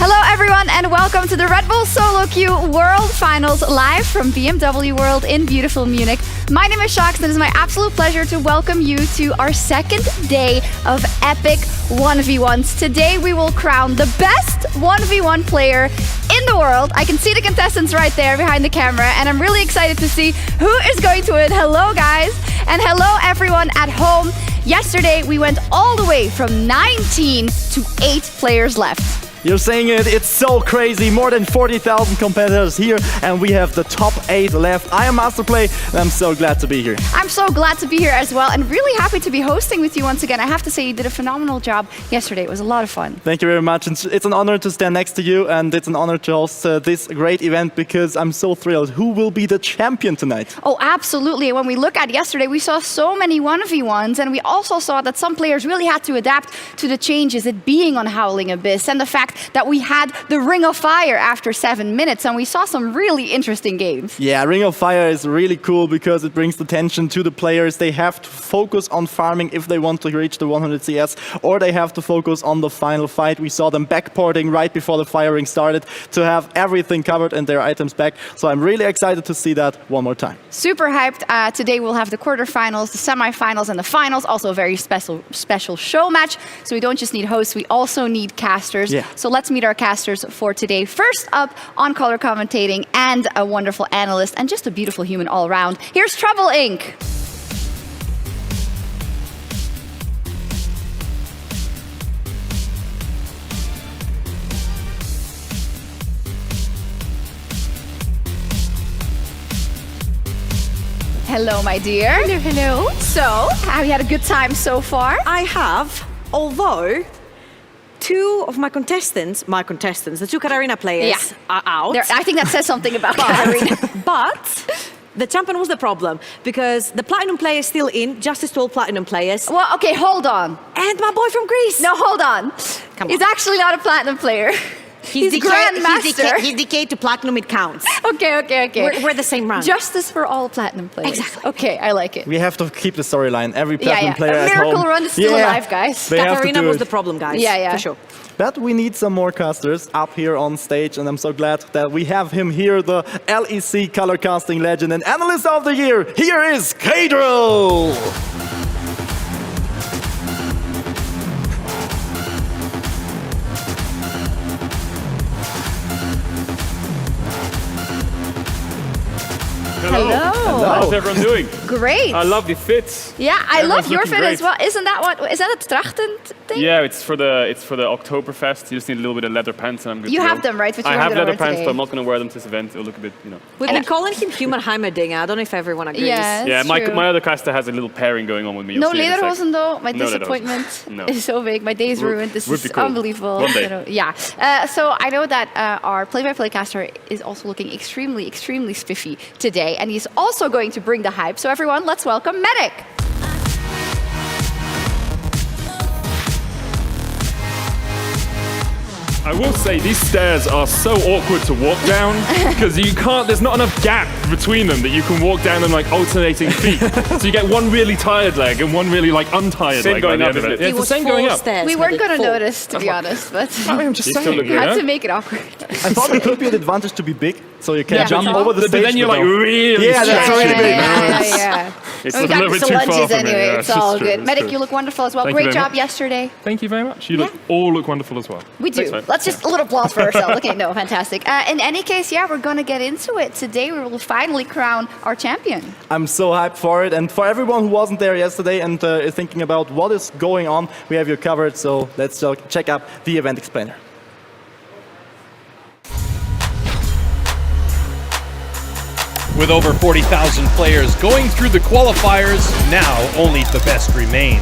Hello everyone and welcome to the Red Bull Solo Queue World Finals live from BMW World in beautiful Munich. My name is Sjokz and it is my absolute pleasure to welcome you to our second day of epic 1v1s. Today we will crown the best 1v1 player in the world. I can see the contestants right there behind the camera and I'm really excited to see who is going to win. Hello guys and hello everyone at home. Yesterday we went all the way from 19 to 8 players left. You're saying it, it's so crazy. More than 40,000 competitors here and we have the top 8 left. I am Masterplay and I'm so glad to be here. I'm so glad to be here as well and really happy to be hosting with you once again. I have to say you did a phenomenal job yesterday. It was a lot of fun. Thank you very much. It's an honor to stand next to you and it's an honor to host this great event because I'm so thrilled. Who will be the champion tonight? Oh, absolutely. When we look at yesterday, we saw so many 1v1s and we also saw that some players really had to adapt to the changes, it being on Howling Abyss and the fact that we had the Ring of Fire after 7 minutes and we saw some really interesting games. Yeah, Ring of Fire is really cool because it brings the tension to the players. They have to focus on farming if they want to reach the 100 CS or they have to focus on the final fight. We saw them backporting right before the firing started to have everything covered and their items back. So I'm really excited to see that one more time. Super hyped. Today we'll have the quarterfinals, the semifinals and the finals. Also a very special show match. So we don't just need hosts, we also need casters. Yeah. So let's meet our casters for today. First up, on color commentating and a wonderful analyst and just a beautiful human all around. Here's Trouble Inc. Hello, my dear. Hello, hello. So, have you had a good time so far? I have, although two of my contestants, the two Katarina players, are out. I think that says something about Katarina. But the champion was the problem because the platinum player is still in, just as 12 platinum players. Well, okay, hold on. And my boy from Greece. No, hold on. Come on. He's actually not a platinum player. He's Grandmaster. He's decayed to platinum, it counts. Okay. We're the same rank. Justice for all platinum players. Exactly. Okay, I like it. We have to keep the storyline. Every platinum player A at home. miracle run is still alive, guys. Katarina was the problem, guys. Yeah. For sure. But we need some more casters up here on stage, and I'm so glad that we have him here, the LEC color casting legend and analyst of the year. Here is Cadrill. Hello. How's everyone doing? Great. I love the fits. Yeah, I Everyone's love your looking fit great. as well. Isn't that a Trachten thing? Yeah, it's for the Oktoberfest. You just need a little bit of leather pants and I'm good You to have go. them, right? Which I you have weren't gonna leather wear pants, today. but I'm not going to wear them to this event. It'll look a bit, We've been calling him Human Heimerdinger. I don't know if everyone agrees. Yeah, Yeah, it's my true. other caster has a little pairing going on with me. No You'll see in a sec. lederhosen though. My No lederhosen. disappointment No. is so big. My day is ruined. This Would be is cool. unbelievable. One day. You know, yeah. So I know that our play-by-play caster is also looking extremely spiffy today, and he's also going to bring the hype. So everyone, let's welcome Medic. I will say these stairs are so awkward to walk down because there's not enough gap between them that you can walk down them like alternating feet. So you get one really tired leg and one really like untired Same leg going by the up, end of isn't it. it? Yeah, it's the same going up. We weren't going to notice, to be honest, but I'm just still saying. look we good, had huh? to make it awkward. I thought it could be an advantage to be big, so you can Yeah. jump But over the But stage. then you're like without- really Yeah, that's stretching. really big. Yeah. It's We a got little bit some too far lunches from me. anyway. Yeah, It's all true, good. it's Medic, true. you look wonderful as well. Thank you Great very job much. yesterday. Thank you very much. You all look wonderful as well. We do. Thanks, mate. Let's just a little applause for ourselves. Okay, no, fantastic. In any case, yeah, we're going to get into it. Today we will finally crown our champion. I'm so hyped for it, and for everyone who wasn't there yesterday and is thinking about what is going on, we have you covered, so let's check out the event explainer. With over 40,000 players going through the qualifiers, now only the best remain.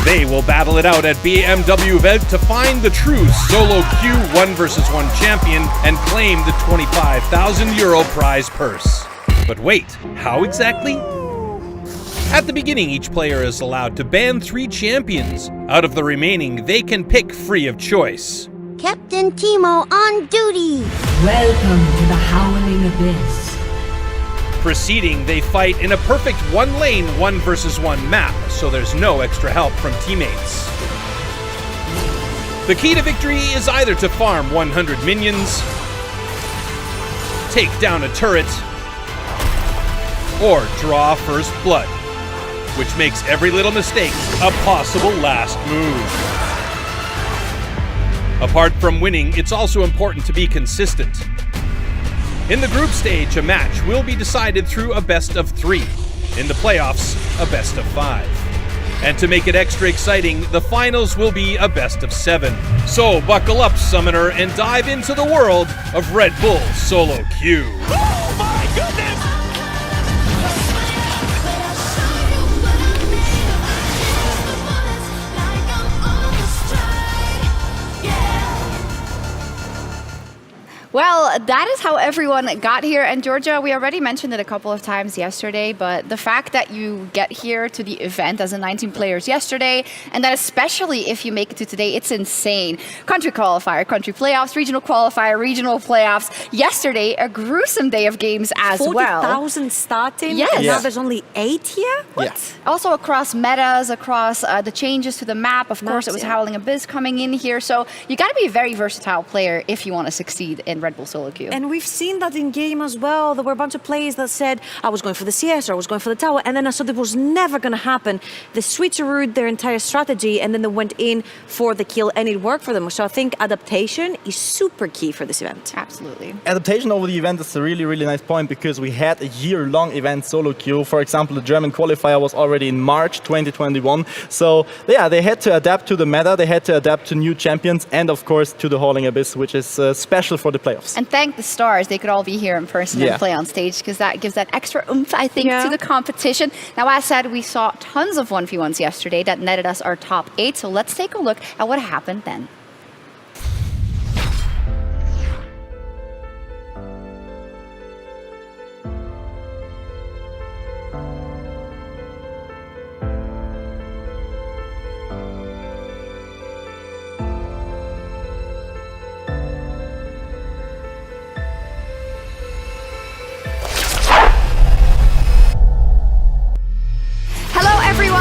They will battle it out at BMW Welt to find the true solo queue 1 vs 1 champion and claim the €25,000 prize purse. But wait, how exactly? At the beginning, each player is allowed to ban 3 champions. Out of the remaining, they can pick free of choice. Captain Timo on duty. Welcome to the Howling Abyss. Proceeding, they fight in a perfect 1-lane 1 vs 1 map, so there's no extra help from teammates. The key to victory is either to farm 100 minions, take down a turret, or draw first blood, which makes every little mistake a possible last move. Apart from winning, it's also important to be consistent. In the group stage, a match will be decided through a best of 3. In the playoffs, a best of 5. And to make it extra exciting, the finals will be a best of 7. So buckle up, Summoner, and dive into the world of Red Bull Solo Queue. Oh my goodness! Well, that is how everyone got here. And Georgia, we already mentioned it a couple of times yesterday, but the fact that you get here to the event as a 19 players yesterday, and that especially if you make it to today, it's insane. Country qualifier, country playoffs, regional qualifier, regional playoffs. Yesterday, a gruesome day of games as well. 40,000 starting? Yes. And Yeah. now there's only 8 here? Yeah. Also across metas, across the changes to the map. Of course, it was yeah. Howling Abyss coming in here. So you got to be a very versatile player if you want to succeed in Red Bull Solo Queue. And we've seen that in game as well. There were a bunch of players that said, I was going for the CS or I was going for the tower, and then I saw that was never going to happen. They switcherooed their entire strategy, and then they went in for the kill, and it worked for them. So I think adaptation is super key for this event. Absolutely. Adaptation over the event is a really, really nice point because we had a year-long event solo queue. For example, the German qualifier was already in March 2021. So yeah, they had to adapt to the meta, they had to adapt to new champions, and of course to the Howling Abyss, which is special for the playoffs. And thank the stars, they could all be here in person and play on stage, because that gives that extra oomph, I think, to the competition. Now, as said, we saw tons of 1v1s yesterday that netted us our top 8. So let's take a look at what happened then.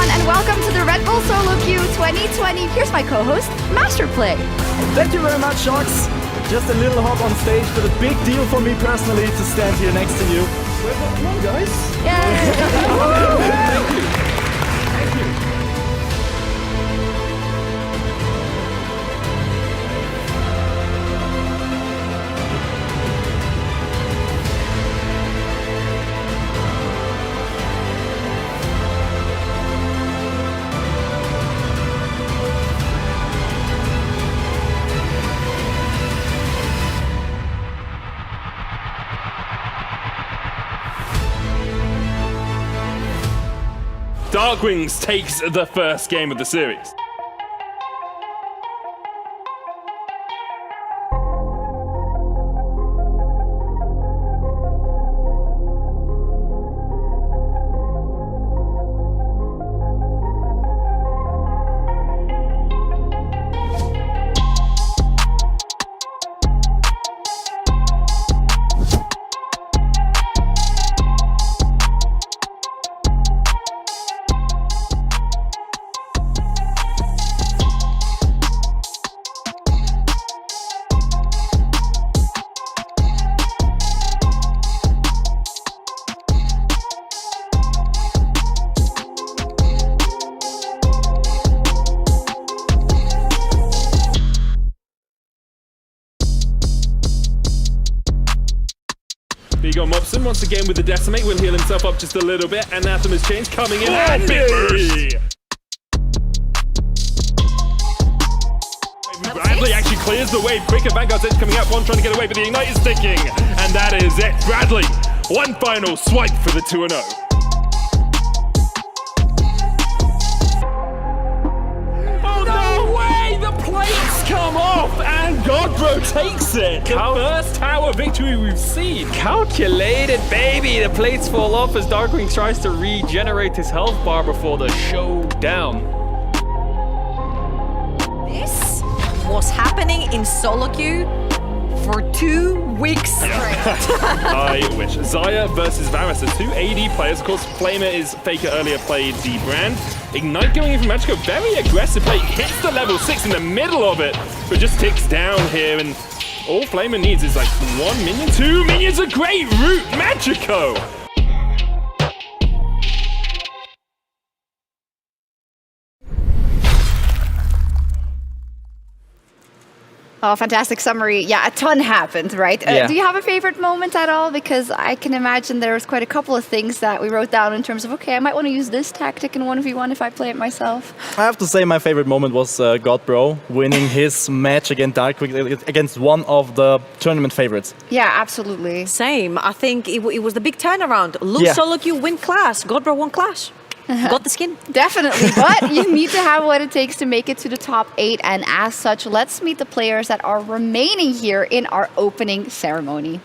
And welcome to the Red Bull Solo Queue 2020. Here's my co-host, Masterplay. Thank you very much, Sjokz. Just a little hop on stage, but a big deal for me personally to stand here next to you. Come on, guys. Yay! Thank you. Thank you. Darkwings takes the first game of the series. Vigo Mopson once again with the Decimate will heal himself up just a little bit. Anathema's change coming in and big burst. Bradley actually clears the way. Quicker Vanguard's edge coming out. One trying to get away, but the Ignite is sticking. And that is it. Bradley, one final swipe for the 2-0. Oh, no way! The plates come off, and Godbro takes it. The first tower victory we've seen. Calculated, baby! The plates fall off as Darkwing tries to regenerate his health bar before the showdown. This was happening in solo queue for 2 weeks straight. I wish. Xayah versus Varus, the two AD players. Of course, Flamer is Faker earlier played the brand. Ignite going in from Magico, very aggressive play. Hits the level 6 in the middle of it, but just ticks down here. And all Flamer needs is like 1 minion, 2 minions, a great root. Magico! Oh, fantastic summary. Yeah, a ton happened, right? Yeah. Do you have a favorite moment at all? Because I can imagine there was quite a couple of things that we wrote down in terms of, okay, I might want to use this tactic in 1v1 if I play it myself. I have to say my favorite moment was Godbro winning his match against one of the tournament favorites. Yeah, absolutely. Same. I think it was the big turnaround. Lose solo queue, win clash. Godbro won clash. Got the skin. Definitely, but you need to have what it takes to make it to the top 8, and as such, let's meet the players that are remaining here in our opening ceremony.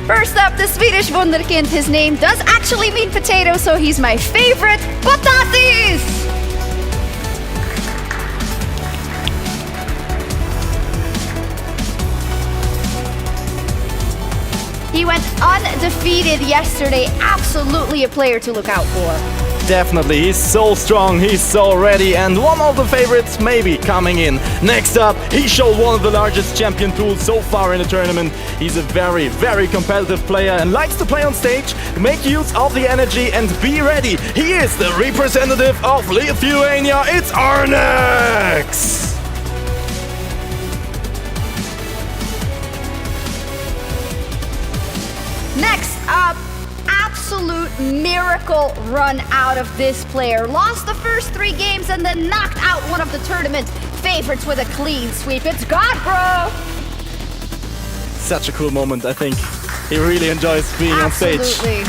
First up, the Swedish wunderkind. His name does actually mean potato, so he's my favorite, Potatis! He went undefeated yesterday. Absolutely a player to look out for. Definitely, he's so strong, he's so ready, and one of the favorites maybe coming in. Next up, he showed one of the largest champion pools so far in the tournament. He's a very, very competitive player and likes to play on stage, make use of the energy and be ready. He is the representative of Lithuania, it's Arnex! Next up, absolute miracle run out of this player. Lost the first 3 games and then knocked out one of the tournament favorites with a clean sweep. It's Godbro! Such a cool moment, I think. He really enjoys being on stage. Absolutely.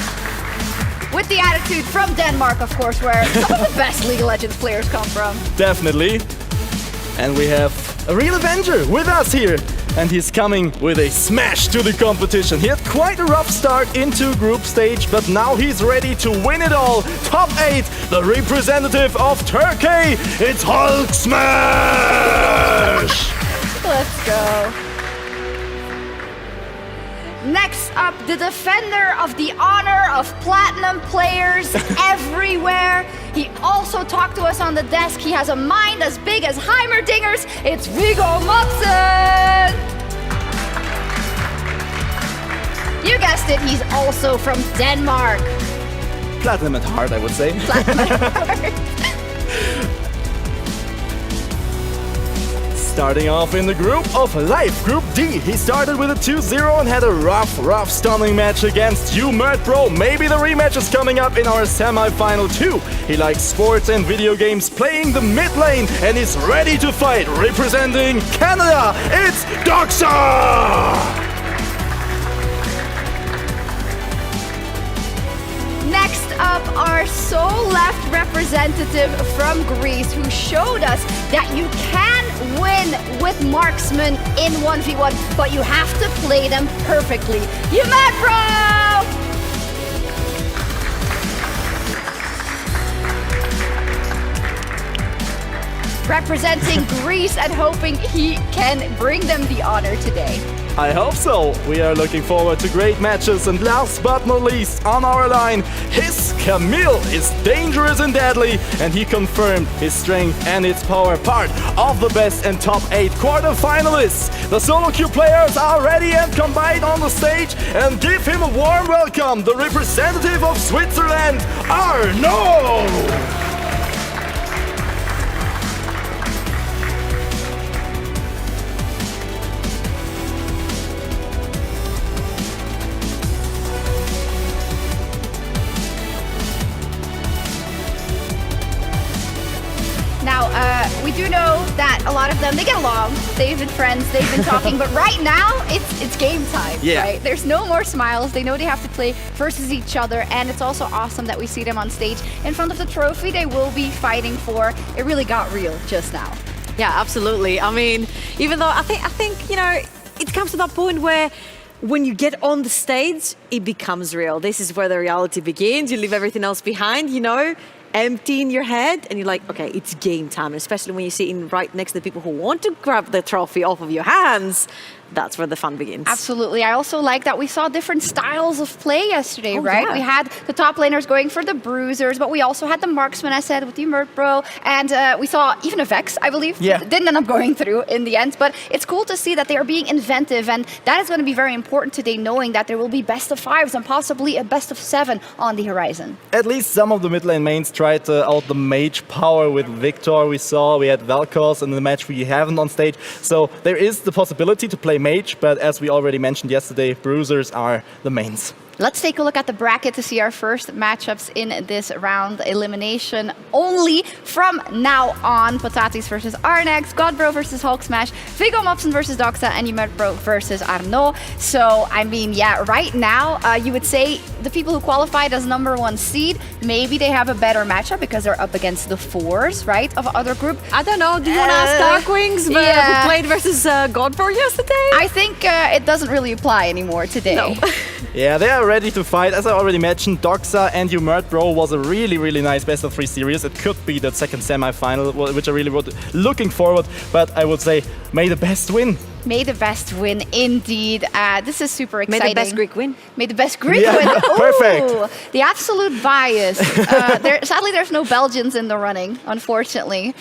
With the attitude from Denmark, of course, where some of the best League of Legends players come from. Definitely. And we have a real Avenger with us here. And he's coming with a smash to the competition. He had quite a rough start into group stage, but now he's ready to win it all. Top 8, the representative of Turkey, it's Hulk Smash! Let's go. Next up, the defender of the honor of platinum players everywhere. He also talked to us on the desk. He has a mind as big as Heimerdinger's. It's Viggo Madsen! You guessed it, he's also from Denmark. Platinum at heart, I would say. Platinum at heart. Starting off in the group of Life, Group D. He started with a 2-0 and had a rough stunning match against you, Bro. Maybe the rematch is coming up in our semi-final too. He likes sports and video games, playing the mid lane, and is ready to fight. Representing Canada, it's Doxa! Next up, our Soul Left representative from Greece, who showed us that you can win with marksmen in 1v1, but you have to play them perfectly. You mad, bro? Representing Greece and hoping he can bring them the honor today. I hope so. We are looking forward to great matches, and last but not least on our line, his Camille is dangerous and deadly, and he confirmed his strength and its power, part of the best and top 8 quarterfinalists. The solo queue players are ready and combined on the stage, and give him a warm welcome, the representative of Switzerland, Arno! We do know that a lot of them, they get along, they've been friends, they've been talking, but right now, it's game time, right? There's no more smiles, they know they have to play versus each other, and it's also awesome that we see them on stage in front of the trophy they will be fighting for. It really got real just now. Yeah, absolutely. I mean, even though I think you know, it comes to that point where when you get on the stage, it becomes real. This is where the reality begins. You leave everything else behind, you know, empty in your head, and you're like, okay, it's game time. Especially when you're sitting right next to the people who want to grab the trophy off of your hands. That's where the fun begins. Absolutely. I also like that we saw different styles of play yesterday, right? Yeah. We had the top laners going for the bruisers, but we also had the marksman, I said, with the Godbro, and we saw even a Vex, I believe. Yeah. Didn't end up going through in the end, but it's cool to see that they are being inventive, and that is going to be very important today, knowing that there will be best of 5s and possibly a best of 7 on the horizon. At least some of the mid lane mains tried out the mage power with Victor. We had Vel'Koz in the match we haven't on stage. So there is the possibility to play mage, but as we already mentioned yesterday, bruisers are the mains. Let's take a look at the bracket to see our first matchups in this round. Elimination only from now on. Patatis versus Arnex, Godbro versus Hulk Smash, Viggo Mobson versus Doxa, and Godbro versus Arnaud. So, I mean, yeah, right now, you would say the people who qualified as #1 seed, maybe they have a better matchup because they're up against the 4s, right, of other group. I don't know. Do you want to ask Darkwings who played versus Godbro yesterday? I think it doesn't really apply anymore today. No. Yeah, they are ready to fight. As I already mentioned, Doxa and Godbro was a really nice best of 3 series. It could be the second semi-final, which I really was looking forward. But I would say, may the best win. May the best win, indeed. This is super exciting. May the best Greek win. May the best Greek Yeah, win. perfect. Ooh, the absolute bias. Sadly, there's no Belgians in the running, unfortunately.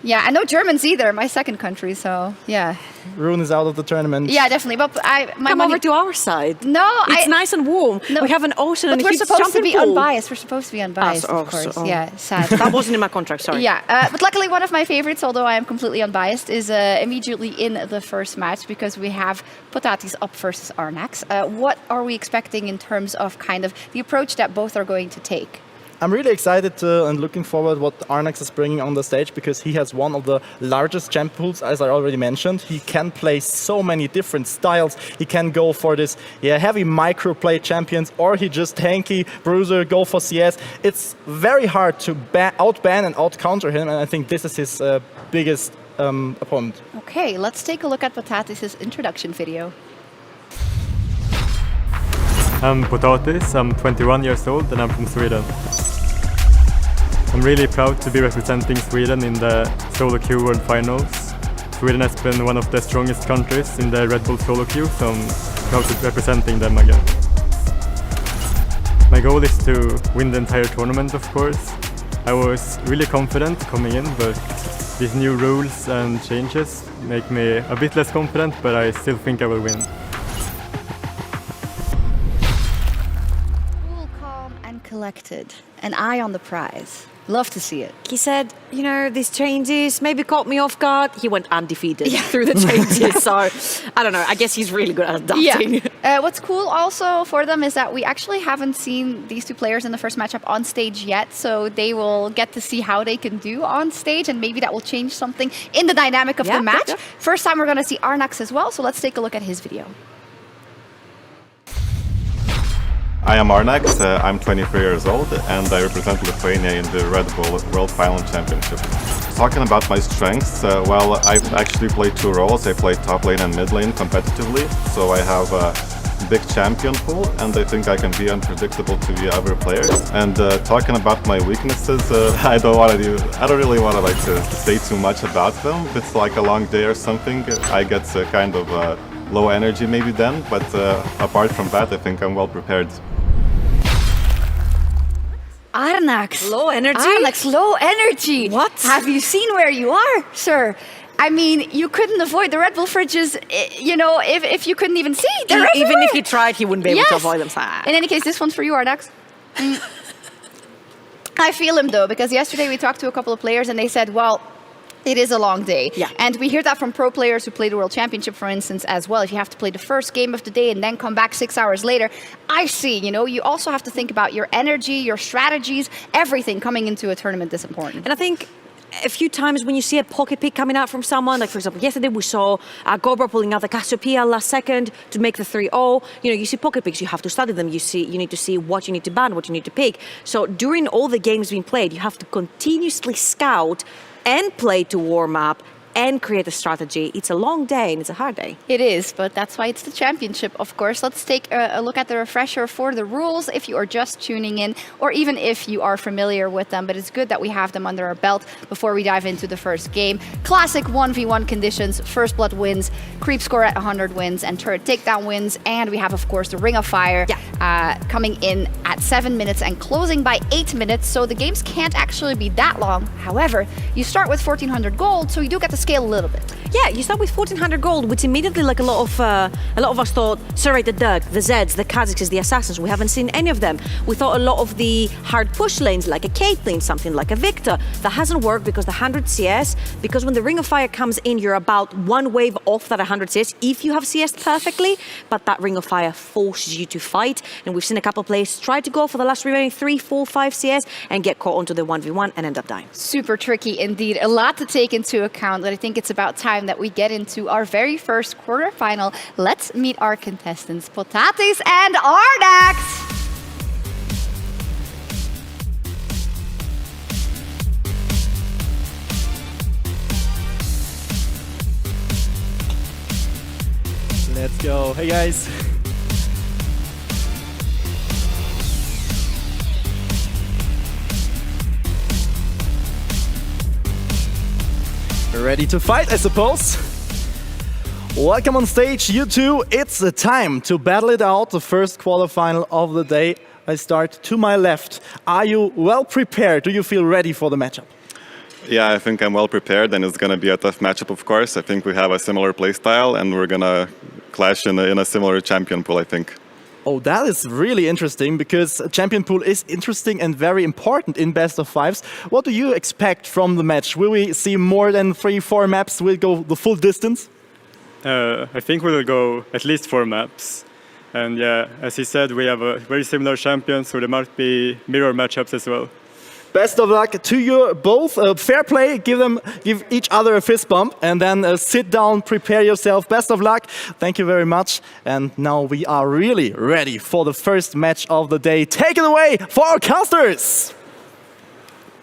Yeah, and no Germans either, my second country, so yeah. Rune is out of the tournament. Yeah, definitely. But Come over to our side. No, it's nice and warm. No, we have an ocean but and a we're huge supposed to be jumping pool. unbiased. We're supposed to be unbiased, of course. Yeah, sad. That wasn't in my contract, sorry. Yeah, but luckily one of my favorites, although I am completely unbiased, is immediately in the first match because we have Patatis up versus Arnex. What are we expecting in terms of kind of the approach that both are going to take? I'm really excited and looking forward what Arnex is bringing on the stage because he has one of the largest champ pools, as I already mentioned. He can play so many different styles. He can go for this heavy micro play champions, or he just tanky bruiser, go for CS. It's very hard to outban and out-counter him, and I think this is his biggest opponent. Okay, let's take a look at Patatis' introduction video. I'm Potatis, I'm 21 years old and I'm from Sweden. I'm really proud to be representing Sweden in the solo queue world finals. Sweden has been one of the strongest countries in the Red Bull solo queue, so I'm proud to be representing them again. My goal is to win the entire tournament, of course. I was really confident coming in, but these new rules and changes make me a bit less confident, but I still think I will win. Cool, calm, and collected. An eye on the prize. Love to see it. He said, you know, these changes maybe caught me off guard. He went undefeated through the changes. So, I don't know. I guess he's really good at adapting. Yeah. What's cool also for them is that we actually haven't seen these two players in the first matchup on stage yet. So they will get to see how they can do on stage. And maybe that will change something in the dynamic of the match. Yeah. First time we're going to see Arnex as well. So let's take a look at his video. I am Arnex, I'm 23 years old and I represent Lithuania in the Red Bull World Final Championship. Talking about my strengths, well, I actually play two roles. I play top lane and mid lane competitively, so I have a big champion pool and I think I can be unpredictable to the other players. And talking about my weaknesses, I don't really want to say too much about them. If it's like a long day or something, I get kind of low energy maybe then, but apart from that, I think I'm well prepared. Arnex. Low energy? Arnex, low energy. What? Have you seen where you are, sir? I mean, you couldn't avoid the Red Bull fridges, you know, if you couldn't even see. Even if he tried, he wouldn't be able to avoid them. In any case, this one's for you, Arnex. I feel him, though, because yesterday we talked to a couple of players and they said, well, it is a long day. Yeah. And we hear that from pro players who play the World Championship, for instance, as well. If you have to play the first game of the day and then come back 6 hours later, I see, you know, you also have to think about your energy, your strategies, everything coming into a tournament this important. And I think a few times when you see a pocket pick coming out from someone, like for example, yesterday we saw Godbro pulling out the Cassiopeia last second to make the 3-0. You know, you see pocket picks, you have to study them. You need to see what you need to ban, what you need to pick. So during all the games being played, you have to continuously scout and play to warm up and create a strategy. It's a long day and it's a hard day. It is, but that's why it's the championship, of course. Let's take a look at the refresher for the rules if you are just tuning in, or even if you are familiar with them. But it's good that we have them under our belt before we dive into the first game. Classic 1v1 conditions, first blood wins, creep score at 100 wins, and turret takedown wins. And we have, of course, the Ring of Fire coming in at 7 minutes and closing by 8 minutes. So the games can't actually be that long. However, you start with 1400 gold, so you do get to scale a little bit. Yeah, you start with 1400 gold, which immediately, like a lot of us thought, sorry, the Dirk, the Zeds, the Kazakhs, the Assassins. We haven't seen any of them. We thought a lot of the hard push lanes, like a Caitlyn, something like a Victor, that hasn't worked because the 100 CS, because when the Ring of Fire comes in, you're about one wave off that 100 CS if you have CS perfectly, but that Ring of Fire forces you to fight. And we've seen a couple of players try to go for the last remaining 3, 4, 5 CS and get caught onto the 1v1 and end up dying. Super tricky indeed. A lot to take into account, but I think it's about time that we get into our very first quarterfinal. Let's meet our contestants, Potatis and Arnax. Let's go. Hey guys. Ready to fight, I suppose. Welcome on stage, you two. It's the time to battle it out, the first quarterfinal of the day. I start to my left. Are you well prepared? Do you feel ready for the matchup? Yeah, I think I'm well prepared, and it's going to be a tough matchup, of course. I think we have a similar playstyle, and we're going to clash in a similar champion pool, I think. Oh, that is really interesting, because champion pool is interesting and very important in best of fives. What do you expect from the match? Will we see more than 3-4 maps? Will it go the full distance? I think we'll go at least 4 maps. And yeah, as he said, we have a very similar champion, so there might be mirror matchups as well. Best of luck to you both. Fair play, give each other a fist bump, and then sit down, prepare yourself. Best of luck. Thank you very much. And now we are really ready for the first match of the day. Take it away for our casters.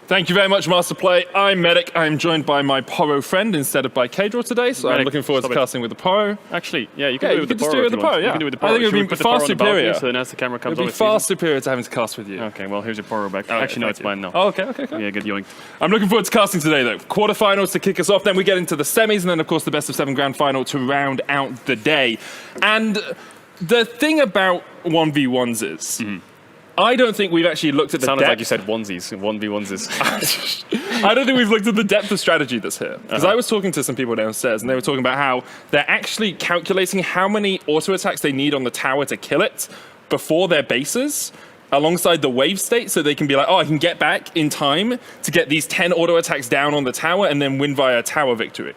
Thank you very much, Master Play. I'm Medic. I'm joined by my Poro friend instead of by K-Draw today, so I'm looking forward to casting with the Poro. Actually, yeah, you can do it with the Poro. You can do it with the Poro. I think it would be far superior. So then as the camera comes on, it would be far superior to having to cast with you. Okay, well, here's your Poro back. Actually, no, it's mine now. Oh, okay. Yeah, get yoinked. I'm looking forward to casting today, though. Quarterfinals to kick us off, then we get into the semis, and then, of course, the best of 7 grand final to round out the day. And the thing about 1v1s is... I don't think we've actually looked at the depth. Sounded like you said onesies, 1v1s. I don't think we've looked at the depth of strategy that's here. Because I was talking to some people downstairs, and they were talking about how they're actually calculating how many auto attacks they need on the tower to kill it before their bases, alongside the wave state, so they can be like, oh, I can get back in time to get these 10 auto attacks down on the tower and then win via tower victory.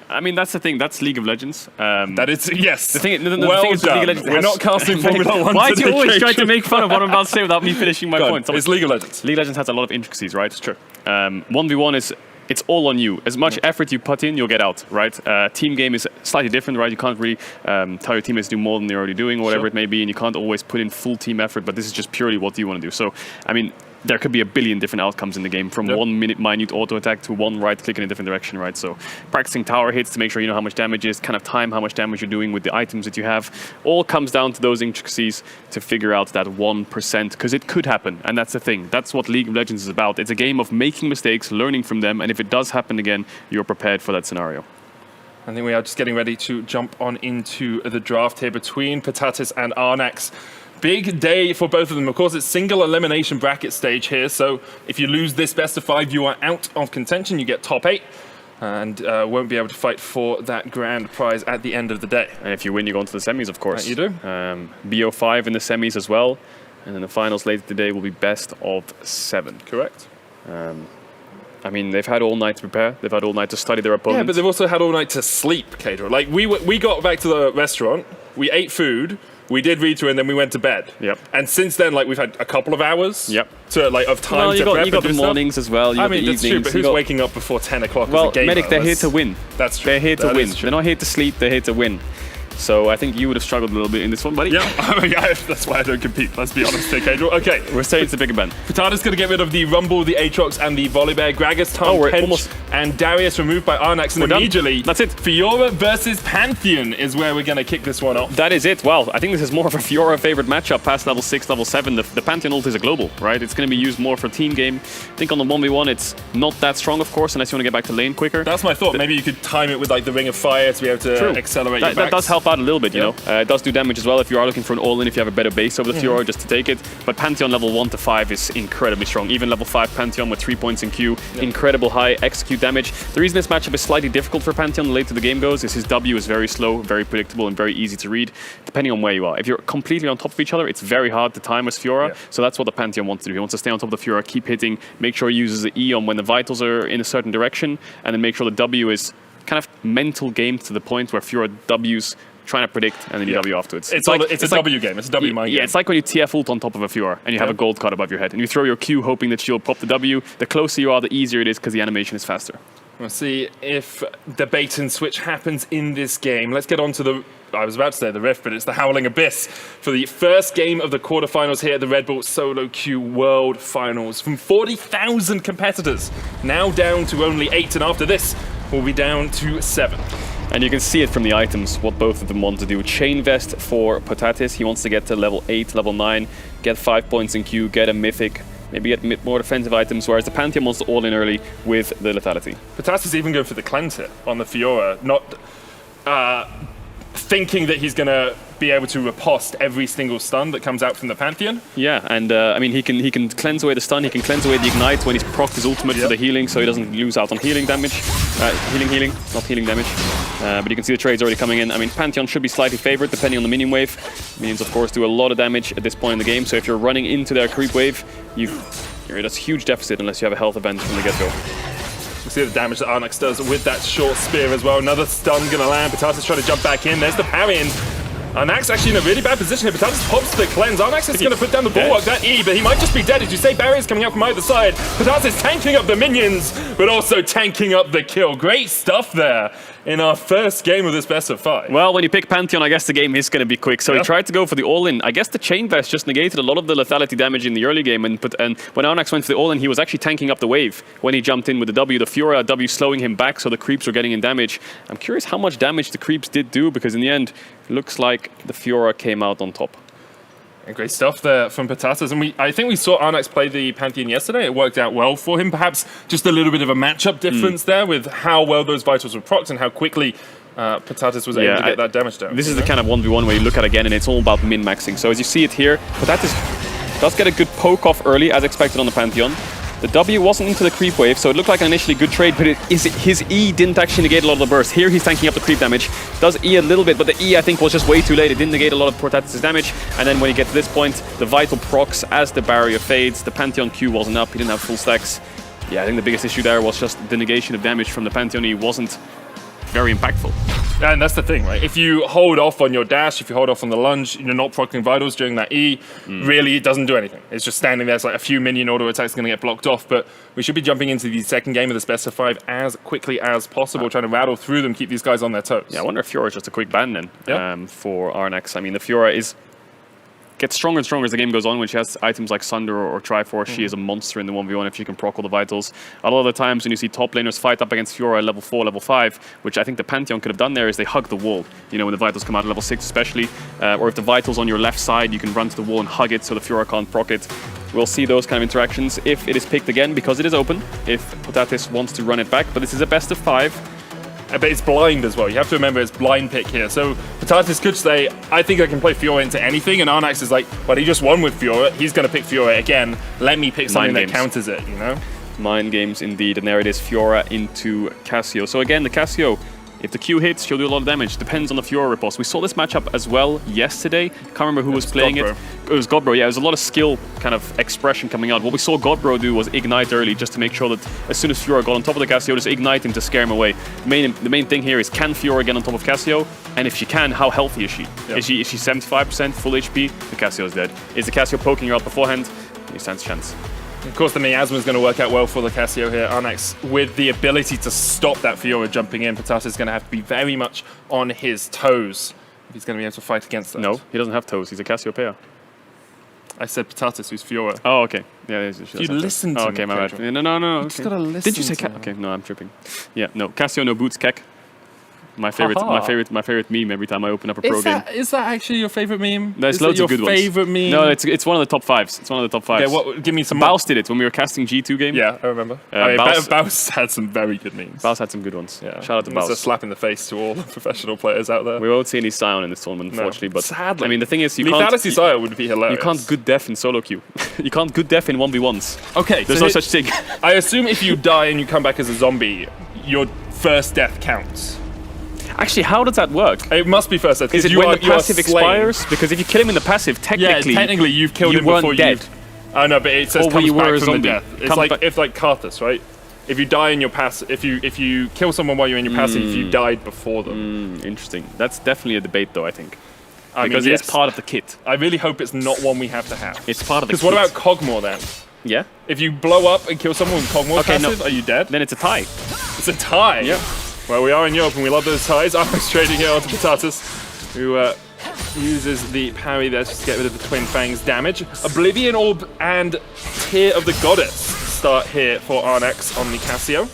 I mean, that's the thing. That's League of Legends. That is, yes. The thing, the well thing is, done. League of Legends We're not casting Formula 1 Why do you today, always try to make fun of what I'm about to say without me finishing my point? It's League of Legends. League of Legends has a lot of intricacies, right? It's true. 1v1 is... It's all on you. As much effort you put in, you'll get out, right? Team game is slightly different, right? You can't really tell your teammates to do more than they're already doing, or whatever it may be, and you can't always put in full team effort, but this is just purely what you want to do. So, I mean, there could be a billion different outcomes in the game, from 1 minute auto attack to 1 right click in a different direction, right? So practicing tower hits to make sure you know how much damage is, kind of time how much damage you're doing with the items that you have, all comes down to those intricacies to figure out that 1%, because it could happen, and that's the thing. That's what League of Legends is about. It's a game of making mistakes, learning from them, and if it does happen again, you're prepared for that scenario. I think we are just getting ready to jump on into the draft here between Potatis and Arnax. Big day for both of them. Of course, it's single elimination bracket stage here, so if you lose this best of 5, you are out of contention. You get top 8 and won't be able to fight for that grand prize at the end of the day. And if you win, you go into the semis, of course. You do. BO5 in the semis as well, and then the finals later today will be best of 7. Correct. I mean, they've had all night to prepare. They've had all night to study their opponents. Yeah, but they've also had all night to sleep, Kadra. Like, we got back to the restaurant, we ate food, we did read through, and then we went to bed. Yep. And since then, like, we've had a couple of hours. Yep. To like of time well, to prep. You got the mornings as well. I mean, that's true, but who's waking up before 10 o'clock? Well, as a gamer? Medic, they're here to win. That's true. They're here to win. They're not here to sleep. They're here to win. So I think you would have struggled a little bit in this one, buddy. Yeah, that's why I don't compete, let's be honest. Okay, We're saying it's a bigger Ben. Potato's going to get rid of the Rumble, the Aatrox, and the Volibear. Gragas, Tom, we're Pench, almost- and Darius removed by Arnax. And We're done. immediately, That's it. Fiora versus Pantheon is where we're going to kick this one off. That is it. Well, I think this is more of a Fiora favorite matchup past level 6, level 7. The Pantheon ult is a global, right? It's going to be used more for team game. I think on the 1v1 it's not that strong, of course, unless you want to get back to lane quicker. That's my thought. Maybe you could time it with like the Ring of Fire to be able to accelerate your That does help out a little bit, you Yeah. know. It does do damage as well if you are looking for an all-in, if you have a better base over the Fiora, just to take it. But Pantheon level 1 to 5 is incredibly strong. Even level 5 Pantheon with 3 points in Q, incredible high execute damage. The reason this matchup is slightly difficult for Pantheon the later the game goes is his W is very slow, very predictable, and very easy to read, depending on where you are. If you're completely on top of each other, it's very hard to time as Fiora. So that's what the Pantheon wants to do. He wants to stay on top of the Fiora, keep hitting, make sure he uses the E on when the vitals are in a certain direction, and then make sure the W is kind of mental game to the point where Fiora W's trying to predict and then you W afterwards. It's a W game. It's a W mind game. Yeah, it's like when you TF ult on top of a Fiora and you have a gold card above your head and you throw your Q hoping that she'll pop the W. The closer you are, the easier it is because the animation is faster. We'll see if the bait and switch happens in this game. Let's get on to the, I was about to say the Rift, but it's the Howling Abyss for the first game of the quarterfinals here at the Red Bull Solo Queue World Finals. From 40,000 competitors, now down to only 8, and after this, we'll be down to 7. And you can see it from the items, what both of them want to do. Chain Vest for Potatis, he wants to get to level 8, level 9, get 5 points in Q, get a Mythic, maybe get more defensive items, whereas the Pantheon wants to all in early with the lethality. Potatis is even going for the cleanse hit on the Fiora, not thinking that he's going to be able to riposte every single stun that comes out from the Pantheon. Yeah, and I mean, he can cleanse away the stun, he can cleanse away the ignite when he's procced his ultimate for the healing, so he doesn't lose out on healing damage. Healing, not healing damage. But you can see the trades already coming in. I mean, Pantheon should be slightly favored depending on the minion wave. Minions, of course, do a lot of damage at this point in the game, so if you're running into their creep wave, you're at a huge deficit unless you have a health advantage from the get-go. We see the damage that Arnax does with that short spear as well. Another stun gonna land. Potatis trying to jump back in. There's the parry, and Arnax actually in a really bad position here. Potatis pops the cleanse. Arnax is gonna put down the bulwark, that E, but he might just be dead. As you say, barriers coming out from either side. Potatis tanking up the minions, but also tanking up the kill. Great stuff there in our first game of this best of 5. Well, when you pick Pantheon, I guess the game is going to be quick. So he tried to go for the all-in. I guess the Chain Vest just negated a lot of the lethality damage in the early game. And when Arnax went for the all-in, he was actually tanking up the wave when he jumped in with the W. The Fiora W slowing him back, so the creeps were getting in damage. I'm curious how much damage the creeps did do, because in the end, it looks like the Fiora came out on top. And great stuff there from Potatis. And I think we saw Arnax play the Pantheon yesterday. It worked out well for him. Perhaps just a little bit of a matchup difference there with how well those vitals were procced and how quickly Potatis was able to get that damage down. This is the kind of 1v1 where you look at again and it's all about min-maxing. So as you see it here, Potatis does get a good poke off early as expected on the Pantheon. The W wasn't into the creep wave, so it looked like an initially good trade, but his E didn't actually negate a lot of the burst. Here he's tanking up the creep damage. Does E a little bit, but the E I think was just way too late. It didn't negate a lot of Potatis' damage. And then when you get to this point, the vital procs as the barrier fades. The Pantheon Q wasn't up, he didn't have full stacks. Yeah, I think the biggest issue there was just the negation of damage from the Pantheon E wasn't very impactful. And that's the thing, right? If you hold off on your dash, if you hold off on the lunge, you're not proccing vitals during that E, really it doesn't do anything. It's just standing there. It's like a few minion auto attacks going to get blocked off, but we should be jumping into the second game of this best of 5 as quickly as possible, trying to rattle through them, keep these guys on their toes. Yeah, I wonder if Fiora is just a quick ban then for Arnax. I mean, the Fiora gets stronger and stronger as the game goes on. When she has items like Sunder or Triforce, she is a monster in the 1v1 if she can proc all the vitals. A lot of the times when you see top laners fight up against Fiora at level 4, level 5, which I think the Pantheon could have done there, is they hug the wall. You know, when the vitals come out at level 6 especially, or if the vitals on your left side, you can run to the wall and hug it so the Fiora can't proc it. We'll see those kind of interactions if it is picked again, because it is open, if Potatis wants to run it back, but this is a best of 5. But it's blind as well. You have to remember it's blind pick here. So Potatis could say, I think I can play Fiora into anything, and Arnax is like, well, he just won with Fiora. He's going to pick Fiora again. Let me pick something that counters it, you know? Mind games indeed, and there it is, Fiora into Cassio. So again, the Cassio, if the Q hits, she'll do a lot of damage. Depends on the Fiora riposte. We saw this matchup as well yesterday. Can't remember who was playing it. It was Godbro. Yeah, it was a lot of skill kind of expression coming out. What we saw Godbro do was ignite early, just to make sure that as soon as Fiora got on top of the Cassio, just ignite him to scare him away. The main thing here is, can Fiora get on top of Cassio? And if she can, how healthy is she? Yep. Is she 75% full HP? The Cassio is dead. Is the Cassio poking her out beforehand? He stands a chance. Of course, the miasma is going to work out well for the Cassio here. Arnax, with the ability to stop that Fiora jumping in, Potatis is going to have to be very much on his toes. if he's going to be able to fight against that. No, he doesn't have toes. He's a Cassiopeia. I said Potatis, who's Fiora. Oh, okay. Yeah, you listen to me. Okay, my bad. No. You just gotta listen. Did you say Kek? Okay, no, I'm tripping. Yeah, no. Cassio, no boots, Kek. My favorite meme every time I open up a pro game. Is that actually your favorite meme? There's loads of good ones. Your favorite meme? No, it's one of the top 5s. It's one of the top 5s. Okay, give me some. Baus did it when we were casting G2 game. Yeah, I remember. Baus had some very good memes. Baus had some good ones. Yeah. Shout out to Baus. It's a slap in the face to all the professional players out there. We won't see any Sion in this tournament, unfortunately. But sadly. I mean, the thing is, Lethality Sion would be hilarious. You can't good def in solo queue. You can't good def in 1v1s. Okay, there's no such thing. I assume if you die and you come back as a zombie, your first death counts. Actually, how does that work? It must be first death. Is it when the passive expires? Because if you kill him in the passive, technically you've killed him before dead. I know, but it says comes back from the death. It's like Karthus, right? If you die in your passive, if you kill someone while you're in your passive, you died before them. Interesting. That's definitely a debate, though. I think. Because it's part of the kit. I really hope it's not one we have to have. It's part of the kit. Because what about Cogmore then? Yeah. If you blow up and kill someone with Cogmore passive, are you dead? Then it's a tie. It's a tie. Yeah. Well, we are in Europe and we love those ties. I'm trading here onto Potatis, who uses the parry there just to get rid of the Twin Fangs damage. Oblivion Orb and Tear of the Goddess start here for Arnax on the Cassio.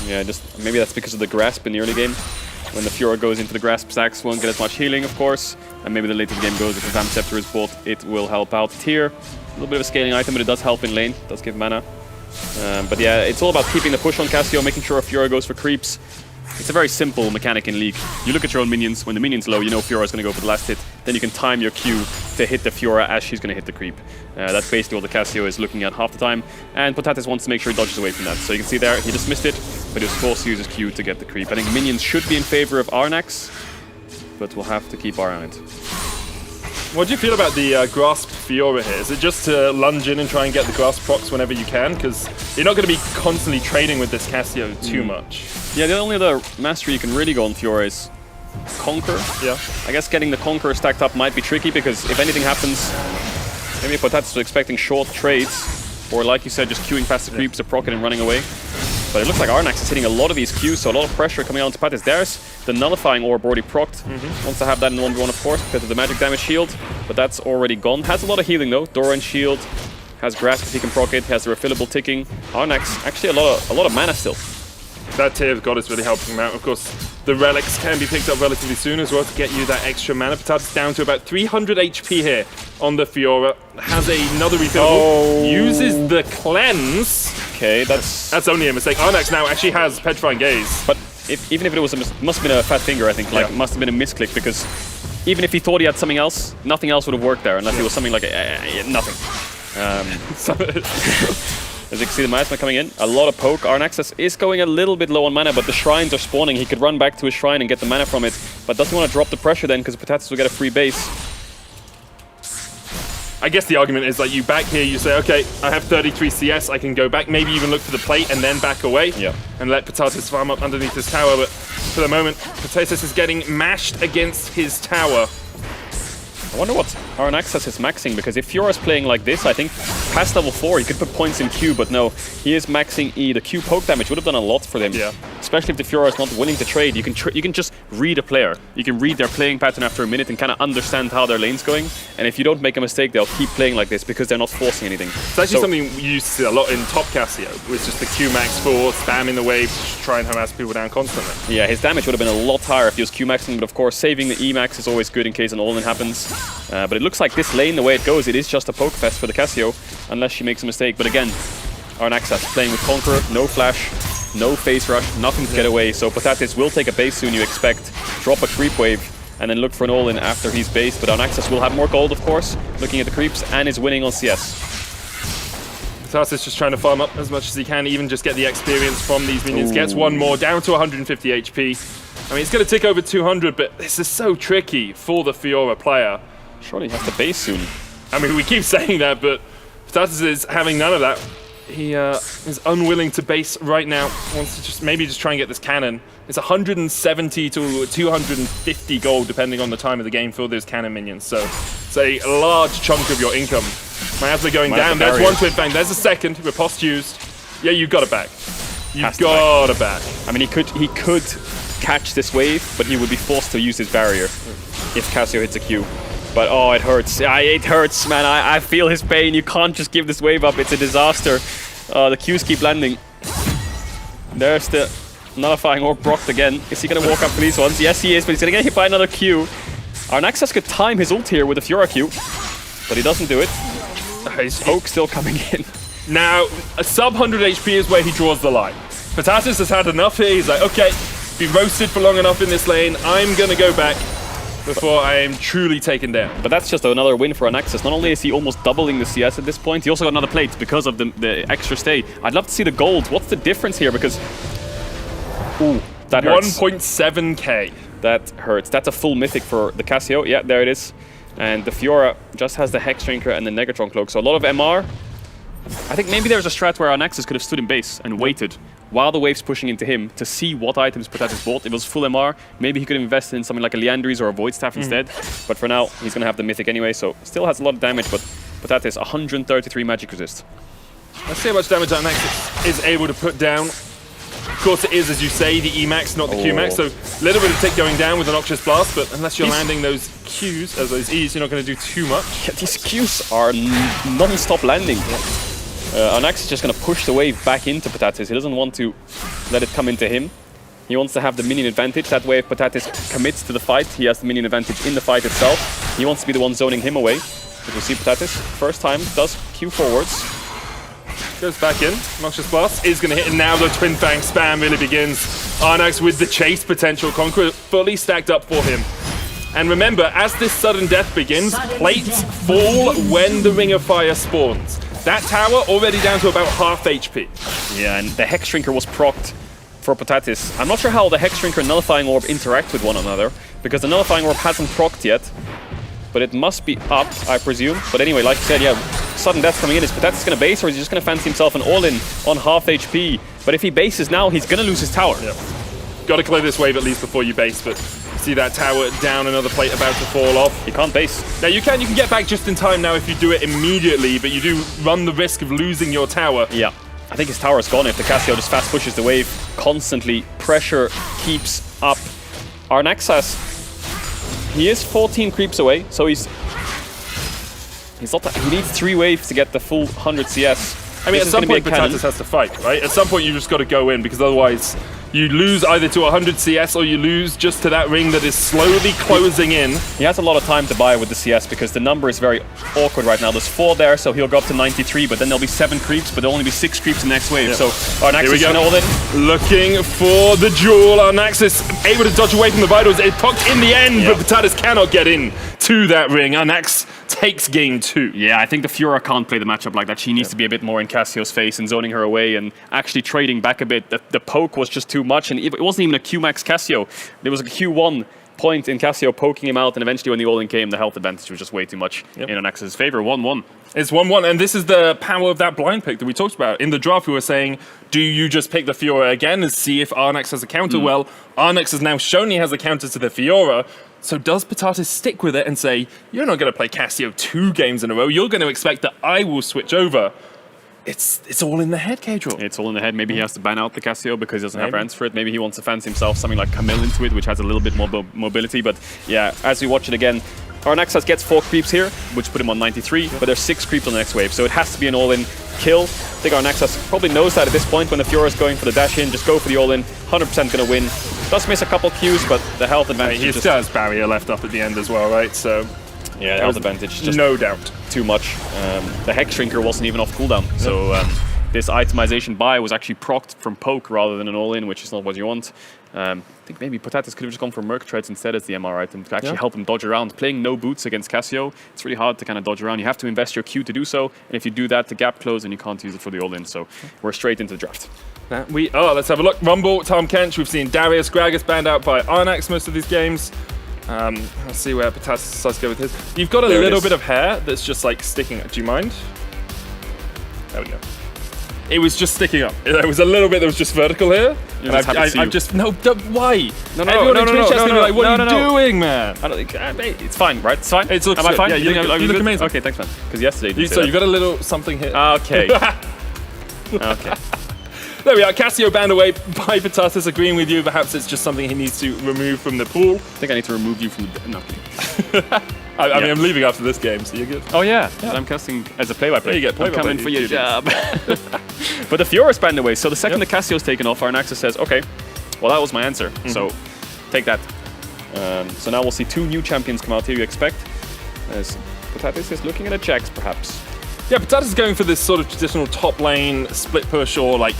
Yeah, just maybe that's because of the grasp in the early game. When the Fiora goes into the grasp, Sax won't get as much healing, of course. And maybe the later the game goes, if the Vamp Scepter is bought, it will help out. Tear, a little bit of a scaling item, but it does help in lane. It does give mana. But yeah, it's all about keeping the push on Cassio, making sure Fiora goes for creeps. It's a very simple mechanic in League. You look at your own minions. When the minion's low, you know Fiora's going to go for the last hit. Then you can time your Q to hit the Fiora as she's going to hit the creep. That's basically what the Cassio is looking at half the time. And Potatis wants to make sure he dodges away from that. So you can see there, he just missed it, but he was forced to use his Q to get the creep. I think minions should be in favor of Arnax, but we'll have to keep our eye on it. What do you feel about the Grasp Fiora here? Is it just to lunge in and try and get the Grasp procs whenever you can? Because you're not going to be constantly trading with this Cassio too much. Yeah, the only other mastery you can really go on Fiora is Conquer. Yeah. I guess getting the Conquer stacked up might be tricky because if anything happens, maybe Potatis was expecting short trades, or like you said, just queuing past the creeps to proc it and running away. But it looks like Arnax is hitting a lot of these Qs, so a lot of pressure coming on to Potatis. There's the Nullifying Orb already procced. Wants to have that in the 1v1, of course, because of the magic damage shield, but that's already gone. Has a lot of healing though. Doran shield, has Grasp if he can proc it, has the refillable ticking. Arnax, actually a lot of mana still. That Tear of God is really helping him out. Of course, the relics can be picked up relatively soon as well to get you that extra mana. Potatis down to about 300 HP here on the Fiora. Has another refillable. Uses the cleanse. Okay, that's only a mistake. Arnax now actually has Petrifying Gaze. But even if it was must have been a fat finger, I think. Like, must have been a misclick because even if he thought he had something else, nothing else would have worked there unless it was something like nothing. As you can see, the miasma coming in. A lot of poke. Arnax is going a little bit low on mana, but the shrines are spawning. He could run back to his shrine and get the mana from it, but doesn't want to drop the pressure then because Potatis will get a free base. I guess the argument is that you back here, you say, okay, I have 33 CS, I can go back, maybe even look for the plate and then back away and let Potatis farm up underneath his tower. But for the moment, Potatis is getting mashed against his tower. I wonder what Arnax is maxing, because if Fiora's playing like this, I think past level 4 he could put points in Q, but no, he is maxing E. The Q poke damage would have done a lot for him. Yeah. Especially if the Fiora is not willing to trade. You can just read a player. You can read their playing pattern after a minute and kind of understand how their lane's going. And if you don't make a mistake, they'll keep playing like this because they're not forcing anything. It's actually something you used to see a lot in top Cassio, with just the Q max for spamming the wave to try and harass people down constantly. Yeah, his damage would have been a lot higher if he was Q maxing, but of course saving the E max is always good in case an all-in happens. But it looks like this lane, the way it goes, it is just a poke fest for the Cassio, unless she makes a mistake. But again, Arnax playing with Conqueror, no flash, no face rush, nothing to get away. So Potatis will take a base soon, you expect, drop a creep wave, and then look for an all-in after he's based. But Arnax will have more gold, of course, looking at the creeps, and is winning on CS. Potatis just trying to farm up as much as he can, even just get the experience from these minions. Gets one more, down to 150 HP. I mean, it's going to tick over 200, but this is so tricky for the Fiora player. Surely he has to base soon. I mean, we keep saying that, but Potatis is having none of that. He is unwilling to base right now. Wants to maybe try and get this cannon. It's 170 to 250 gold, depending on the time of the game for those cannon minions. So it's a large chunk of your income. Miasma going down. There's one Twin Fang. There's a second. Riposte used. Yeah, you got it back. You've got it back. I mean, he could catch this wave, but he would be forced to use his barrier if Cassio hits a Q. But oh, it hurts. It hurts, man. I feel his pain. You can't just give this wave up. It's a disaster. The Qs keep landing. There's the nullifying orb procced again. Is he going to walk up for these ones? Yes, he is, but he's going to get hit by another Q. Our Nexus could time his ult here with a Fiora Q, but he doesn't do it. His poke still coming in. Now, a sub 100 HP is where he draws the line. Patatis has had enough here. He's like, okay, been roasted for long enough in this lane. I'm going to go back before I am truly taken down. But that's just another win for Anaxis. Not only is he almost doubling the CS at this point, he also got another plate because of the extra stay. I'd love to see the gold. What's the difference here? Because... Ooh, that hurts. 1.7k. That hurts. That's a full mythic for the Cassio. Yeah, there it is. And the Fiora just has the Hex Drinker and the Negatron Cloak. So a lot of MR. I think maybe there's a strat where Anaxis could have stood in base and waited while the wave's pushing into him to see what items Patatis bought. If it was full MR, maybe he could have invested in something like a Liandry's or a Void Staff instead. But for now, he's going to have the mythic anyway, so still has a lot of damage, but Patatis, 133 magic resist. Let's see how much damage Anaxis is able to put down. Of course it is, as you say, the Emax, not the Qmax, so a little bit of tick going down with a Noxious Blast, but unless you're landing those Qs, as those Es, you're not going to do too much. Yeah, these Qs are non-stop landing. Anax is just going to push the wave back into Patatis. He doesn't want to let it come into him. He wants to have the minion advantage. That way if Patatis commits to the fight, he has the minion advantage in the fight itself. He wants to be the one zoning him away. But you see Patatis, first time, does Q forwards. Goes back in. Noxious Blast is going to hit, and now the Twin Fang spam really begins. Arnax with the chase potential. Conqueror fully stacked up for him. And remember, as this sudden death begins, plates fall when the Ring of Fire spawns. That tower already down to about half HP. Yeah, and the Hex Shrinker was procced for Patatis. I'm not sure how the Hex Shrinker and Nullifying Orb interact with one another, because the Nullifying Orb hasn't procced yet. But it must be up, I presume. But anyway, like you said, yeah, sudden death coming in. Is Patatis going to base, or is he just going to fancy himself an all-in on half HP? But if he bases now, he's going to lose his tower. Yep. Got to clear this wave at least before you base, but see that tower down, another plate about to fall off. You can't base. Now you can get back just in time now if you do it immediately, but you do run the risk of losing your tower. Yeah, I think his tower is gone if the Cassio just fast pushes the wave constantly. Pressure keeps up. Arnaxas, he is 14 creeps away, so he's not that, he needs 3 waves to get the full 100 CS. I mean, at some point Patatis has to fight, right? At some point you just got to go in, because otherwise you lose either to 100 CS or you lose just to that ring that is slowly closing in. He has a lot of time to buy with the CS because the number is very awkward right now. There's 4 there, so he'll go up to 93, but then there'll be 7 creeps, but there'll only be 6 creeps in the next wave. Yep. So Arnaxis is going to hold it. Looking for the jewel. Arnaxis able to dodge away from the vitals. It procced in the end, but Patatis cannot get in to that ring. Arnax takes game 2. Yeah, I think the Fiora can't play the matchup like that. She needs to be a bit more in Cassio's face and zoning her away and actually trading back a bit. The poke was just too much, and it wasn't even a Q-max Cassio. There was a Q1 point in Cassio poking him out, and eventually when the all-in came, the health advantage was just way too much in Anax's favor. 1-1. It's 1-1, and this is the power of that blind pick that we talked about. In the draft, we were saying, do you just pick the Fiora again and see if Arnax has a counter? Well, Arnax has now shown he has a counter to the Fiora. So does Patatis stick with it and say, you're not going to play Cassio 2 games in a row, you're going to expect that I will switch over? It's all in the head, Cadril. It's all in the head. Maybe he has to ban out the Cassio because he doesn't have hands for it. Maybe he wants to fancy himself something like Camille into it, which has a little bit more mobility. But yeah, as we watch it again, Arnaxas gets 4 creeps here, which put him on 93, but there's 6 creeps on the next wave, so it has to be an all-in kill. I think Arnaxas probably knows that at this point when the Fiora is going for the dash in, just go for the all-in, 100% going to win. Does miss a couple Qs, but the health advantage he still has barrier left up at the end as well, right? So yeah, health advantage, just no doubt. Too much. The Hex Shrinker wasn't even off cooldown, so this itemization buy was actually procced from poke rather than an all-in, which is not what you want. I think maybe Patatis could have just gone for Merc Treads instead as the MR item to actually help him dodge around. Playing no boots against Cassio, it's really hard to kind of dodge around. You have to invest your Q to do so, and if you do that, the gap close and you can't use it for the all-in. So we're straight into the draft. Let's have a look. Rumble, Tom Kench. We've seen Darius Gragas banned out by Arnax most of these games. Let's see where Patatis decides to go with his. You've got a little bit of hair that's just like sticking up. Do you mind? There we go. It was just sticking up. There was a little bit that was just vertical here. I've just no. Why? No. Like, what are you doing, man? I don't think it's fine, right? It's fine. It looks Am I fine? Yeah, you look amazing. Okay, thanks, man. Because yesterday. So you've got a little something here. Okay. Okay. There we are. Cassio banned away by Patatas, agreeing with you. Perhaps it's just something he needs to remove from the pool. I think I need to remove you from the... No, I mean, I'm leaving after this game, so you're good. Oh yeah. I'm casting as a play-by-play. There you get play-by-play. I'm coming for your job. But the Fiora's banned away, so the second the Cassio's taken off, Arnaxis says, okay, well that was my answer, so take that. So now we'll see 2 new champions come out here, you expect. As Patatas is looking at a Jax, perhaps. Yeah, Patatas is going for this sort of traditional top lane split push, or like,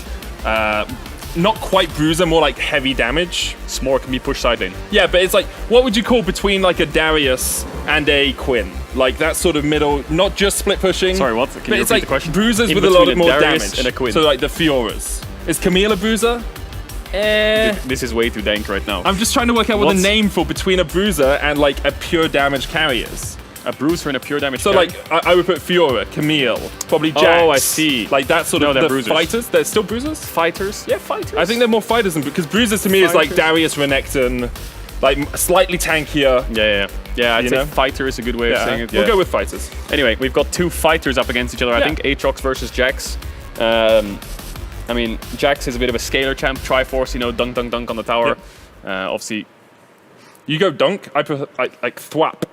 not quite bruiser, more like heavy damage. S'more can be pushed side lane. Yeah, but it's like, what would you call between like a Darius and a Quinn? Like that sort of middle, not just split pushing. Sorry, what? Can you it's repeat like the question? Bruisers In with a lot between more Darius damage. and a Quinn. So like the Fioras. Is Camille a bruiser? This is way too dank right now. I'm just trying to work out what the name for between a bruiser and like a pure damage carrier is. A bruiser and a pure damage So carry? like, I would put Fiora, Camille, probably Jax. Oh, I see. Like that sort No, of they're the bruisers. fighters. They're still bruisers? Fighters? Yeah, fighters. I think they're more fighters than because bruisers to me is like Fighters. Darius, Renekton, like slightly tankier. Yeah, I'd You say know? fighter is a good way of saying it. We'll go with fighters. Anyway, we've got 2 fighters up against each other, I think. Aatrox versus Jax. I mean, Jax is a bit of a scalar champ, Triforce, you know, dunk, dunk, dunk on the tower. Obviously... You go dunk, I prefer like thwap.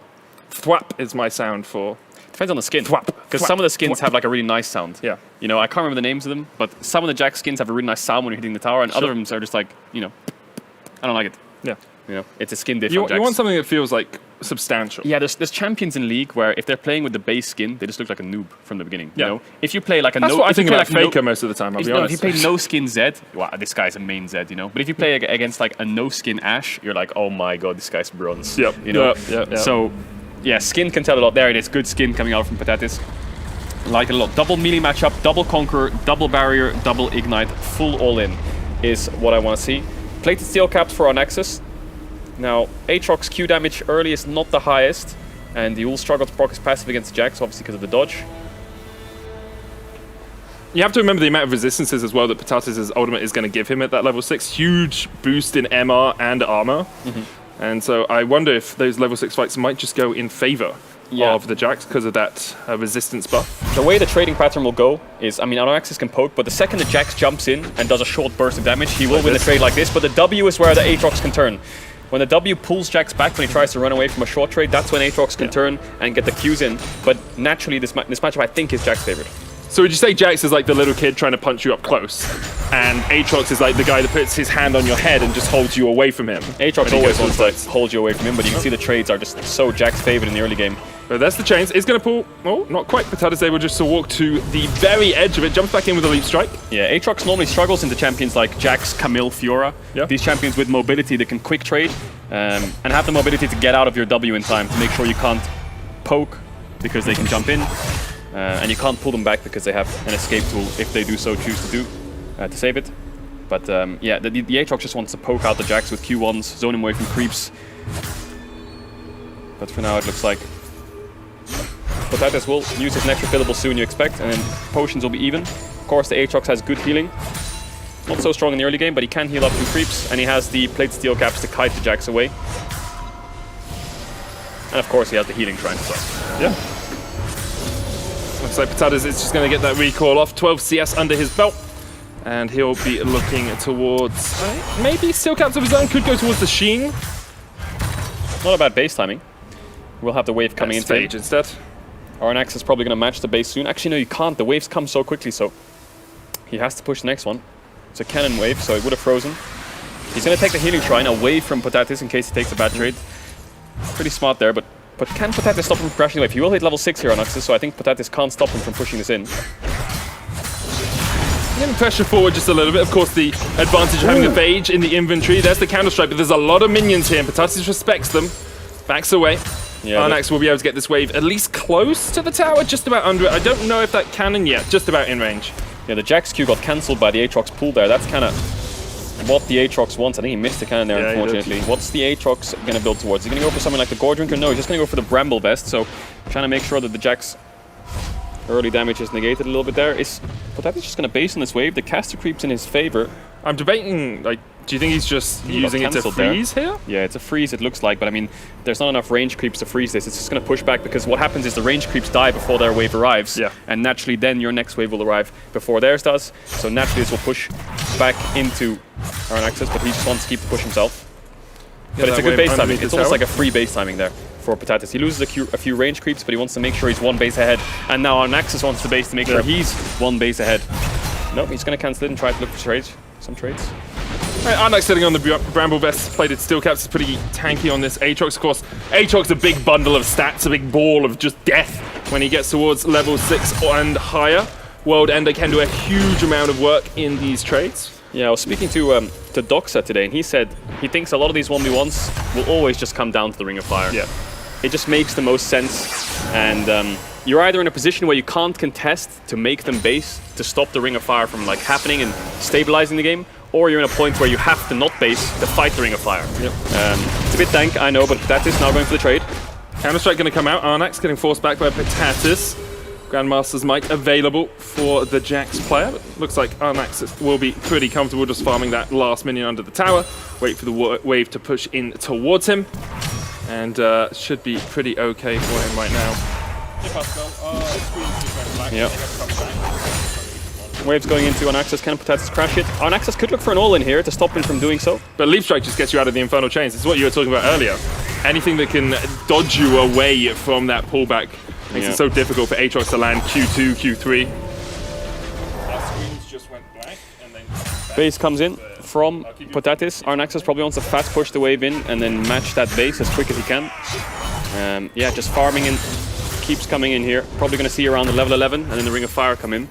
Thwap is my sound for... Depends on the skin. Thwap. Because some of the skins have like a really nice sound. Yeah. You know, I can't remember the names of them, but some of the Jax skins have a really nice sound when you're hitting the tower, and other ones are just like, you know, I don't like it. Yeah. You know, it's a skin diff You on Jax. want something that feels like substantial. Yeah, there's champions in League where if they're playing with the base skin, they just look like a noob from the beginning. Yeah. You know, if you play like a That's no, what I if you think play about like Faker most of the time, I'll be honest. If you play no skin Zed, wow, this guy's a main Zed, you know. But if you play against like a no skin Ashe, you're like, oh my god, this guy's bronze. Yep. You know. Yep. So, yeah, skin can tell a lot. There it is, good skin coming out from Patatas. Like it a lot. Double melee matchup, double conqueror, double barrier, double ignite, full all in is what I want to see. Plated steel caps for Arnaxis. Now, Aatrox Q damage early is not the highest, and he will struggle to proc his passive against Jax, obviously because of the dodge. You have to remember the amount of resistances as well that Patatas' ultimate is going to give him at that level 6. Huge boost in MR and armor. And so I wonder if those level 6 fights might just go in favor of the Jax because of that resistance buff. The way the trading pattern will go is, I mean, Arnaxis can poke, but the second the Jax jumps in and does a short burst of damage, he will win the trade like this, but the W is where the Aatrox can turn. When the W pulls Jax back when he tries to run away from a short trade, that's when Aatrox can turn and get the Qs in. But naturally, this matchup I think is Jax favored. So would you say Jax is like the little kid trying to punch you up close, and Aatrox is like the guy that puts his hand on your head and just holds you away from him? Aatrox always wants to hold you away from him, but you can see the trades are just so Jax favored in the early game. But that's the chains. It's going to pull. Oh, not quite. Patatas able just to walk to the very edge of it. Jumps back in with a leap strike. Yeah, Aatrox normally struggles into champions like Jax, Camille, Fiora. Yeah. These champions with mobility that can quick trade and have the mobility to get out of your W in time to make sure you can't poke because they can jump in. And you can't pull them back because they have an escape tool if they do so choose to do to save it. But yeah, the Aatrox just wants to poke out the Jax with Q1s, zone him away from creeps. But for now it looks like Patatas will use his next refillable soon, you expect, and then potions will be even. Of course, the Aatrox has good healing. Not so strong in the early game, but he can heal up from creeps, and he has the plate steel caps to kite the Jax away. And of course, he has the healing shrine as well. Yeah. Looks like Patatas is just going to get that recoil off. 12 CS under his belt. And he'll be looking towards... maybe steel caps of his own. Could go towards the Sheen. Not a bad base timing. We'll have the wave coming in stage instead. Arnax is probably going to match the base soon. Actually, no, you can't. The waves come so quickly, so he has to push the next one. It's a cannon wave, so it would have frozen. He's going to take the healing shrine away from Patatas in case he takes a bad trade. Pretty smart there, but can Patatas stop him from crashing the wave? He will hit level 6 here on Arnaxis, so I think Patatas can't stop him from pushing this in. Getting pressure forward just a little bit. Of course, the advantage of having a Phage in the inventory. There's the counter-strike, but there's a lot of minions here, and Patatas respects them. Backs away. Yeah, Arnax will be able to get this wave at least close to the tower, just about under it. I don't know if that cannon yet, just about in range. Yeah, the Jax Q got cancelled by the Aatrox pool there. That's kind of what the Aatrox wants. I think he missed the cannon there, unfortunately. What's the Aatrox going to build towards? Is he going to go for something like the Gore Drinker? No, he's just going to go for the Bramble Vest. So trying to make sure that the Jax early damage is negated a little bit there. Is Patatas just going to base on this wave? The caster creeps in his favor. I'm debating, like, Do you think he's just using it to freeze here? Yeah, it's a freeze, it looks like, but I mean, there's not enough range creeps to freeze this. It's just going to push back because what happens is the range creeps die before their wave arrives, and naturally then your next wave will arrive before theirs does. So naturally this will push back into our Axis, but he just wants to keep the push himself. But it's a good base timing. It's almost like a free base timing there for Patatis. He loses a few range creeps, but he wants to make sure he's one base ahead. And now our Axis wants the base to make sure he's one base ahead. Nope, he's going to cancel it and try to look for trades. Some trades. Right, Arnax sitting on the Bramble Vest, plated steel caps, is pretty tanky on this Aatrox. Of course, Aatrox a big bundle of stats, a big ball of just death when he gets towards level 6 and higher. World Ender can do a huge amount of work in these trades. Yeah, I was speaking to Doxa today, and he said he thinks a lot of these 1v1s will always just come down to the Ring of Fire. Yeah. It just makes the most sense, and you're either in a position where you can't contest to make them base to stop the Ring of Fire from like happening and stabilizing the game, or you're in a point where you have to not base to fight the Ring of Fire. Yep. It's a bit dank, I know, but Patatis now going for the trade. Counter-Strike going to come out. Arnax getting forced back by Patatis. Grandmaster's Mic available for the Jax player. But looks like Arnax will be pretty comfortable just farming that last minion under the tower. Wait for the wave to push in towards him. And should be pretty okay for him right now. Yep. Waves going into Anaxis, can Patatis crash it? Anaxis could look for an all-in here to stop him from doing so. But Leaf Strike just gets you out of the Infernal Chains. This is what you were talking about earlier. Anything that can dodge you away from that pullback makes it so difficult for Aatrox to land Q2, Q3. Our screens just went black and then base comes in from Patatis. Arnaxis probably wants to fast push the wave in and then match that base as quick as he can. Yeah, just farming in, keeps coming in here. Probably going to see around the level 11 and then the Ring of Fire come in.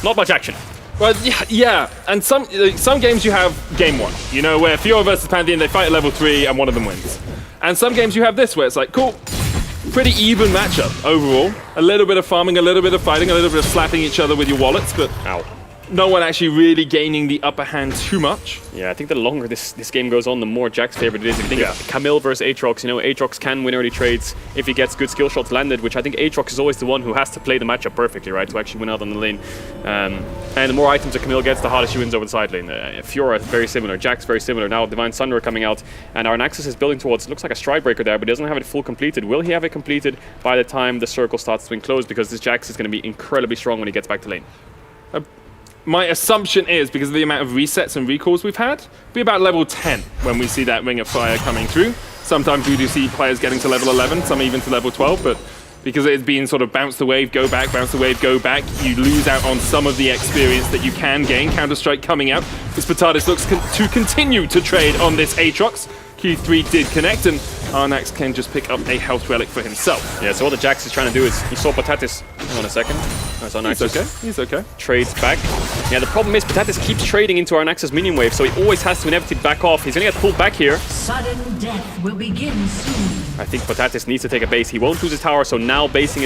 Not much action. Well, yeah, and some games you have game 1, you know, where Fiora versus Pantheon, they fight at level 3 and one of them wins. And some games you have this, where it's like, cool, pretty even matchup overall. A little bit of farming, a little bit of fighting, a little bit of slapping each other with your wallets, but no one actually really gaining the upper hand too much. Yeah, I think the longer this game goes on, the more Jack's favorite it is. If you think of Camille versus Aatrox, you know, Aatrox can win early trades if he gets good skill shots landed, which I think Aatrox is always the one who has to play the matchup perfectly, right, to actually win out on the lane. And the more items that Camille gets, the harder she wins over the side lane. Fiora is very similar, Jack's very similar. Now Divine Sunder coming out, and our Naxxus is building towards, looks like a Stride Breaker there, but he doesn't have it full completed. Will he have it completed by the time the circle starts to enclose? Because this Jax is going to be incredibly strong when he gets back to lane. My assumption is, because of the amount of resets and recalls we've had, be about level 10 when we see that Ring of Fire coming through. Sometimes we do see players getting to level 11, some even to level 12, but because it's been sort of bounce the wave, go back, bounce the wave, go back, you lose out on some of the experience that you can gain. Counter-Strike coming out, as Patatis looks to continue to trade on this Aatrox. Q3 did connect, and Arnax can just pick up a health relic for himself. Yeah, so what the Jax is trying to do is, he saw Patatis, hang on a second. That's Arnax. He's okay. Trades back. Yeah, the problem is Patatis keeps trading into Arnax's minion wave, so he always has to inevitably back off. He's gonna get pulled back here. Sudden death will begin soon. I think Patatis needs to take a base. He won't lose his tower, so now basing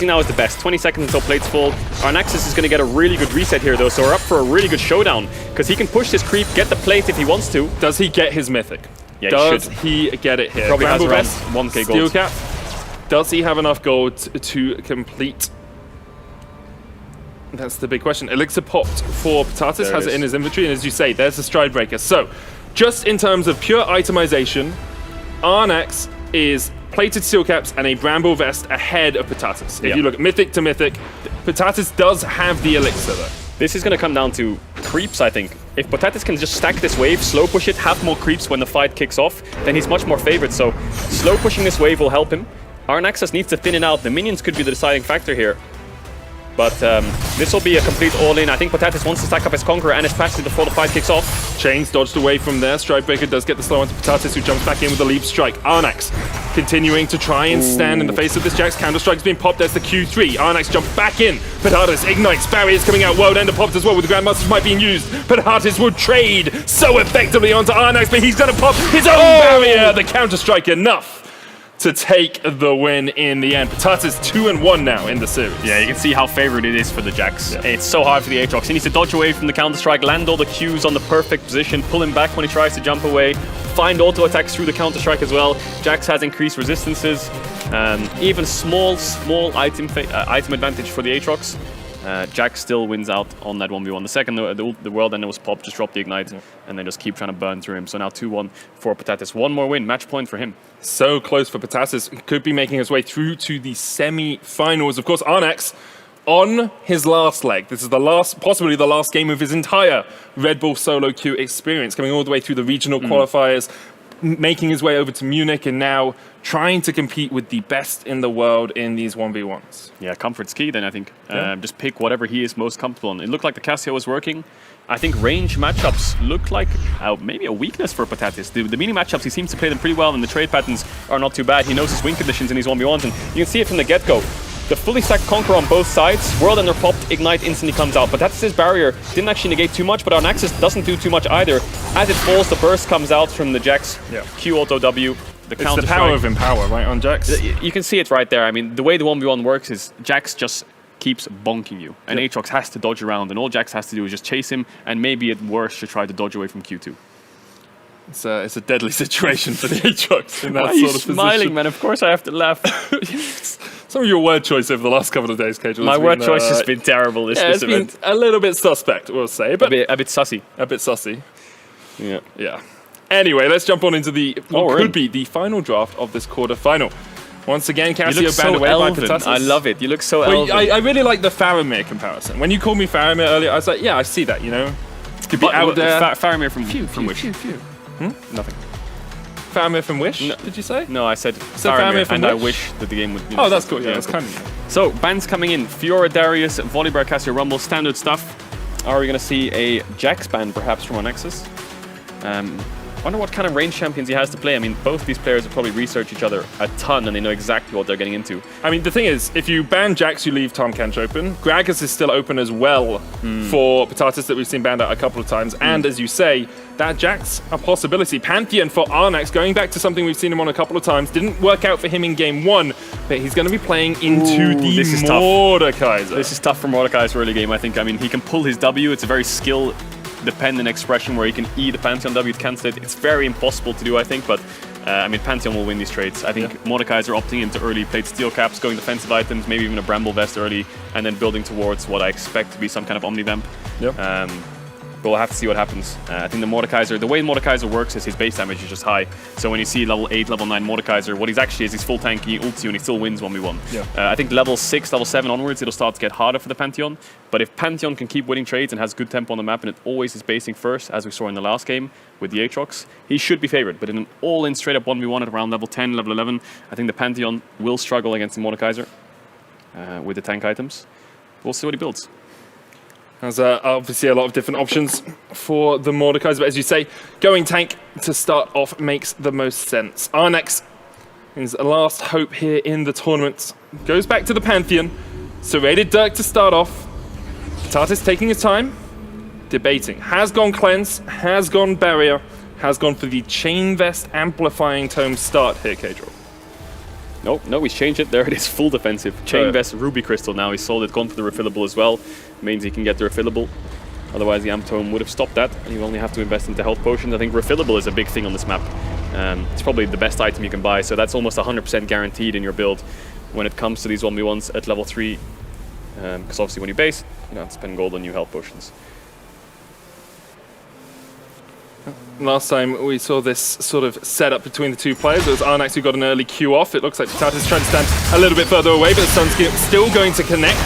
now is the best. 20 seconds until plates fall. Arnaxis is gonna get a really good reset here though, so we're up for a really good showdown, because he can push this creep, get the plate if he wants to. Does he get his mythic? Yeah, does he get it here? Probably Bramble has Vest, around 1k Steel gold. Cap. Does he have enough gold to complete? That's the big question. Elixir popped for Patatis, has it in his inventory, and as you say, there's the Stride Breaker. So, just in terms of pure itemization, Arnax is plated steel caps and a Bramble Vest ahead of Patatis. If you look at mythic to mythic, Patatis does have the Elixir though. This is going to come down to creeps, I think. If Patatis can just stack this wave, slow push it, have more creeps when the fight kicks off, then he's much more favored. So slow pushing this wave will help him. Arnaxus needs to thin it out. The minions could be the deciding factor here. But this will be a complete all-in. I think Patatis wants to stack up his Conqueror and his passive before the fight kicks off. Chains dodged away from there. Stride Breaker does get the slow onto Patatis, who jumps back in with the Leap Strike. Arnax continuing to try and stand in the face of this Jax. Counter-Strike's being popped. There's the Q3. Arnax jumps back in. Patatis ignites. Barriers coming out. World Ender popped as well with the Grandmaster's Might being used. Patatis will trade so effectively onto Arnax, but he's going to pop his own barrier. The Counter-Strike enough to take the win in the end. Patatis 2-1 now in the series. Yeah, you can see how favored it is for the Jax. Yeah. It's so hard for the Aatrox. He needs to dodge away from the Counter-Strike, land all the Qs on the perfect position, pull him back when he tries to jump away, find auto attacks through the Counter-Strike as well. Jax has increased resistances, even small item advantage for the Aatrox. Jack still wins out on that 1v1. The second the world ender was popped, just drop the ignite, and then just keep trying to burn through him. So now 2-1 for Patatis. One more win, match point for him. So close for Patatis. Could be making his way through to the semi-finals. Of course, Arnax on his last leg. This is the last, possibly the last game of his entire Red Bull solo queue experience, coming all the way through the regional qualifiers, making his way over to Munich, and now trying to compete with the best in the world in these 1v1s. Yeah, comfort's key then, I think. Just pick whatever he is most comfortable in. It looked like the Casio was working. I think range matchups look like maybe a weakness for Patatis. The mini matchups, he seems to play them pretty well, and the trade patterns are not too bad. He knows his win conditions in these 1v1s, and you can see it from the get-go. The fully stacked Conquer on both sides, World Ender popped, Ignite instantly comes out. But that's his barrier. Didn't actually negate too much, but our Nexus doesn't do too much either. As it falls, the burst comes out from the Jax. Q auto W. It's the power of Empower, right, on Jax? You can see it right there. I mean, the way the 1v1 works is Jax just keeps bonking you. And Aatrox has to dodge around, and all Jax has to do is just chase him, and maybe at worst to try to dodge away from Q2. It's a deadly situation for the Aatrox in that Why are sort you of position. smiling, man? Of course I have to laugh. Some of your word choice over the last couple of days, Cage. My word choice has been terrible this it's event. Been a little bit suspect, we'll say. But a bit sussy. A bit sussy. Yeah. Anyway, let's jump on into what could be the final draft of this quarterfinal. Once again, Casio banned away by Patatis. I love it. You look so elven. I really like the Faramir comparison. When you called me Faramir earlier, I was like, yeah, I see that, you know? Could be out there. Faramir from Wish. Nothing. Faramir from Wish, did you say? No, I said Faramir from Wish. I wish that the game would... Oh, that's cool. Yeah, that's kind of... So, bans coming in. Fiora, Darius, Volibear, Casio, Rumble, standard stuff. Are we going to see a Jax ban, perhaps, from our Nexus? Wonder what kind of range champions he has to play. I mean, both these players have probably researched each other a ton, and they know exactly what they're getting into. I mean, the thing is, if you ban Jax, you leave Tahm Kench open. Gragas is still open as well for Patatis that we've seen banned out a couple of times. And as you say, that Jax, a possibility. Pantheon for Arnax, going back to something we've seen him on a couple of times. Didn't work out for him in game one, but he's going to be playing into the Mordekaiser. This is tough for Mordekaiser early game, I think. I mean, he can pull his W. It's a very skill-dependent expression where he can E the Pantheon W to cancel it. It's very impossible to do, I think, but I mean, Pantheon will win these trades. I think Mordekaiser opting into early played steel caps, going defensive items, maybe even a Bramble Vest early, and then building towards what I expect to be some kind of Omnivamp. But we'll have to see what happens. I think the way Mordekaiser works is his base damage is just high. So when you see level 8, level 9 Mordekaiser, what he's actually is he's full tank, he ults you and he still wins 1v1. I think level 6, level 7 onwards, it'll start to get harder for the Pantheon. But if Pantheon can keep winning trades and has good tempo on the map, and it always is basing first, as we saw in the last game with the Aatrox, he should be favored. But in an all-in straight-up 1v1 at around level 10, level 11, I think the Pantheon will struggle against the Mordekaiser with the tank items. We'll see what he builds. There's obviously a lot of different options for the Mordekaiser, but as you say, going tank to start off makes the most sense. Arnax, his last hope here in the tournament, goes back to the Pantheon. Serrated Dirk to start off. Patatis taking his time, debating. Has gone Cleanse, has gone Barrier, has gone for the Chain Vest Amplifying Tome start here, Kadril. No, he's changed it. There it is, full defensive. Chain Vest, Ruby Crystal now. He sold it, gone for the refillable as well. Means he can get the refillable. Otherwise, the Amp Tome would have stopped that, and you only have to invest into health potions. I think refillable is a big thing on this map. It's probably the best item you can buy, so that's almost 100% guaranteed in your build when it comes to these 1v1s at level 3. Because obviously when you base, you don't have to spend gold on new health potions. Last time we saw this sort of setup between the two players, it was Arnax who got an early Q off. It looks like Patatis trying to stand a little bit further away, but the Sun's still going to connect.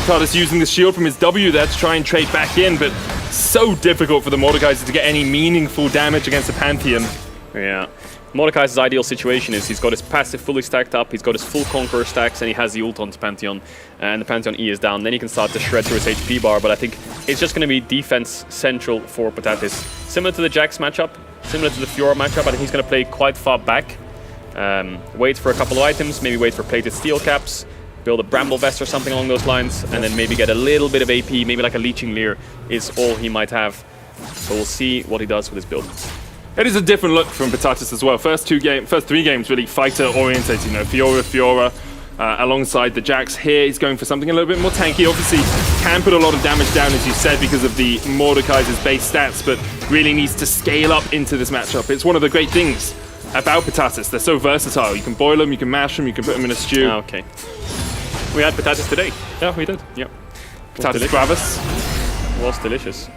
Patatis using the shield from his W there to try and trade back in, but so difficult for the Mordekaiser to get any meaningful damage against the Pantheon. Yeah. Mordekaiser's ideal situation is he's got his passive fully stacked up, he's got his full Conqueror stacks, and he has the ult onto Pantheon, and the Pantheon E is down. Then he can start to shred through his HP bar, but I think it's just going to be defense central for Patatis. Similar to the Jax matchup, similar to the Fiora matchup, I think he's going to play quite far back. Wait for a couple of items, maybe wait for plated steel caps, build a Bramble Vest or something along those lines, and then maybe get a little bit of AP, maybe like a Leeching Leer is all he might have. So we'll see what he does with his build. It is a different look from Patatis as well. First 3 games really fighter orientated, you know, Fiora, alongside the Jax. Here he's going for something a little bit more tanky. Obviously can put a lot of damage down, as you said, because of the Mordekaiser's base stats, but really needs to scale up into this matchup. It's one of the great things about Patatis. They're so versatile. You can boil them, you can mash them, you can put them in a stew. Okay. We had Patatis today. Yeah, we did. Yep. Patatis Gravis. Was delicious.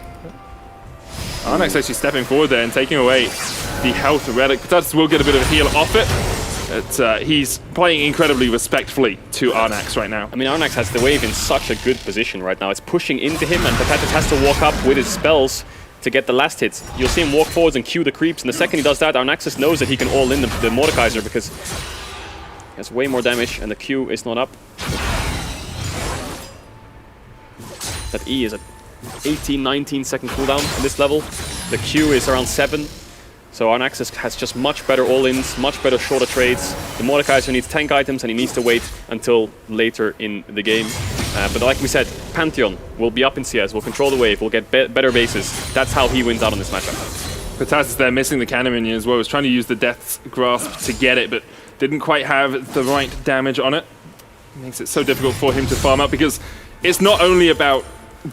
Arnax actually stepping forward there and taking away the health relic. Patatis will get a bit of a heal off it. But he's playing incredibly respectfully to Arnax right now. I mean, Arnax has the wave in such a good position right now. It's pushing into him, and Patatis has to walk up with his spells to get the last hits. You'll see him walk forwards and cue the creeps, and the second he does that, Arnaxis knows that he can all in the Mordekaiser because he has way more damage, and the Q is not up. That E is at 18, 19 second cooldown on this level. The Q is around 7. So Arnaxis has just much better all-ins, much better shorter trades. The Mordekaiser needs tank items and he needs to wait until later in the game. But like we said, Pantheon will be up in CS, will control the wave, will get better bases. That's how he wins out on this matchup. Patatis there missing the cannon minion as well. Was trying to use the Death's Grasp to get it, but didn't quite have the right damage on it. Makes it so difficult for him to farm up because it's not only about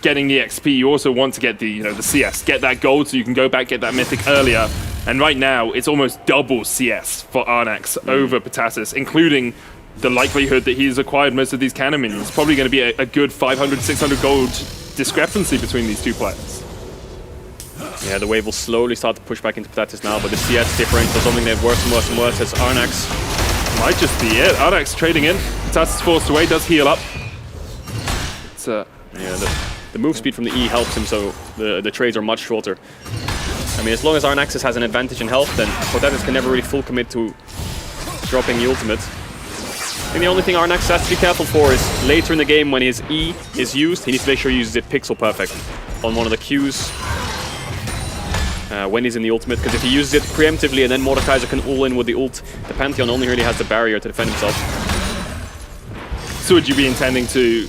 getting the XP, you also want to get the CS, get that gold so you can go back, get that mythic earlier. And right now, it's almost double CS for Arnax over Patatis, including the likelihood that he's acquired most of these cannon minions. Probably going to be a good 500, 600 gold discrepancy between these two players. Yeah, the wave will slowly start to push back into Patatis now, but the CS differential is something that worse and worse and worse as Arnax. Might just be it. Arnax trading in. Patatis forced away, does heal up. It's yeah, the move speed from the E helps him, so the trades are much shorter. I mean, as long as Arnaxis has an advantage in health, then Patatis can never really full commit to dropping the ultimate. I think the only thing Arnaxis has to be careful for is later in the game when his E is used, he needs to make sure he uses it pixel perfect on one of the Qs when he's in the ultimate, because if he uses it preemptively and then Mordekaiser can all in with the ult, the Pantheon only really has the barrier to defend himself. So would you be intending to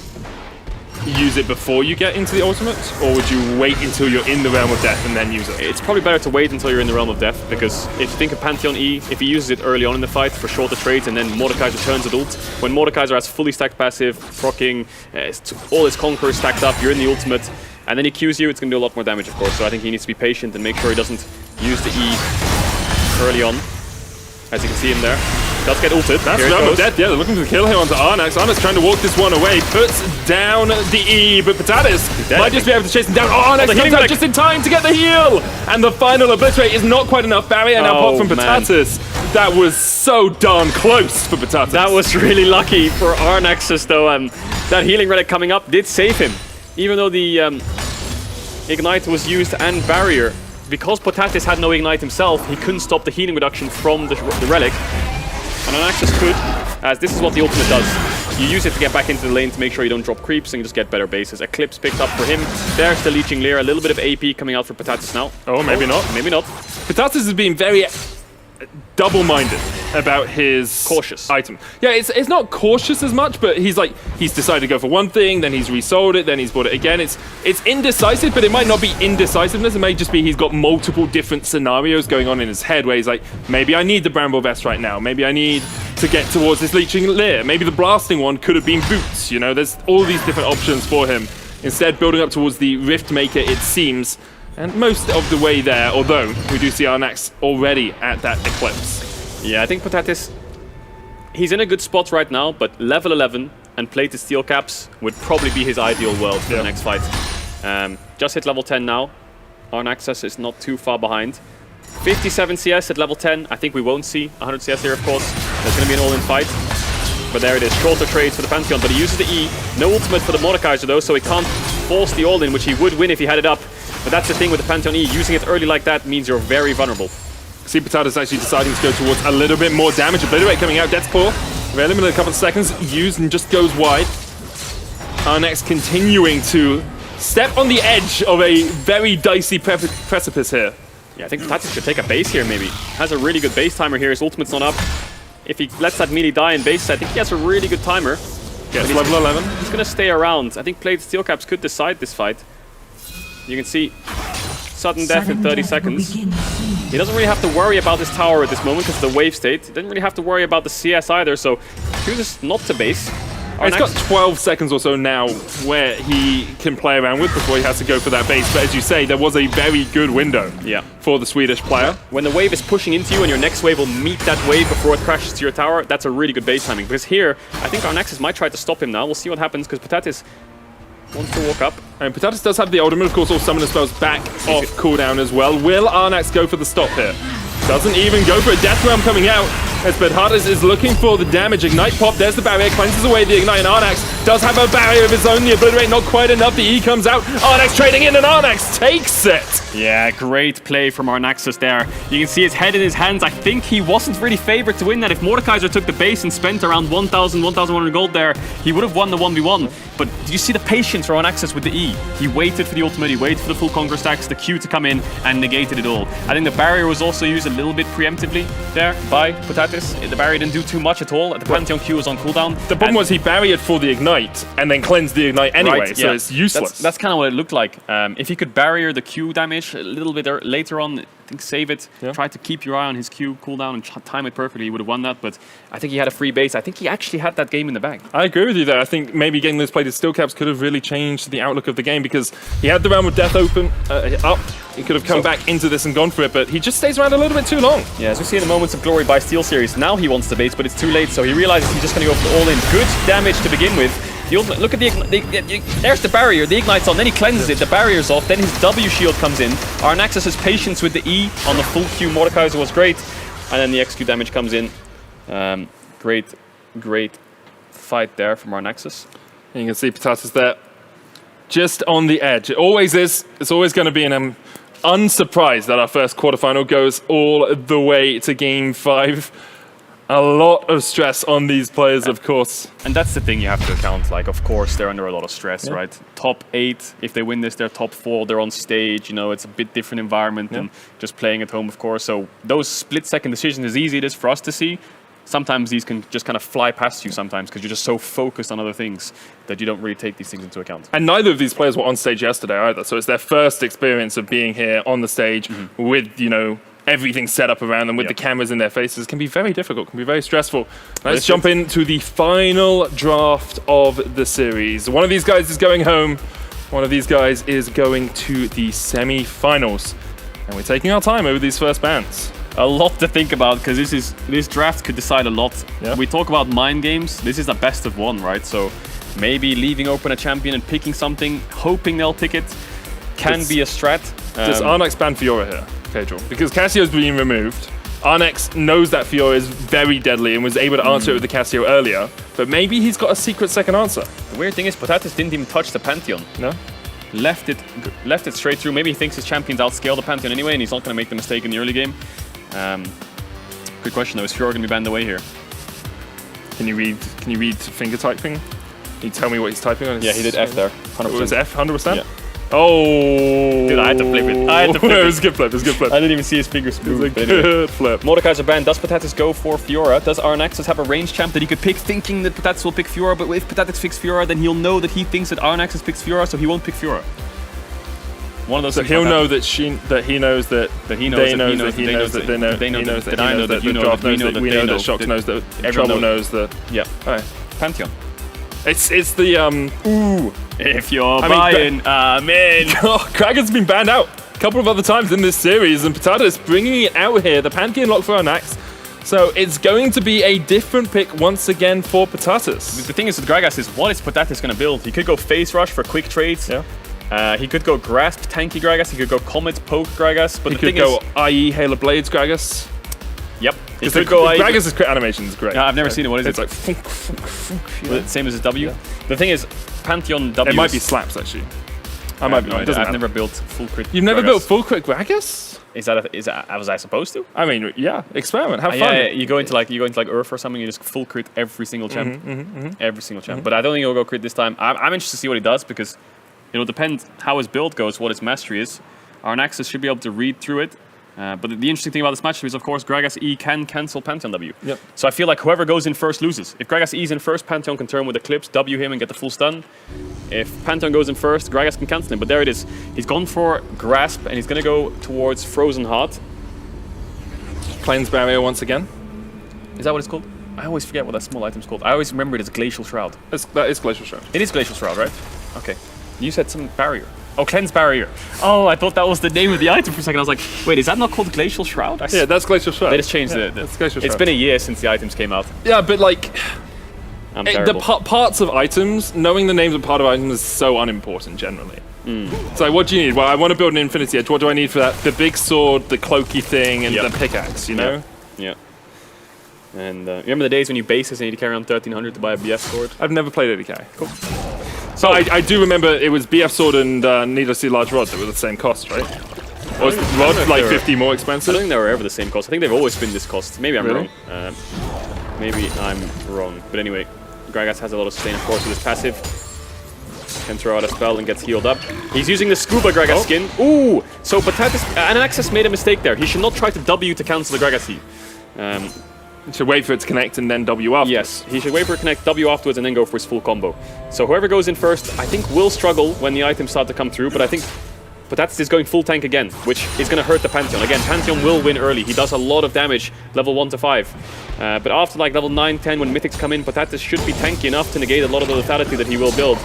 use it before you get into the ultimate, or would you wait until you're in the Realm of Death and then use it? It's probably better to wait until you're in the Realm of Death, because if you think of Pantheon E, if he uses it early on in the fight for shorter trades and then Mordekaiser turns it ult, when Mordekaiser has fully stacked passive, proccing, all his conquerors stacked up, you're in the ultimate, and then he Qs you, it's going to do a lot more damage, of course. So I think he needs to be patient and make sure he doesn't use the E early on. As you can see him there. Does get ulted. That's Realm of Death, yeah, they're looking to kill him onto Arnax. Arnax trying to walk this one away, puts down the E, but Patatis might just be able to chase him down. Oh, Arnax comes out just in time to get the heal! And the final obliterate is not quite enough. Barrier now popped from Patatis. That was so darn close for Patatis. That was really lucky for Arnaxis, though. That healing relic coming up did save him. Even though the Ignite was used and Barrier, because Patatis had no Ignite himself, he couldn't stop the healing reduction from the relic. And Arnaxis could, as this is what the ultimate does. You use it to get back into the lane to make sure you don't drop creeps and you just get better bases. Eclipse picked up for him. There's the Leeching Leer, a little bit of AP coming out for Patatis now. Oh, maybe not. Maybe not. Patatis has been very double-minded about his cautious item. Yeah, it's not cautious as much, but he's decided to go for one thing, then he's resold it, then he's bought it again. It's indecisive, but it might not be indecisiveness. It may just be he's got multiple different scenarios going on in his head where he's like, maybe I need the Bramble Vest right now. Maybe I need to get towards this Leeching Leer. Maybe the blasting one could have been boots. You know, there's all these different options for him. Instead, building up towards the Rift Maker, it seems. And most of the way there, although we do see Arnax already at that Eclipse. Yeah, I think Patatis, he's in a good spot right now, but level 11 and plated steel caps would probably be his ideal world for the next fight. Just hit level 10 now. Arnaxis is not too far behind. 57 CS at level 10. I think we won't see 100 CS here, of course. There's going to be an all-in fight. But there it is, shorter trades for the Pantheon, but he uses the E. No ultimate for the Mordekaiser though, so he can't force the all-in, which he would win if he had it up. But that's the thing with the Pantheon E, using it early like that means you're very vulnerable. See Patatis actually deciding to go towards a little bit more damage. Obliterate coming out, Death's Paw. Very limited, a couple of seconds, used and just goes wide. Arnax continuing to step on the edge of a very dicey precipice here. Yeah, I think Patatis should take a base here maybe. Has a really good base timer here, his ultimate's not up. If he lets that melee die in base, I think he has a really good timer. Gets level 11. He's going to stay around. I think plated steel caps could decide this fight. You can see sudden death in 30 seconds. He doesn't really have to worry about this tower at this moment because of the wave state. He doesn't really have to worry about the CS either, so chooses not to base. He's got 12 seconds or so now where he can play around with before he has to go for that base. But as you say, there was a very good window for the Swedish player. When the wave is pushing into you and your next wave will meet that wave before it crashes to your tower, that's a really good base timing. Because here, I think Arnaxis might try to stop him now. We'll see what happens because Patatis wants to walk up. And Potatus does have the ultimate, of course, all summoner spells back off cooldown as well. Will Arnax go for the stop here? Doesn't even go for a Death Realm coming out. As Potatus is looking for the damage. Ignite pop, there's the barrier, cleanses away the Ignite, and Arnax does have a barrier of his own. The Obliterate not quite enough, the E comes out. Arnax trading in, and Arnax takes it! Yeah, great play from Arnaxus there. You can see his head in his hands. I think he wasn't really favored to win that. If Mordekaiser took the base and spent around 1,000, 1,100 gold there, he would have won the 1v1. But did you see the patience for Arnaxus with the E? He waited for the ultimate, he waited for the full Conquer stacks, the Q to come in, and negated it all. I think the barrier was also used a little bit preemptively there by Potatus. The barrier didn't do too much at all. The Pantheon Q was on cooldown. The problem was he barriered for the Ignite, and then cleansed the Ignite anyway, Right, so yeah. it's useless. That's kind of what it looked like. If he could barrier the Q damage a little bit later on, I think save it, try to keep your eye on his Q cooldown and time it perfectly, he would have won that. But I think he had a free base. I think he actually had that game in the bag. I agree with you there. I think maybe getting those plated steel caps could have really changed the outlook of the game, because he had the round with Death open up. He could have come back into this and gone for it, but he just stays around a little bit too long. Yeah, as we see in the Moments of Glory by Steel Series, now he wants the base, but it's too late, so he realizes he's just going to go for the all-in. Good damage to begin with. Look at there's the barrier, the Ignite's on, then he cleanses it, the barrier's off, then his W shield comes in. Arnaxus' patience with the E on the full Q Mordekaiser was great, and then the XQ damage comes in. Great fight there from Arnaxus. And you can see Potatus there, just on the edge. It always is. It's always going to be an unsurprised that our first quarterfinal goes all the way to Game 5. A lot of stress on these players, of course. And that's the thing you have to account. Like, of course, they're under a lot of stress, right? Top 8, if they win this, they're top 4. They're on stage. You know, it's a bit different environment than just playing at home, of course. So those split-second decisions, as easy it is for us to see, sometimes these can just kind of fly past you sometimes because you're just so focused on other things that you don't really take these things into account. And neither of these players were on stage yesterday either. So it's their first experience of being here on the stage with, you know, everything set up around them with the cameras in their faces. Can be very difficult, can be very stressful. Let's jump into the final draft of the series. One of these guys is going home. One of these guys is going to the semi-finals. And we're taking our time over these first bands. A lot to think about, because this draft could decide a lot. We talk about mind games. This is a best of one, right? So maybe leaving open a champion and picking something, hoping they'll pick it, can be a strat. Does Arnax ban Fiora here, Pedro? Because Cassio's being removed. Arnax knows that Fiora is very deadly and was able to answer it with the Cassio earlier, but maybe he's got a secret second answer. The weird thing is, Potatus didn't even touch the Pantheon. No? Left it straight through. Maybe he thinks his champions outscale the Pantheon anyway, and he's not going to make the mistake in the early game. Good question though, is Fiora going to be banned away here? Can you read finger typing? Can you tell me what he's typing on? Yeah, he did F there, 100%. It was F, 100%? Yeah. Oh! Dude, I had to flip it. It was a good flip, it was a good flip. I didn't even see his fingers move. It was a good flip. Mordekaiser ban. Does Potatus go for Fiora? Does Arnaxus have a range champ that he could pick, thinking that Potatus will pick Fiora? But if Potatus picks Fiora, then he'll know that he thinks that Arnaxus picks Fiora, so he won't pick Fiora. One of those. So he'll know that he knows that he knows that he knows that they know that he knows that I know that the draft knows that we know that Sjokz knows that Trouble knows that. Yeah. Alright. Pantheon. It's the Ooh. If you're buying, amen. Kraken's been banned out a couple of other times in this series, and Potatus bringing it out here. The Pantheon lock for Arnax. So it's going to be a different pick once again for Potatus. The thing is with Gragas is, what is Potatus going to build? He could go Face Rush for quick trades. Yeah. He could go Grasp tanky Gragas. He could go Comet poke Gragas. But he could go IE Hail of Blades Gragas. Yep. He could go Gragas' crit animation is great. Yeah, I've never seen it. What is it? It's like funk, funk, funk. Same as his W. Yeah. The thing is, Pantheon W. It might be slaps actually. I might be. No, I've never built full crit. You've never built full crit Gragas? Was I supposed to? I mean, yeah. Experiment. Have fun. Yeah, you go into like Earth or something. You just full crit every single champ. Every single champ. But I don't think he'll go crit this time. I'm interested to see what he does, because it'll depend how his build goes, what his mastery is. Arnaxus should be able to read through it. But the interesting thing about this matchup is, of course, Gragas E can cancel Pantheon W. Yep. So I feel like whoever goes in first loses. If Gragas E's in first, Pantheon can turn with Eclipse, W him and get the full stun. If Pantheon goes in first, Gragas can cancel him. But there it is. He's gone for Grasp, and he's going to go towards Frozen Heart. Cleanse Barrier once again. Is that what it's called? I always forget what that small item's called. I always remember it as Glacial Shroud. That is Glacial Shroud. It is Glacial Shroud, right? Okay. You said some barrier. Oh, Cleanse Barrier. Oh, I thought that was the name of the item for a second. I was like, wait, is that not called Glacial Shroud? Yeah, that's Glacial Shroud. They just changed That's Glacial Shroud. It's been a year since the items came out. Yeah, but like, I'm the terrible. parts of items, knowing the names of part of items is so unimportant generally. So what do you need? Well, I want to build an Infinity Edge. What do I need for that? The big sword, the cloaky thing, and the pickaxe, you know? Yeah. And remember the days when you bases and you need to carry around 1300 to buy a BF sword? I've never played ADK. Cool. So I do remember it was BF sword and needlessly large rod that were the same cost, right? Or was rod like 50 more I expensive? don't think they were ever the same cost. I think they've always been this cost. Maybe I'm Really? wrong. Maybe I'm wrong. But anyway, Gragas has a lot of sustain, of course, with his passive. Can throw out a spell and gets healed up. He's using the Scuba Gragas skin. Ooh! So Patatis, Anaxes made a mistake there. He should not try to W to cancel the Gragas E. You should wait for it to connect and then W after. Yes, he should wait for it to connect, W afterwards, and then go for his full combo. So whoever goes in first, I think will struggle when the items start to come through, but I think Patatis is going full tank again, which is going to hurt the Pantheon. Again, Pantheon will win early. He does a lot of damage, level 1 to 5. But after like level 9, 10, when Mythics come in, Patatis should be tanky enough to negate a lot of the lethality that he will build.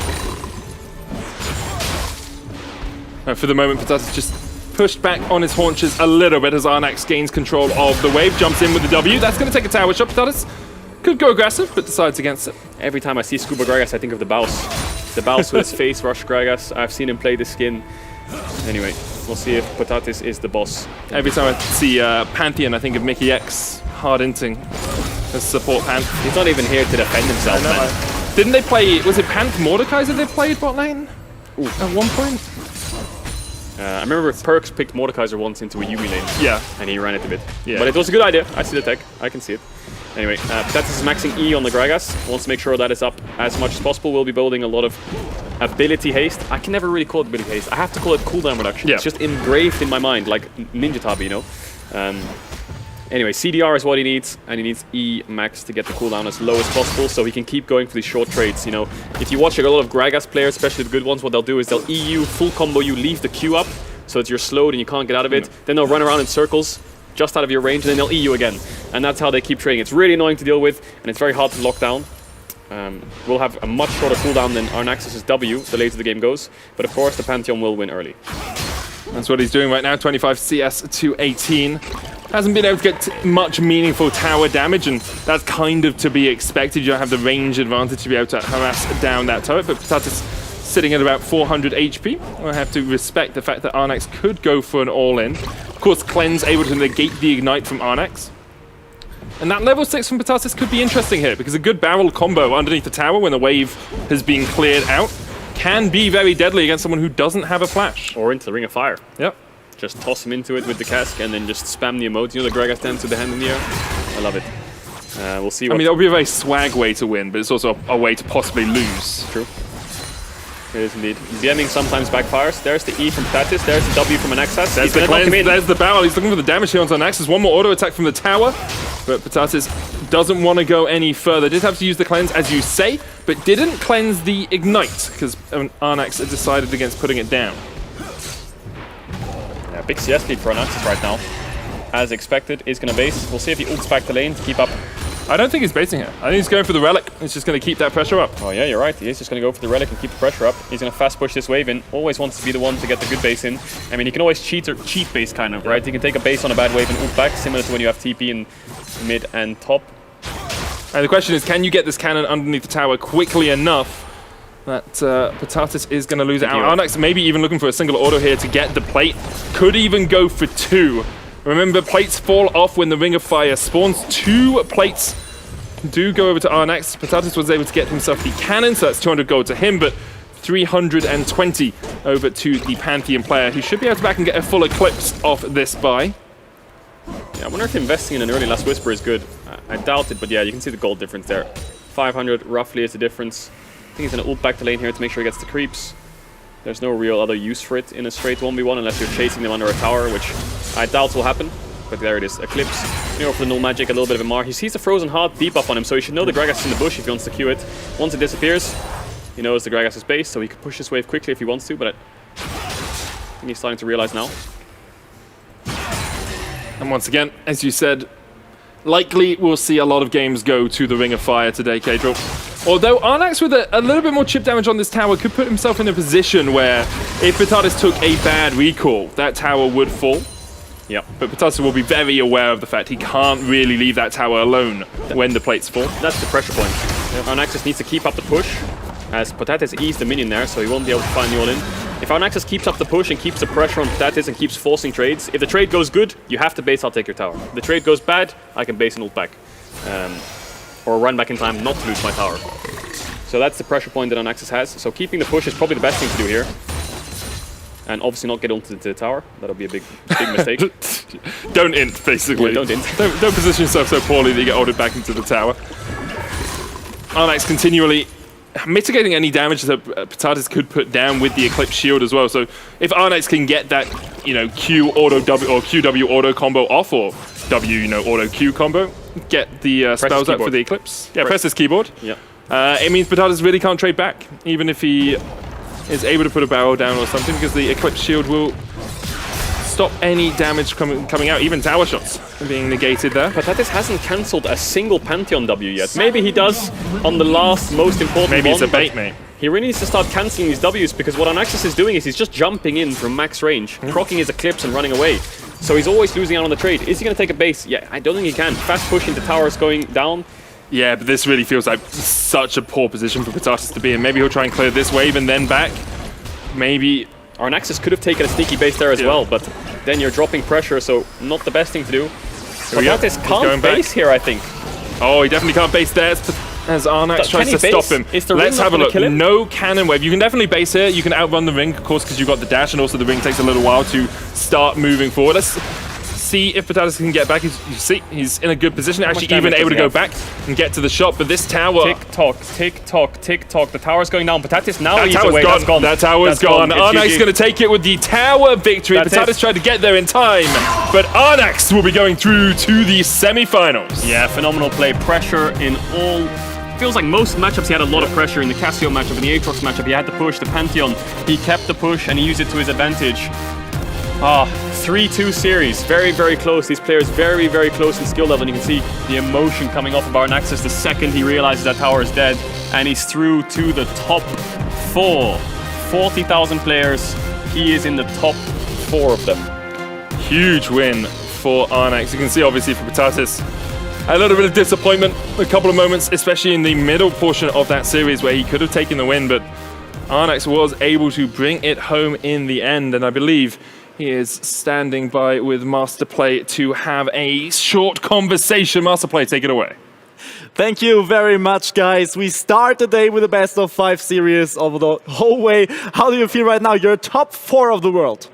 For the moment, Patatis just pushed back on his haunches a little bit as Arnax gains control of the wave, jumps in with the W. That's going to take a tower shot. Patatis could go aggressive, but decides against it. Every time I see Scuba Gragas, I think of the Baus. The Baus with his face rush Gragas. I've seen him play the skin. Anyway, we'll see if Patatis is the boss. Every time I see Pantheon, I think of Mickey X hard inting as support Panth. He's not even here to defend himself, man. Didn't they play, was it Panth Mordekaiser they played bot lane? At one point? I remember Perks picked Mordekaiser once into a Yumi lane. Yeah. And he ran it a bit. Yeah. But it was a good idea. I see the tech. I can see it. Anyway, Patatis is maxing E on the Gragas. Wants to make sure that is up as much as possible. We'll be building a lot of ability haste. I can never really call it ability haste. I have to call it cooldown reduction. Yeah. It's just engraved in my mind, like Ninja Tabi, you know? Anyway, CDR is what he needs, and he needs E max to get the cooldown as low as possible so he can keep going for these short trades, you know? If you watch a lot of Gragas players, especially the good ones, what they'll do is they'll EU, full combo you, leave the Q up so that you're slowed and you can't get out of it. Then they'll run around in circles just out of your range, and then they'll EU again. And that's how they keep trading. It's really annoying to deal with, and it's very hard to lock down. We'll have a much shorter cooldown than Arnaxes' W the later the game goes, but of course the Pantheon will win early. That's what he's doing right now, 25 CS to 18. Hasn't been able to get much meaningful tower damage, and that's kind of to be expected. You don't have the range advantage to be able to harass down that turret, but Patatis sitting at about 400 HP. I have to respect the fact that Arnax could go for an all-in. Of course, Cleanse able to negate the Ignite from Arnax. And that level 6 from Patatis could be interesting here, because a good barrel combo underneath the tower when the wave has been cleared out can be very deadly against someone who doesn't have a flash. Or into the Ring of Fire. Yep. Just toss him into it with the cask and then just spam the emote. You know the Gragas dance with the hand in the air? I love it. We'll see what... I mean, that would be a very swag way to win, but it's also a way to possibly lose. True. It is indeed. DMing sometimes backfires. There's the E from Patatis. There's the W from Anaxes. There's the cleanse, there's the barrel. He's looking for the damage here on Anaxes. One more auto attack from the tower, but Patatis doesn't want to go any further. Did have to use the cleanse, as you say, but didn't cleanse the Ignite, because Arnax had decided against putting it down. Yeah, big CS lead for Anaxes right now. As expected, is going to base. We'll see if he ults back the lane to keep up. I don't think he's basing here. I think he's going for the relic. He's just going to keep that pressure up. Oh yeah, you're right. He is just going to go for the relic and keep the pressure up. He's going to fast push this wave in. Always wants to be the one to get the good base in. I mean, he can always cheat base kind of, right? He can take a base on a bad wave and ult back, similar to when you have TP in mid and top. And the question is, can you get this cannon underneath the tower quickly enough that Patatis is going to lose it out? Arnax maybe even looking for a single auto here to get the plate. Could even go for 2. Remember, plates fall off when the Ring of Fire spawns. 2 plates do go over to Arnax. Patatis was able to get himself the cannon, so that's 200 gold to him, but 320 over to the Pantheon player. He should be able to back and get a full eclipse off this buy. Yeah, I wonder if investing in an early Last Whisper is good. I doubt it, but yeah, you can see the gold difference there. 500 roughly is the difference. I think he's going to ult back the lane here to make sure he gets the creeps. There's no real other use for it in a straight 1v1 unless you're chasing them under a tower, which I doubt will happen. But there it is, Eclipse. You know, for the null magic, a little bit of a mar. He sees the Frozen Heart debuff on him, so he should know the Gragas is in the bush if he wants to Q it. Once it disappears, he knows the Gragas is base, so he can push this wave quickly if he wants to, but I think he's starting to realize now. And once again, as you said, likely we'll see a lot of games go to the Ring of Fire today, Kadril. Although Arnax with a little bit more chip damage on this tower could put himself in a position where if Patatis took a bad recall, that tower would fall. Yeah, but Patatis will be very aware of the fact he can't really leave that tower alone when the plates fall. That's the pressure point. Arnaxis needs to keep up the push, as Potatis eased the minion there, so he won't be able to find the all-in. If Arnaxis keeps up the push and keeps the pressure on Potatis and keeps forcing trades, if the trade goes good, you have to base out take your tower. If the trade goes bad, I can base and ult back. Or run back in time not to lose my tower. So that's the pressure point that Arnaxis has. So keeping the push is probably the best thing to do here. And obviously not get onto the tower. That'll be a big mistake. Don't int, basically. Yeah, don't int. Don't position yourself so poorly that you get ordered back into the tower. Arnax continually mitigating any damage that Potatis could put down with the Eclipse Shield as well. So if Arnax can get that, Q auto W or QW auto combo off, or W, auto Q combo, get the spells up for the Eclipse. Yeah, press his keyboard. Yeah. It means Potatis really can't trade back, even if he is able to put a barrel down or something, because the Eclipse Shield will stop any damage coming out, even tower shots being negated there. Potatis hasn't cancelled a single Pantheon W yet. Maybe he does on the last most important Maybe one, it's a bait, mate. He really needs to start cancelling these Ws, because what Arnaxis is doing is he's just jumping in from max range, proccing his Eclipse and running away. So he's always losing out on the trade. Is he going to take a base? Yeah, I don't think he can. Fast push into towers going down. Yeah, but this really feels like such a poor position for Potatis to be in. Maybe he'll try and clear this wave and then back. Maybe Arnaxis could have taken a sneaky base there as well, but then you're dropping pressure, so not the best thing to do. Potatis can't base here, I think. Oh, he definitely can't base there as Arnax tries to stop him. Let's have a look. No cannon wave. You can definitely base here. You can outrun the ring, of course, because you've got the dash, and also the ring takes a little while to start moving forward. Let's see if Potatis can get back. You see, he's in a good position, actually even able to go back and get to the shot, but this tower... Tick-tock, tick-tock, tick-tock. The tower's going down. Potatis now leads away. That's gone. That tower's gone. Arnax is going to take it with the tower victory. Potatis tried to get there in time, but Arnax will be going through to the semifinals. Yeah, phenomenal play. Pressure in all... Feels like most matchups he had a lot of pressure. In the Cassio matchup, in the Aatrox matchup, he had to push. The Pantheon, he kept the push and he used it to his advantage. 3-2 series. Very, very close. These players very, very close in skill level. And you can see the emotion coming off of Arnaxis the second he realizes that tower is dead. And he's through to the top 4. 40,000 players. He is in the top 4 of them. Huge win for Arnax. You can see, obviously, for Potatis, a little bit of disappointment, a couple of moments, especially in the middle portion of that series where he could have taken the win, but Arnax was able to bring it home in the end, and I believe he is standing by with Masterplay to have a short conversation. Masterplay, take it away. Thank you very much, guys. We start the day with a best of 5 series over the whole way. How do you feel right now? You're top 4 of the world.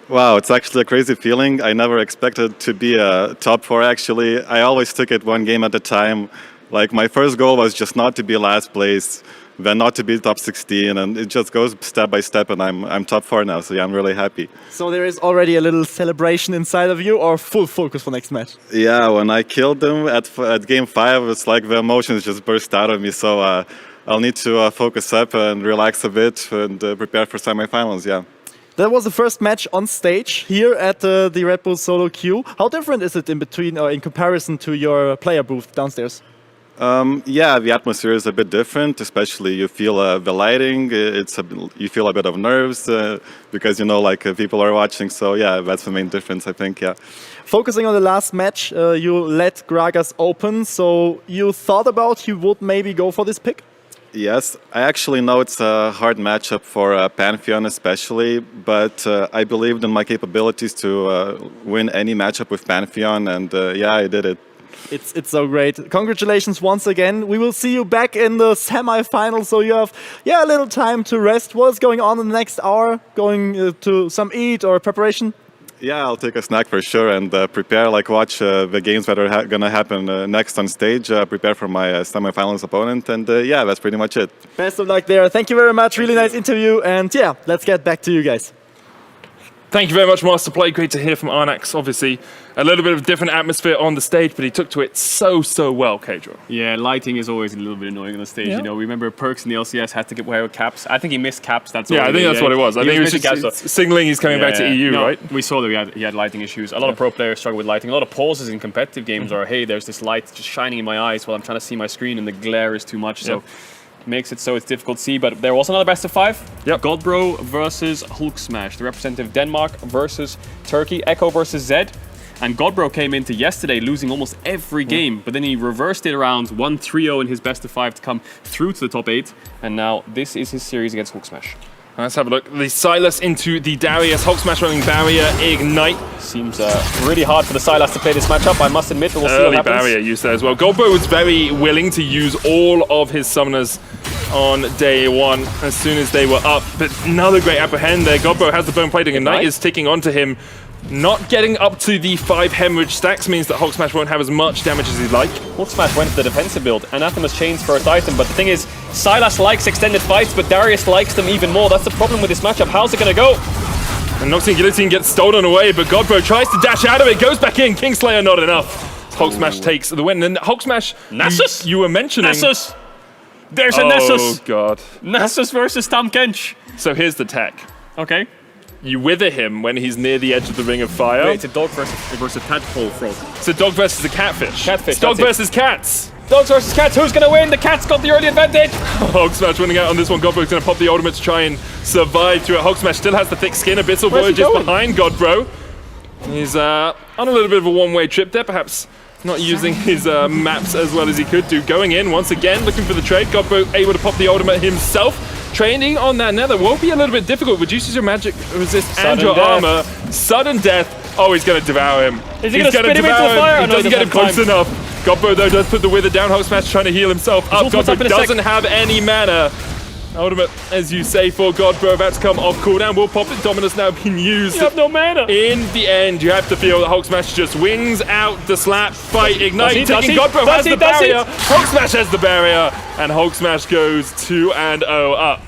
Wow, it's actually a crazy feeling. I never expected to be a top 4, actually. I always took it one game at a time. Like, my first goal was just not to be last place, then not to be top 16, and it just goes step by step, and I'm top 4 now, so yeah, I'm really happy. So there is already a little celebration inside of you, or full focus for next match? Yeah, when I killed them at game 5, it's like the emotions just burst out of me, so I'll need to focus up and relax a bit and prepare for semifinals, yeah. That was the first match on stage here at the Red Bull Solo Queue. How different is it in between, or in comparison to your player booth downstairs? Yeah, the atmosphere is a bit different, especially you feel the lighting, you feel a bit of nerves because, people are watching, so yeah, that's the main difference, I think, yeah. Focusing on the last match, you let Gragas open, so you thought about you would maybe go for this pick? Yes, I actually know it's a hard matchup for Pantheon especially, but I believed in my capabilities to win any matchup with Pantheon, and yeah, I did it. It's so great. Congratulations once again. We will see you back in the semi-final, so you have a little time to rest. What's going on in the next hour? Going to some eat or preparation? Yeah, I'll take a snack for sure and prepare, watch the games that are going to happen next on stage, prepare for my semi-finals opponent, and yeah, that's pretty much it. Best of luck there. Thank you very much. Really nice interview, and yeah, let's get back to you guys. Thank you very much, Masterplay. Great to hear from Arnax. Obviously, a little bit of a different atmosphere on the stage, but he took to it so well, Kedro. Yeah, lighting is always a little bit annoying on the stage. Yeah. We remember Perks in the LCS had to wear caps. I think he missed caps. That's I think that's what it was. I think he was just signaling he's coming back to EU, right? We saw that he had lighting issues. A lot of pro players struggle with lighting. A lot of pauses in competitive games are, hey, there's this light just shining in my eyes while I'm trying to see my screen and the glare is too much. So. Makes it so it's difficult to see, but there was another best of 5. Yep. Godbro versus Hulk Smash, the representative Denmark versus Turkey, Echo versus Zed. And Godbro came into yesterday losing almost every game, but then he reversed it around, won 3-0 in his best of 5 to come through to the top 8. And now this is his series against Hulk Smash. Let's have a look. The Sylas into the Darius. Hulk Smash running barrier, ignite. Seems really hard for the Sylas to play this matchup, I must admit, but we'll see what Early happens. barrier use there as well. Godbro was very willing to use all of his summoners on day 1 as soon as they were up. But another great apprehend there. Godbro has the bone plating. Ignite is ticking onto him. Not getting up to the 5 hemorrhage stacks means that Hulk Smash won't have as much damage as he'd like. Hulk Smash went for the defensive build. Anathema's Chain's first item, but the thing is, Sylas likes extended fights, but Darius likes them even more. That's the problem with this matchup. How's it gonna go? And Noxian Guillotine gets stolen away, but Godbro tries to dash out of it, goes back in. Kingslayer not enough. Hulk Smash takes the win. And Hulk Smash, Nasus? You were mentioning... Nasus! There's a Nasus! Oh, God. Nasus versus Tahm Kench. So here's the tech. Okay. You wither him when he's near the edge of the ring of fire. Wait, it's a dog versus tadpole frog. It's a dog versus a catfish. Catfish, It's dog that's it. versus cats. Dogs versus cats, who's gonna win? The cat's got the early advantage! Hulk Smash winning out on this one. Godbro's gonna pop the ultimate to try and survive through it. Hulk Smash still has the thick skin. Abyssal Where's he Voyage is going? behind Godbro. He's on a little bit of a one-way trip there, perhaps not using his maps as well as he could do. Going in once again, looking for the trade. Godbro able to pop the ultimate himself. Training on that nether will be a little bit difficult. Reduces your magic resist and Sudden your death. armor. Sudden death. Oh, he's gonna devour him. Is he gonna spit him into the devour fire? He Oh, no, doesn't he get him doesn't have close enough. Godbro though does put the wither down. Hulk Smash trying to heal himself up. ultimate's up Godbro in a sec. doesn't have any mana. Ultimate, as you say, for Godbro about to come off cooldown. Will pop it. Dominus now being used. You have no mana! In the end, you have to feel that Hulk Smash just wings out the slap, fight, ignite, Does he? taking Does he? Godbro Does has he? the Does he? barrier. Hulk Smash has the barrier, and Hulk Smash goes 2-0 up.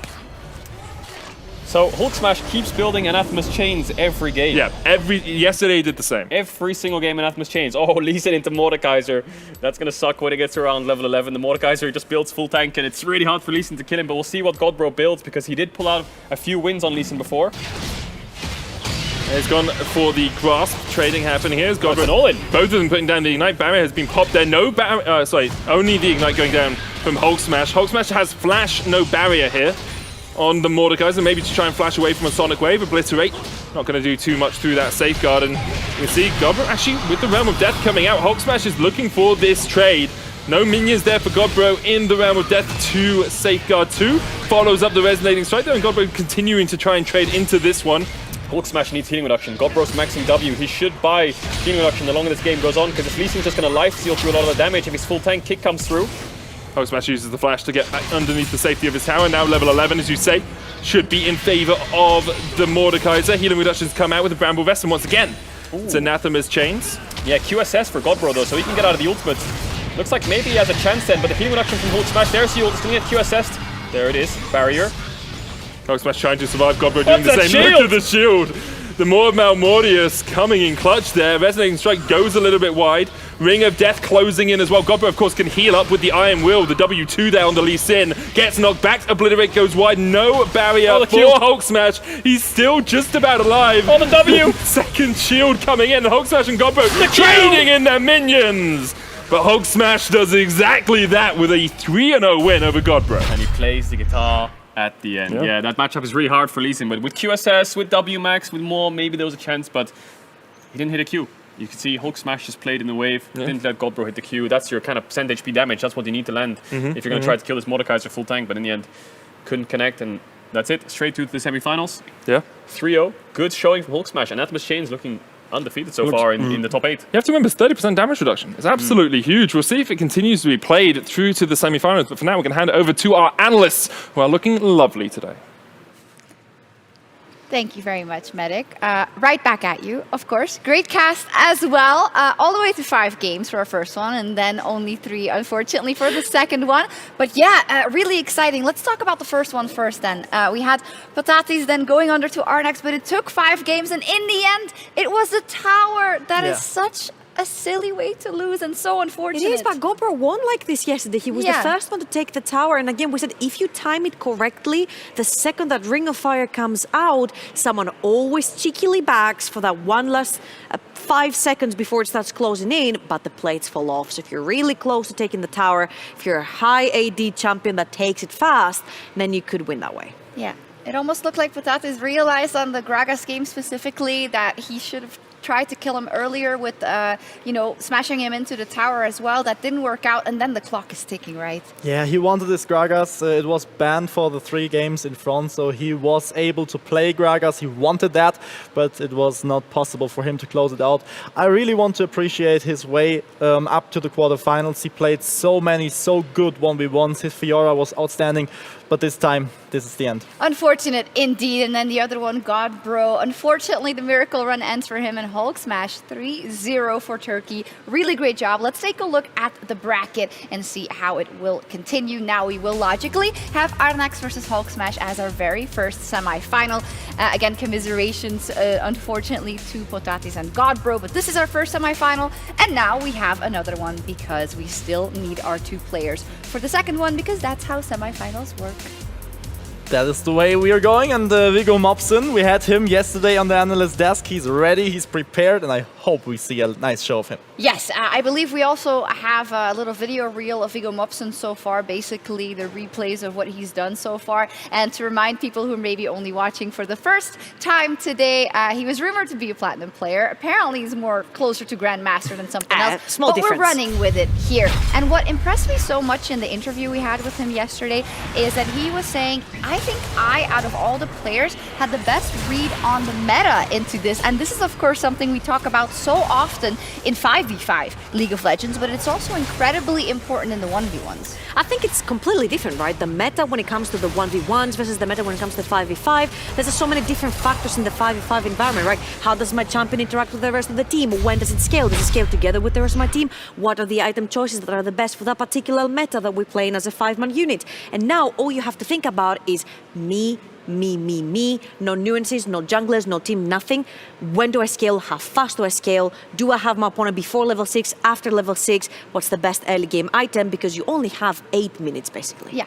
So Hulk Smash keeps building Anathema's Chains every game. Yeah, yesterday he did the same. Every single game Anathema's Chains. Oh, Lee Sin into Mordekaiser. That's gonna suck when it gets to around level 11. The Mordekaiser just builds full tank, and it's really hard for Lee Sin to kill him, but we'll see what Godbro builds, because he did pull out a few wins on Lee Sin before. He's gone for the grasp trading happening here. That's an all-in. Both of them putting down the ignite. Barrier has been popped there. No barrier. Sorry, only the ignite going down from Hulk Smash. Hulk Smash has flash, no barrier here on the Mordekaiser. Maybe to try and flash away from a Sonic Wave. Obliterate. Not going to do too much through that safeguard. And you can see Godbro actually with the Realm of Death coming out. Hulk Smash is looking for this trade. No minions there for Godbro in the Realm of Death to safeguard 2. Follows up the Resonating Strike there, and Godbro continuing to try and trade into this one. Hulk Smash needs healing reduction. Godbro's maxing W. He should buy healing reduction the longer this game goes on, because if Lee Sin's just going to life steal through a lot of the damage, if his full tank kick comes through. Hulk Smash uses the flash to get back underneath the safety of his tower. Now level 11, as you say, should be in favor of the Mordekaiser. Healing reductions come out with the Bramble Vest, and once again, it's Anathema's Chains. Yeah, QSS for Godbro though, so he can get out of the ultimate. Looks like maybe he has a chance then, but the healing reduction from Hulk Smash, there's the ult, it's going to get QSS'd. There it is, barrier. Hulk Smash trying to survive, Godbro doing the What's same. that Look at the shield. The Maw of Malmortius coming in clutch there. Resonating Strike goes a little bit wide. Ring of Death closing in as well. Godbro, of course, can heal up with the Iron Will. The W2 there on the Lee Sin. Gets knocked back. Obliterate goes wide. No barrier for Hulk Smash. He's still just about alive. Oh, the W! Second shield coming in. Hulk Smash and Godbro trading in their minions. But Hulk Smash does exactly that with a 3-0 win over Godbro. And he plays the guitar at the end. Yeah, that matchup is really hard for Lee Sin, but with QSS, with W Max, with more, maybe there was a chance, but he didn't hit a Q. You can see Hulk Smash just played in the wave, didn't let Godbro hit the Q. That's your kind of % HP damage. That's what you need to land if you're going to try to kill this Mordekaiser full tank, but in the end, couldn't connect, and that's it. Straight to the semifinals. Yeah. 3-0. Good showing from Hulk Smash. Anathema's Chain's looking undefeated so far in the top 8. You have to remember, 30% damage reduction. It's absolutely huge. We'll see if it continues to be played through to the semi-finals, but for now we're going to hand it over to our analysts, who are looking lovely today. Thank you very much, Medic. Right back at you, of course. Great cast as well. All the way to 5 games for our first one, and then only 3, unfortunately, for the second one. But yeah, really exciting. Let's talk about the first one first then. We had Patatis then going under to Arnax, but it took 5 games, and in the end, it was the tower. That is such a silly way to lose and so unfortunate. It is, but Godbro won like this yesterday. He was the first one to take the tower. And again, we said if you time it correctly, the second that Ring of Fire comes out, someone always cheekily backs for that one last 5 seconds before it starts closing in, but the plates fall off. So if you're really close to taking the tower, if you're a high AD champion that takes it fast, then you could win that way. Yeah, it almost looked like Patatis realized on the Gragas game specifically that he should have tried to kill him earlier with, smashing him into the tower as well. That didn't work out, and then the clock is ticking, right? Yeah, he wanted this Gragas. It was banned for the 3 games in front, so he was able to play Gragas. He wanted that, but it was not possible for him to close it out. I really want to appreciate his way up to the quarterfinals. He played so many, so good 1v1s. His Fiora was outstanding, but this time, this is the end. Unfortunate indeed. And then the other one, Godbro. Unfortunately, the miracle run ends for him and Hulk Smash 3-0 for Turkey. Really great job. Let's take a look at the bracket and see how it will continue. Now we will logically have Arnax versus Hulk Smash as our very first semi-final. Again, commiserations, unfortunately, to Potatis and Godbro, but this is our first semi-final. And now we have another one because we still need our 2 players for the second one, because that's how semi-finals work. That is the way we are going, and Viggo Mobson, we had him yesterday on the analyst desk. He's ready, he's prepared, and I hope we see a nice show of him. Yes, I believe we also have a little video reel of Viggo Mobson so far, basically the replays of what he's done so far. And to remind people who may be only watching for the first time today, he was rumored to be a Platinum player. Apparently he's more closer to Grandmaster than something else, small but difference. We're running with it here. And what impressed me so much in the interview we had with him yesterday is that he was saying, I think out of all the players, had the best read on the meta into this. And this is, of course, something we talk about so often in 5v5 League of Legends, but it's also incredibly important in the 1v1s. I think it's completely different, right? The meta when it comes to the 1v1s versus the meta when it comes to 5v5. There's so many different factors in the 5v5 environment, right? How does my champion interact with the rest of the team? When does it scale? Does it scale together with the rest of my team? What are the item choices that are the best for that particular meta that we're playing as a 5-man unit? And now all you have to think about is me. No nuances, no junglers, no team, nothing. When do I scale? How fast do I scale? Do I have my opponent before level 6, after level 6? What's the best early game item? Because you only have 8 minutes, basically. Yeah.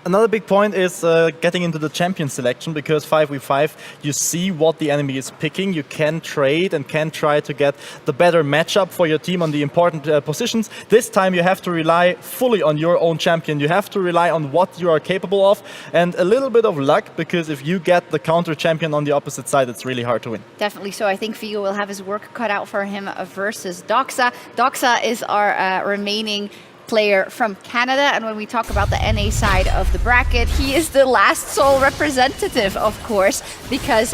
Another big point is getting into the champion selection, because 5v5, you see what the enemy is picking. You can trade and can try to get the better matchup for your team on the important positions. This time you have to rely fully on your own champion. You have to rely on what you are capable of and a little bit of luck, because if you get the counter champion on the opposite side, it's really hard to win. Definitely so. I think Viggo will have his work cut out for him versus Doxa. Doxa is our remaining player from Canada, and when we talk about the NA side of the bracket, he is the last sole representative, of course, because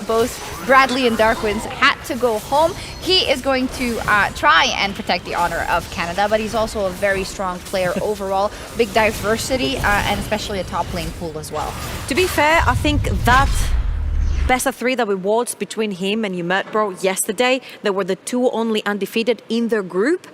both Bradley and Darkwinds had to go home. He is going to try and protect the honor of Canada, but he's also a very strong player overall. Big diversity, and especially a top lane pool as well. To be fair, I think that best of 3 that we watched between him and Bro yesterday, they were the 2 only undefeated in their group.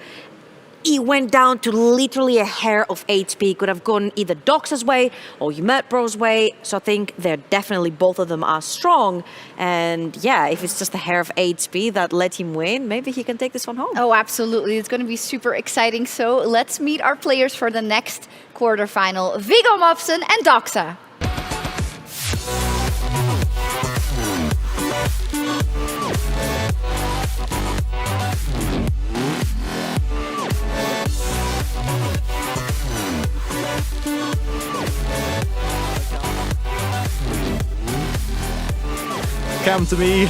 It went down to literally a hair of HP. Could have gone either Doxa's way or Bro's way. So I think they're definitely, both of them are strong. And yeah, if it's just a hair of HP that let him win, maybe he can take this one home. Oh, absolutely. It's going to be super exciting. So let's meet our players for the next quarterfinal. Viggo Mobson and Doxa. Come to me.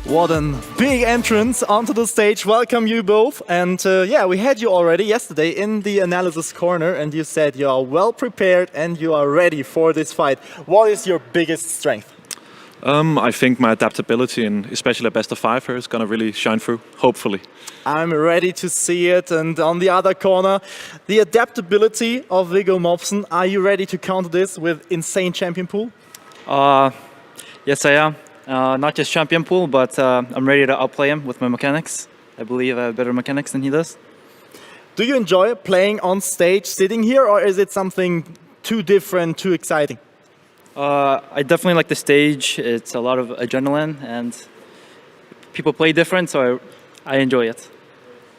What a big entrance onto the stage. Welcome you both. And yeah, we had you already yesterday in the analysis corner, and you said you are well prepared and you are ready for this fight. What is your biggest strength? I think my adaptability, and especially a best of 5 here, is going to really shine through, hopefully. I'm ready to see it. And on the other corner, the adaptability of Viggo Mobson. Are you ready to counter this with insane champion pool? Yes, I am. Not just champion pool, but I'm ready to outplay him with my mechanics. I believe I have better mechanics than he does. Do you enjoy playing on stage, sitting here, or is it something too different, too exciting? I definitely like the stage. It's a lot of adrenaline, and people play different, so I enjoy it.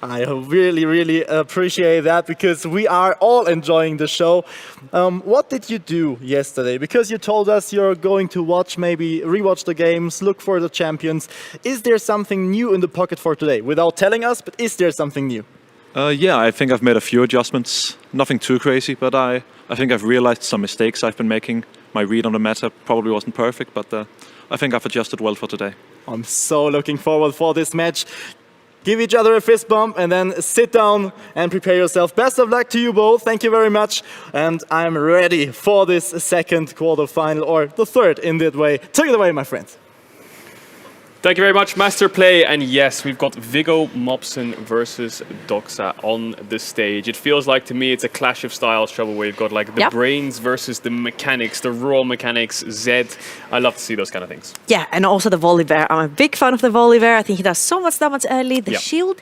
I really, really appreciate that, because we are all enjoying the show. What did you do yesterday? Because you told us you're going to watch, maybe rewatch the games, look for the champions. Is there something new in the pocket for today? Without telling us, but is there something new? Yeah, I think I've made a few adjustments. Nothing too crazy, but I think I've realized some mistakes I've been making my read on the meta probably wasn't perfect, but I think I've adjusted well for today. I'm so looking forward for this match. Give each other a fist bump and then sit down and prepare yourself. Best of luck to you both. Thank you very much. And I'm ready for this second quarterfinal, or the third in that way. Take it away, my friends. Thank you very much, Master Play. And yes, we've got Viggo Mobson versus Doxa on the stage. It feels like, to me, it's a clash of styles, Trouble, where you've got like the brains versus the mechanics, the raw mechanics, Zed. I love to see those kind of things. Yeah, and also the volley bear. I'm a big fan of the volley bear. I think he does so much damage early. The shield,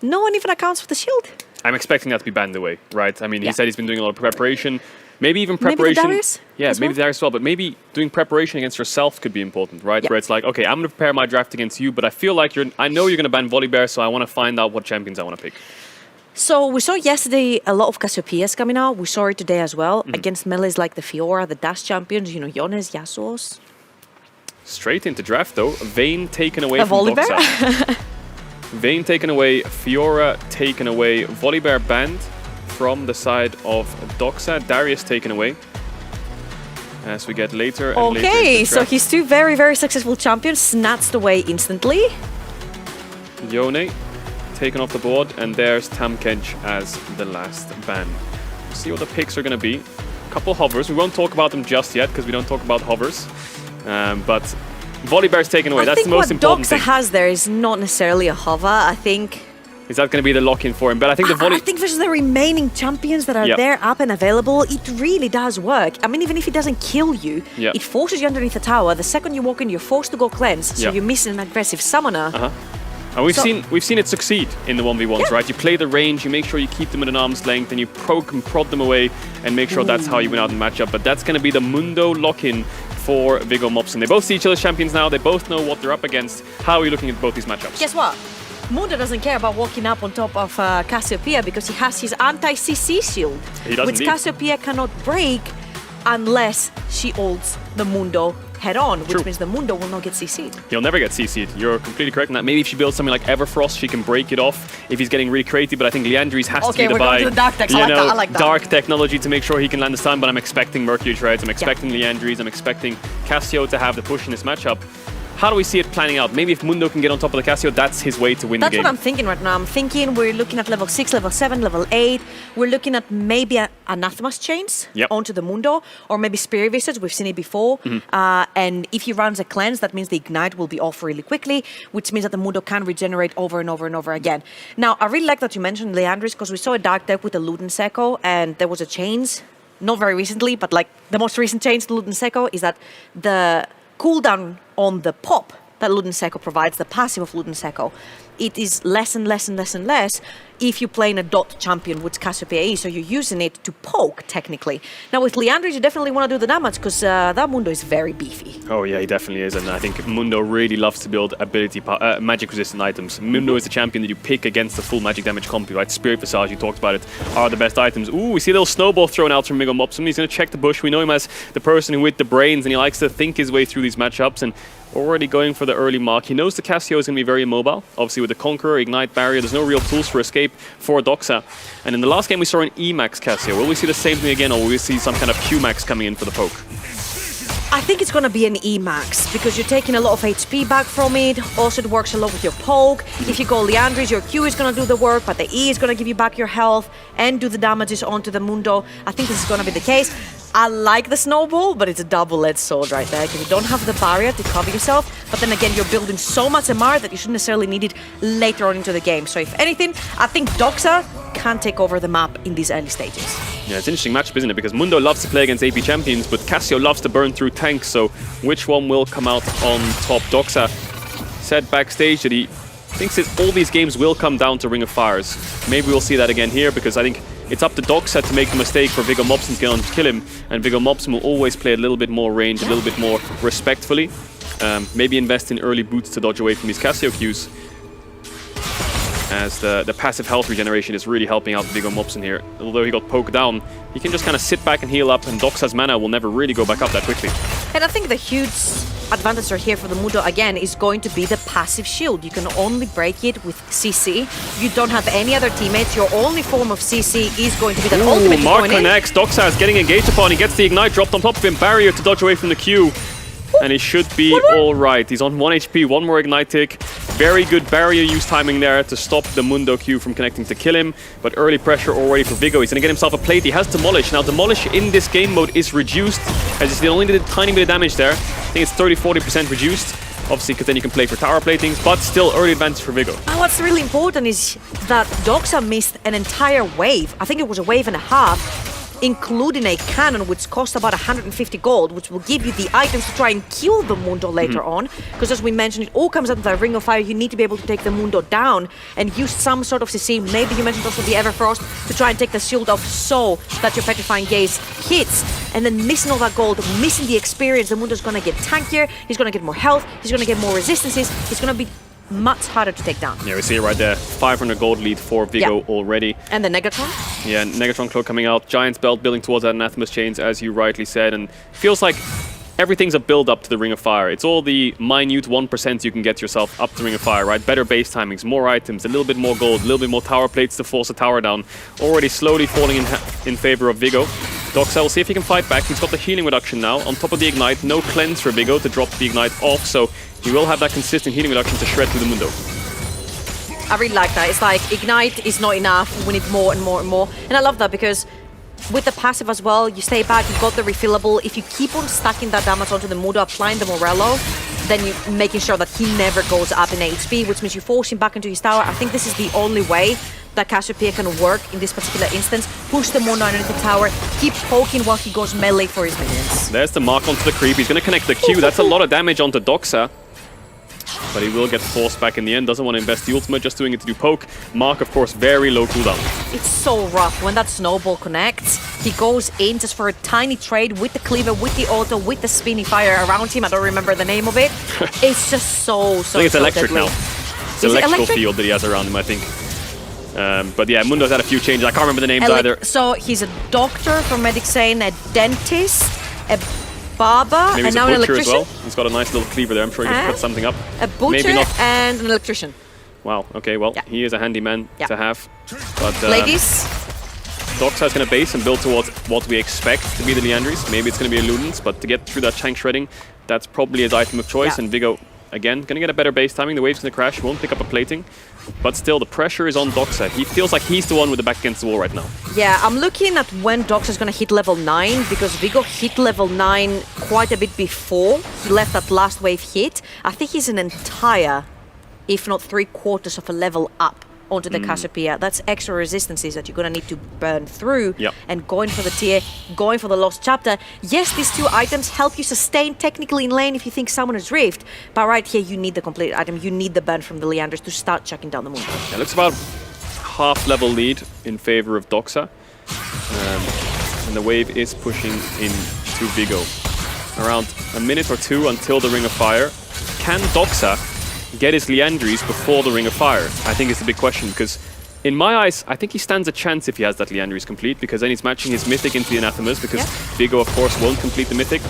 no one even accounts for the shield. I'm expecting that to be banned away, right? I mean, he said he's been doing a lot of preparation. Maybe even preparation. Maybe the Darius maybe the Darius as well. But maybe doing preparation against yourself could be important, right? Where it's like, okay, I'm going to prepare my draft against you, but I feel like I know you're going to ban Volley Bear, so I want to find out what champions I want to pick. So we saw yesterday a lot of Cassiopeias coming out. We saw it today as well against melees like the Fiora, the Dash champions, you know, Jonas, Yasuos. Straight into draft though. Vayne taken away from Doxa. Vayne taken away, Fiora taken away, Volley Bear banned from the side of Doxa, Darius taken away. As we get later and later. Okay, so his two very, very successful champions snatched away instantly. Yone taken off the board, and there's Tamkench as the last ban. See what the picks are going to be. A couple hovers. We won't talk about them just yet because we don't talk about hovers. But Volley Bear's taken away. That's the most important thing. What Doxa has there is not necessarily a hover. I think. Is that going to be the lock-in for him? But I think the volley... I think versus the remaining champions that are there, up and available, it really does work. I mean, even if it doesn't kill you, it forces you underneath the tower. The second you walk in, you're forced to go cleanse, so you miss an aggressive summoner. And we've seen it succeed in the 1v1s, right? You play the range, you make sure you keep them at an arm's length, and you poke and prod them away, and make sure that's how you win out in the matchup. But that's going to be the Mundo lock-in for Viggo Mobson. They both see each other's champions now. They both know what they're up against. How are you looking at both these matchups? Guess what? Mundo doesn't care about walking up on top of Cassiopeia because he has his anti-CC shield, which Cassiopeia cannot break unless she ults the Mundo head-on, which means the Mundo will not get CC'd. He'll never get CC'd. You're completely correct in that. Maybe if she builds something like Everfrost, she can break it off if he's getting really creative, but I think Leandries has to be the buy. The dark tech. I like that. Dark technology to make sure he can land the stun, but I'm expecting Mercury Treads, I'm expecting Leandries, I'm expecting Cassio to have the push in this matchup. How do we see it planning out? Maybe if Mundo can get on top of the Cassio, that's his way to win the game. That's what I'm thinking right now. I'm thinking we're looking at level 6, level 7, level 8. We're looking at maybe Anathema's chains onto the Mundo, or maybe Spirit Visage. We've seen it before. And if he runs a cleanse, that means the Ignite will be off really quickly, which means that the Mundo can regenerate over and over and over again. Now, I really like that you mentioned Leandris, because we saw a Dark deck with the Luden Seko, and there was a chains, not very recently, but like the most recent change to Luden Seko is that the cooldown on the pop that Luden Seko provides, the passive of Luden Seko, it is less and less and less and less if you're playing a dot champion, which Cassiopeia is, so you're using it to poke, technically. Now with Leandris, you definitely want to do the damage, because that Mundo is very beefy. Oh yeah, he definitely is, and I think Mundo really loves to build ability magic-resistant items. Mundo is the champion that you pick against the full magic damage comp, right? Spirit Visage, you talked about it, are the best items. Ooh, we see a little snowball thrown out from Viggo Mobson. He's going to check the bush. We know him as the person with the brains, and he likes to think his way through these matchups, and already going for the early mark. He knows the Cassio is going to be very immobile. Obviously with the Conqueror, Ignite Barrier, there's no real tools for escape for Doxa. And in the last game we saw an E-Max Cassio. Will we see the same thing again, or will we see some kind of Q-Max coming in for the poke? I think it's going to be an E-Max, because you're taking a lot of HP back from it. Also, it works a lot with your poke. If you go Leandris, your Q is going to do the work, but the E is going to give you back your health and do the damages onto the Mundo. I think this is going to be the case. I like the snowball, but it's a double-edged sword right there, because you don't have the barrier to cover yourself, but then again, you're building so much MR that you shouldn't necessarily need it later on into the game. So if anything, I think Doxa can take over the map in these early stages. Yeah, it's an interesting matchup, isn't it? Because Mundo loves to play against AP champions, but Cassio loves to burn through tanks, so which one will come out on top? Doxa said backstage that he thinks that all these games will come down to Ring of Fires. Maybe we'll see that again here, because I think it's up to Doxa to make the mistake for Viggo Mobson to get on to kill him, and Viggo Mobson will always play a little bit more range, a little bit more respectfully. Maybe invest in early boots to dodge away from these Cassio Qs, as the passive health regeneration is really helping out Viggo Mobson here. Although he got poked down, he can just kind of sit back and heal up, and Doxa's mana will never really go back up that quickly. And I think the huge advantage here for the Mundo again is going to be the passive shield. You can only break it with CC. You don't have any other teammates. Your only form of CC is going to be that ultimate. Mark connects. Doxa is getting engaged upon. He gets the ignite dropped on top of him. Barrier to dodge away from the Q. And he should be all right. He's on 1 HP, 1 more ignite tick. Very good barrier use timing there to stop the Mundo Q from connecting to kill him. But early pressure already for Vigo. He's going to get himself a plate. He has Demolish. Now, Demolish in this game mode is reduced. As you see, only did a tiny bit of damage there. I think it's 30-40% reduced. Obviously, because then you can play for tower platings, but still early advantage for Vigo. And what's really important is that Doxa missed an entire wave. I think it was a wave and a half, including a cannon, which cost about 150 gold, which will give you the items to try and kill the Mundo later on. Because as we mentioned, it all comes out of the Ring of Fire. You need to be able to take the Mundo down and use some sort of CC. Maybe you mentioned also the Everfrost to try and take the shield off so that your Petrifying Gaze hits. And then missing all that gold, missing the experience, the Mundo's going to get tankier, he's going to get more health, he's going to get more resistances, he's going to be much harder to take down. Yeah, we see it right there. 500 gold lead for Vigo already. And the Negatron? Yeah, Negatron Cloak coming out. Giant's Belt building towards that Anathema's Chains, as you rightly said. And feels like everything's a build-up to the Ring of Fire. It's all the minute 1% you can get yourself up to the Ring of Fire, right? Better base timings, more items, a little bit more gold, a little bit more tower plates to force a tower down. Already slowly falling in favor of Vigo. Doxa will see if he can fight back. He's got the healing reduction now. On top of the ignite, no cleanse for Vigo to drop the ignite off, so he will have that consistent healing reduction to shred through the Mundo. I really like that. It's like, ignite is not enough. We need more and more and more. And I love that because with the passive as well, you stay back, you've got the refillable. If you keep on stacking that damage onto the Mundo, applying the Morello, then you're making sure that he never goes up in HP, which means you force him back into his tower. I think this is the only way that Cassiopeia can work in this particular instance. Push the Mundo underneath the tower, keep poking while he goes melee for his minions. There's the mark onto the creep. He's going to connect the Q. That's a lot of damage onto Doxa. But he will get forced back in the end. Doesn't want to invest the ultimate, just doing it to do poke. Mark, of course, very low cooldown. It's so rough when that snowball connects. He goes in just for a tiny trade with the cleaver, with the auto, with the spinning fire around him. I don't remember the name of it. It's just so I think it's electric deadly. now. It's electrical field that he has around him, I think. But yeah, Mundo's had a few changes. I can't remember the names either. So he's a doctor from Medic Sane, a dentist, a barber, Maybe and he's now a an butcher as electrician. well. He's got a nice little cleaver there. I'm sure he can put something up. A butcher Maybe not. and an electrician. Wow, okay, well, he is a handy man to have. But Ladies? Doxa is going to base and build towards what we expect to be the Leandries. Maybe it's going to be a Ludens, but to get through that tank shredding, that's probably his item of choice. And Vigo, again, going to get a better base timing. The wave's going to crash, won't pick up a plating. But still, the pressure is on Doxa. He feels like he's the one with the back against the wall right now. Yeah, I'm looking at when Doxa is going to hit level 9, because Vigo hit level 9 quite a bit before he left that last wave hit. I think he's an entire, if not 3/4 of a level up onto the Cassiopeia. That's extra resistances that you're going to need to burn through. And going for the tier, going for the Lost Chapter. Yes, these two items help you sustain technically in lane if you think Summoner's Rift, but right here you need the complete item. You need the burn from the Leanders to start chucking down the Mundo. Yeah, looks about half level lead in favor of Doxa. And the wave is pushing into Vigo. Around a minute or two until the Ring of Fire. Can Doxa get his Leandries before the Ring of Fire? I think it's the big question, because in my eyes, I think he stands a chance if he has that Leandries complete, because then he's matching his Mythic into the Anathemas, because Vigo, of course, won't complete the Mythic.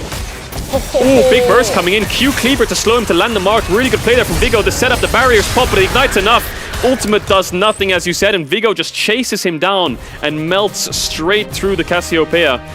Oh, big burst coming in. Q Cleaver to slow him to land the mark. Really good play there from Vigo to set up the barriers pop, but it ignites enough. Ultimate does nothing, as you said, and Vigo just chases him down and melts straight through the Cassiopeia.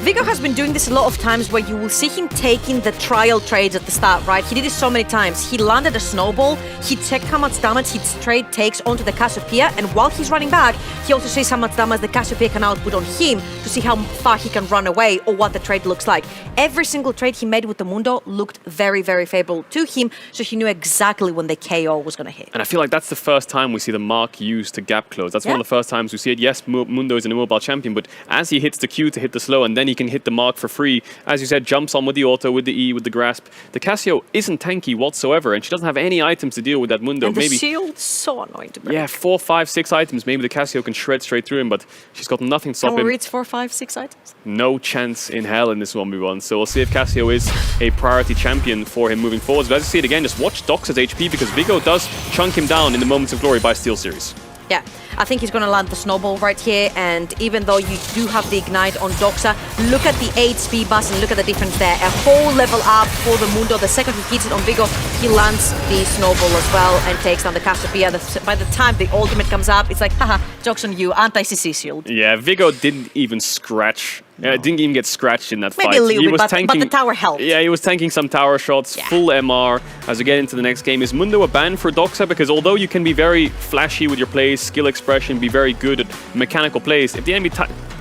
Vigo has been doing this a lot of times where you will see him taking the trial trades at the start, right? He did it so many times. He landed a snowball, he checked how much damage his trade takes onto the Cassiopeia, and while he's running back, he also sees how much damage the Cassiopeia can output on him to see how far he can run away or what the trade looks like. Every single trade he made with the Mundo looked very, very favorable to him, so he knew exactly when the KO was going to hit. And I feel like that's the first time we see the mark used to gap close. That's one of the first times we see it. Yes, Mundo is an immobile champion, but as he hits the Q to hit the slow, and then he can hit the mark for free. As you said, jumps on with the auto, with the E, with the grasp. The Cassio isn't tanky whatsoever, and she doesn't have any items to deal with that Mundo. And the Maybe shield's so annoying to break. Yeah, 4, 5, 6 items. Maybe the Cassio can shred straight through him, but she's got nothing to stop Can we him. reach 4, 5, 6 items? No chance in hell in this 1v1. So we'll see if Cassio is a priority champion for him moving forwards. But as you see it again, just watch Doxa's HP, because Vigo does chunk him down in the moments of glory by Steel Series. Yeah, I think he's going to land the snowball right here, and even though you do have the ignite on Doxa, look at the 8 speed bus and look at the difference there. A whole level up for the Mundo. The second he hits it on Vigo, he lands the snowball as well and takes down the Cassiopeia. By the time the ultimate comes up, it's like, haha, joke's on you, anti-CC shield. Yeah, Vigo didn't even scratch. Didn't even get scratched in that fight. Maybe a little he bit, was but the tower helped. Yeah, he was tanking some tower shots, full MR. As we get into the next game, is Mundo a ban for Doxa? Because although you can be very flashy with your plays, skill expression, be very good at mechanical plays, if the enemy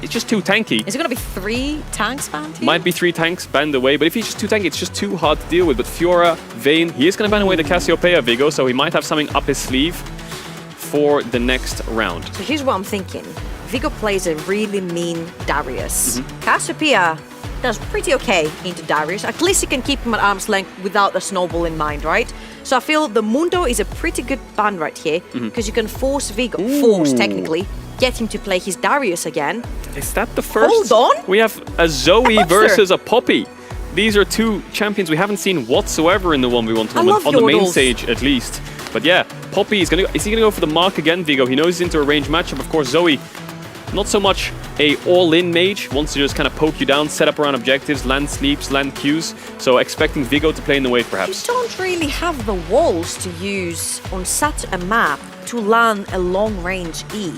it's just too tanky. Is it going to be 3 tanks banned here? Might be 3 tanks banned away, but if he's just too tanky, it's just too hard to deal with. But Fiora, Vayne, he is going to ban away the Cassiopeia, Vigo, so he might have something up his sleeve for the next round. So here's what I'm thinking. Vigo plays a really mean Darius. Cassiopeia does pretty okay into Darius. At least you can keep him at arm's length without the snowball in mind, right? So I feel the Mundo is a pretty good ban right here because you can force Vigo, technically, get him to play his Darius again. Is that the first? Hold on. We have a Zoe versus a Poppy. These are 2 champions we haven't seen whatsoever in the 1v1 tournament, on the main stage at least. But yeah, Poppy is he gonna go for the mark again, Vigo? He knows he's into a ranged matchup. Of course, Zoe, not so much a all-in mage, wants to just kind of poke you down, set up around objectives, land sleeps, land Qs. So expecting Vigo to play in the wave, perhaps. You don't really have the walls to use on such a map to land a long-range E.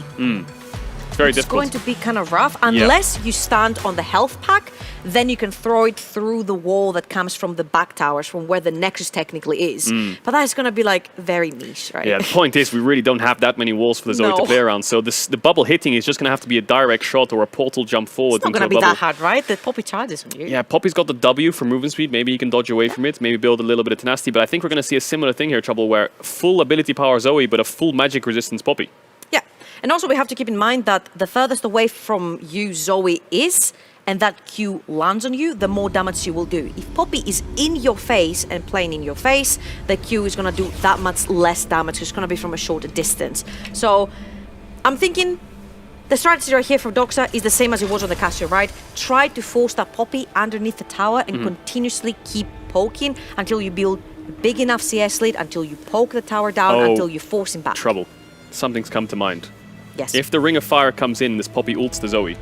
It's very It's difficult. going to be kind of rough. Unless you stand on the health pack, then you can throw it through the wall that comes from the back towers, from where the Nexus technically is. But that is going to be like very niche, right? Yeah, the point is we really don't have that many walls for the Zoe to play around. So the bubble hitting is just going to have to be a direct shot or a portal jump forward. It's not going to be that hard, right? The Poppy charges on you. Yeah, Poppy's got the W for movement speed. Maybe he can dodge away from it, maybe build a little bit of tenacity. But I think we're going to see a similar thing here, Trouble, where full ability power Zoe, but a full magic resistance Poppy. Yeah, and also we have to keep in mind that the furthest away from you Zoe is, and that Q lands on you, the more damage she will do. If Poppy is in your face and playing in your face, the Q is going to do that much less damage. It's going to be from a shorter distance. So I'm thinking the strategy right here from Doxa is the same as it was on the Cassio, right? Try to force that Poppy underneath the tower and continuously keep poking until you build a big enough CS lead, until you poke the tower down, until you force him back. Trouble. Something's come to mind. Yes. If the Ring of Fire comes in, this Poppy ults the Zoe.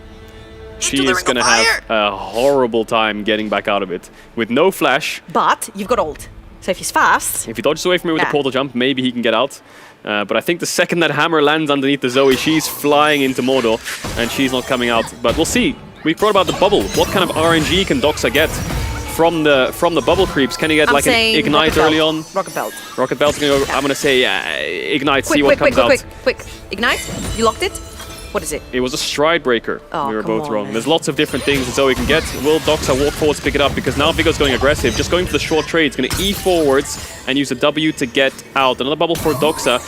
She is going to have a horrible time getting back out of it. With no flash. But you've got ult. So if he's fast... If he dodges away from me with a portal jump, maybe he can get out. But I think the second that hammer lands underneath the Zoe, she's flying into Mordor, and she's not coming out. But we'll see. We brought about the bubble. What kind of RNG can Doxa get from the bubble creeps? Can he get like an ignite early on? Rocket belt. Rocket belt's going to go, I'm going to say ignite, quick, see what comes out. Quick. Ignite? You locked it? What is it? It was a stride breaker. Oh, we were come both on, wrong. man. There's lots of different things that Zoe can get. Will Doxa walk forwards, pick it up? Because now Vigo's going aggressive. Just going for the short trade. He's going to E forwards and use a W to get out. Another bubble for Doxa.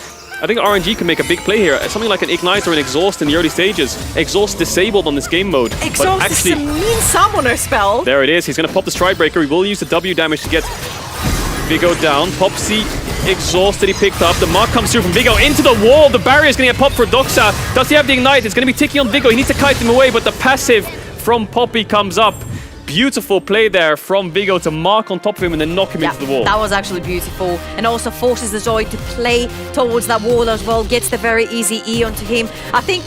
I think RNG can make a big play here. Something like an Ignite or an Exhaust in the early stages. Exhaust disabled on this game mode. Exhaust is a mean summoner spell. There it is. He's going to pop the stride breaker. He will use the W damage to get Vigo down. Popsy exhausted, he picked up. The mark comes through from Vigo into the wall. The barrier is going to get popped for Doxa. Does he have the Ignite? It's going to be ticking on Vigo. He needs to kite him away, but the passive from Poppy comes up. Beautiful play there from Vigo to mark on top of him and then knock him into the wall. That was actually beautiful. And also forces the Zoe to play towards that wall as well. Gets the very easy E onto him. I think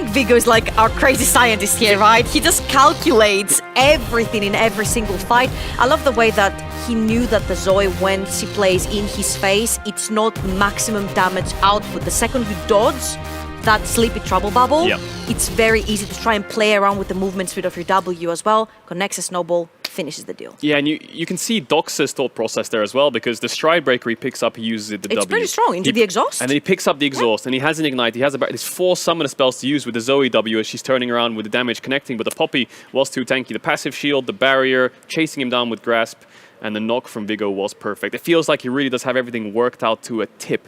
Vigo is like our crazy scientist here, right? He just calculates everything in every single fight. I love the way that he knew that the Zoe, when she plays in his face, it's not maximum damage output. The second you dodge that Sleepy Trouble bubble, it's very easy to try and play around with the movement speed of your W as well. Connects a snowball, finishes the deal. Yeah, and you can see Doxa's thought process there as well, because the stride breaker he picks up, he uses it, the W. It's pretty strong, into the exhaust. And then he picks up the exhaust, and he has an Ignite, he has there's 4 summoner spells to use with the Zoe W as she's turning around with the damage connecting, but the Poppy was too tanky. The passive shield, the barrier, chasing him down with Grasp, and the knock from Vigo was perfect. It feels like he really does have everything worked out to a tip.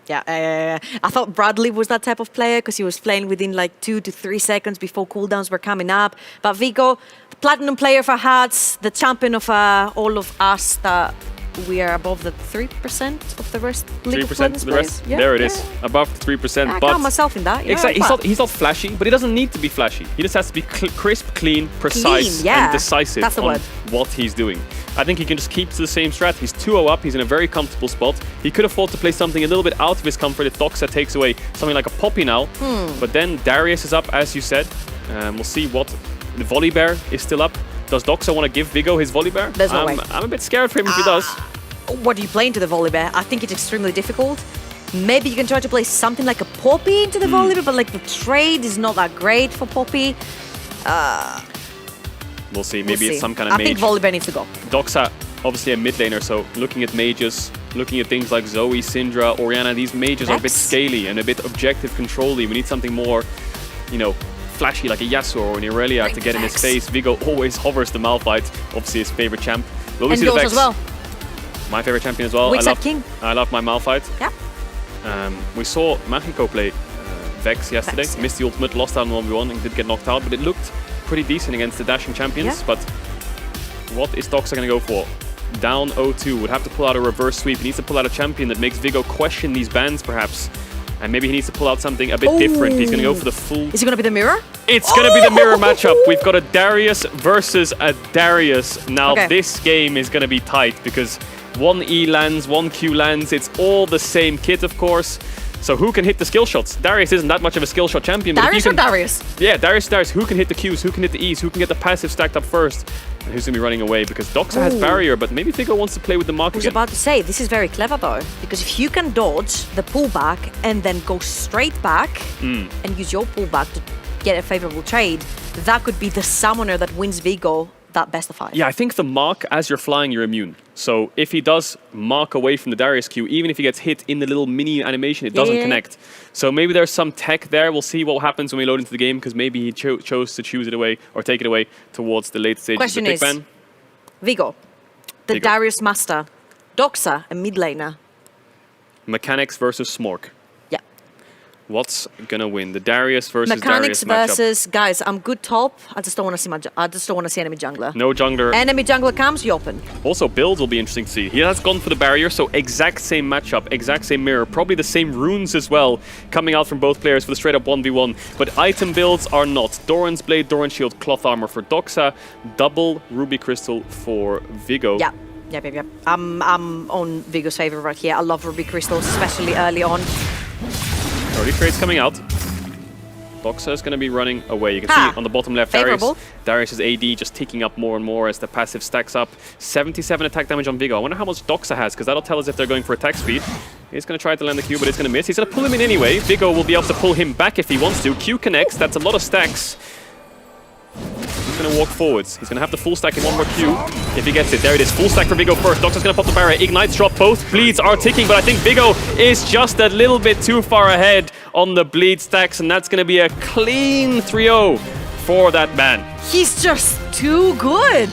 Yeah, I thought Bradley was that type of player because he was playing within like 2 to 3 seconds before cooldowns were coming up. But Vigo, the platinum player for hearts, the champion of all of us that we are above the 3% of the rest League of 3% Legends of the rest. players. Yeah, There it is, above 3%. I but count myself in that. exactly, he's not flashy, but he doesn't need to be flashy. He just has to be crisp, clean, precise, yeah. and decisive That's the on word. what he's doing. I think he can just keep to the same strat. He's 2-0 up. He's in a very comfortable spot. He could afford to play something a little bit out of his comfort if Doxa takes away something like a Poppy now. But then Darius is up, as you said. We'll see what the Volley Bear is still up. Does Doxa want to give Vigo his Volley Bear? There's no way. I'm a bit scared for him if he does. What do you play into the Volley Bear? I think it's extremely difficult. Maybe you can try to play something like a Poppy into the Volley Bear, but like the trade is not that great for Poppy. We'll see. Maybe it's some kind of mage. I think Volley Bear needs to go. Doxa, obviously a mid laner, so looking at mages, looking at things like Zoe, Syndra, Orianna, these mages are a bit scaly and a bit objective control-y. We need something more, you know, flashy like a Yasuo or an Irelia to get in his face. Vigo always hovers the Malphite, obviously his favorite champ. Will we see the Vex? As well. My favorite champion as well. King. I love my Malphite. Yeah. We saw Magico play Vex yesterday. Missed the ultimate, lost out on 1v1 and did get knocked out, but it looked pretty decent against the dashing champions. Yeah. But what is Doxa going to go for? Down 0-2, would have to pull out a reverse sweep. He needs to pull out a champion that makes Vigo question these bans perhaps. And maybe he needs to pull out something a bit different. He's going to go for the full... Is it going to be the mirror? It's going to be the mirror matchup. We've got a Darius versus a Darius. Now, this game is going to be tight because one E lands, one Q lands. It's all the same kit, of course. So who can hit the skill shots? Darius isn't that much of a skill shot champion. Darius or Darius? Yeah, Darius. Who can hit the Qs? Who can hit the Es? Who can get the passive stacked up first? And who's going to be running away? Because Doxa has barrier, but maybe Vigo wants to play with the mark again. I was about to say, this is very clever though. Because if you can dodge the pullback and then go straight back and use your pullback to get a favorable trade, that could be the summoner that wins Vigo that best of 5. Yeah, I think the mark, as you're flying, you're immune. So if he does mark away from the Darius Q, even if he gets hit in the little mini animation, it doesn't connect. So maybe there's some tech there. We'll see what happens when we load into the game, because maybe he chose to choose it away or take it away towards the late stages Question of the pick is, ban. Vigo, the Darius master, Doxa, a mid laner. Mechanics versus Smork. Yeah. What's gonna win? The Darius versus Mechanics Darius versus guys. I'm good top. I just don't want to see enemy jungler. No jungler. Enemy jungler comes, you open. Also, builds will be interesting to see. He has gone for the barrier, so exact same matchup, exact same mirror, probably the same runes as well, coming out from both players for the straight up 1v1. But item builds are not. Doran's Blade, Doran's Shield, Cloth Armor for Doxa, double Ruby Crystal for Vigo. Yeah. Yep. I'm on Vigo's favor right here. I love Ruby Crystals, especially early on. Early trades coming out. Doxa is going to be running away. You can see on the bottom left, Darius's AD just ticking up more and more as the passive stacks up. 77 attack damage on Vigo. I wonder how much Doxa has, because that'll tell us if they're going for attack speed. He's going to try to land the Q, but it's going to miss. He's going to pull him in anyway. Vigo will be able to pull him back if he wants to. Q connects. That's a lot of stacks. He's going to walk forwards. He's going to have the full stack in one more Q if he gets it. There it is. Full stack for Vigo first. Doxa's going to pop the barrier. Ignites drop. Both bleeds are ticking, but I think Vigo is just a little bit too far ahead on the bleed stacks, and that's going to be a clean 3-0 for that man. He's just too good.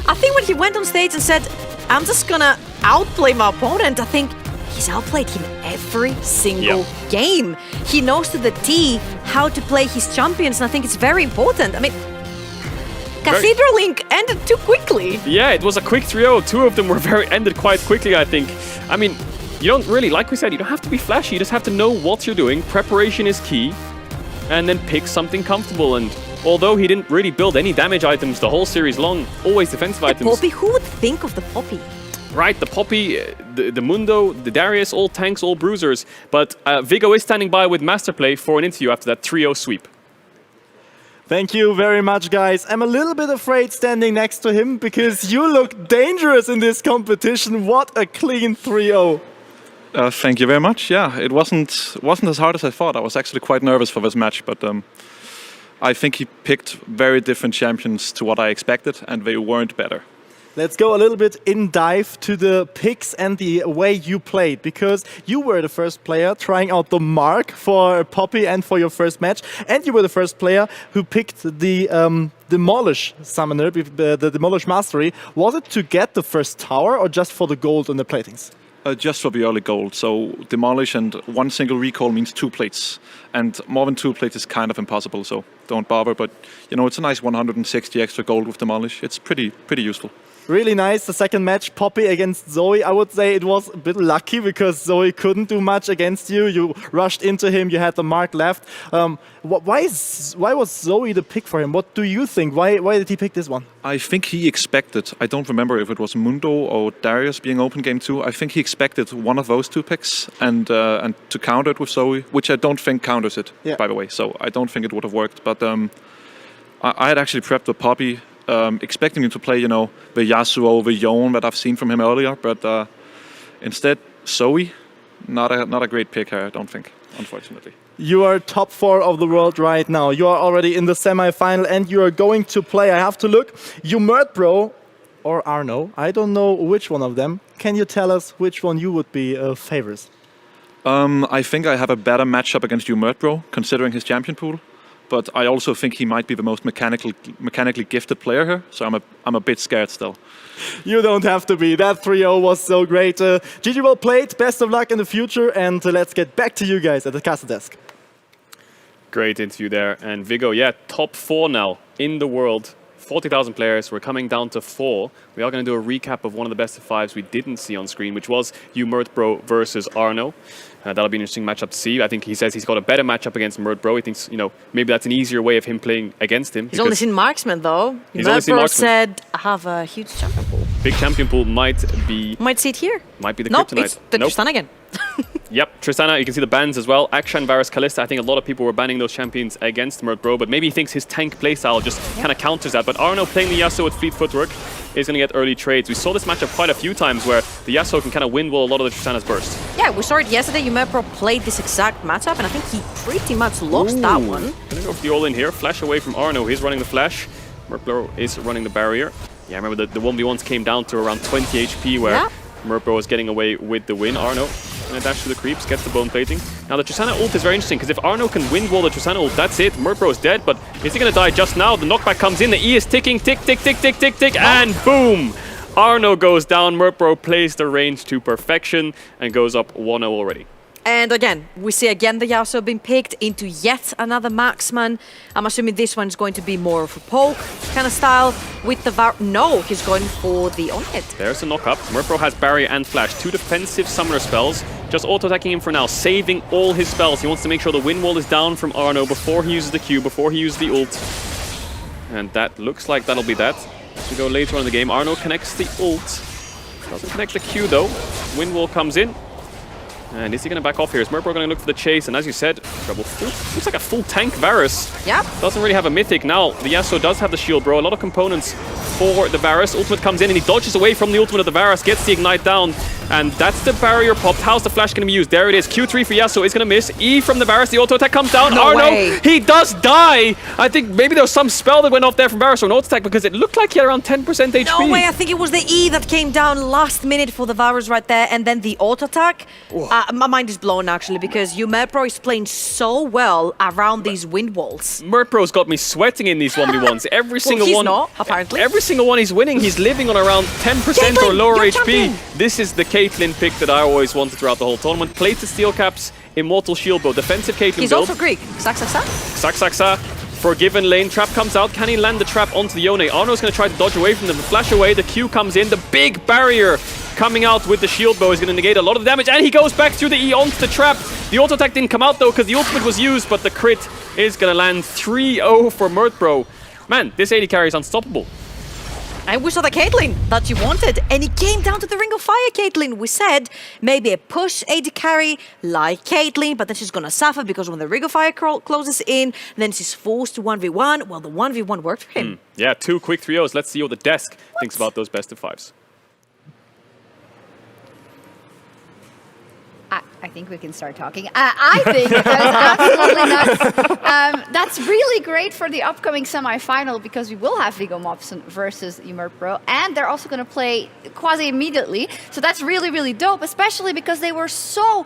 I think when he went on stage and said, I'm just going to outplay my opponent, I think he's outplayed him every single game. He knows to the T how to play his champions, and I think it's very important. I mean, Cathedral Link ended too quickly. Yeah, it was a quick 3-0. Two of them were ended quite quickly, I think. I mean, you don't really, like we said, you don't have to be flashy. You just have to know what you're doing. Preparation is key. And then pick something comfortable. And although he didn't really build any damage items the whole series long, always defensive items. Poppy, who would think of the Poppy? Right, the Poppy, the Mundo, the Darius, all tanks, all bruisers. But Vigo is standing by with Masterplay for an interview after that 3-0 sweep. Thank you very much, guys. I'm a little bit afraid standing next to him because you look dangerous in this competition. What a clean 3-0. Thank you very much. Yeah, it wasn't as hard as I thought. I was actually quite nervous for this match, but I think he picked very different champions to what I expected, and they weren't better. Let's go a little bit in dive to the picks and the way you played, because you were the first player trying out the mark for Poppy and for your first match, and you were the first player who picked the Demolish Summoner, the Demolish Mastery. Was it to get the first tower or just for the gold on the platings? Just for the early gold. So Demolish and one single recall means 2 plates, and more than 2 plates is kind of impossible, so don't bother. But you know, it's a nice 160 extra gold with Demolish. It's pretty useful. Really nice. The second match, Poppy against Zoe. I would say it was a bit lucky because Zoe couldn't do much against you. You rushed into him. You had the mark left. Why was Zoe the pick for him? What do you think? Why did he pick this one? I think he expected, I don't remember if it was Mundo or Darius being open game 2. I think he expected one of those two picks and to counter it with Zoe, which I don't think counters it, by the way. So I don't think it would have worked. But I had actually prepped the Poppy, expecting him to play, you know, the Yasuo, the Yone that I've seen from him earlier. But instead, Zoe, not a great pick here, I don't think, unfortunately. You are top 4 of the world right now. You are already in the semi-final and you are going to play. I have to look. Godbro or Arno. I don't know which one of them. Can you tell us which one you would be favors? I think I have a better matchup against Godbro, considering his champion pool. But I also think he might be the most mechanically gifted player here. So I'm a bit scared still. You don't have to be. That 3-0 was so great. GG, well played. Best of luck in the future. And let's get back to you guys at the castle desk. Great interview there. And Viggo, yeah, top 4 now in the world. 40,000 players. We're coming down to 4. We are going to do a recap of one of the best of 5s we didn't see on screen, which was Godbro versus Arno. That'll be an interesting matchup to see. I think he says he's got a better matchup against Godbro. He thinks, you know, maybe that's an easier way of him playing against him. He's only seen marksman, though. Godbro said, I have a huge champion pool. Big champion pool might be... Might see it here. Might be the nope, kryptonite. It's the Tristana again. Yep, Tristana, you can see the bans as well. Akshan, Varus, Kalista. I think a lot of people were banning those champions against Godbro, but maybe he thinks his tank playstyle just kind of counters that. But Arno playing the Yasuo with fleet footwork is going to get early trades. We saw this matchup quite a few times where the Yasuo can kind of win wall a lot of the Tristana's bursts. Yeah, we saw it yesterday. Godbro played this exact matchup, and I think he pretty much lost that one. Gonna go for the all-in here. Flash away from Arno. He's running the flash. Godbro is running the barrier. Yeah, I remember the 1v1s came down to around 20 HP where Godbro was getting away with the win. Arno gonna dash through the creeps, gets the bone plating. Now the Tristana ult is very interesting because if Arno can win wall the Tristana ult, that's it. Godbro is dead, but is he gonna die just now? The knockback comes in, the E is ticking, tick, tick, tick, tick, tick, tick, and boom! Arno goes down, Godbro plays the range to perfection and goes up 1-0 already. And again, we see again the Yasuo being picked into yet another marksman. I'm assuming this one's going to be more of a poke kind of style with the No, he's going for the on-hit. There's a knock-up. Godbro has barrier and flash. 2 defensive summoner spells. Just auto-attacking him for now, saving all his spells. He wants to make sure the wind wall is down from Arno before he uses the Q, before he uses the ult. And that looks like that'll be that. As we go later on in the game, Arno connects the ult. Doesn't connect the Q though. Wind wall comes in. And is he going to back off here? Is Godbro going to look for the chase? And as you said, looks like a full tank Varus. Yeah. Doesn't really have a mythic. Now, the Yasuo does have the shield, bro. A lot of components for the Varus. Ultimate comes in and he dodges away from the ultimate of the Varus, gets the ignite down. And that's the barrier popped. How's the flash going to be used? There it is. Q3 for Yasuo is going to miss. E from the Varus. The auto attack comes down. No, he does die. I think maybe there was some spell that went off there from Varus or an auto attack because it looked like he had around 10% HP. No way. I think it was the E that came down last minute for the Varus right there. And then the auto attack. My mind is blown actually because Godbro is playing so well around these wind walls. Godbro's got me sweating in these 1v1s. Every single he's one. Not, apparently. Every single one he's winning, he's living on around 10% Caitlyn, or lower you're HP. champion. This is the Caitlyn pick that I always wanted throughout the whole tournament. Plated steel caps, immortal shield bow, defensive Caitlyn He's build. also Greek. Sack, sack, sack. Sack, sack, sack. Forgiven lane, trap comes out. Can he land the trap onto the Yone? Arno's going to try to dodge away from them. The flash away, the Q comes in. The big barrier coming out with the shield bow is going to negate a lot of the damage. And he goes back through the E onto the trap. The auto attack didn't come out though because the ultimate was used, but the crit is going to land 3-0 for Godbro. Man, this AD carry is unstoppable. And we saw the Caitlyn that you wanted, and it came down to the Ring of Fire Caitlyn. We said maybe a push AD carry like Caitlyn, but then she's gonna suffer because when the Ring of Fire closes in, then she's forced to 1v1. Well, the 1v1 worked for him. Yeah, 2 quick 3-0s. Let's see what the desk thinks about those best of 5s. I think we can start talking. I think that is absolutely nuts. That's really great for the upcoming semi-final because we will have Viggo Mobson versus Godbro, and they're also going to play quasi immediately. So that's really, really dope, especially because they were so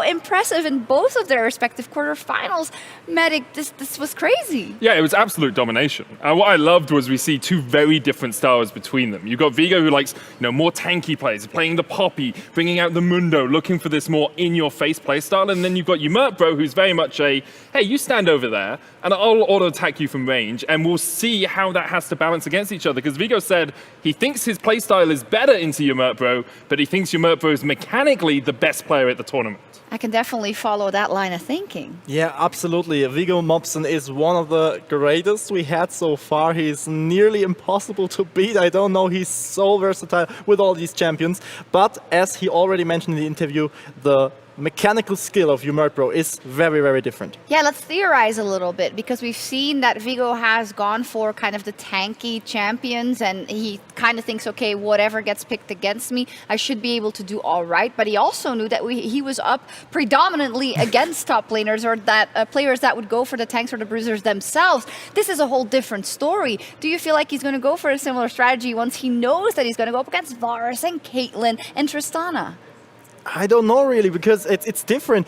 impressive in both of their respective quarterfinals. Medic, this was crazy. Yeah, it was absolute domination. And what I loved was we see 2 very different styles between them. You've got Viggo who likes more tanky plays, playing the Poppy, bringing out the Mundo, looking for this more in-your-face playstyle, and then you've got Bro, who's very much a, hey, you stand over there, and I'll auto-attack you from range, and we'll see how that has to balance against each other, because Vigo said he thinks his playstyle is better into Bro, but he thinks Bro is mechanically the best player at the tournament. I can definitely follow that line of thinking. Yeah, absolutely. Viggo Mobson is one of the greatest we had so far. He's nearly impossible to beat. I don't know, he's so versatile with all these champions. But as he already mentioned in the interview, the mechanical skill of Bro is very, very different. Yeah, let's theorize a little bit, because we've seen that Viggo has gone for kind of the tanky champions, and he kind of thinks, okay, whatever gets picked against me, I should be able to do all right. But he also knew that he was up predominantly against top laners, or that players that would go for the tanks or the bruisers themselves. This is a whole different story. Do you feel like he's going to go for a similar strategy once he knows that he's going to go up against Varus and Caitlyn and Tristana? I don't know really, because it's different.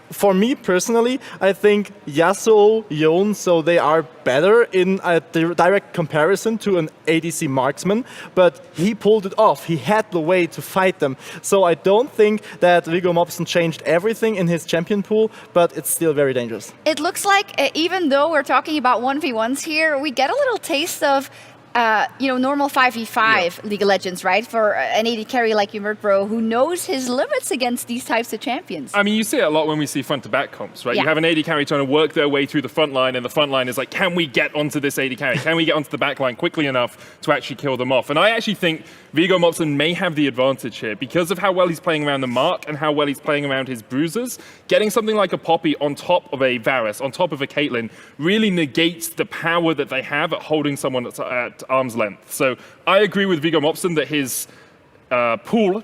For me personally, I think Yasuo, Yone, so they are better in a direct comparison to an ADC marksman, but he pulled it off. He had the way to fight them. So I don't think that Viggo Mobson changed everything in his champion pool, but it's still very dangerous. It looks like, even though we're talking about 1v1s here, we get a little taste of normal 5v5 League of Legends, right? For an AD carry like Bro, who knows his limits against these types of champions. I mean, you see it a lot when we see front-to-back comps, right? Yeah. You have an AD carry trying to work their way through the front line, and the front line is like, can we get onto this AD carry? Can we get onto the back line quickly enough to actually kill them off? And I actually think Viggo Mobson may have the advantage here because of how well he's playing around the mark and how well he's playing around his bruisers. Getting something like a Poppy on top of a Varus, on top of a Caitlyn, really negates the power that they have at holding someone at arm's length. So I agree with Viggo Mobson that his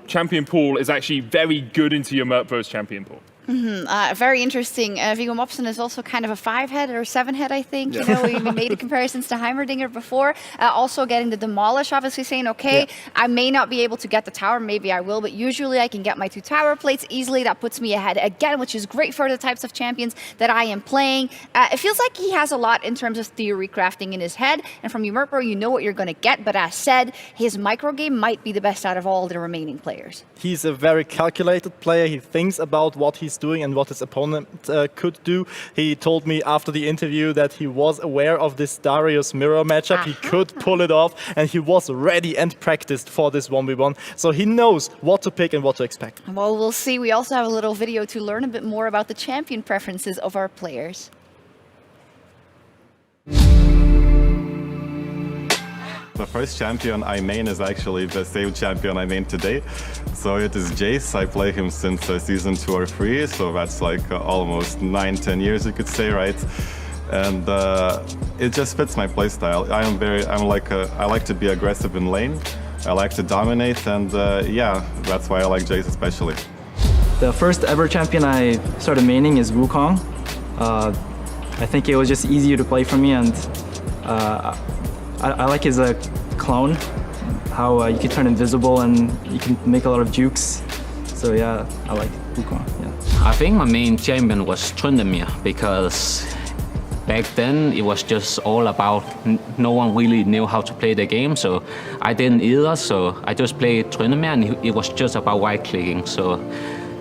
champion pool, is actually very good into Bro's champion pool. Very interesting. Viggo Mobson is also kind of a 5-head or 7-head, I think. Yeah. You know, we made the comparisons to Heimerdinger before. Also getting the Demolish, obviously saying, okay, I may not be able to get the tower, maybe I will, but usually I can get my 2 tower plates easily. That puts me ahead again, which is great for the types of champions that I am playing. It feels like he has a lot in terms of theory crafting in his head, and from Bro, you know what you're going to get, but as said, his micro game might be the best out of all the remaining players. He's a very calculated player. He thinks about what he's doing and what his opponent could do. He told me after the interview that he was aware of this Darius mirror matchup. He could pull it off, and he was ready and practiced for this 1v1. So he knows what to pick and what to expect. Well, we'll see. We also have a little video to learn a bit more about the champion preferences of our players. The first champion I main is actually the same champion I main today. So it is Jace. I play him since season 2 or 3, so that's like almost 9-10 years, you could say, right? And it just fits my playstyle. I like to be aggressive in lane. I like to dominate, and yeah, that's why I like Jace especially. The first ever champion I started maining is Wukong. I think it was just easier to play for me, and I like his clone, how you can turn invisible and you can make a lot of jukes. So yeah, I like Wukong, yeah. I think my main champion was Tryndamere, because back then it was just all about no one really knew how to play the game, so I didn't either, so I just played Tryndamere, and it was just about right-clicking. So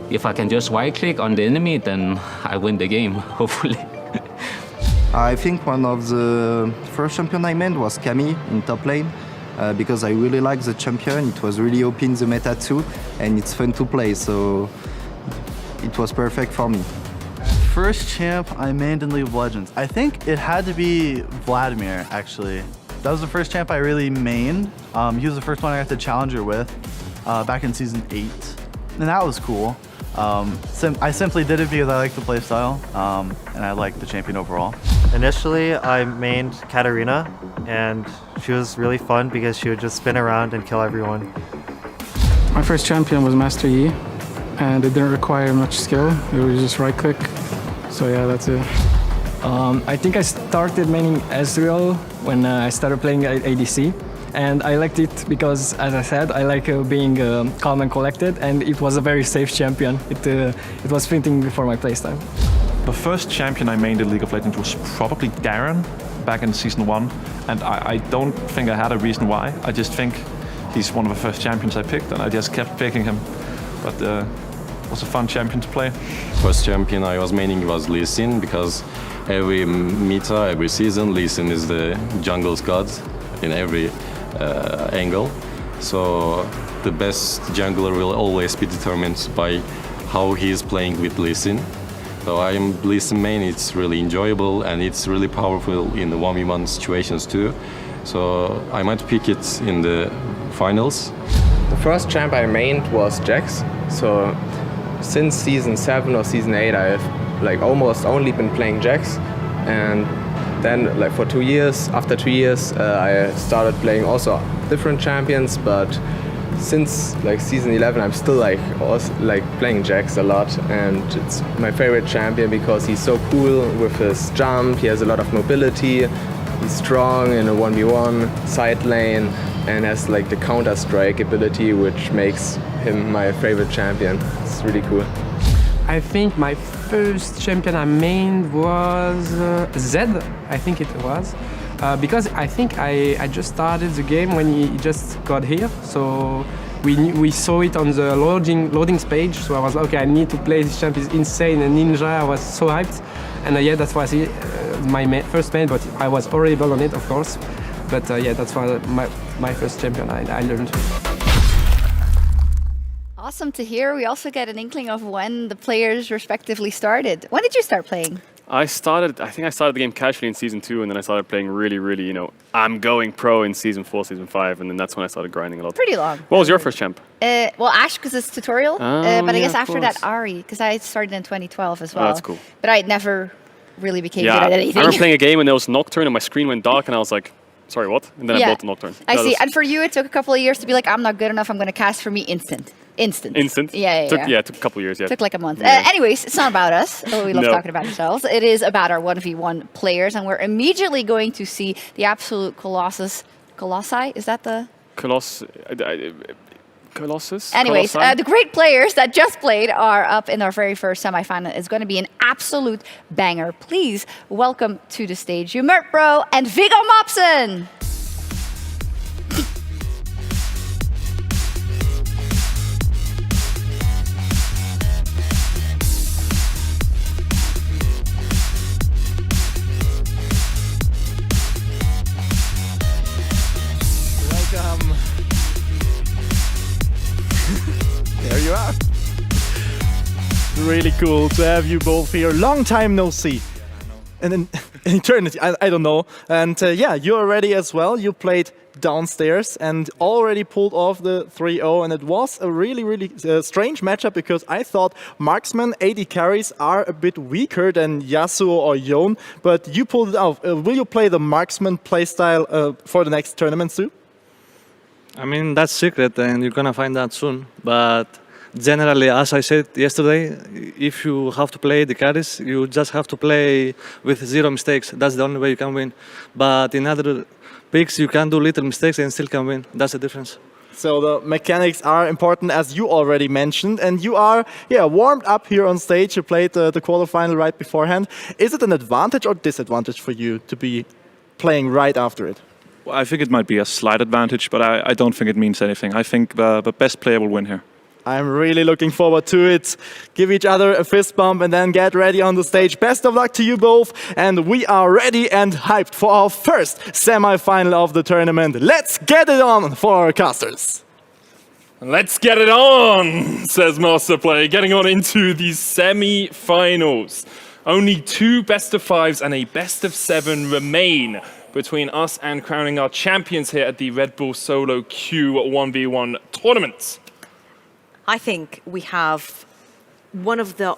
if I can just right-click on the enemy, then I win the game, hopefully. I think one of the first champion I made was Camille in top lane, because I really like the champion. It was really OP in the meta too, and it's fun to play, so it was perfect for me. First champ I mained in League of Legends. I think it had to be Vladimir, actually. That was the first champ I really mained. He was the first one I got the challenger with back in season 8, and that was cool. I simply did it because I liked the playstyle, and I liked the champion overall. Initially, I mained Katarina, and she was really fun because she would just spin around and kill everyone. My first champion was Master Yi, and it didn't require much skill. It was just right-click. So yeah, that's it. I think I started maining Ezreal when I started playing ADC. And I liked it because, as I said, I like being calm and collected, and it was a very safe champion. It was fitting for my playstyle. The first champion I mained in League of Legends was probably Darren back in season 1, and I don't think I had a reason why. I just think he's one of the first champions I picked, and I just kept picking him. But was a fun champion to play. First champion I was maining was Lee Sin, because every meta, every season, Lee Sin is the jungle's god in every angle. So the best jungler will always be determined by how he is playing with Lee Sin. So I am Lee Sin main. It's really enjoyable and it's really powerful in the 1v1 situations too. So I might pick it in the finals. The first champ I mained was Jax. So since season 7 or season 8, I've like almost only been playing Jax. And then like for 2 years, after 2 years, I started playing also different champions. But since like season 11, I'm still like also like playing Jax a lot, and it's my favorite champion because he's so cool with his jump. He has a lot of mobility. He's strong in a 1v1 side lane and has like the counter strike ability, which makes him my favorite champion. It's really cool. I think my first champion I mained was Zed, I think it was. Because I think I just started the game when he just got here, so we saw it on the loading page. So I was like, okay, I need to play this champ. Is insane, and Ninja. I was so hyped, and yeah, that's why my first main. But I was horrible on it, of course. But yeah, that's why my first champion I learned. Awesome to hear. We also get an inkling of when the players respectively started. When did you start playing? I think I started the game casually in season 2, and then I started playing really, I'm going pro in season 4, season 5, and then that's when I started grinding a lot. Pretty long. What was your first champ? Well, Ashe, because it's tutorial, but I guess after that, course. Ari, because I started in 2012 as well. Oh, that's cool. But I never really became Yeah, good at I anything. remember playing a game and there was Nocturne and my screen went dark and I was like, sorry, what? And then I bought the Nocturne. I That see. was And for you, it took a couple of years to be like, I'm not good enough, I'm going to cast. For me, instant. Instant? Yeah. It took a couple of years, yeah. Took like a month. Yeah. Anyways, it's not about us. We love No. talking about ourselves. It is about our 1v1 players, and we're immediately going to see the absolute Colossi? Is that the... Colossus? Anyways, Colossi? the great players that just played are up in our very first semifinal. It's going to be an absolute banger. Please welcome to the stage Bro and Viggo Mobson. Welcome. There you are. Really cool to have you both here. Long time no see. And in eternity, I don't know. And yeah, you're ready as well. You played downstairs and already pulled off the 3-0. And it was a really strange matchup because I thought marksman AD carries are a bit weaker than Yasuo or Yone. But you pulled it off. Will you play the marksman playstyle for the next tournament too? I mean, that's secret and you're gonna find out soon. But generally, as I said yesterday, if you have to play the carries, you just have to play with 0 mistakes. That's the only way you can win. But in other picks, you can do little mistakes and still can win. That's the difference. So the mechanics are important, as you already mentioned, and you are warmed up here on stage. You played the quarterfinal right beforehand. Is it an advantage or disadvantage for you to be playing right after it? Well, I think it might be a slight advantage, but I don't think it means anything. I think the best player will win here. I'm really looking forward to it. Give each other a fist bump and then get ready on the stage. Best of luck to you both. And we are ready and hyped for our first semi-final of the tournament. Let's get it on for our casters. Let's get it on, says Master Play, getting on into the semi-finals. Only 2 best-of-5s and a best-of-7 remain between us and crowning our champions here at the Red Bull Solo Q 1v1 tournament. I think we have one of the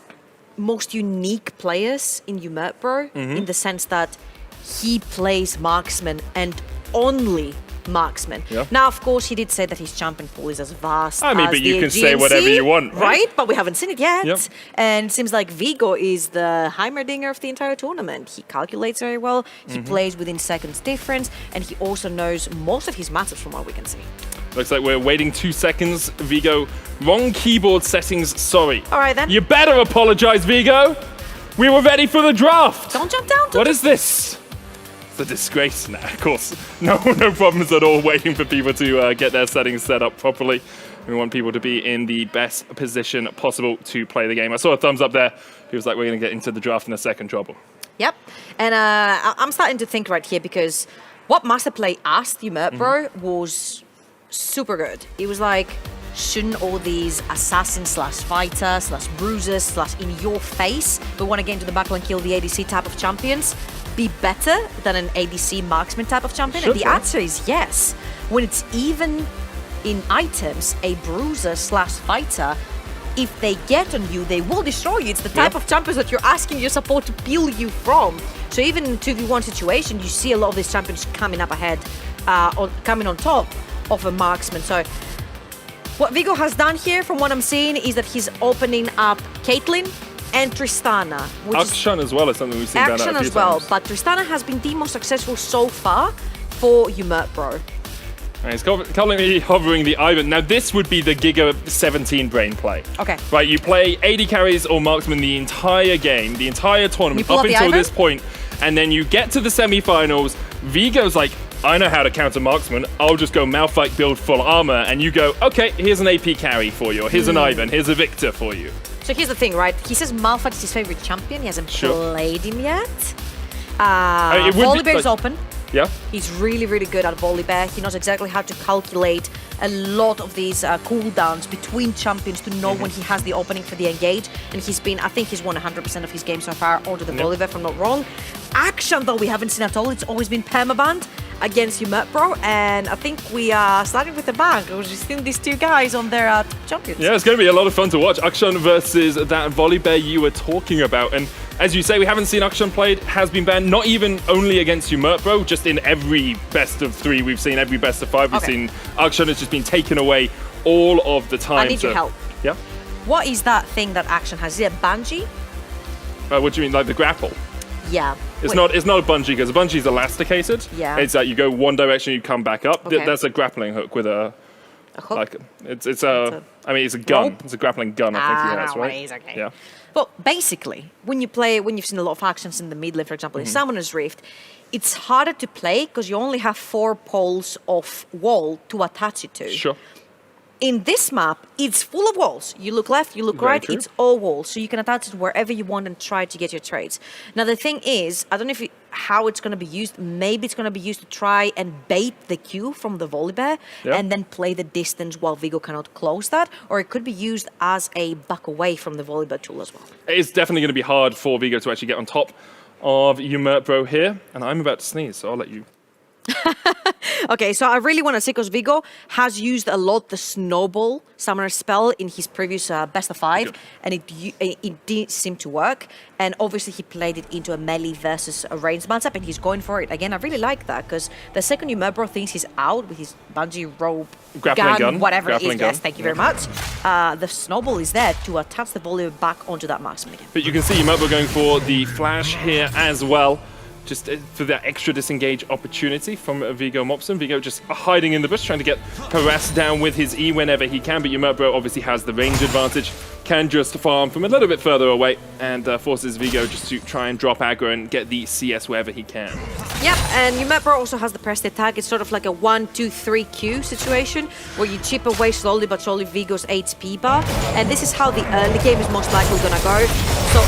most unique players in Bro, in the sense that he plays marksman and only marksman. Yeah. Now, of course, he did say that his champion pool is as vast I mean, as but you the can say GNC, whatever you want, right? But we haven't seen it yet. Yep. And it seems like Viggo is the Heimerdinger of the entire tournament. He calculates very well, he plays within seconds difference, and he also knows most of his matchups from what we can see. Looks like we're waiting 2 seconds. Viggo, wrong keyboard settings, sorry. All right, then. You better apologize, Viggo. We were ready for the draft. Don't jump down. What is this? It's a disgrace. Nah, of course. No problems at all waiting for people to get their settings set up properly. We want people to be in the best position possible to play the game. I saw a thumbs up there. He was like, we're going to get into the draft in a second, trouble. Yep. And I'm starting to think right here because what Masterplay asked Bro was super good. It was like, shouldn't all these assassins slash fighters slash bruisers slash in your face, we want to get into the battle and kill the ADC type of champions, be better than an ADC marksman type of champion? And the answer is yes. When it's even in items, a bruiser slash fighter, if they get on you, they will destroy you. It's the type of champions that you're asking your support to peel you from. So even in 2v1 situation, you see a lot of these champions coming up ahead, coming on top of a marksman. So what Vigo has done here, from what I'm seeing, is that he's opening up Caitlyn and Tristana. Akshan as well is something we've seen done a few Akshan as well, times. but Tristana has been the most successful so far for Bro. And he's currently hovering the Ivan. Now this would be the Giga 17 brain play. Okay. Right, you play AD carries or marksman the entire game, the entire tournament, up until this point, and then you get to the semi-finals. Vigo's like, I know how to counter marksman. I'll just go Malphite build full armor, and you go, okay, here's an AP carry for you, or here's an Ivan, here's a Victor for you. So here's the thing, right? He says Malphite is his favorite champion. He hasn't played him yet. Volibear's open. Yeah. He's really, really good at Volibear. He knows exactly how to calculate a lot of these cooldowns between champions to know when he has the opening for the engage. And I think he's won 100% of his games so far onto the Volibear, if I'm not wrong. Action, though, we haven't seen at all. It's always been permabanned against Bro, and I think we are starting with a bang. We're just seeing these two guys on their top champions. Yeah, it's going to be a lot of fun to watch. Akshan versus that Volibear you were talking about. And as you say, we haven't seen Akshan played, has been banned, not even only against Bro, just in every best of 3 we've seen, every best of 5 we've seen. Akshan has just been taken away all of the time. I need your help. Yeah? What is that thing that Akshan has? Is it a bungee? What do you mean, like the grapple? Yeah. It's not a bungee, because a bungee is elasticated. Yeah. It's that you go one direction, you come back up. Okay. That's a grappling hook with a hook? Like it's a gun. rope? It's a grappling gun, I think he has, no right? worries, okay. Yeah. Well, basically, when you've seen a lot of actions in the mid lane, for example, in Summoner's Rift, it's harder to play because you only have 4 poles of wall to attach it to. Sure. In this map, it's full of walls. You look left, you look right, it's all walls. So you can attach it wherever you want and try to get your trades. Now, the thing is, I don't know how it's going to be used. Maybe it's going to be used to try and bait the Q from the Volibear and then play the distance while Vigo cannot close that. Or it could be used as a back away from the Volibear tool as well. It's definitely going to be hard for Vigo to actually get on top of Bro here. And I'm about to sneeze, so I'll let you... Okay, so I really want to see, because Vigo has used a lot the Snowball Summoner spell in his previous best of 5, and it did seem to work. And obviously he played it into a melee versus a ranged matchup, and he's going for it again. I really like that, because the second Bro thinks he's out with his bungee rope, gun, whatever it is, yes, thank you very much. The Snowball is there to attach the Volibear back onto that marksman again. But you can see Bro going for the flash here as well. Just for that extra disengage opportunity from Vigo Mopson. Vigo just hiding in the bush, trying to get harassed down with his E whenever he can, but Bro obviously has the range advantage, can just farm from a little bit further away, and forces Vigo just to try and drop aggro and get the CS wherever he can. Yep, and Bro also has the pressed attack. It's sort of like a 1-2-3-Q situation, where you chip away slowly but surely Vigo's HP bar, and this is how the early game is most likely gonna go. So,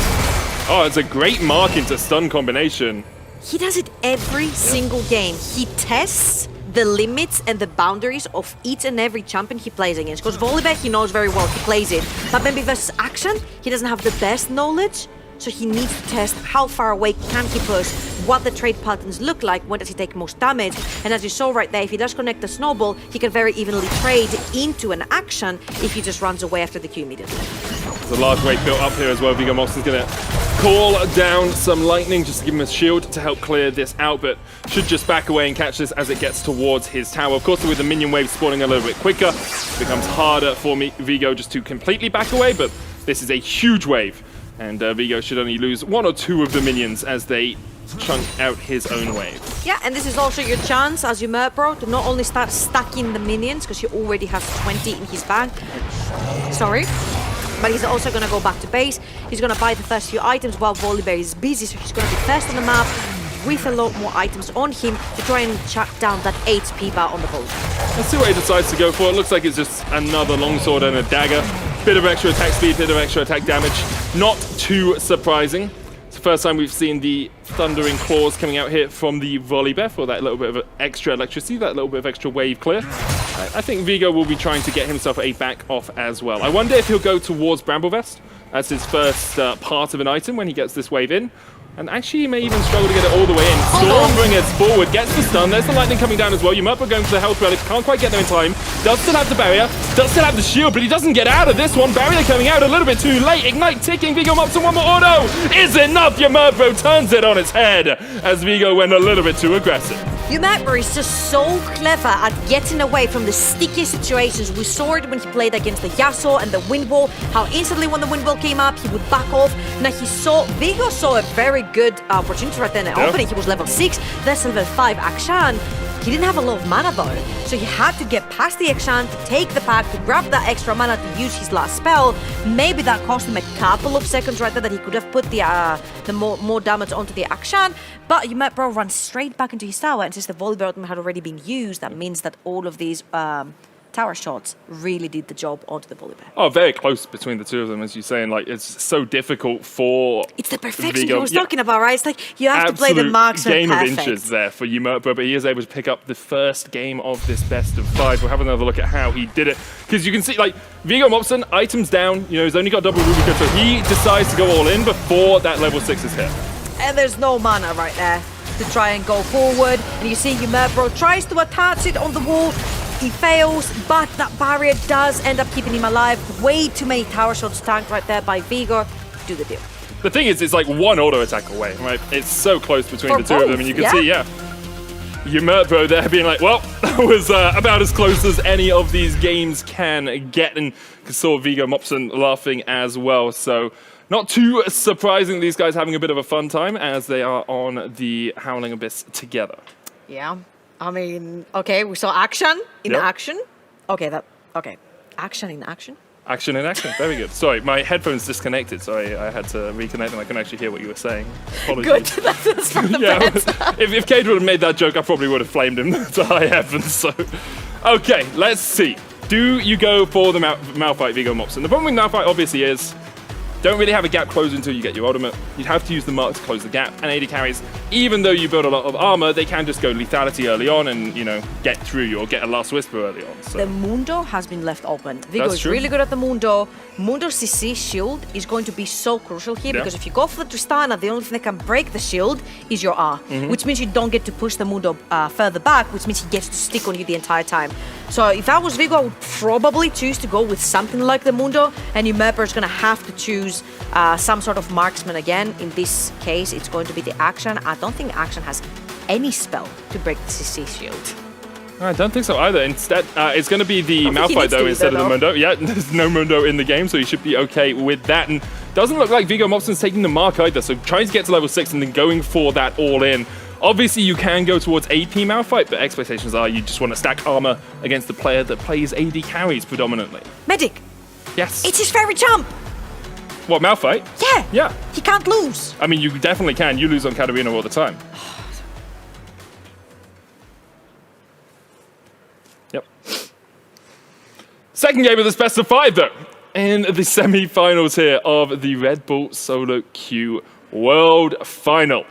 oh, it's a great mark into stun combination. he does it every single game. He tests the limits and the boundaries of each and every champion he plays against. Because Volibear, he knows very well, he plays it. But maybe versus Action, he doesn't have the best knowledge. So he needs to test how far away can he push, what the trade patterns look like, when does he take most damage. And as you saw right there, if he does connect the Snowball, he can very evenly trade into an Action if he just runs away after the Q immediately. There's a large wave built up here as well. Vigo Mopson's going to call down some lightning just to give him a shield to help clear this out, but should just back away and catch this as it gets towards his tower. Of course, with the minion wave spawning a little bit quicker, it becomes harder for Vigo just to completely back away, but this is a huge wave. And Vigo should only lose 1 or 2 of the minions as they chunk out his own wave. Yeah, and this is also your chance as Bro to not only start stacking the minions, because he already has 20 in his bag. Sorry. But he's also going to go back to base. He's going to buy the first few items while Volibear is busy, so he's going to be first on the map. with a lot more items on him to try and shut down that HP bar on the ball. Let's see what he decides to go for. It looks like it's just another longsword and a dagger. Bit of extra attack speed, bit of extra attack damage. Not too surprising. It's the first time we've seen the thundering claws coming out here from the volley bear for that little bit of extra electricity, that little bit of extra wave clear. I think Vigo will be trying to get himself a back off as well. I wonder if he'll go towards Bramble Vest as his first part of an item when he gets this wave in. And actually, he may even struggle to get it all the way in. Stormbringer's forward, gets the stun. There's the lightning coming down as well. Yumurtbro going for the health relic. Can't quite get there in time. Does still have the barrier. Does still have the shield, but he doesn't get out of this one. Barrier coming out a little bit too late. Ignite ticking. Vigo Mopson, one more auto. Is enough. Yumurtbro turns it on its head as Vigo went a little bit too aggressive. Yumurtbro is just so clever at getting away from the sticky situations. We saw it when he played against the Yasuo and the wind wall, how instantly when the wind wall came up, he would back off. Now Vigo saw a very good opportunity right there in the opening. He was level 6, that's level 5 Akshan. He didn't have a lot of mana though, so he had to get past the Akshan to take the pack, to grab that extra mana to use his last spell. Maybe that cost him a couple of seconds right there that he could have put the more damage onto the Akshan, but Yumurtbro runs straight back into his tower, and since the volley bear had already been used, that means that all of these tower shots really did the job onto the volley bear. Oh, very close between the two of them, as you're saying. Like, it's so difficult for It's the perfection Vigo. he was talking about, right? It's like you have to play the marksman game perfect. of inches there for Yumurtbro, but he is able to pick up the first game of this best of 5. We'll have another look at how he did it, because you can see, like, Vigo Mopson, items down, you know, he's only got double Rubicon, so he decides to go all in before that level 6 is hit. And there's no mana right there to try and go forward. And you see Yumurtbro tries to attach it on the wall. He fails, but that barrier does end up keeping him alive. Way too many tower shots tanked right there by Vigo. Do the deal. The thing is, it's like one auto attack away, right? It's so close between the two of them, and you can see, Yumurtbro there being like, well, that was about as close as any of these games can get, and saw Vigo Mopson laughing as well. So not too surprising, these guys having a bit of a fun time as they are on the Howling Abyss together. Yeah. I mean, okay, we saw action in action. Okay, action in action. Action in action, very good. Sorry, my headphones disconnected, so I had to reconnect them. I couldn't actually hear what you were saying. Apologies. Good, that's for the best. If Cade would have made that joke, I probably would have flamed him to high heavens. So, okay, let's see. Do you go for the Malphite Vigo Mopson? The problem with Malphite obviously is don't really have a gap closed until you get your ultimate. You'd have to use the mark to close the gap. And AD carries, even though you build a lot of armor, they can just go lethality early on and, you know, get through you or get a last whisper early on. So. The Mundo has been left open. Vigo That's is true. really good at the Mundo. Mundo CC shield is going to be so crucial here because if you go for the Tristana, the only thing that can break the shield is your R, which means you don't get to push the Mundo further back, which means he gets to stick on you the entire time. So if I was Vigo, I would probably choose to go with something like the Mundo, and Yumurtbro is going to have to choose some sort of marksman again. In this case, it's going to be the Akshan. I don't think Akshan has any spell to break the CC shield. I don't think so either. Instead, it's going to be the Malphite though instead of the Mundo. Yeah, there's no Mundo in the game, so he should be okay with that. And doesn't look like Vigo Mopson's taking the mark either, so trying to get to level 6 and then going for that all-in. Obviously, you can go towards AP Malphite, but expectations are you just want to stack armor against the player that plays AD carries predominantly. Medic! Yes. It's his fairy jump! What, Malphite? Yeah! Yeah. He can't lose! I mean, you definitely can. You lose on Katarina all the time. Yep. Second game of this best of 5, though. In the semi-finals here of the Red Bull Solo Queue World Final.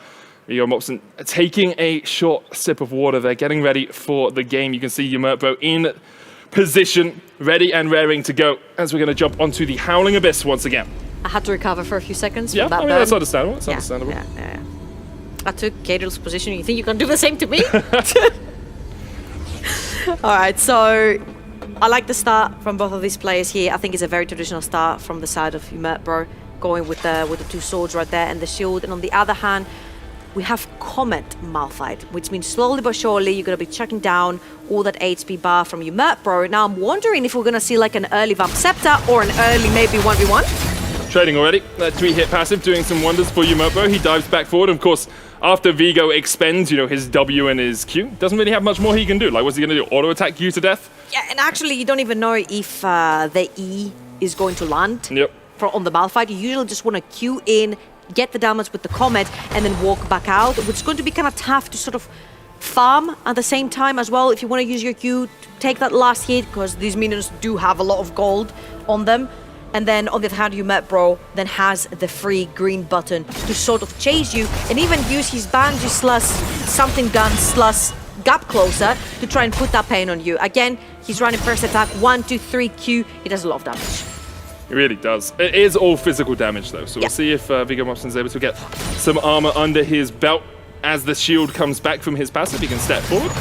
Vigo Mopson taking a short sip of water there, getting ready for the game. You can see Yumurtbro in position, ready and raring to go, as we're going to jump onto the Howling Abyss once again. I had to recover for a few seconds. Yeah, from that I mean, burn. that's understandable. That's understandable. Yeah. I took Cadrill's position. You think you can do the same to me? All right, so I like the start from both of these players here. I think it's a very traditional start from the side of Yumurtbro, going with the two swords right there and the shield. And on the other hand, we have Comet Malphite, which means slowly but surely you're going to be chucking down all that HP bar from Yumurtbro. Now I'm wondering if we're going to see like an early Vamp Scepter or an early maybe 1v1. Trading already. That 3-hit passive doing some wonders for Yumurtbro. He dives back forward. Of course, after Vigo expends, you know, his W and his Q, doesn't really have much more he can do. Like, what's he going to do? Auto attack you to death? Yeah, and actually you don't even know if the E is going to land. Yep. On the Malphite. You usually just want to Q in, get the damage with the Comet, and then walk back out, which is going to be kind of tough to sort of farm at the same time as well if you want to use your Q to take that last hit, because these minions do have a lot of gold on them. And then on the other hand, Bro then has the free green button to sort of chase you and even use his Banshee / something gun / gap closer to try and put that pain on you. Again, he's running first attack, 1, 2, 3 Q. He does a lot of damage. It really does. It is all physical damage though, so we'll see if Viggo Mobson's able to get some armor under his belt. As the shield comes back from his passive, he can step forward.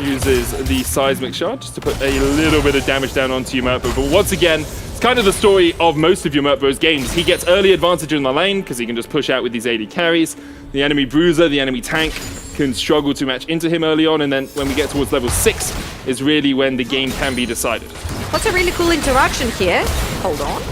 Uses the seismic shard just to put a little bit of damage down onto Yumurtbro. But once again, it's kind of the story of most of Yumurtbro's games. He gets early advantage in the lane because he can just push out with these AD carries. The enemy bruiser, the enemy tank can struggle to match into him early on, and then when we get towards level 6 is really when the game can be decided. What's a really cool interaction here? Hold on.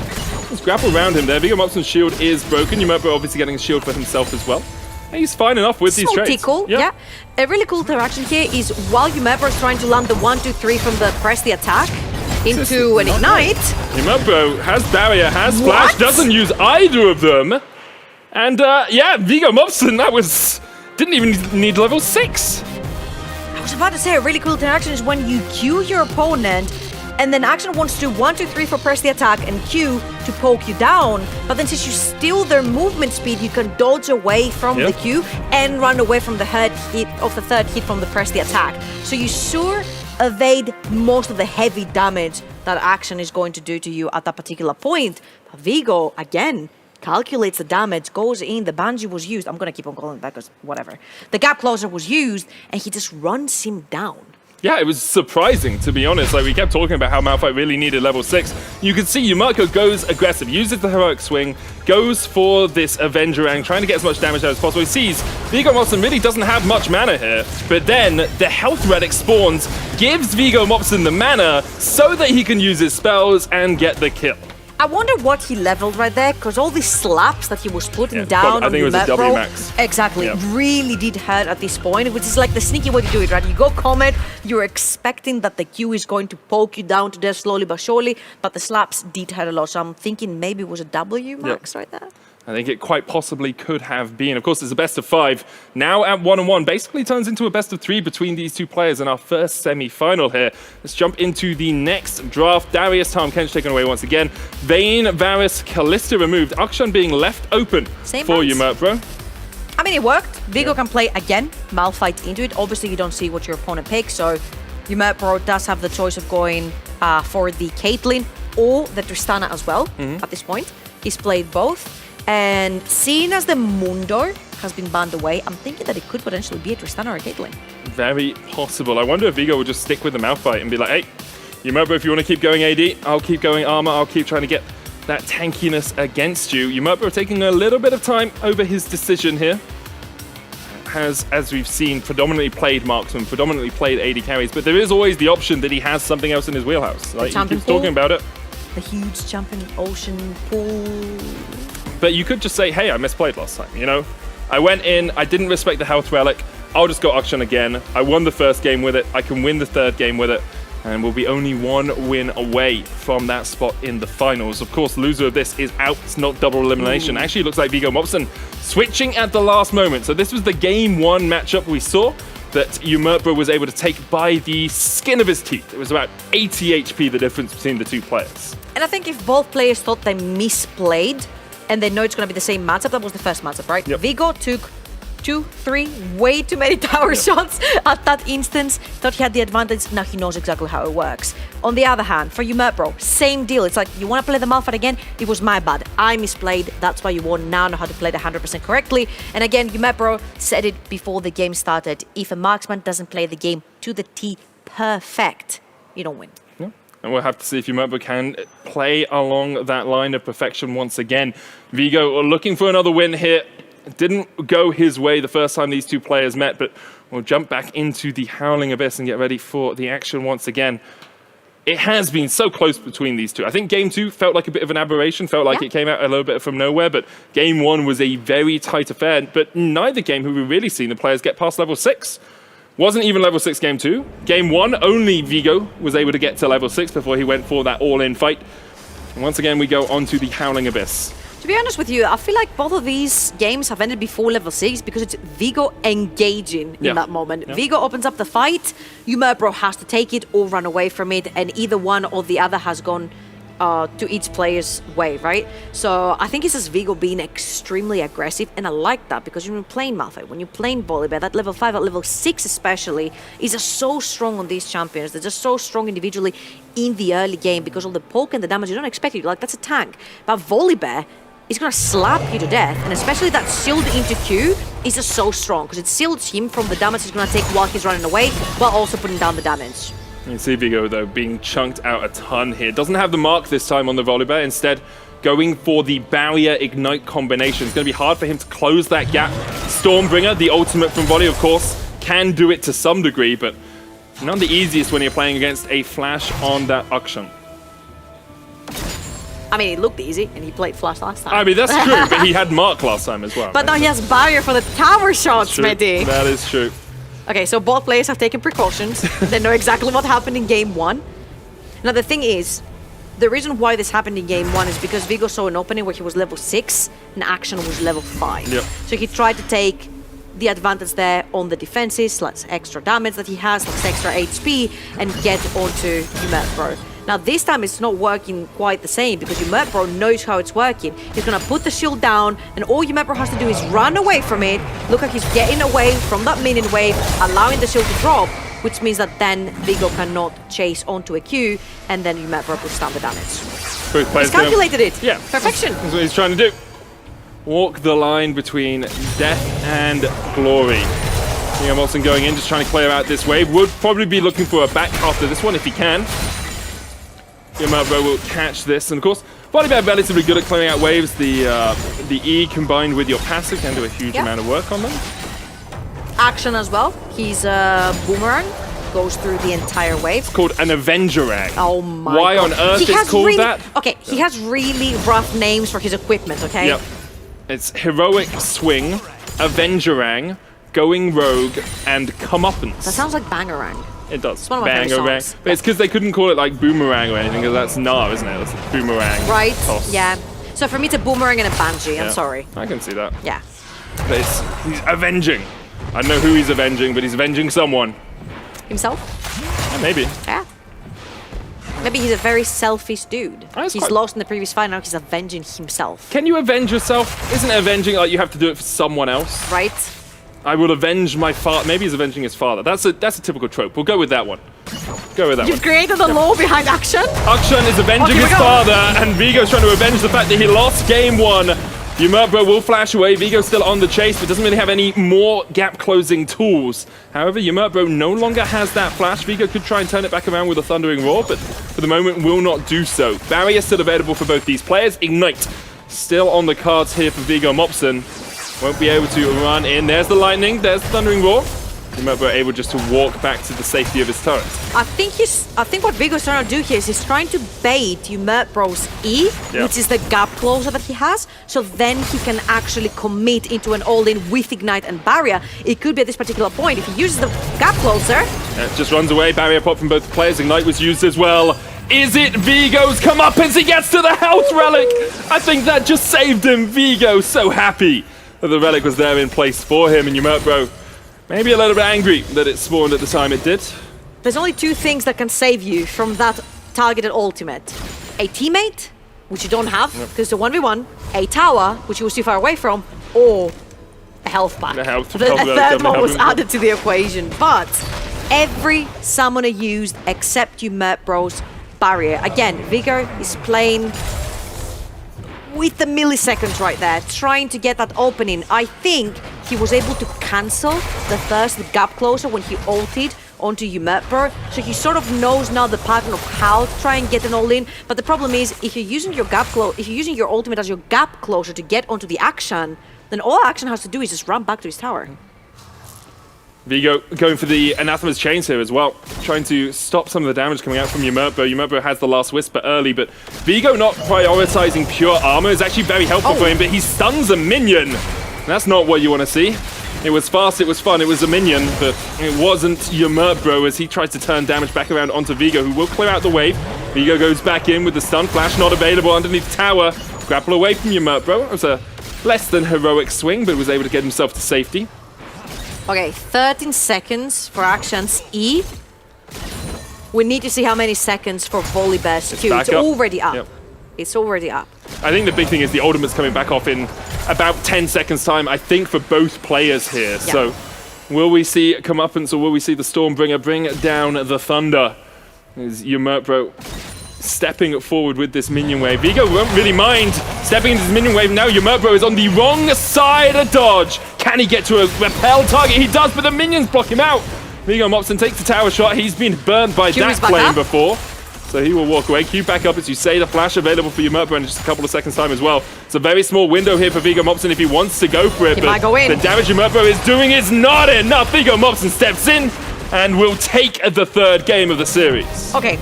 Let's grapple around him there. Viggo Mobson's shield is broken. Yumurtbro obviously getting a shield for himself as well. He's fine enough with these trades. Cool, yeah. A really cool interaction here is while Yumurtbro is trying to land the 1, 2, 3 from the press the attack into an ignite. Yumurtbro has barrier, has splash, doesn't use either of them. And yeah, Viggo Mobson, didn't even need level 6. I was about to say a really cool interaction is when you Q your opponent and then Action wants to do 1, 2, 3 for press the attack and Q to poke you down. But then since you steal their movement speed, you can dodge away from the Q and run away from the third hit from the press the attack. So you sure evade most of the heavy damage that Action is going to do to you at that particular point. But Viggo, again, calculates the damage, goes in, the Banshee was used. I'm going to keep on calling that because whatever. The gap closer was used and he just runs him down. Yeah, it was surprising, to be honest. Like, we kept talking about how Malphite really needed level 6. You can see Yumurtbro goes aggressive, uses the heroic swing, goes for this Avengerang, trying to get as much damage out as possible. He sees Viggo Mobson really doesn't have much mana here, but then the health relic spawns, gives Viggo Mobson the mana so that he can use his spells and get the kill. I wonder what he leveled right there, because all these slaps that he was putting down I think it was a W max. Exactly, really did hurt at this point, which is like the sneaky way to do it, right? You go Comet, you're expecting that the Q is going to poke you down to death slowly but surely, but the slaps did hurt a lot, so I'm thinking maybe it was a W max right there. I think it quite possibly could have been. Of course, it's a best of 5. Now at 1-1, basically turns into a best of 3 between these two players in our first semi-final here. Let's jump into the next draft. Darius, Tahm Kench taken away once again. Vayne, Varus, Kalista removed. Akshan being left open for Yumurtbro. I mean, it worked. Viggo can play again, Malphite into it. Obviously, you don't see what your opponent picks, so Yumurtbro does have the choice of going for the Caitlyn or the Tristana as well at this point. He's played both. And seeing as the Moondor has been banned away, I'm thinking that it could potentially be a Tristana or a Caitlyn. Very possible. I wonder if Viggo will just stick with the Malphite and be like, hey, Yumurtbro, if you want to keep going AD, I'll keep going armor, I'll keep trying to get that tankiness against you. Yumurtbro taking a little bit of time over his decision here. Has, as we've seen, predominantly played marksman, predominantly played AD carries, but there is always the option that he has something else in his wheelhouse. Like, he keeps talking about it. The huge jumping ocean pool. But you could just say, hey, I misplayed last time, you know? I went in, I didn't respect the health relic, I'll just go Akshan again. I won the first game with it, I can win the third game with it, and we'll be only 1 win away from that spot in the finals. Of course, loser of this is out, it's not double elimination. Actually, it looks like Viggo Mobson switching at the last moment. So this was the game 1 matchup we saw that Yumurtbro was able to take by the skin of his teeth. It was about 80 HP, the difference between the two players. And I think if both players thought they misplayed, and they know it's going to be the same matchup. That was the first matchup, right? Viggo took 2, 3, way too many tower shots at that instance. Thought he had the advantage. Now he knows exactly how it works. On the other hand, for Yumurtbro, same deal. It's like, you want to play the Malphite again? It was my bad. I misplayed. That's why you won. Now I know how to play it 100% correctly. And again, Yumurtbro said it before the game started. If a marksman doesn't play the game to the T perfect, you don't win. And we'll have to see if Yumurtbro can play along that line of perfection once again. Viggo looking for another win here. It didn't go his way the first time these two players met, but we'll jump back into the Howling Abyss and get ready for the action once again. It has been so close between these two. I think game 2 felt like a bit of an aberration, felt like it came out a little bit from nowhere, but game 1 was a very tight affair. But neither game have we really seen the players get past level 6. Wasn't even level 6 game 2. Game 1, only Viggo was able to get to level 6 before he went for that all-in fight. And once again, we go on to the Howling Abyss. To be honest with you, I feel like both of these games have ended before level 6 because it's Vigo engaging in that moment. Yeah. Vigo opens up the fight, Umurtbro has to take it or run away from it, and either one or the other has gone to each player's way, right? So I think it's just Vigo being extremely aggressive, and I like that because when you're playing Malphite, when you're playing Volibear, that level 5, at level 6 especially, is just so strong on these champions. They're just so strong individually in the early game because of the poke and the damage you don't expect it. Like, that's a tank. But Volibear is gonna slap you to death, and especially that shield into Q is just so strong because it shields him from the damage he's gonna take while he's running away, while also putting down the damage. You see Vigo, though, being chunked out a ton here. Doesn't have the mark this time on the Volibear. Instead, going for the Barrier Ignite combination. It's going to be hard for him to close that gap. Stormbringer, the ultimate from Volley, of course, can do it to some degree, but not the easiest when you're playing against a flash on that Akshan. I mean, it looked easy, and he played Flash last time. I mean, that's true, but he had mark last time as well. But now he has Barrier for the tower shots, Mehdi. That is true. Okay, so both players have taken precautions. They know exactly what happened in game 1. Now, the thing is, the reason why this happened in game 1 is because Vigo saw an opening where he was level 6 and Akshan was level 5. Yep. So he tried to take the advantage there on the defenses, less extra damage that he has, less extra HP, and get onto Umurtbro. Now this time it's not working quite the same because Umurtbro knows how it's working. He's gonna put the shield down, and all Umurtbro has to do is run away from it. Look like he's getting away from that minion wave, allowing the shield to drop, which means that then Vigo cannot chase onto a Q, and then Umurtbro puts down the damage. Both players He's calculated it. Yeah. Perfection. That's what he's trying to do. Walk the line between death and glory. Molson going in, just trying to clear out this wave. Would probably be looking for a back after this one if he can. Umurtbro will catch this, and of course, Volibear relatively good at clearing out waves. The E combined with your passive can do a huge amount of work on them. Akshan as well. He's a boomerang. Goes through the entire wave. It's called an Avengerang. Oh my Why God. on earth He it's has called really, that? Okay, he has really rough names for his equipment, okay? Yep. It's Heroic Swing, Avengerang, Going Rogue, and Comeuppance. That sounds like Bangarang. It does. It's one of my favorite Bangarang. songs. But it's because they couldn't call it like Boomerang or anything, because that's Nar, isn't it? That's Boomerang. Right? Toss. Yeah. So for me, it's a boomerang and a banshee. I'm Yeah. sorry. I can see that. Yeah. But he's avenging. I don't know who he's avenging, but he's avenging someone. Himself? Yeah, maybe. Yeah. Maybe he's a very selfish dude. He's quite- lost in the previous fight, now he's avenging himself. Can you avenge yourself? Isn't avenging like you have to do it for someone else? Right? I will avenge my father. Maybe he's avenging his father. That's a typical trope. We'll go with that one. Go with that You've one. created the law behind action? Akshan is avenging Okay, his father, and Vigo's trying to avenge the fact that he lost game 1. Umurtbro will flash away. Vigo's still on the chase, but doesn't really have any more gap-closing tools. However, Umurtbro no longer has that flash. Vigo could try and turn it back around with a Thundering Roar, but for the moment will not do so. Barrier still available for both these players. Ignite still on the cards here for Viggo Mopson. Won't be able to run in. There's the lightning. There's the Thundering Roar. Umurtbro able just to walk back to the safety of his turret. I think what Vigo's trying to do here is he's trying to bait Umurtbro's E, Yeah. which is the gap closer that he has, so then he can actually commit into an all-in with Ignite and Barrier. It could be at this particular point. If he uses the gap closer, It just runs away. Barrier pop from both players. Ignite was used as well. Is it Vigo's comeuppance? He gets to the health relic. I think that just saved him. Vigo so happy that the relic was there in place for him, and Umurtbro maybe a little bit angry that it spawned at the time it did. there's only two things that can save you from that targeted ultimate. A teammate, which you don't have, because it's a 1v1, a tower, which you were too far away from, or a health pack. The health- A health third definitely one was helping. added to the equation, but every summoner used except Umurtbro's Barrier. Again, Vigo is playing with the milliseconds right there, trying to get that opening. I think he was able to cancel the first gap closer when he ulted onto Umurtbro, so he sort of knows now the pattern of how to try and get an all in. But the problem is, if you're using your ultimate as your gap closer to get onto the action, then all action has to do is just run back to his tower. Vigo going for the Anathema's Chains here as well, trying to stop some of the damage coming out from Umurtbro. Umurtbro has the last Whisper early, but Vigo not prioritizing pure armor is actually very helpful for him, but he stuns a minion. That's not what you want to see. It was fast, it was fun, it was a minion, but it wasn't Umurtbro as he tries to turn damage back around onto Vigo, who will clear out the wave. Vigo goes back in with the stun flash, not available underneath the tower. grapple away from Yumurtbro. It was a less than heroic swing, but was able to get himself to safety. Okay, 13 seconds for Action's E. We need to see how many seconds for Volibear's Q. It's already up. Yep. It's already up. I think the big thing is the ultimate's coming back off in about 10 seconds time, I think, for both players here. Yeah. So will we see comeuppance, or will we see the Stormbringer bring down the Thunder? Is Yumurtbro stepping forward with this minion wave? Vigo won't really mind stepping into this minion wave now. Yumurtbro is on the wrong side of dodge. Can he get to a repel target? He does, but the minions block him out. Vigo Mopson takes the tower shot. He's been burned by that flame before, so he will walk away. Q back up, as you say, the flash available for Yumurtbro in just a couple of seconds time as well. It's a very small window here for Vigo Mopson if he wants to go for it, He might go in. the damage Yumurtbro is doing is not enough. Vigo Mopson steps in and will take the third game of the series. Okay,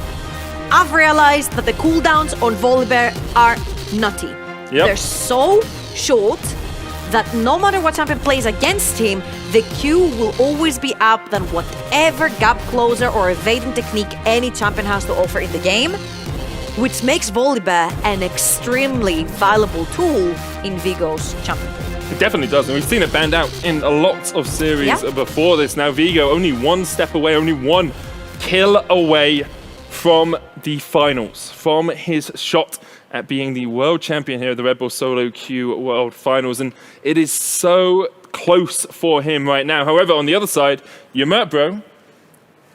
I've realized that the cooldowns on Volibear are nutty. Yep. They're so short that no matter what champion plays against him, the Q will always be up than whatever gap closer or evading technique any champion has to offer in the game, which makes Volibear an extremely valuable tool in Vigo's champion pool. It definitely does, and we've seen it banned out in a lot of series before this. Now Vigo only one step away, only one kill away from the finals, from his shot at being the world champion here at the Red Bull Solo Q World Finals, and it is so close for him right now. However, on the other side, Yumurtbro,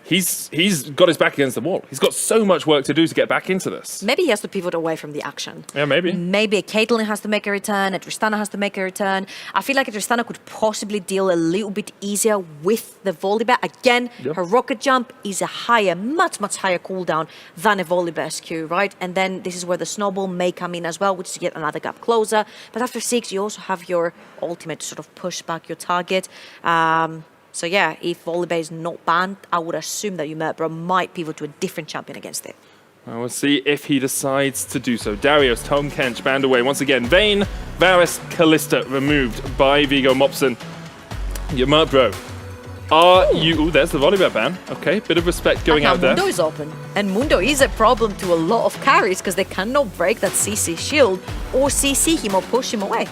he's got his back against the wall. He's got so much work to do to get back into this. Maybe he has to pivot away from the action. Yeah, maybe. Maybe a Caitlyn has to make a return, a Tristana has to make a return. I feel like a Tristana could possibly deal a little bit easier with the Volibear. Again, her rocket jump is a higher, much higher cooldown than a Volibear's Q, right? And then this is where the snowball may come in as well, which is yet another gap closer. But after 6, you also have your ultimate to sort of push back your target. So yeah, if Volibear is not banned, I would assume that Yumurtbro might pivot to a different champion against it. Well, we'll see if he decides to do so. Darius, Tom Kench banned away. Once again, Vayne, Varus, Kalista removed by Vigo Mopson. Yumurtbro, are you... Ooh, there's the Volibear ban. Okay, bit of respect going out there. Mundo is open. And Mundo is a problem to a lot of carries because they cannot break that CC shield or CC him or push him away.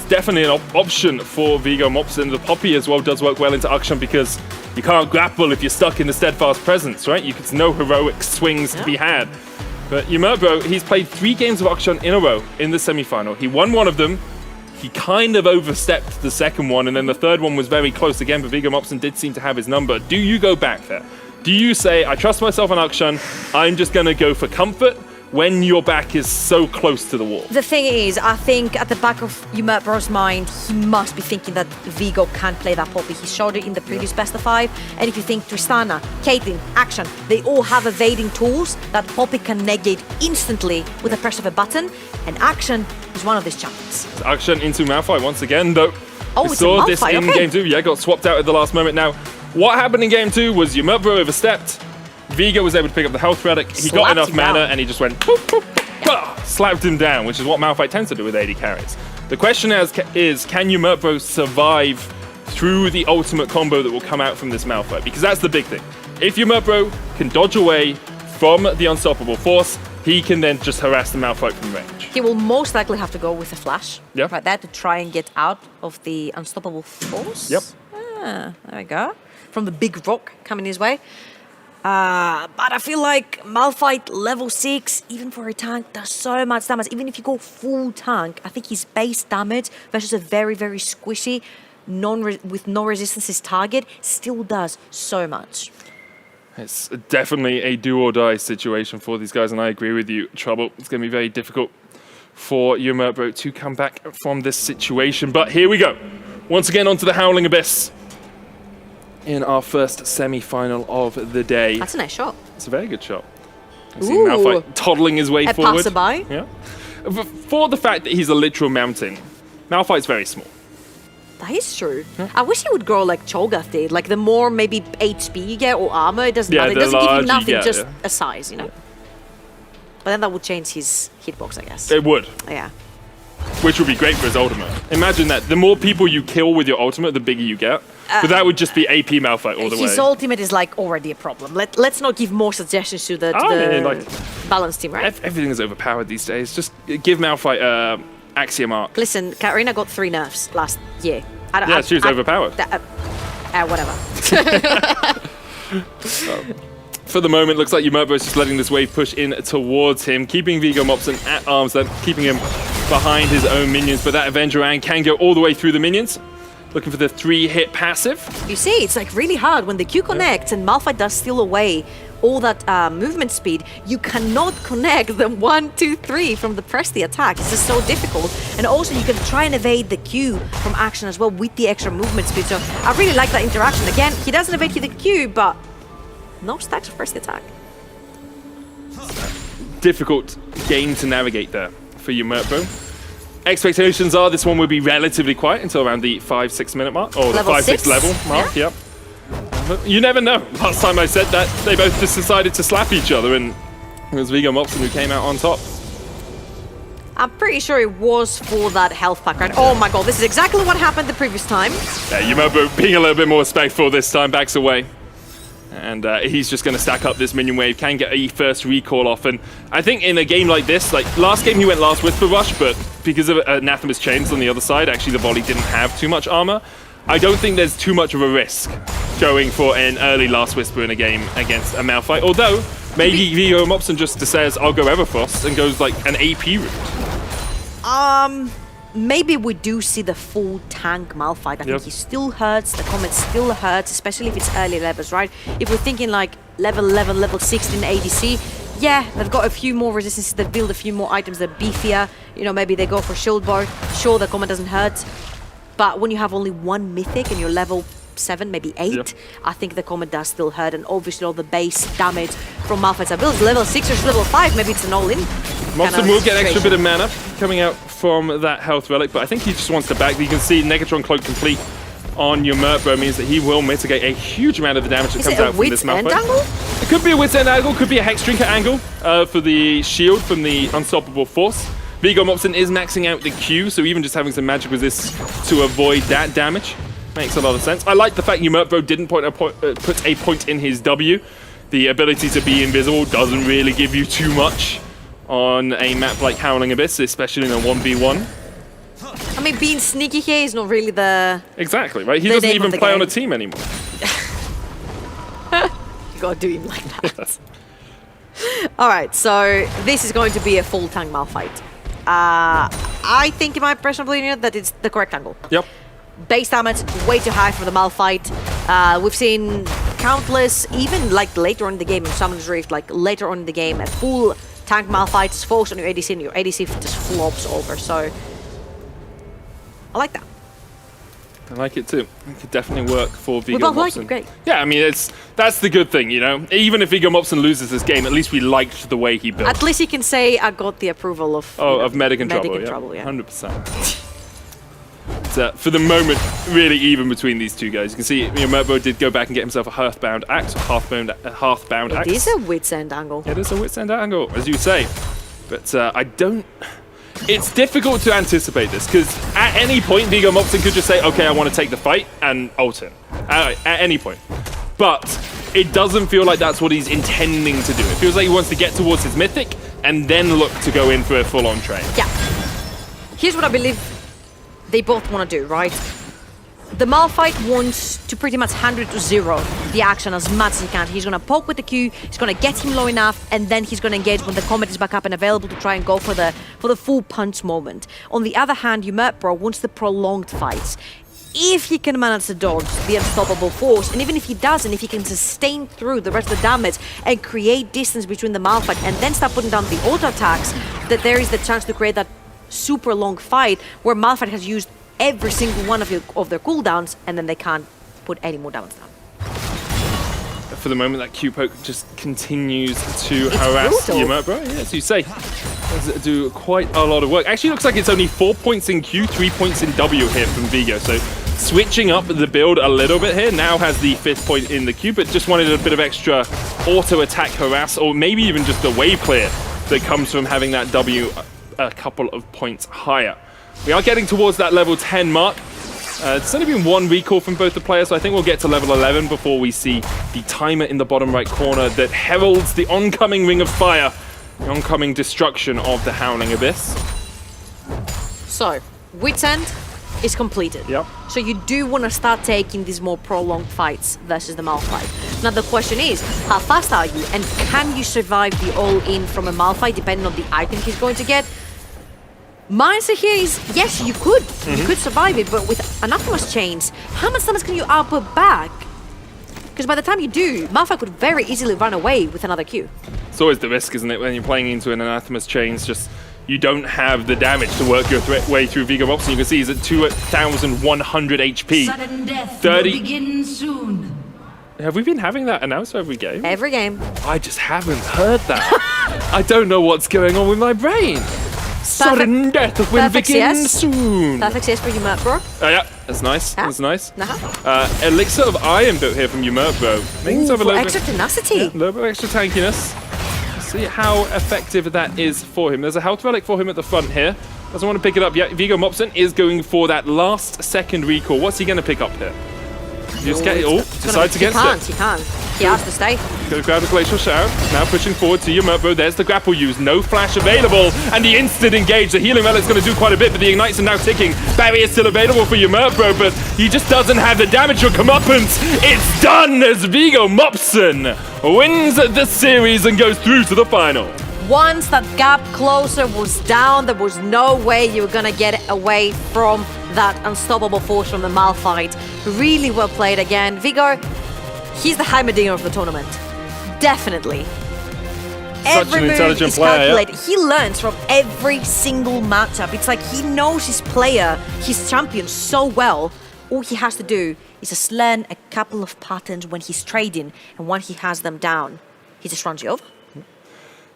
Definitely an option for Vigo Mopson. The Poppy as well does work well into Akshan because you can't grapple if you're stuck in the Steadfast Presence, right? There's no heroic swings to be had. But Yumurtbro, he's played 3 games of Akshan in a row in the semi-final. He won one of them. He kind of overstepped the second one, and then the third one was very close again, but Vigo Mopson did seem to have his number. Do you go back there? Do you say, I trust myself on Akshan, I'm just going to go for comfort, when your back is so close to the wall? The thing is, I think at the back of Yumurtbro's mind, he must be thinking that Vigo can't play that Poppy. He showed it in the previous best of 5. And if you think Tristana, Caitlyn, Akshan, they all have evading tools that Poppy can negate instantly with the press of a button. And Akshan is one of these champions. Akshan into Malphite once again, though. Oh, we it's saw a this Malphite, in okay. Game 2. Yeah, got swapped out at the last moment. Now, what happened in Game 2 was Yumurtbro overstepped. Vigo was able to pick up the health relic. He got enough mana, and he just went boop, boop, slapped him down, which is what Malphite tends to do with AD carries. The question is, can Yumurtbro survive through the ultimate combo that will come out from this Malphite? Because that's the big thing. If Yumurtbro can dodge away from the unstoppable force, he can then just harass the Malphite from range. He will most likely have to go with a flash. Yep. Right there to try and get out of the unstoppable force. Yep. Ah, there we go. From the big rock coming his way. But I feel like Malphite level 6, even for a tank, does so much damage. Even if you go full tank, I think his base damage versus a very squishy, with no resistances target still does so much. It's definitely a do or die situation for these guys, and I agree with you, Trouble. It's going to be very difficult for Yumurtbro to come back from this situation. But here we go. Once again, onto the Howling Abyss in our first semi-final of the day. That's a nice shot. It's a very good shot. I see Malphite toddling his way forward. Passerby. Yeah. For the fact that he's a literal mountain, Malphite's very small. That is true. I wish he would grow like Cho'Gath did. Like the more maybe HP you get or armor, it doesn't matter. It doesn't give you nothing, just a size, you know. But then that would change his hitbox, I guess. It would. Yeah. Which would be great for his ultimate. Imagine that. The more people you kill with your ultimate, the bigger you get. But that would just be AP Malphite all the way. His ultimate is like already a problem. Let's not give more suggestions to the balance team, right? Everything is overpowered these days. Just give Malphite Axiom Arc. Listen, Katarina got 3 nerfs last year. She was overpowered. Whatever. For the moment, looks like Yumurtbo is just letting this wave push in towards him, keeping Viggo Mopson at arm's length, keeping him behind his own minions, but that Avengerang can go all the way through the minions. Looking for the 3-hit passive. You see, it's like really hard when the Q connects and Malphite does steal away all that movement speed. You cannot connect the 1, 2, 3 from the press the attack. It's just so difficult. And also you can try and evade the Q from action as well with the extra movement speed. So I really like that interaction. Again, he doesn't evade the Q, but no stacks for first attack. Difficult game to navigate there for Yumurtbo. Expectations are this one will be relatively quiet until around the 5-6 minute mark, or level the 5-6 level mark, yep. You never know. Last time I said that, they both just decided to slap each other, and it was Viggo Mopson who came out on top. I'm pretty sure it was for that health pack, right? Oh my god, this is exactly what happened the previous time. Yeah, Yumurtbo being a little bit more respectful this time, backs away. And he's just going to stack up this minion wave, can get a first recall off. And I think in a game like this, like last game he went last Whisper Rush, but because of Anathema's Chains on the other side, actually the volley didn't have too much armor. I don't think there's too much of a risk going for an early last Whisper in a game against a Malphite. Although, maybe Viggo Mopson just says, I'll go Everfrost and goes like an AP route. Maybe we do see the full tank Malphite. I think he still hurts, the Comet still hurts, especially if it's early levels, right? If we're thinking like level 16 ADC, yeah, they've got a few more resistances, they build a few more items, they're beefier, you know, maybe they go for shield bar. Sure, the Comet doesn't hurt, but when you have only 1 mythic and you're level 7, maybe 8, I think the Comet does still hurt, and obviously all the base damage from Malphite's abilities. Level 6 or level 5, maybe it's an all-in. Mopson will get an extra bit of mana coming out from that health relic, but I think he just wants to back. You can see Negatron Cloak complete on Yumurtbo means that he will mitigate a huge amount of the damage that comes out from this Malphite. It could be a Wit's End angle, could be a Hex Drinker angle for the shield from the Unstoppable Force. Viggo Mopson is maxing out the Q, so even just having some magic resist to avoid that damage makes a lot of sense. I like the fact Yumurtbo didn't put a point in his W. The ability to be invisible doesn't really give you too much on a map like Howling Abyss, especially in a 1v1. I mean, being sneaky here is not really the... Exactly, right? He doesn't even play on a team anymore. You gotta do him like that. Alright, so this is going to be a full tank Malphite. I think, in my personal opinion, that it's the correct angle. Yep. Base damage way too high for the Malphite. We've seen countless, even like later on in the game in Summoner's Rift, like later on in the game, a full tank Malphite is focused on your ADC and your ADC just flops over. So I like that. I like it too. It could definitely work for Viggo Mopson. We both like it, great. Yeah, I mean, that's the good thing, you know? Even if Viggo Mopson loses this game, at least we liked the way he built. At least he can say, I got the approval of... of Medic in Trouble, yeah. 100%. For the moment, really even between these two guys. You can see Yumurtbo did go back and get himself a Hearthbound Axe, Hearthbound Axe. It is a Wit's End angle. It is a Wit's End angle, as you say. But I don't... It's difficult to anticipate this, because at any point, Viggo Mopson could just say, okay, I want to take the fight, and ult him. At any point. But it doesn't feel like that's what he's intending to do. It feels like he wants to get towards his Mythic, and then look to go in for a full-on trade. Yeah. Here's what I believe they both want to do, right? The Malphite wants to pretty much 100 to 0 the action as much as he can. He's going to poke with the Q, he's going to get him low enough, and then he's going to engage when the Comet is back up and available to try and go for the full punch moment. On the other hand, Yumurtbo wants the prolonged fights. If he can manage to dodge the Unstoppable Force, and even if he doesn't, if he can sustain through the rest of the damage and create distance between the Malphite and then start putting down the auto attacks, that there is the chance to create that super long fight where Malphite has used every single one of their cooldowns, and then they can't put any more damage down. For the moment, that Q poke just continues to harass Yumurtbo. Yeah, as you say, does do quite a lot of work. Actually, looks like it's only 4 points in Q, 3 points in W here from Viggo. So switching up the build a little bit here. Now has the 5th point in the Q, but just wanted a bit of extra auto attack harass, or maybe even just the wave clear that comes from having that W a couple of points higher. We are getting towards that level 10 mark. It's only been one recall from both the players, so I think we'll get to level 11 before we see the timer in the bottom right corner that heralds the oncoming Ring of Fire, the oncoming destruction of the Howling Abyss. So, Wit's End is completed. Yep. So you do want to start taking these more prolonged fights versus the Malphite. Now the question is, how fast are you? And can you survive the all-in from a Malphite depending on the item he's going to get? My answer here is, yes, you could. You could survive it, but with Anathema's chains, how much damage can you output back? Because by the time you do, Malphite could very easily run away with another Q. It's always the risk, isn't it, when you're playing into an Anathema's chains, just you don't have the damage to work your way through Viggo Mobson. You can see he's at 2,100 HP. Sudden death 30. will begin soon. Have we been having that announced every game? Every game. I just haven't heard that. I don't know what's going on with my brain. Sudden death will begin soon. Perfect CS for you, Mert, bro. Oh yeah, that's nice. Yeah. That's nice. Uh-huh. Elixir of Iron built here from you, Mert, bro. Making Ooh, for extra tenacity. A little bit of extra tankiness. See how effective that is for him. There's a health relic for him at the front here. Doesn't want to pick it up yet. Viggo Mobson is going for that last second recall. What's he going to pick up here? Decides against it. He can't. He has to stay. Go grab the Glacial Shout. Now pushing forward to Yumurtbro. There's the grapple use. No flash available. And the instant engage. The healing relic's going to do quite a bit, but the ignites are now ticking. Barrier is still available for Yumurtbro, but he just doesn't have the damage or comeuppance. It's done as Viggo Mobson wins the series and goes through to the final. Once that gap closer was down, there was no way you were going to get away from that unstoppable force from the Malphite. Really well played again. Viggo, he's the Heimerdinger of the tournament. Definitely. Every an move intelligent is player, calculated. He learns from every single matchup. It's like he knows his player, his champion so well. All he has to do is just learn a couple of patterns when he's trading, and when he has them down, he just runs you over.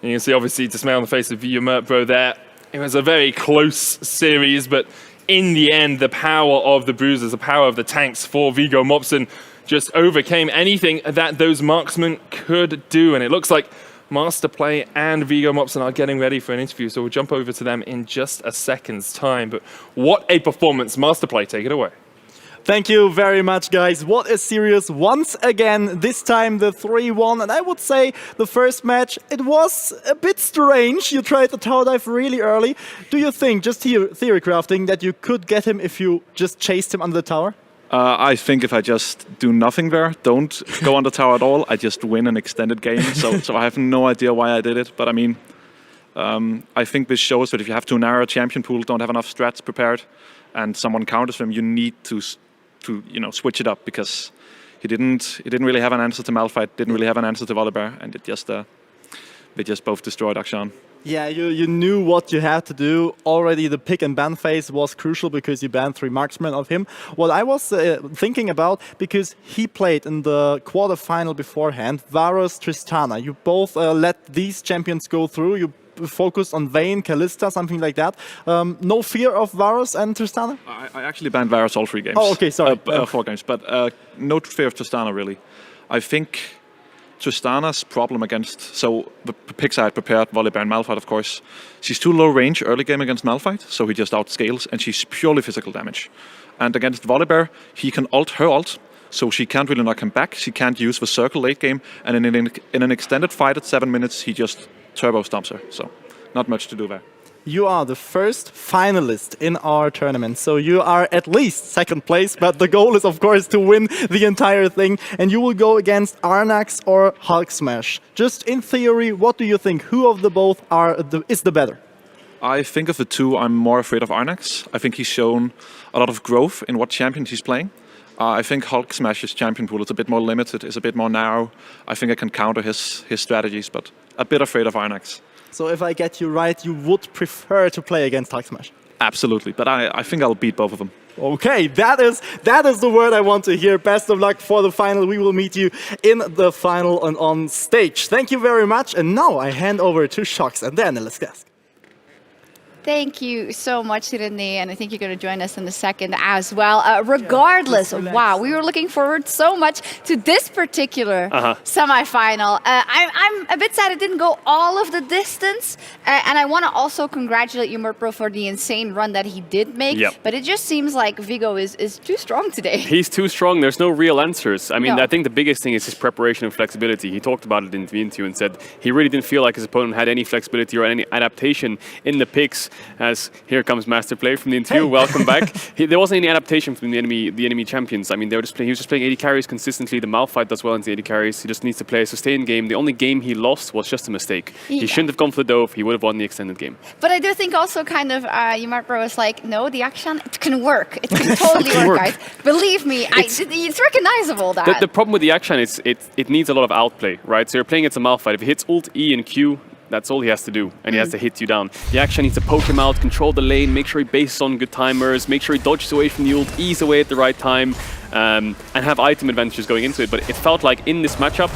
You can see obviously dismay on the face of Yumurtbro there. It was a very close series, but in the end, the power of the bruisers, the power of the tanks for Viggo Mobson just overcame anything that those marksmen could do. And it looks like Masterplay and Viggo Mobson are getting ready for an interview, so we'll jump over to them in just a second's time. But what a performance. Masterplay, take it away. Thank you very much, guys. What a series once again. This time the 3-1, and I would say the first match, it was a bit strange. You tried the tower dive really early. Do you think, just here, theory crafting, that you could get him if you just chased him under the tower? I think if I just do nothing there, don't go on the tower at all, I just win an extended game. So I have no idea why I did it. But I mean, I think this shows that if you have too narrow a champion pool, don't have enough strats prepared, and someone counters them, you need to switch it up, because he didn't really have an answer to Malphite, didn't really have an answer to Volibear, and they just both destroyed Akshan. Yeah, you knew what you had to do. Already the pick and ban phase was crucial because you banned 3 marksmen of him. What I was thinking about, because he played in the quarterfinal beforehand, Varus, Tristana. You both let these champions go through. You focused on Vayne, Kalista, something like that. No fear of Varus and Tristana? I actually banned Varus all 3 games. Oh, okay, sorry. 4 games, but no fear of Tristana, really. I think Tristana's problem against... So, the picks I had prepared, Volibear and Malphite, of course. She's too low range early game against Malphite, so he just outscales, and she's purely physical damage. And against Volibear, he can ult her ult, so she can't really knock him back. She can't use the circle late game, and in an extended fight at 7 minutes, he just turbo stomps her, so not much to do there. You are the first finalist in our tournament, so you are at least second place, but the goal is of course to win the entire thing, and you will go against Arnax or Hulk Smash. Just in theory, what do you think? Who of the both is the better? I think of the two, I'm more afraid of Arnax. I think he's shown a lot of growth in what champion he's playing. I think Hulk Smash's champion pool is a bit more limited, is a bit more narrow. I think I can counter his strategies, but a bit afraid of Arnax. So if I get you right, you would prefer to play against Hulk Smash? Absolutely, but I think I'll beat both of them. Okay, that is the word I want to hear. Best of luck for the final. We will meet you in the final and on stage. Thank you very much. And now I hand over to Sjokz and then let's guess. Thank you so much, Renee, and I think you're going to join us in a second as well. Regardless, wow, we were looking forward so much to this particular semifinal. I'm a bit sad it didn't go all of the distance, and I want to also congratulate you, Murpro, for the insane run that he did make, but it just seems like Viggo is too strong today. He's too strong. There's no real answers. I mean, I think the biggest thing is his preparation and flexibility. He talked about it in the interview and said he really didn't feel like his opponent had any flexibility or any adaptation in the picks. As here comes Master Play from the interview. Welcome back. There wasn't any adaptation from the enemy champions. I mean, they were just playing. He was just playing 80 carries consistently. The Malphite does well into 80 carries. He just needs to play a sustained game. The only game he lost was just a mistake. He shouldn't have gone for the dove. He would have won the extended game. But I do think also kind of Murpro is like, no, the action, it can work. It can totally work, guys. Believe me, it's recognizable that. The problem with the action is it needs a lot of outplay, right? So you're playing against a Malphite. If he hits ult E and Q, that's all he has to do, and he has to hit you down. The action needs to poke him out, control the lane, make sure he bases on good timers, make sure he dodges away from the ult, ease away at the right time, and have item advantages going into it. But it felt like in this matchup,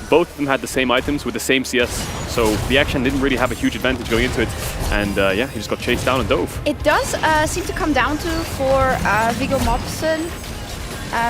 both of them had the same items with the same CS, so the action didn't really have a huge advantage going into it. And yeah, he just got chased down and dove. It does seem to come down to, for Viggo Mobson,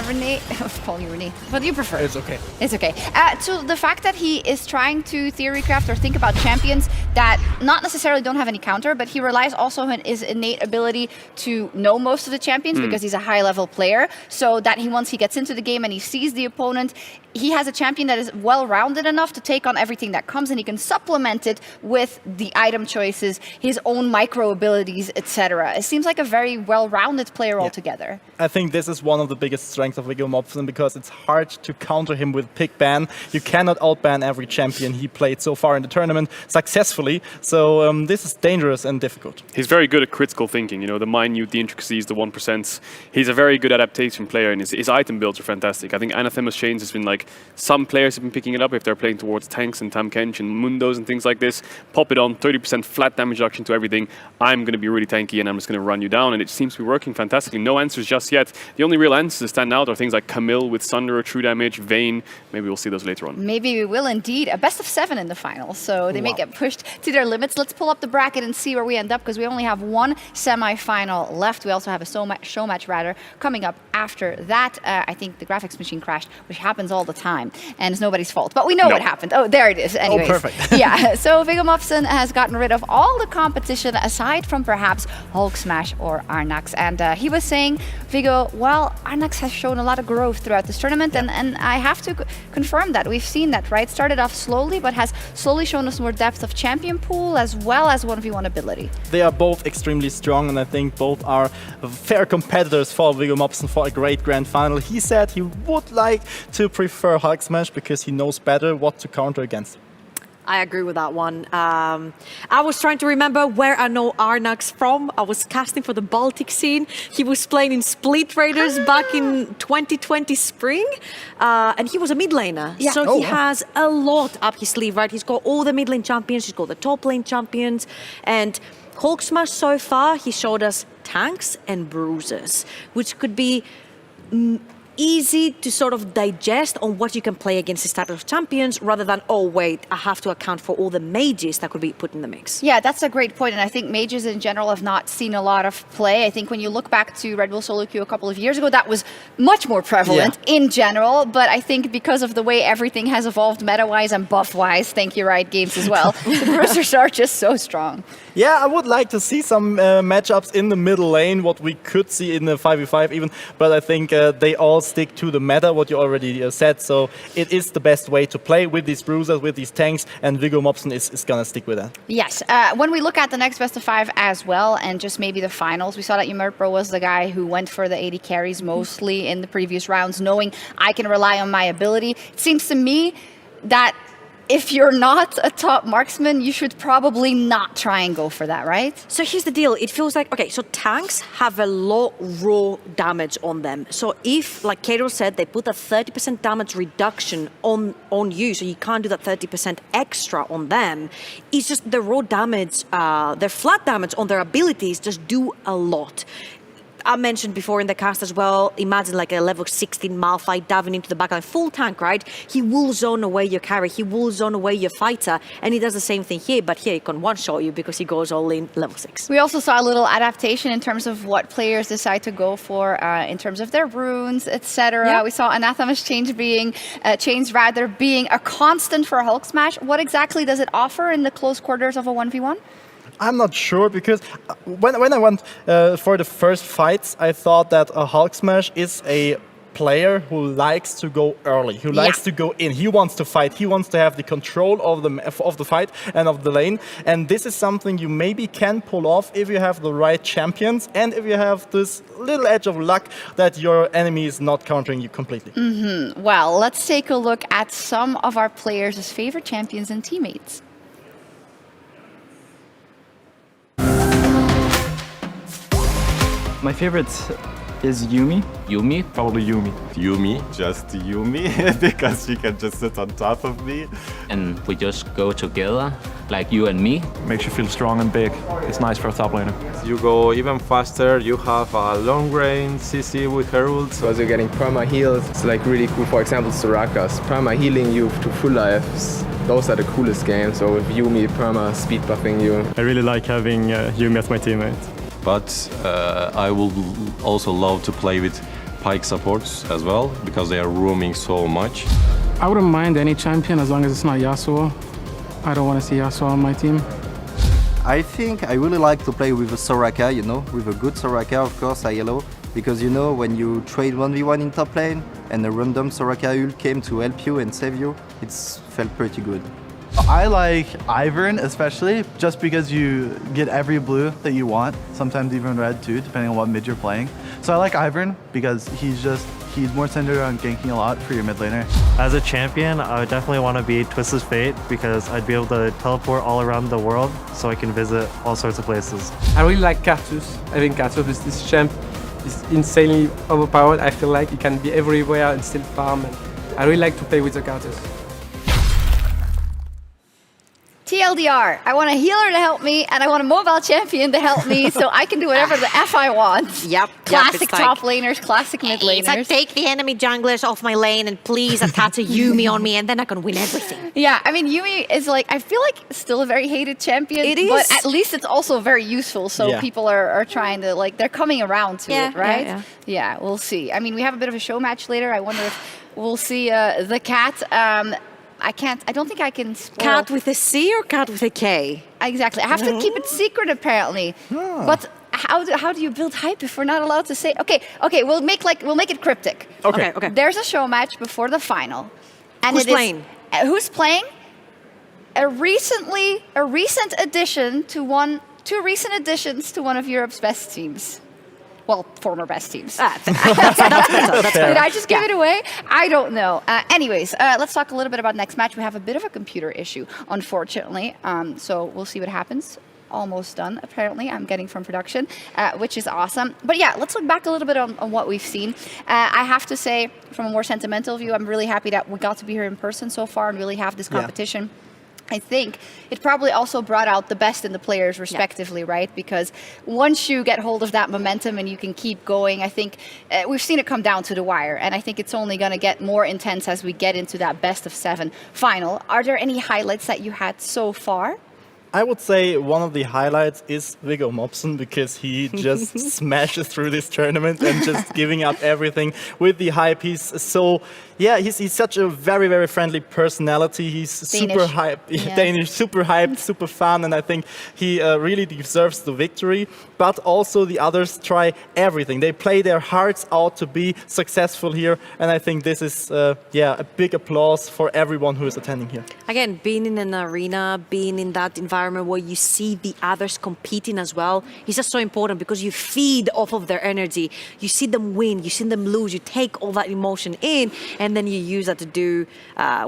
Renee, I'll call you Renee. What do you prefer? It's okay. It's okay. So the fact that he is trying to theorycraft or think about champions that not necessarily don't have any counter, but he relies also on his innate ability to know most of the champions because he's a high-level player, so that once he gets into the game and he sees the opponent, he has a champion that is well-rounded enough to take on everything that comes, and he can supplement it with the item choices, his own micro abilities, etc. It seems like a very well-rounded player altogether. I think this is one of the biggest strengths of Viggo Mobson, because it's hard to counter him with pick ban. You cannot outban every champion he played so far in the tournament successfully, so this is dangerous and difficult. He's very good at critical thinking, you know, the minute, the intricacies, the 1%. He's a very good adaptation player, and his item builds are fantastic. I think Anathema's Chains has been like, some players have been picking it up if they're playing towards tanks and Tam Kench and Mundos and things like this. Pop it on, 30% flat damage reduction to everything. I'm going to be really tanky and I'm just going to run you down, and it seems to be working fantastically. No answers just yet. The only real answers that stand out are things like Camille with Sunder, True Damage, Vayne. Maybe we'll see those later on. Maybe we will indeed. A best of 7 in the final, so they may get pushed to their limits. Let's pull up the bracket and see where we end up, because we only have one semi-final left. We also have a show match rather coming up after that. I think the graphics machine crashed, which happens all the time, and it's nobody's fault. But we know what happened. Oh, there it is. Anyways. Oh, perfect. Yeah, so Viggo Mobson has gotten rid of all the competition aside from perhaps Hulk Smash or Arnax. And he was saying, Viggo, well, Arnax has shown a lot of growth throughout this tournament, and I have to confirm that. We've seen that, right? Started off slowly, but has slowly shown us more depth of champion pool as well as 1v1 ability. They are both extremely strong, and I think both are fair competitors for Viggo Mobson for a great grand final. He said he would like to prefer Hulk Smash because he knows better what to counter against. I agree with that one. I was trying to remember where I know Arnax from. I was casting for the Baltic scene. He was playing in Split Raiders back in 2020 spring. And he was a mid laner. Yeah. So he has a lot up his sleeve, right? He's got all the mid lane champions. He's got the top lane champions. And Hulk Smash so far, he showed us tanks and bruisers, which could be easy to sort of digest on what you can play against this type of champions, rather than, oh wait, I have to account for all the mages that could be put in the mix. Yeah, that's a great point, and I think mages in general have not seen a lot of play. I think when you look back to Red Bull Solo Queue a couple of years ago, that was much more prevalent in general, but I think because of the way everything has evolved meta-wise and buff-wise, thank you Riot Games as well, the bruisers are just so strong. Yeah, I would like to see some matchups in the middle lane, what we could see in the 5v5 even, but I think they all stick to the meta, what you already said, so it is the best way to play with these bruisers, with these tanks, and Viggo Mobson is going to stick with that. Yes, when we look at the next best of 5 as well, and just maybe the finals, we saw that Murpro was the guy who went for the 80 carries mostly in the previous rounds, knowing I can rely on my ability. It seems to me that if you're not a top marksman, you should probably not try and go for that, right? So here's the deal. It feels like, okay, so tanks have a low raw damage on them. So if, like Kato said, they put a 30% damage reduction on you, so you can't do that 30% extra on them, it's just the raw damage, their flat damage on their abilities just do a lot. I mentioned before in the cast as well, imagine like a level 16 Malphite diving into the backline, full tank, right? He will zone away your carry, he will zone away your fighter, and he does the same thing here, but here he can one-shot you because he goes all in level 6. We also saw a little adaptation in terms of what players decide to go for in terms of their runes, etc. Yeah. We saw Anathema's chains being a constant for Hulk Smash. What exactly does it offer in the close quarters of a 1v1? I'm not sure, because when I went for the first fights, I thought that a Hulk Smash is a player who likes to go early, who likes to go in. He wants to fight. He wants to have the control of the fight and of the lane. And this is something you maybe can pull off if you have the right champions and if you have this little edge of luck that your enemy is not countering you completely. Well, let's take a look at some of our players' favorite champions and teammates. My favorite is Yuumi. Yuumi? Probably Yuumi. Yuumi. Just Yuumi, because she can just sit on top of me. And we just go together, like you and me. Makes you feel strong and big. It's nice for a top laner. You go even faster, you have a long range CC with Herald. So as you're getting perma heals, it's like really cool. For example, Soraka's perma healing you to full lives. Those are the coolest games. So with Yuumi perma speed buffing you. I really like having Yuumi as my teammate. But I would also love to play with Pyke supports as well, because they are roaming so much. I wouldn't mind any champion as long as it's not Yasuo. I don't want to see Yasuo on my team. I think I really like to play with a Soraka, you know, with a good Soraka, of course, ILO, because you know, when you trade 1v1 in top lane and a random Soraka ult came to help you and save you, it felt pretty good. I like Ivern especially, just because you get every blue that you want, sometimes even red too, depending on what mid you're playing. So I like Ivern because he's more centered on ganking a lot for your mid laner. As a champion, I would definitely want to be Twisted Fate because I'd be able to teleport all around the world so I can visit all sorts of places. I really like Cartus. I think Cartus, this champ, is insanely overpowered. I feel like he can be everywhere and still farm. And I really like to play with the Cartus. TLDR, I want a healer to help me, and I want a mobile champion to help me, so I can do whatever the F I want. Yep. Classic top laners, classic mid laners. It's like, take the enemy junglers off my lane and please attach a Yuumi on me and then I can win everything. Yeah, I mean, Yuumi is like, I feel like still a very hated champion. It is. But at least it's also very useful, so people are trying to, like, they're coming around to it, right? Yeah, we'll see. I mean, we have a bit of a show match later. I wonder if we'll see the cat. I don't think I can spoil. Cat with a C or cat with a K? Exactly. I have to keep it secret, apparently. But how do you build hype if we're not allowed to say? Okay, we'll make it cryptic. Okay. There's a show match before the final. And Who's playing? Who's playing? Two recent additions to one of Europe's best teams. Well, former best teams. That's better. Did I just give it away? I don't know. Anyways, let's talk a little bit about next match. We have a bit of a computer issue, unfortunately. So we'll see what happens. Almost done, apparently, I'm getting from production, which is awesome. But yeah, let's look back a little bit on what we've seen. I have to say, from a more sentimental view, I'm really happy that we got to be here in person so far and really have this competition. I think it probably also brought out the best in the players respectively, right? Because once you get hold of that momentum and you can keep going, I think we've seen it come down to the wire. And I think it's only going to get more intense as we get into that best of 7 final. Are there any highlights that you had so far? I would say one of the highlights is Viggo Mobson, because he just smashes through this tournament and just giving up everything with the hype. He's such a very, very friendly personality. He's Danish. Super hype, Danish, super hyped, super fun, and I think he really deserves the victory. But also the others try everything. They play their hearts out to be successful here, and I think this is a big applause for everyone who is attending here. Again, being in an arena, being in that environment where you see the others competing as well, is just so important because you feed off of their energy. You see them win, you see them lose, you take all that emotion in, and then you use that to do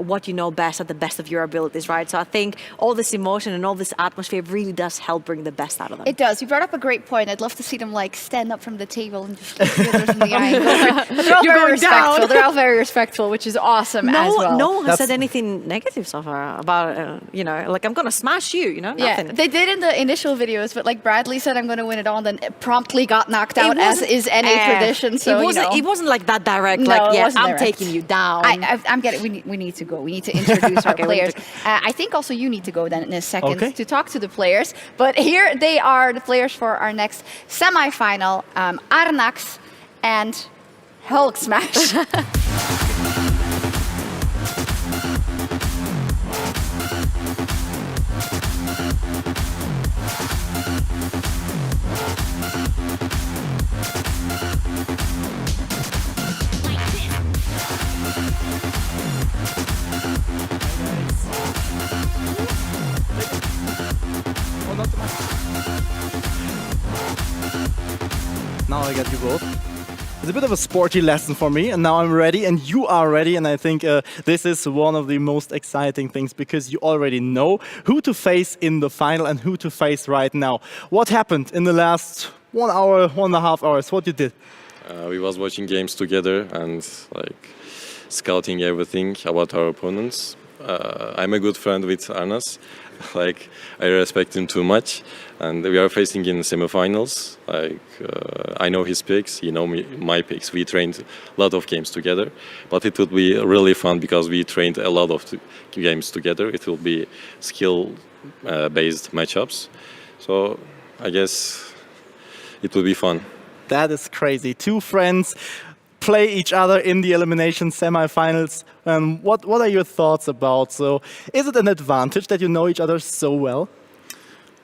what you know best at the best of your abilities, right? So I think all this emotion and all this atmosphere really does help bring the best out of them. It does. You brought up a great point. I'd love to see them like stand up from the table and just look the others in the eye. But they're all very respectful. They're all very respectful, which is awesome as well. No one has said anything negative so far about, like, I'm going to smash you. you know? Yeah, Nothing. they did in the initial videos, but like Bradley said, I'm going to win it all, and then it promptly got knocked out, as is NA tradition. So it wasn't like that direct. No, Like, it yeah, wasn't I'm direct. taking you down. I'm getting. We need to go. We need to introduce our Okay, we need players. I think also you need to go then in a second Okay. to talk to the players. But here they are, the players for our next semi-final: Arnax and Hulk Smash. Now I get you both. It's a bit of a sporty lesson for me, and now I'm ready, and you are ready, and I think this is one of the most exciting things because you already know who to face in the final and who to face right now. What happened in the last 1 hour, 1.5 hours? What you did? We was watching games together and like scouting everything about our opponents. I'm a good friend with Arnas. Like I respect him too much, and we are facing in semifinals. Like I know his picks, he know my picks. We trained a lot of games together, but it would be really fun because we trained a lot of games together. It will be skill-based matchups, so I guess it will be fun. That is crazy. Two friends play each other in the elimination semifinals. What are your thoughts about? So, is it an advantage that you know each other so well?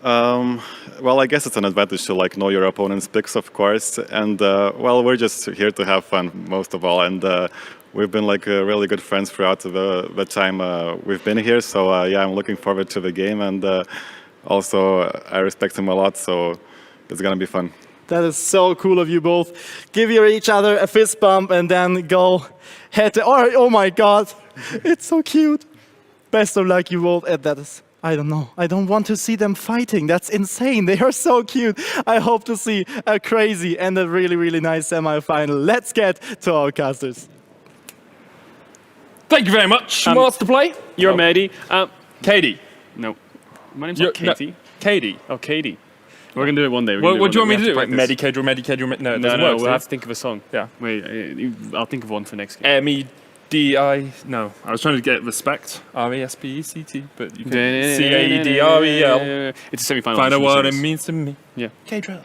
Well, I guess it's an advantage to like know your opponent's picks, of course. And well, we're just here to have fun most of all. And we've been like really good friends throughout the time we've been here. So yeah, I'm looking forward to the game. And also, I respect him a lot. So it's gonna be fun. That is so cool of you both. Give each other a fist bump and then go head to... Oh my God, it's so cute. Best of luck, you both. And that is, I don't know. I don't want to see them fighting. That's insane. They are so cute. I hope to see a crazy and a really, really nice semi-final. Let's get to our casters. Thank you very much, Master Play. You're Maddie. Katie. No. My name's not Katie. No. Katie. Oh, Katie. We're going to do it one day. What do you want me to do? Medicaid. No, it doesn't work. We'll have to think of a song. Yeah. Wait, I'll think of one for next game. M-E-D-I... No, I was trying to get respect. R-E-S-P-E-C-T, but you can... C-A-E-D-R-E-L. It's a semi-final. Find out what it means to me. Yeah. K-Drill.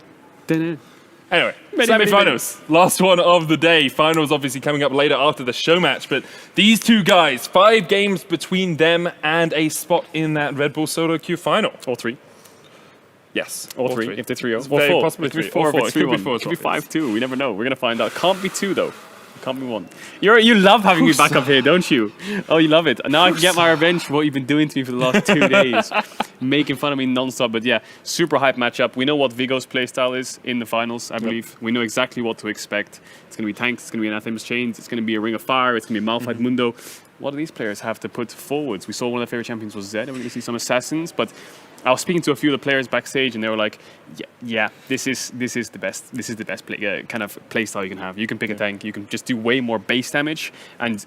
Anyway, semi-finals. Last one of the day. Finals obviously coming up later after the show match, but these two guys, 5 games between them and a spot in that Red Bull solo queue final. All 3. Yes, all 3. If they're 3-0. Or 4. Possibly It could be 4. 4. It could be 4. It could be 5-2. We never know. We're going to find out. Can't be 2 though. It can't be 1. You love having me back up here, don't you? Oh, you love it. Now I can get my revenge for what you've been doing to me for the last 2 days. Making fun of me non-stop. But yeah, super hype matchup. We know what Viggo's playstyle is in the finals, I believe. We know exactly what to expect. It's going to be tanks. It's going to be Anathema's Chains. It's going to be a Ring of Fire. It's going to be a Malphite Mundo. What do these players have to put forwards? We saw one of their favorite champions was Zed. We're going to see some Assassins, but I was speaking to a few of the players backstage, and they were like, "Yeah, this is the best. This is the best kind of play style you can have. You can pick a tank. You can just do way more base damage, and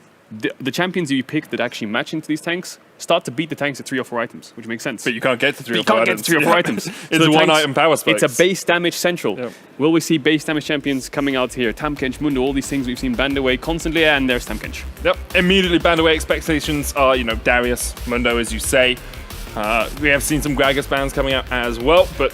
the champions you pick that actually match into these tanks start to beat the tanks at 3 or 4 items, which makes sense. But you can't get to 3 or 4 You can't items. get to 3 or 4 items. It's So a the one-item power spikes. It's a base damage central. Yep. Will we see base damage champions coming out here? Tamkench, Mundo, all these things we've seen banned away constantly, and there's Tamkench. Yep. Immediately banned away expectations are, Darius, Mundo, as you say. We have seen some Gragas bans coming out as well, but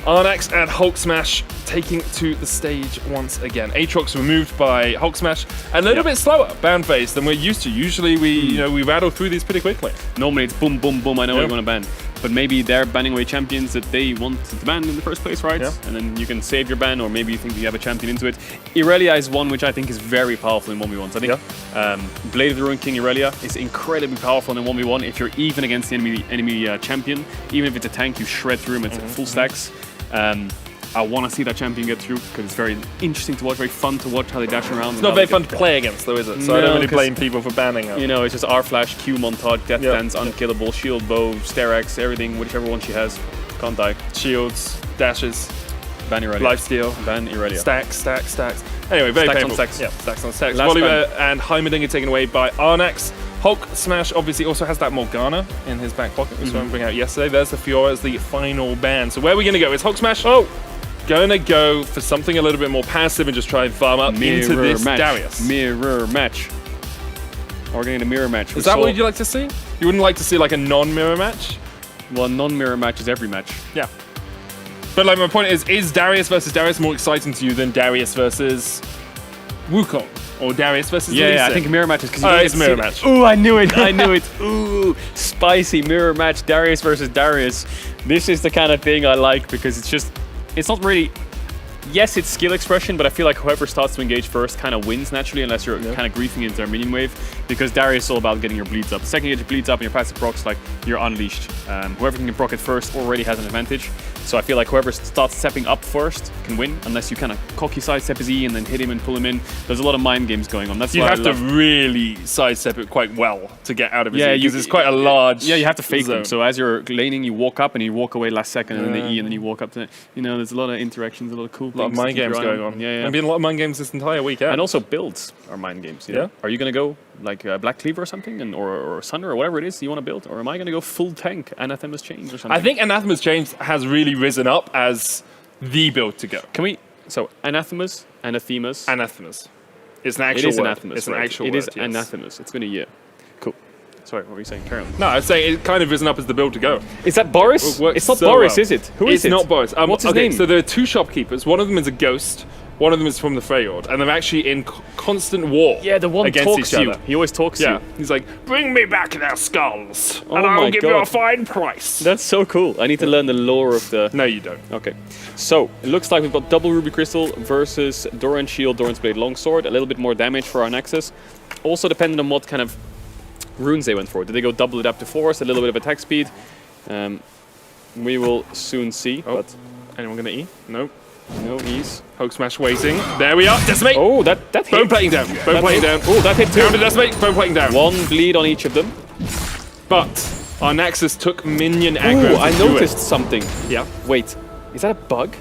Arnax and Hulk Smash taking to the stage once again. Aatrox removed by Hulk Smash, a little bit slower ban phase than we're used to. Usually we rattle through these pretty quickly. Normally it's boom, boom, boom, I know what you want to ban. But maybe they're banning away champions that they want to ban in the first place, right? Yeah. And then you can save your ban, or maybe you think you have a champion into it. Irelia is one which I think is very powerful in 1v1s. I think Blade of the Ruined King Irelia is incredibly powerful in 1v1 if you're even against the enemy champion. Even if it's a tank, you shred through him at full stacks. I want to see that champion get through because it's very interesting to watch, very fun to watch how they dash around. It's not very fun to play against though, is it? So I don't really blame people for banning it. It's just R-Flash, Q montage, Death Dance, Unkillable, Shield Bow, Sterax, everything, whichever one she has. Can't die. Shields, dashes, ban Irelia. Lifesteal, ban Irelia. Stacks. Anyway, very stacks painful. on stacks. Yeah, stacks on stacks. Last Volibear and Heimerdinger taken away by Arnax. Hulk Smash obviously also has that Morgana in his back pocket, which I didn't bring out yesterday. There's the Fiora as the final ban. So where are we going to go? Is Hulk Smash going to go for something a little bit more passive and just try and farm up into this Darius? Mirror match. We're getting a mirror match. Is that what you'd like to see? You wouldn't like to see like a non-mirror match? Well, non-mirror match is every match. Yeah. But like my point is Darius versus Darius more exciting to you than Darius versus Wukong? Or Darius versus Lee Sin? Yeah, I think mirror match is because it's mirror match. Ooh, I knew it. Ooh, spicy mirror match, Darius versus Darius. This is the kind of thing I like because it's not really. Yes, it's skill expression, but I feel like whoever starts to engage first kind of wins naturally, unless you're kind of griefing into their minion wave, because Darius is all about getting your bleeds up. The second you get your bleeds up and your passive procs, like, you're unleashed. Whoever can proc it first already has an advantage. So I feel like whoever starts stepping up first can win, unless you kind of cocky sidestep his E and then hit him and pull him in. There's a lot of mind games going on. That's you why have to really sidestep it quite well to get out of his E, because it's quite a large you have to fake zone. them. So as you're laning, you walk up and you walk away last second, and then the E, and then you walk up to, there's a lot of interactions, a lot of cool things. A lot of mind games going on. Yeah. There've been a lot of mind games this entire weekend. And also builds are mind games. You know? Yeah. Are you going to go like Black Cleaver or something, or Sunder or whatever it is you want to build? Or am I going to go full tank Anathema's Chains or something? I think Anathema's Chains has really risen up as the build to go. So Anathemas. Anathemas. It's an actual word. Anathemas. It's an actual word. word. It is Anathemas. It's been a year. Cool. Sorry, what were you saying? Carry on. No, I was saying it kind of risen up as the build to go. Is that Boris? It's not Boris, is it? Who is it? It's not Boris. What's his name? So there are two shopkeepers. One of them is a ghost. One of them is from the Freyord, and they're actually in constant war. Yeah, the one against talks each to you. other. He always talks to you. He's like, bring me back their skulls, Oh and I'll my give God. you a fine price. That's so cool. I need to learn the lore of the... No, you don't. Okay. So, it looks like we've got double Ruby Crystal versus Doran's Shield, Doran's Blade Longsword. A little bit more damage for our Nexus. Also depending on what kind of runes they went for. Did they go double Adaptive Force, a little bit of attack speed? We will soon see. But anyone going to E? Nope. No E's. Hulk Smash waiting. There we are. Decimate. Oh, that hit. Bone plating down. Bone plating down. Oh, that hit too. Down to Decimate. Bone plating down. One bleed on each of them. But our Nexus took minion aggro. Ooh, I noticed something. Yeah. Wait, is that a bug?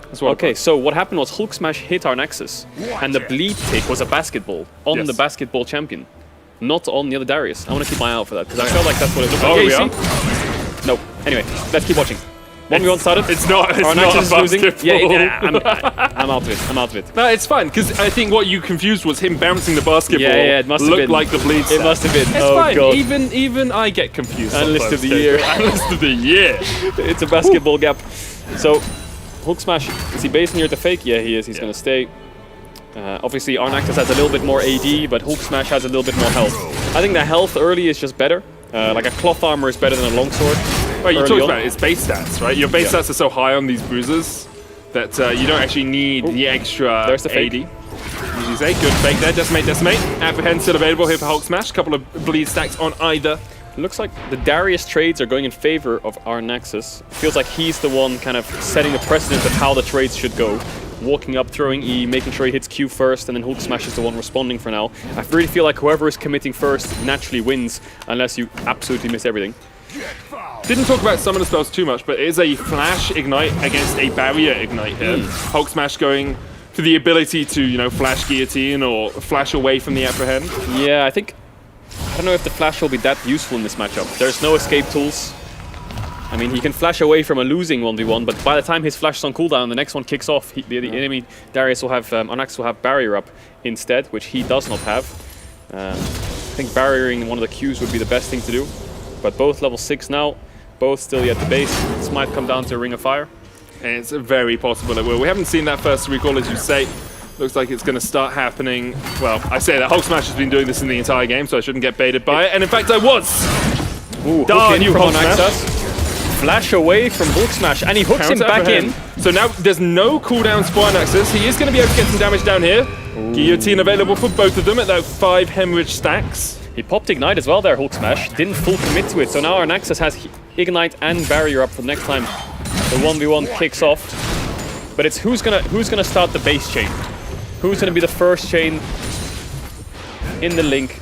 That's what okay, so what happened was Hulk Smash hit our Nexus, and the bleed tick was a basketball on the basketball champion, not on the other Darius. I want to keep my eye out for that, because I felt like that's what it looked like. Oh, Yeah, we you see? No. Anyway, let's keep watching. 1v1 started. It's not. It's our not Nexus a is losing. basketball. Yeah, I'm out of it. I'm out of it. No, it's fine, because I think what you confused was him bouncing the basketball. Yeah, it must have looked been. like the bleed. It must have been. It's Oh, fine. God. Even I get confused. Analyst of sometimes, the year. Analyst of the year. It's a basketball gap. So, Hulk Smash, is he basing here to fake? Yeah, he is. He's going to stay. Obviously, our Nexus has a little bit more AD, but Hulk Smash has a little bit more health. I think the health early is just better. Like a cloth armor is better than a longsword. Right, you talked about it. It's base stats, right? Your base stats are so high on these bruisers that you don't actually need the extra There's the fake. AD. As you say, good fake there. Decimate. Apprehend still available here for Hulk Smash. Couple of bleed stacks on either. It looks like the Darius trades are going in favor of our Nexus. Feels like he's the one kind of setting the precedent of how the trades should go. Walking up, throwing E, making sure he hits Q first, and then Hulk Smash is the one responding for now. I really feel like whoever is committing first naturally wins, unless you absolutely miss everything. Didn't talk about summoner spells too much, but it is a flash ignite against a barrier ignite here. Hulk Smash going for the ability to, flash guillotine or flash away from the apprehend. Yeah, I don't know if the flash will be that useful in this matchup. There's no escape tools. I mean, he can flash away from a losing 1v1, but by the time his flash is on cooldown, the next one kicks off. The enemy Darius will have, Onyx will have barrier up instead, which he does not have. I think barriering one of the Qs would be the best thing to do. But both level 6 now, both still yet the base. This might come down to a Ring of Fire. And it's very possible it will. We haven't seen that first recall, as you say. Looks like it's going to start happening. Well, I say that Hulk Smash has been doing this in the entire game, so I shouldn't get baited by it. And in fact, I was. Ooh, Darn you, from Hulk Smash. Onyxus. Flash away from Hulk Smash, and he hooks him back in. So now there's no cooldown for Onyxus. He is going to be able to get some damage down here. Guillotine available for both of them at that 5 hemorrhage stacks. He popped Ignite as well there, Hulk Smash. Didn't full commit to it, so now our Nexus has Ignite and Barrier up for the next time the 1v1 kicks off. But it's who's gonna start the base chain? Who's gonna be the first chain in the link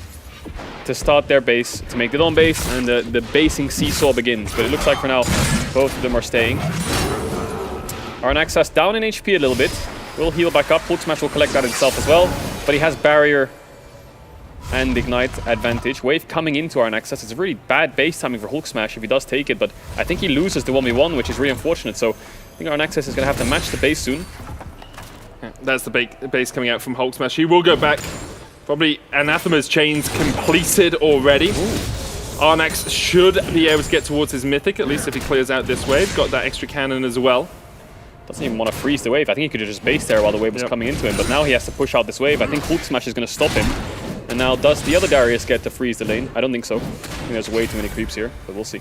to start their base, to make it on base, and the basing seesaw begins. But it looks like for now, both of them are staying. Our Nexus down in HP a little bit. Will heal back up. Hulk Smash will collect that himself as well. But he has Barrier and Ignite advantage. Wave coming into our Nexus. It's a really bad base timing for Hulk Smash if he does take it, but I think he loses the 1v1, which is really unfortunate. So I think our Nexus is going to have to match the base soon. Yeah, there's the base coming out from Hulk Smash. He will go back. Probably Anathema's chains completed already. Arnax should be able to get towards his Mythic, at least if he clears out this wave. Got that extra cannon as well. Doesn't even want to freeze the wave. I think he could have just based there while the wave was coming into him, but now he has to push out this wave. I think Hulk Smash is going to stop him. And now does the other Darius get to freeze the lane? I don't think so. I think there's way too many creeps here, but we'll see.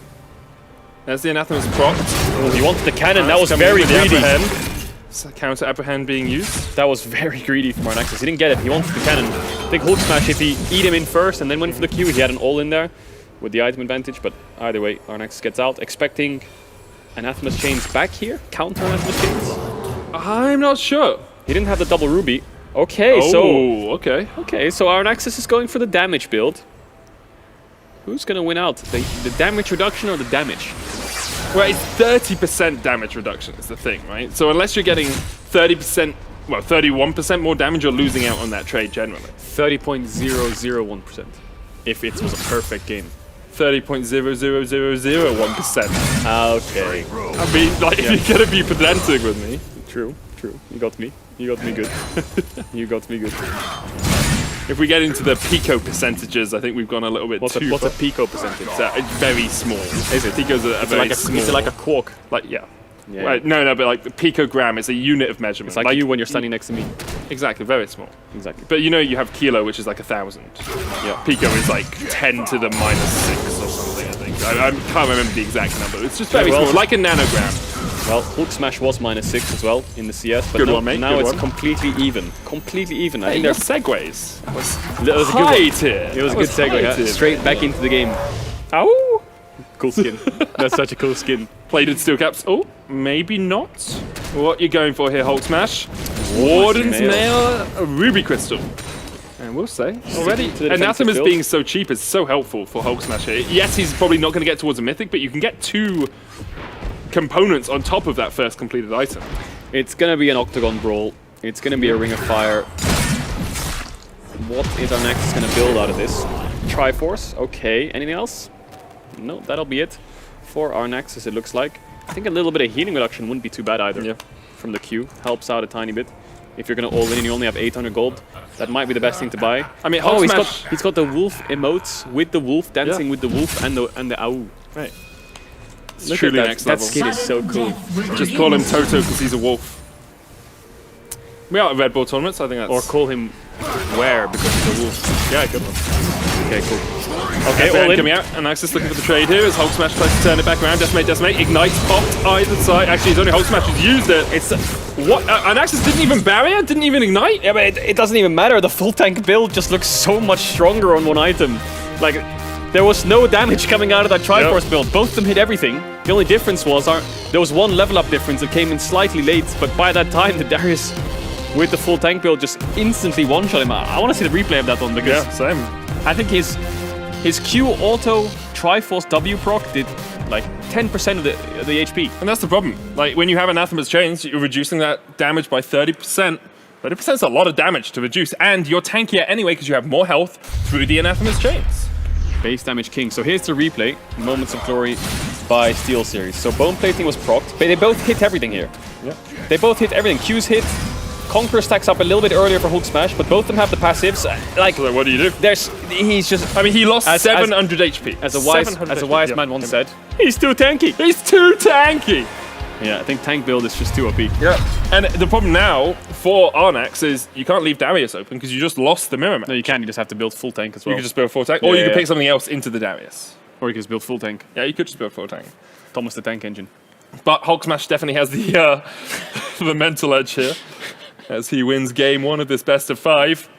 There's the Anathema's proc. Oh, he wanted the cannon. That was very greedy. Counter apprehend being used. That was very greedy from our Nexus. He didn't get it. He wanted the cannon. I think Hulk Smash, if he eat him in first and then went for the Q, he had an all in there with the item advantage, but either way, our Nexus gets out. Expecting Anathema's chains back here? Counter Anathema's chains? I'm not sure. He didn't have the double ruby. Okay, okay, so our Nexus is going for the damage build. Who's gonna win out? The damage reduction or the damage? Well, it's 30% damage reduction is the thing, right? So unless you're getting 30%, well, 31% more damage, you're losing out on that trade generally. 30.001%. If it was a perfect game. 30.00001%. Okay. I mean, like, if you're gonna be pedantic with me. True. You got me. You got me good. You got me good. If we get into the pico percentages, I think we've gone a little bit too What's a pico percentage? It's very small. Is it? Pico's a very small. Is it like a quark? Like, yeah. Right, no, but like the picogram is a unit of measurement. It's like you when you're standing next to me. Exactly, very small. Exactly. But you know you have kilo, which is like 1,000. Yeah. Pico is like 10 to the -6 or something, I think. I can't remember the exact number. It's just very small, like a nanogram. Well, Hulk Smash was -6 as well in the CS, but now it's completely even. Completely even. I think there's segues. It was high tier. It was a good segue. Straight back into the game. Ow! Cool skin. That's such a cool skin. Played with steel caps. Oh, maybe not. What you going for here, Hulk Smash? Warden's Nail, a Ruby Crystal. And we'll say already, Anathema's being so cheap is so helpful for Hulk Smash here. Yes, he's probably not going to get towards a Mythic, but you can get 2 components on top of that first completed item. It's going to be an Octagon Brawl. It's going to be a Ring of Fire. What is our Nexus going to build out of this? Triforce. Okay. Anything else? No, that'll be it for our Nexus, it looks like. I think a little bit of healing reduction wouldn't be too bad either. Yeah. From the Q. Helps out a tiny bit. If you're going to all in and you only have 800 gold, that might be the best thing to buy. I mean, he's got the wolf emotes with the wolf, dancing with the wolf and the ow. Right. It's Look truly at that. next level. That skin is so cool. Just call him Toto because he's a wolf. We are at Red Bull tournaments, I think that's... Or call him Where because he's a wolf. Yeah, good one. Okay, cool. Okay, all in. Coming out, and Nexus looking for the trade here as Hulk Smash tries to turn it back around. Decimate, Ignite popped either side. Actually, it's only Hulk Smash who's used it. It's what? Nexus didn't even barrier, didn't even Ignite. Yeah, but it doesn't even matter. The full tank build just looks so much stronger on one item. Like, there was no damage coming out of that Triforce build. Both of them hit everything. The only difference was there was one level up difference that came in slightly late, but by that time, the Darius with the full tank build just instantly one-shot him. I want to see the replay of that one because same. I think his Q auto Triforce W proc did like 10% of the HP. And that's the problem. Like when you have Anathema's chains, you're reducing that damage by 30%. 30% is a lot of damage to reduce, and you're tankier anyway because you have more health through the Anathema's chains. Base damage king. So here's the replay. Moments of Glory by Steel Series. So bone plating was procced, but they both hit everything here. Yeah. They both hit everything. Q's hit. Conqueror stacks up a little bit earlier for Hulk Smash, but both of them have the passives. Like, so what do you do? He's just. I mean, he lost 700 HP. As a wise man once said, he's too tanky. He's too tanky. Yeah, I think tank build is just too OP. Yeah, and the problem now for Arnax is you can't leave Darius open because you just lost the mirror match. No, you can't. You just have to build full tank as well. You can just build full tank, or you can pick something else into the Darius. Or you can just build full tank. Yeah, you could just build full tank. Thomas the Tank Engine. But Hulk Smash definitely has the the mental edge here, as he wins game 1 of this best of 5.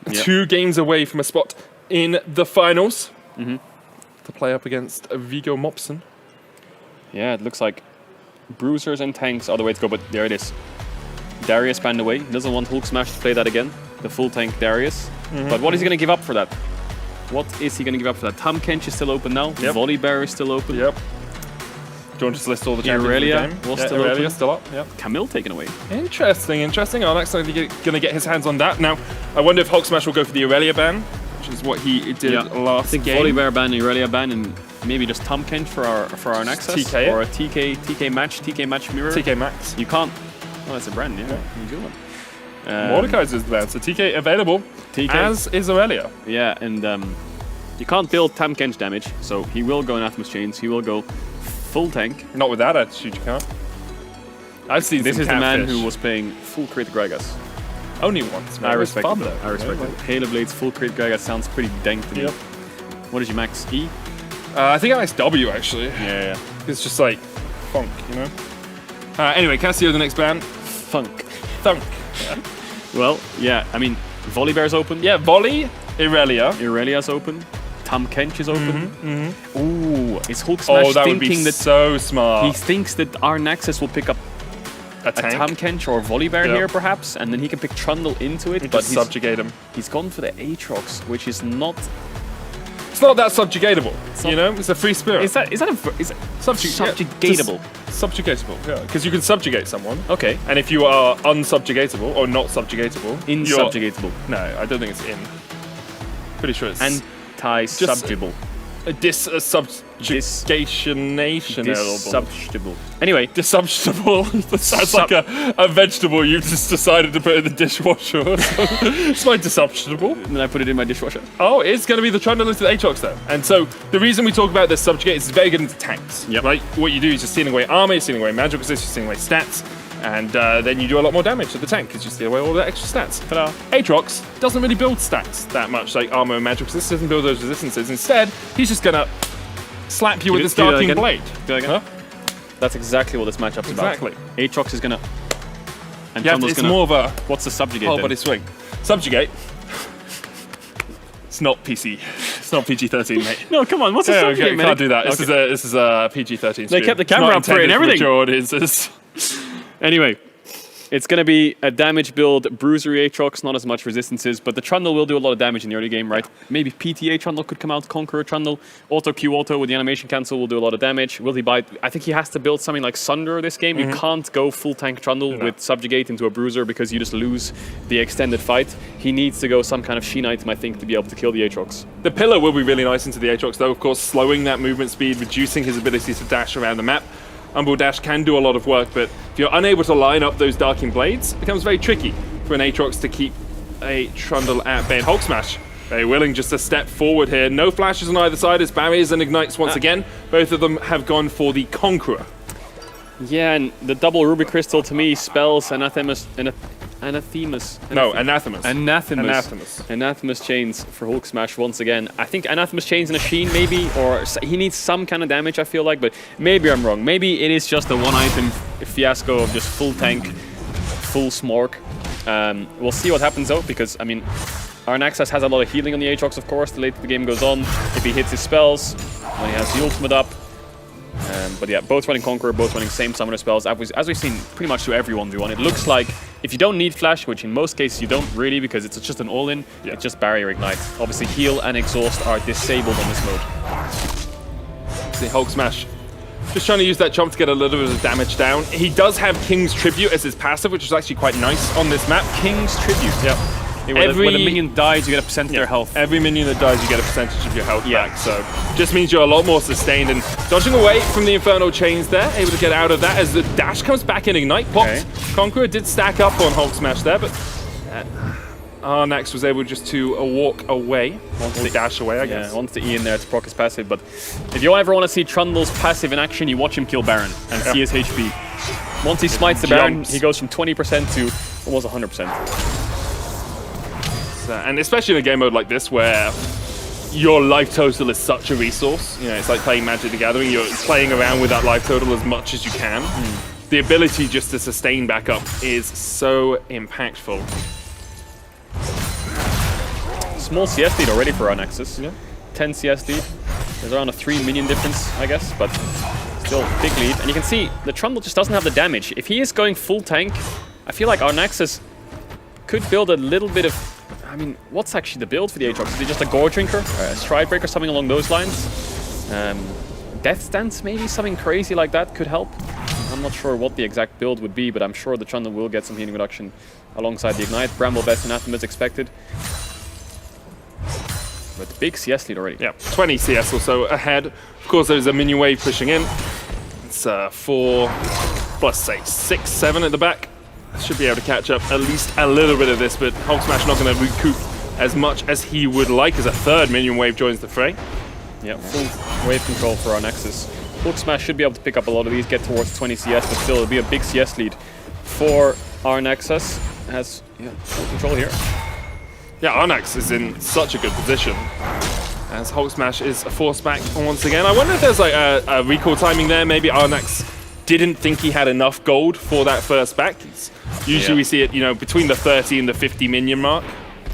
Yep. 2 games away from a spot in the finals to play up against Viggo Mopson. Yeah, it looks like bruisers and tanks are the way to go, but there it is. Darius banned away. He doesn't want Hulk Smash to play that again. The full tank Darius. But what is he going to give up for that? What is he going to give up for that? Tam Kench is still open now. Yep. Volley Bear is still open. Yep. Do you want to just list all the champions Irelia of the game? was still open. Still up. Yep. Camille taken away. Interesting. Arnax going to get his hands on that. Now, I wonder if Hulk Smash will go for the Irelia ban, which is what he did last I think game. Volibear ban, Irelia ban, and maybe just Tamkench for our Nexus. TK, or a TK match mirror. TK Max. You can't. Oh, that's a brand, yeah. Good one. Mordekaiser's there, so TK available. TK. As is Aurelia. Yeah, and you can't build Tamkench damage, so he will go Anathemas Chains. He will go full tank. Not with that attitude, you can't. I've seen This some is the man catfish. who was playing full crit Gragas. Only once. I respect fun, it. though. I respect it. Halo Blades full crit Gragas sounds pretty dank to me. Yep. What did you max? E? I think I maxed W actually. Yeah. It's just like funk, you know. Anyway, Cassio the next ban. Funk. Thunk. Well, yeah. I mean, Volibear's open. Yeah, Volley. Irelia. Irelia's open. Tamkench is open. Mm-hmm. Ooh, is Hulk Smash that would thinking be that so smart. he thinks that our Nexus will pick up a Tamkench or Volibear here, perhaps, and then he can pick Trundle into it. But subjugate him. He's gone for the Aatrox, which is not. It's not that subjugatable, you know. It's a free spirit. Is that subjugatable? Subjugatable, yeah. Because you can subjugate someone. Okay. And if you are unsubjugatable or not subjugatable, Insubjugatable. No, I don't think it's in. Pretty sure it's anti-subjugable. Subjugation. Anyway, disubjugable. That sounds like a vegetable you just decided to put in the dishwasher. It's my disubjugable. And then I put it in my dishwasher. Oh, it's going to be the Trundleist with Aatrox though. And so the reason we talk about this subjugate is it's very good into tanks. Yep. Right? What you do is you're stealing away armor, you're stealing away magic resist, you're stealing away stats. And then you do a lot more damage to the tank because you steal away all the extra stats. Ta-da. Aatrox doesn't really build stats that much, like armor and magic resist, doesn't build those resistances. Instead, he's just gonna slap you with his Darking Blade. Do that again. Huh? That's exactly what this matchup's about. Exactly. Aatrox is gonna. And Yeah, Trundle's it's gonna. more of a What's the subjugate? whole then? body swing. Subjugate. It's not PC. It's not PG-13, mate. No, come on. What's the subjugate, we man? can't do that. Okay. This is a PG-13. They kept the camera up for it and everything. Mature audiences. Anyway, it's going to be a damage build, Bruisery Aatrox, not as much resistances, but the Trundle will do a lot of damage in the early game, right? Maybe PTA Trundle could come out, Conqueror Trundle, Auto Q Auto with the animation cancel will do a lot of damage. Will he buy? I think he has to build something like Sunder this game. You can't go full tank Trundle with Subjugate into a Bruiser because you just lose the extended fight. He needs to go some kind of Sheen item, I think, to be able to kill the Aatrox. The pillar will be really nice into the Aatrox, though, of course, slowing that movement speed, reducing his ability to dash around the map. Umbral Dash can do a lot of work, but if you're unable to line up those Darking Blades, it becomes very tricky for an Aatrox to keep a Trundle at bay. And Hulk Smash, very willing just to step forward here. No flashes on either side as barriers and ignites once again. Both of them have gone for the Conqueror. Yeah, and the double Ruby Crystal to me spells Anathemas. Anathemas. Anathemas Chains for Hulk Smash once again. I think Anathemas Chains and a Sheen maybe, or he needs some kind of damage, I feel like, but maybe I'm wrong. Maybe it is just a one-item fiasco of just full tank, full smork. We'll see what happens though, because, I mean, our Nexus has a lot of healing on the Aatrox, of course, the later the game goes on. If he hits his spells, when he has the ultimate up. But yeah, both running Conqueror, both running same summoner spells, as we've seen pretty much to every 1v1. It looks like if you don't need Flash, which in most cases you don't really because it's just an all-in, it's just Barrier Ignite. Obviously Heal and Exhaust are disabled on this mode. The Hulk Smash just trying to use that chomp to get a little bit of damage down. He does have King's Tribute as his passive, which is actually quite nice on this map. King's Tribute? Yep. When a minion dies, you get a percent of their health. Every minion that dies, you get a percentage of your health back. So just means you're a lot more sustained. And dodging away from the Infernal Chains there, able to get out of that as the dash comes back in Ignite. Popped. Conqueror did stack up on Hulk Smash there, but Arnax was able just to walk away. Or dash away, I guess. Yeah, wants the E in there to proc his passive. But if you ever want to see Trundle's passive in action, you watch him kill Baron and see his HP. Once he smites the Baron, he goes from 20% to almost 100%. And especially in a game mode like this where your life total is such a resource. You know, it's like playing Magic the Gathering. You're playing around with that life total as much as you can. The ability just to sustain back up is so impactful. Small CS lead already for our Nexus. 10 CS lead. There's around a 3 minion difference, I guess, but still big lead. And you can see the Trundle just doesn't have the damage. If he is going full tank, I feel like our Nexus could build a little bit of... I mean, what's actually the build for the Aatrox? Is it just a Gore Drinker, a Stride Breaker, something along those lines? Death Stance, maybe something crazy like that could help. I'm not sure what the exact build would be, but I'm sure the Trundle will get some healing reduction alongside the Ignite. Bramble Best Anathema is expected. But big CS lead already. Yeah, 20 CS or so ahead. Of course, there's a minion wave pushing in. It's 4 plus, say, 6, 7 at the back. Should be able to catch up at least a little bit of this, but Hulk Smash not going to recoup as much as he would like as a third minion wave joins the fray. Yeah, full wave control for our Nexus. Hulk Smash should be able to pick up a lot of these, get towards 20 CS, but still it'll be a big CS lead for our Nexus. Has full control here. Yeah, Arnax is in such a good position as Hulk Smash is forced back once again. I wonder if there's like a recall timing there. Maybe Arnax didn't think he had enough gold for that first back. Usually we see it, you know, between the 30 and the 50 minion mark.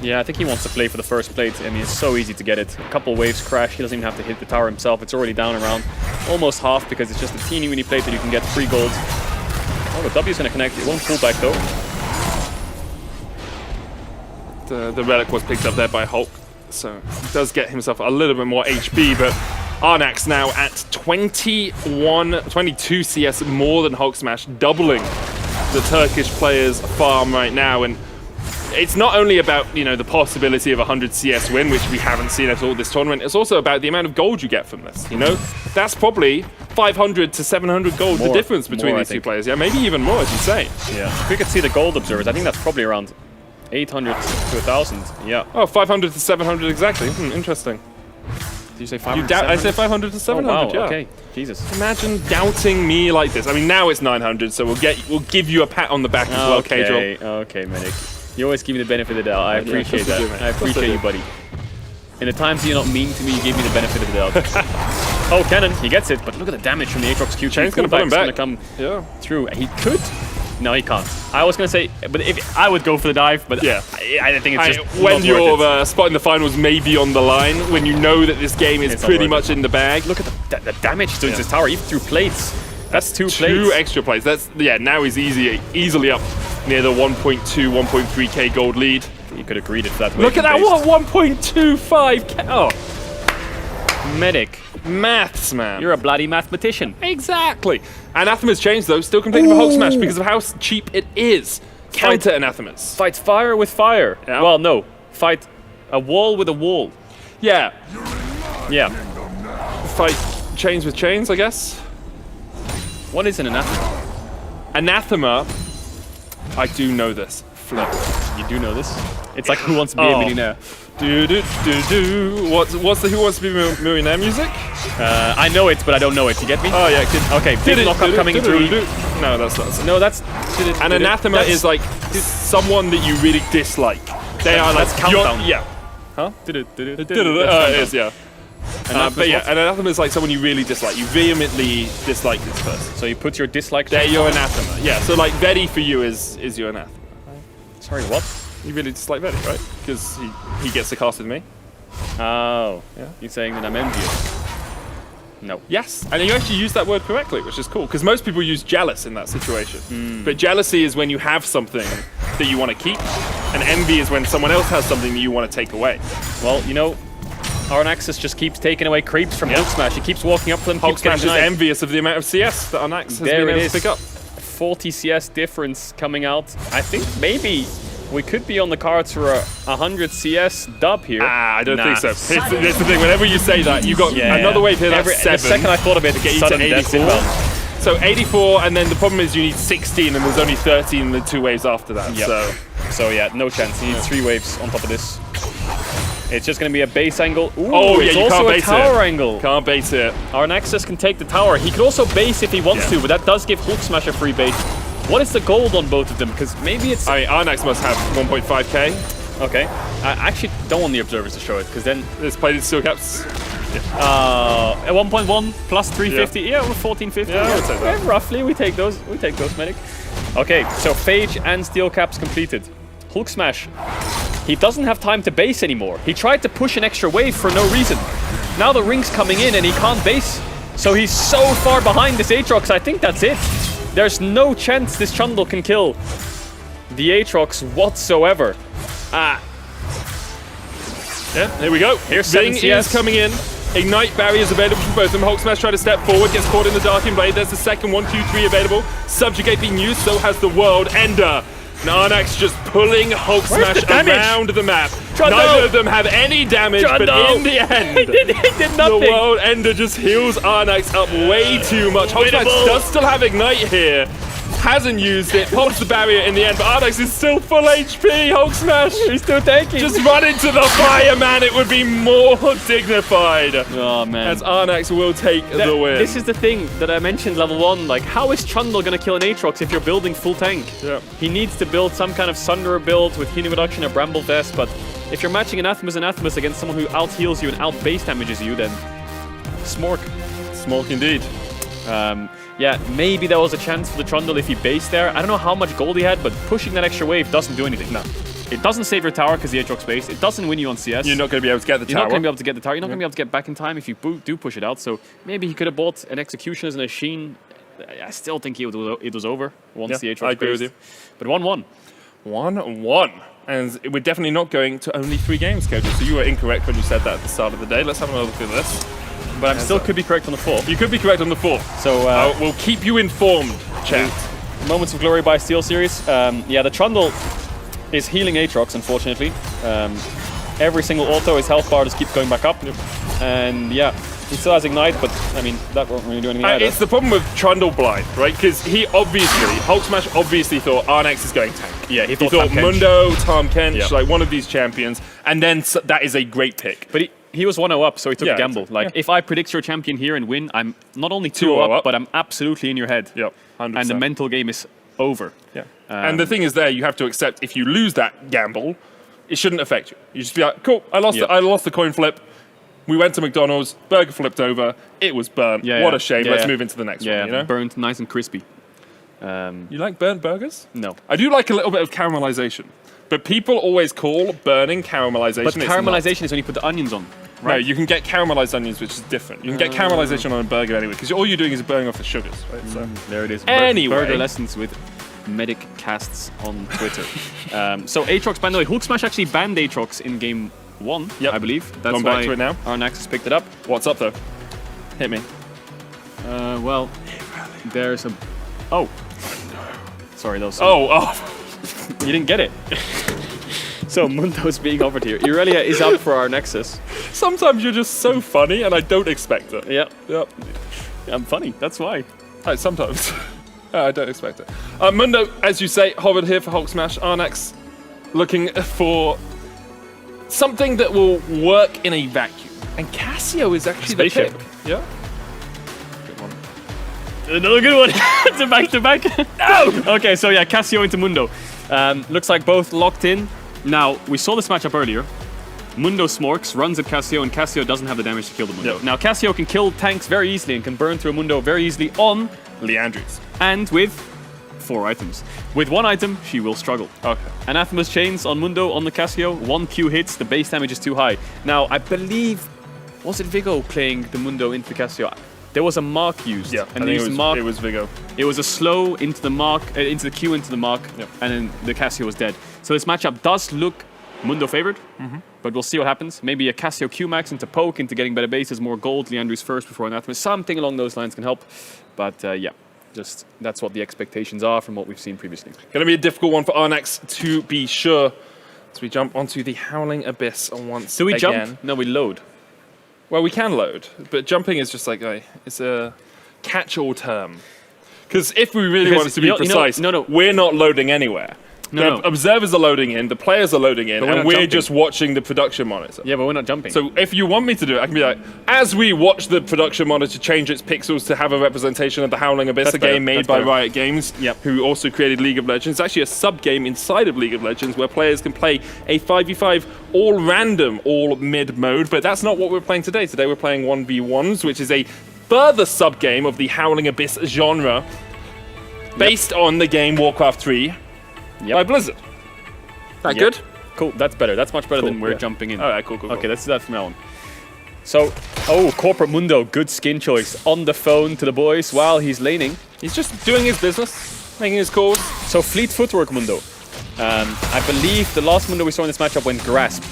Yeah, I think he wants to play for the first plate. I mean, it's so easy to get it. A couple waves crash, he doesn't even have to hit the tower himself. It's already down around almost half because it's just a teeny weeny plate that you can get free gold. Oh, the W's going to connect. It won't pull back though. The relic was picked up there by Hulk, so he does get himself a little bit more HP, but Arnax now at 22 CS more than Hulk Smash, doubling the Turkish player's farm right now. And it's not only about, you know, the possibility of a 100 CS win, which we haven't seen at all this tournament, it's also about the amount of gold you get from this, you know? That's probably 500 to 700 gold, the difference between these two players. Yeah, maybe even more, as you say. Yeah, if we could see the gold observers, I think that's probably around 800 to 1,000, yeah. Oh, 500 to 700 exactly. Interesting. Did you say 500 to 700? I said 500 to 700, oh, wow, yeah. Okay, Jesus. Imagine doubting me like this. I mean, now it's 900, so we'll give you a pat on the back as well, Kajal. Okay, Medic. You always give me the benefit of the doubt. I appreciate that. I appreciate you, buddy. In the times you're not mean to me, you give me the benefit of the doubt. Oh, Cannon, he gets it, but look at the damage from the Aatrox Q. Chain's going to pull him back. Come through. He could. No, he can't. I was going to say, but if I would go for the dive, but yeah, I think it's just when not your worth it. spot in the finals may be on the line, when you know that this game is pretty much in the bag. Look at the damage he's doing to this tower, even through plates. That's two plates. Two extra plates. That's now he's easily up near the 1.2, 1.3k gold lead. You could have greeted for that. Look at that, what 1.25k? Oh, Medic. Maths, man. You're a bloody mathematician. Exactly. Anathema's changed though, still competing for Hulk Smash because of how cheap it is. Counter Anathemas. Fight fire with fire. Yeah. Well, no. Fight a wall with a wall. Yeah. Yeah. Fight chains with chains, I guess. What is an anathema? Anathema, I do know this. Flip. You do know this? It's like Who Wants to Be a Millionaire. What's the Who Wants to Be a Millionaire music? I know it, but I don't know it. You get me? Oh yeah. Okay. Big lockup coming through. No, that's not. No, that's. An anathema is like someone that you really dislike. They are like countdown. Yeah. Huh? It is. Yeah. But yeah, an anathema is like someone you really dislike. You vehemently dislike this person. So you put your dislike. They're your anathema. Yeah. So like Vedi for you is your anathema. Sorry, what? You really dislike Vedi, right? Because he gets to cast with me. Oh. Yeah. You're saying that I'm envious. No. Yes, and you actually use that word correctly, which is cool, because most people use jealous in that situation. But jealousy is when you have something that you want to keep, and envy is when someone else has something that you want to take away. Well, you know, our Nexus just keeps taking away creeps from Hulk Smash. He keeps walking up to them, Hulk keeps getting Smash is denied. envious of the amount of CS that our Nax has been able to pick up. 40 CS difference coming out. I think maybe we could be on the cards for a 100 CS dub here. I don't think so. It's the thing, whenever you say that, you got another wave here, that's 7. The second I thought of it, get you to 84. So 84, and then the problem is you need 16, and there's only 13 in the 2 waves after that. Yep. So yeah, no chance. You need 3 waves on top of this. It's just going to be a base angle. Ooh, yeah, it's you also can't a base tower it. angle. Can't base it. Our Nexus can take the tower. He could also base if he wants to, but that does give Hulk Smash a free base. What is the gold on both of them? Because maybe it's... I mean, our Nax must have 1.5k. Okay. I actually don't want the observers to show it, because then... There's plated steel caps. At 1.1 plus 350. Yeah, we're 1450. Yeah, I would say that. Roughly, we take those. We take those, Medic. Okay, so Phage and steel caps completed. Hulk Smash. He doesn't have time to base anymore. He tried to push an extra wave for no reason. Now the ring's coming in and he can't base. So he's so far behind this Aatrox, I think that's it. There's no chance this Trundle can kill the Aatrox whatsoever. Yeah, here we go. Here's 7 CS. Is coming in. Ignite barriers available from both of them. Hulk Smash trying to step forward, gets caught in the Dark Blade. There's the second 1, 2, 3 available. Subjugate being used, so has the World Ender. And Arnax just pulling Hulk Where's Smash the damage? around the map. Trundle! Neither of them have any damage, but Trundle! in the end, He did nothing. the World Ender just heals Arnax up way too much. Hulk Smash Winnable. does still have Ignite here. Hasn't used it, pops the barrier in the end, but Arnax is still full HP. Hulk Smash! He's still tanking. Just run into the fire, man. It would be more dignified. Oh, man. As Arnax will take the win. This is the thing that I mentioned level 1. Like, how is Trundle going to kill an Aatrox if you're building full tank? Yeah. He needs to build some kind of Sunderer build with healing reduction or Bramble Vest, but if you're matching Anathemas against someone who out-heals you and out-base damages you, then Smork. Smork indeed. Yeah, maybe there was a chance for the Trundle if he based there. I don't know how much gold he had, but pushing that extra wave doesn't do anything. No. It doesn't save your tower because the Aatrox base. It doesn't win you on CS. You're not going to be able to get the You're tower. not going to be able to get the tower. You're not going to be able to get back in time if you do push it out. So maybe he could have bought an Executioners and a Sheen. I still think it was over once the Aatrox I agree with you. But 1-1. 1-1. And we're definitely not going to only 3 games, Cody. So you were incorrect when you said that at the start of the day. Let's have another look at this. But I still could be correct on the 4th. You could be correct on the 4th. So we'll keep you informed, chat. Moments of Glory by Steel series. Yeah, the Trundle is healing Aatrox, unfortunately. Every single auto, his health bar just keeps going back up. And yeah, he still has Ignite, but I mean, that won't really do anything either. It's the problem with Trundle blind, right? Because he obviously, Hulk Smash obviously thought Arnax is going tank. Yeah, he thought Mundo, Tom Kench, Yeah. like one of these champions, and then that is a great pick. But he was 1-0 up, so he took Yeah, a gamble. Like, if I predict your champion here and win, I'm not only 2-0 up, but I'm absolutely in your head. Yep, 100%. And the mental game is over. Yeah. And the thing is there, you have to accept if you lose that gamble, it shouldn't affect you. You just be like, cool, I lost the coin flip. We went to McDonald's, burger flipped over, it was burnt. What a shame, let's move into the next one, you know? Burnt nice and crispy. You like burnt burgers? No. I do like a little bit of caramelization. But people always call burning caramelization. But It's caramelization not. is when you put the onions on. No, Right? you can get caramelized onions, which is different. You can get caramelization on a burger anyway, because all you're doing is burning off the sugars, right? So there it is. Anyway. Burger lessons with medic casts on Twitter. So Aatrox, by the way, Hulk Smash actually banned Aatrox in game 1, I believe. That's Gone why back to it now. Arnax has picked it up. What's up though? Hit me. Well, there's a... Oh. Sorry, that was... You didn't get it. So Mundo's being offered here. Irelia is up for our Nexus. Sometimes you're just so funny and I don't expect it. Yeah. Yep. I'm funny, that's why. Sometimes. I don't expect it. Mundo, as you say, hovered here for Hulk Smash. Arnax looking for something that will work in a vacuum. And Cassio is actually Spaceship. the pick. Yeah. Another good one. It's a back-to-back. No! Okay, so yeah, Cassio into Mundo. Looks like both locked in. Now, we saw this matchup earlier. Mundo smorks, runs at Cassio, and Cassio doesn't have the damage to kill the Mundo. Yep. Now, Cassio can kill tanks very easily and can burn through a Mundo very easily on Leandris. And with 4 items. With 1 item, she will struggle. Okay. Anathema's Chains on Mundo, on the Cassio. 1 Q hits, the base damage is too high. Now, I believe... Was it Vigo playing the Mundo into Cassio? There was a mark used. Yeah, and I they think used mark. it was Vigo. It was a slow into the mark, into the Q into the mark, and then the Cassio was dead. So this matchup does look Mundo favored, but we'll see what happens. Maybe a Cassio Q max into poke, into getting better bases, more gold, Leandris first before Anathema. Something along those lines can help. But yeah, just that's what the expectations are from what we've seen previously. Going to be a difficult one for Arnax to be sure. So we jump onto the Howling Abyss once Do we again. jump? No, we load. Well, we can load, but jumping is just like it's a catch-all term. Because if we really wanted to be precise, we're not loading anywhere. No, the observers are loading in, the players are loading in, and we're jumping. just watching the production monitor. Yeah, but we're not jumping. So if you want me to do it, I can be like, as we watch the production monitor change its pixels to have a representation of the Howling Abyss, That's a game better. made by Riot Games, who also created League of Legends. It's actually a sub-game inside of League of Legends where players can play a 5v5 all random, all mid mode, but that's not what we're playing today. Today we're playing 1v1s, which is a further sub-game of the Howling Abyss genre, based on the game Warcraft 3 by Blizzard. That good? Cool, that's better. That's much better than we're jumping in. Alright, cool. Okay, let's do that from now on. So, Corporate Mundo, good skin choice. On the phone to the boys while he's laning. He's just doing his business, making his calls. So, Fleet Footwork Mundo. I believe the last Mundo we saw in this matchup went Grasp.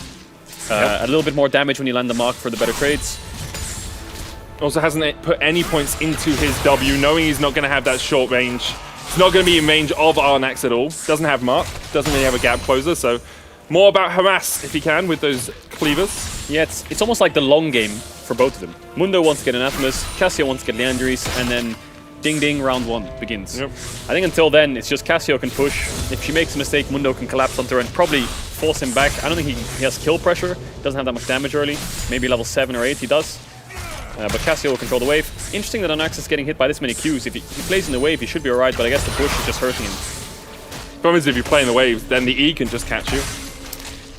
A little bit more damage when you land the mark for the better trades. Also hasn't put any points into his W, knowing he's not going to have that short range It's not going to be in range of Arnax at all. Doesn't have mark, doesn't really have a gap closer, so more about harass if he can with those cleavers. Yeah, it's almost like the long game for both of them. Mundo wants to get Anathemas, Cassio wants to get Leandries, and then ding ding, round 1 begins. Yep. I think until then, it's just Cassio can push. If she makes a mistake, Mundo can collapse onto her and probably force him back. I don't think he has kill pressure, doesn't have that much damage early. Maybe level 7 or 8 he does. But Cassio will control the wave. Interesting that Arnax is getting hit by this many Qs. If he plays in the wave, he should be alright, but I guess the push is just hurting him. Problem is if you play in the waves, then the E can just catch you.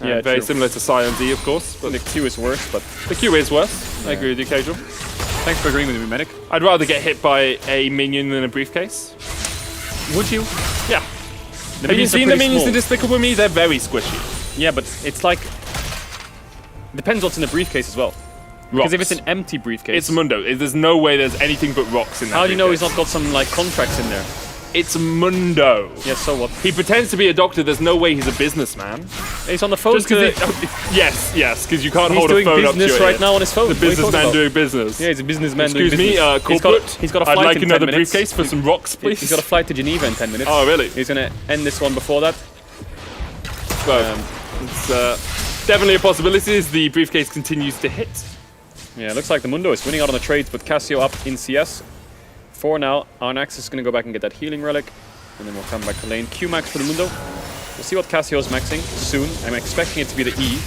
Yeah, very true. similar to Sion's E, of course. But the Q is worse, but... The Q is worse. I agree with you, Casual. Thanks for agreeing with me, Medic. I'd rather get hit by a minion than a briefcase. Would you? Yeah. Have you seen the minions in Despicable Me? They're very squishy. Yeah, but it's like... Depends what's in the briefcase as well. Because if it's an empty briefcase... It's Mundo. There's no way there's anything but rocks in that How do you know he's briefcase. not got some like contracts in there? It's Mundo. Yeah, so what? He pretends to be a doctor. There's no way he's a businessman. He's on the phone. Just yes, because you can't hold a phone up to He's your doing business right ear. now on his phone. The What are you talking businessman about? doing business. Yeah, he's a businessman Excuse doing me, business. corporate. He's got a flight I'd like in 10 another minutes. briefcase for some rocks, please. He's got a flight to Geneva in 10 minutes. Oh, really? He's going to end this one before that. So, it's definitely a possibility as the briefcase continues to hit. Yeah, it looks like the Mundo is winning out on the trades, but Cassio up in CS. For now, Arnax is going to go back and get that healing relic, and then we'll come back to lane. Q max for the Mundo. We'll see what Cassio is maxing soon. I'm expecting it to be the E.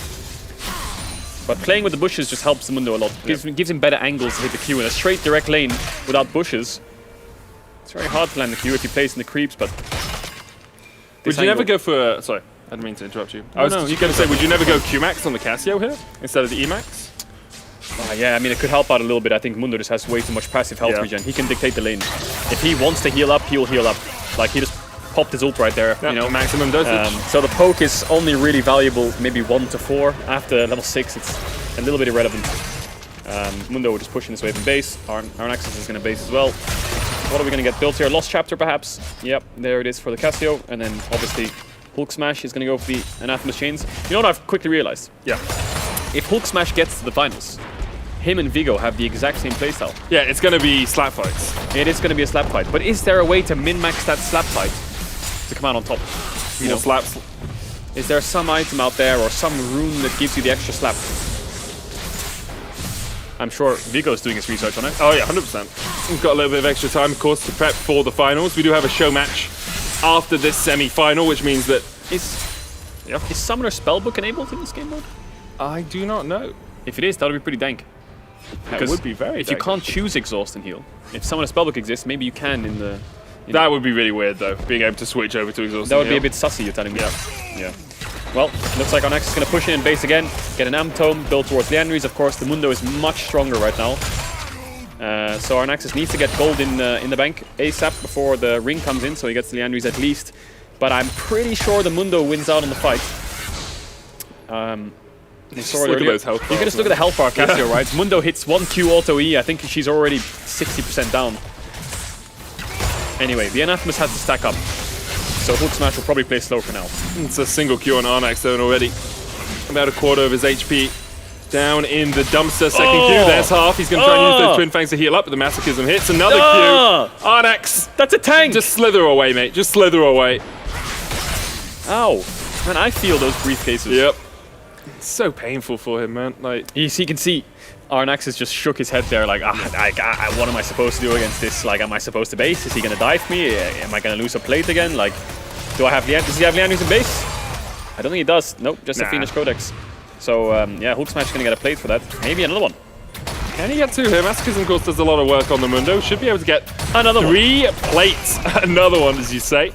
But playing with the bushes just helps the Mundo a lot. Gives him better angles to hit the Q in a straight direct lane without bushes. It's very hard to land the Q if he plays in the creeps, but... Would you never go for a... Sorry, I didn't mean to interrupt you. I was going to say, would you never go Q max on the Cassio here instead of the E max? Yeah, I mean, it could help out a little bit. I think Mundo just has way too much passive health regen. He can dictate the lane. If he wants to heal up, he'll heal up. Like, he just popped his ult right there, you know. Maximum dosage. So the poke is only really valuable maybe 1 to 4. After level 6, it's a little bit irrelevant. Mundo will just push in his wave in base. Arnaxis is going to base as well. What are we going to get built here? Lost Chapter, perhaps? Yep, there it is for the Cassio. And then, obviously, Hulk Smash is going to go for the Anathemas Chains. You know what I've quickly realized? Yeah. If Hulk Smash gets to the finals, him and Vigo have the exact same playstyle. Yeah, it's going to be slap fights. It is going to be a slap fight. But is there a way to min-max that slap fight to come out on top? You know, slaps. Is there some item out there or some rune that gives you the extra slap? I'm sure Vigo's doing his research on it. Oh yeah, 100%. We've got a little bit of extra time, of course, to prep for the finals. We do have a show match after this semi-final, which means that... Is Summoner Spellbook enabled in this game mode? I do not know. If it is, that would be pretty dank. That would be very If you can't choose Exhaust and Heal, if Summoner Spellbook exists, maybe you can in the... That would be really weird, though, being able to switch over to Exhaust That would and be a Heal. bit sussy, you're telling me. Yeah. Well, looks like Arnax is going to push in base again, get an Am Tome, build towards Leandries. Of course, the Mundo is much stronger right now. So Arnaxis needs to get gold in the bank ASAP before the ring comes in, so he gets the Leandries at least. But I'm pretty sure the Mundo wins out on the fight. Just look at those health You can just look at the health bar, Cassio, right? Mundo hits 1 Q auto E. I think she's already 60% down. Anyway, the Anathemas has to stack up. So Hulk Smash will probably play slow for now. It's a single Q on Arnax zone already. About a quarter of his HP down in the dumpster. Second Q, there's half. He's going to try and use those Twin Fangs to heal up, but the Masochism hits. Another Q. Arnax. That's a tank. Just slither away, mate. Just slither away. Ow. Man, I feel those briefcases. Yep. It's so painful for him, man. Like, you can see Arnax has just shook his head there like, what am I supposed to do against this? Like, am I supposed to base? Is he going to dive me? Am I going to lose a plate again? Like, does he have Leandries in base? I don't think he does. Nope, just a Fiendish Codex. So, yeah, Hulk Smash is going to get a plate for that. Maybe another one. Can he get 2 here? Masochism, of course, does a lot of work on the Mundo. Should be able to get another 3 plates. Another one, as you say.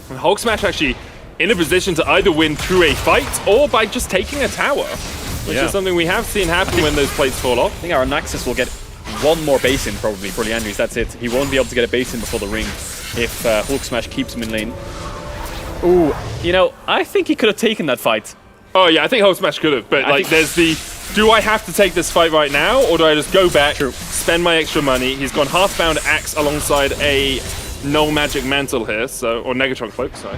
And Hulk Smash actually in a position to either win through a fight or by just taking a tower, which is something we have seen happen when those plates fall off. I think our Naxus will get 1 more base in probably for Leandries. That's it. He won't be able to get a base in before the ring if Hulk Smash keeps him in lane. Ooh, you know, I think he could have taken that fight. Oh yeah, I think Hulk Smash could have, but like there's the, do I have to take this fight right now or do I just go back, spend my extra money? He's gone half-bound Axe alongside a Null Magic Mantle here, so, or Negatron Cloak, sorry.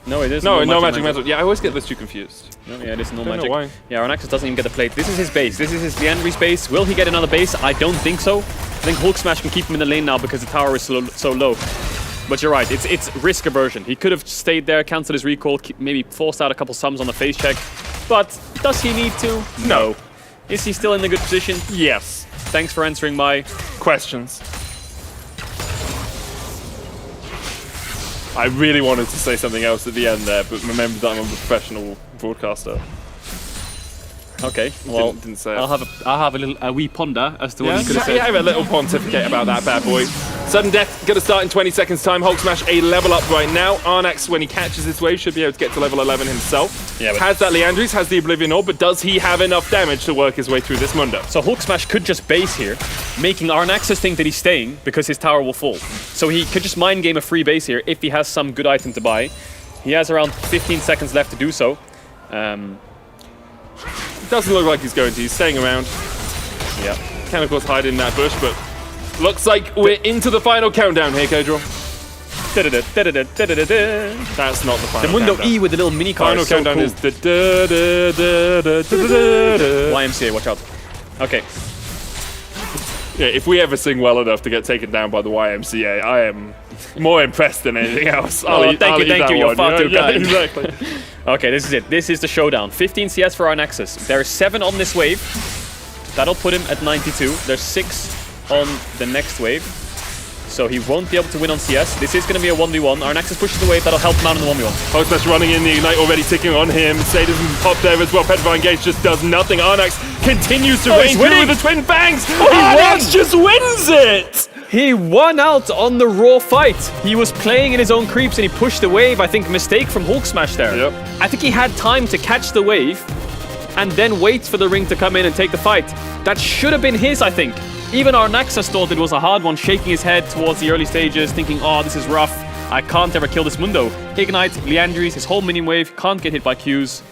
No, it is. No, no Magic Mantle. Yeah, I always get those two confused. No, yeah, it is no Don't magic. know why. Yeah, Arnaxis doesn't even get the plate. This is his base. This is his Leandries base. Will he get another base? I don't think so. I think Hulk Smash can keep him in the lane now because the tower is so low. But you're right, it's risk aversion. He could have stayed there, cancelled his recall, maybe forced out a couple sums on the face check. But does he need to? No. Is he still in a good position? Yes. Thanks for answering my questions. I really wanted to say something else at the end there, but remember that I'm a professional broadcaster. Okay, well, didn't say it. I'll have a wee ponder as to what you could have said. Yeah, I have a little pontificate about that bad boy. Sudden death, gonna start in 20 seconds time. Hulk Smash a level up right now. Arnax, when he catches this wave, should be able to get to level 11 himself. Yeah, has that Leandris, has the Oblivion Orb, but does he have enough damage to work his way through this Mundo? So Hulk Smash could just base here, making Arnaxus think that he's staying because his tower will fall. So he could just mind game a free base here if he has some good item to buy. He has around 15 seconds left to do so. Doesn't look like he's going to. He's staying around. Yeah. Can of course hide in that bush, but looks like we're into the final countdown here, Kodral. That's not the final The Mundo countdown. E with the little mini car Final is so countdown cool. is YMCA, watch out. Okay. Yeah, if we ever sing well enough to get taken down by the YMCA, I am more impressed than anything else. Thank you. You're far too kind. Exactly. Okay, this is it. This is the showdown. 15 CS for our Nexus. There's 7 on this wave. That'll put him at 92. There's 6 on the next wave. So he won't be able to win on CS. This is going to be a 1v1. Our Nexus pushes the wave. That'll help him out in the 1v1. Hulk Smash running in, the Ignite already ticking on him. Stay doesn't pop there as well. Petrifying Gauge just does nothing. Arnax continues to rain through with the Twin Fangs. Arnax just wins it! He won out on the raw fight. He was playing in his own creeps and he pushed the wave. I think mistake from Hulk Smash there. Yep. I think he had time to catch the wave and then wait for the ring to come in and take the fight. That should have been his, I think. Even our Nexus thought it was a hard one, shaking his head towards the early stages, thinking, oh, this is rough. I can't ever kill this Mundo. Ignite, Leandris, his whole minion wave, can't get hit by Qs.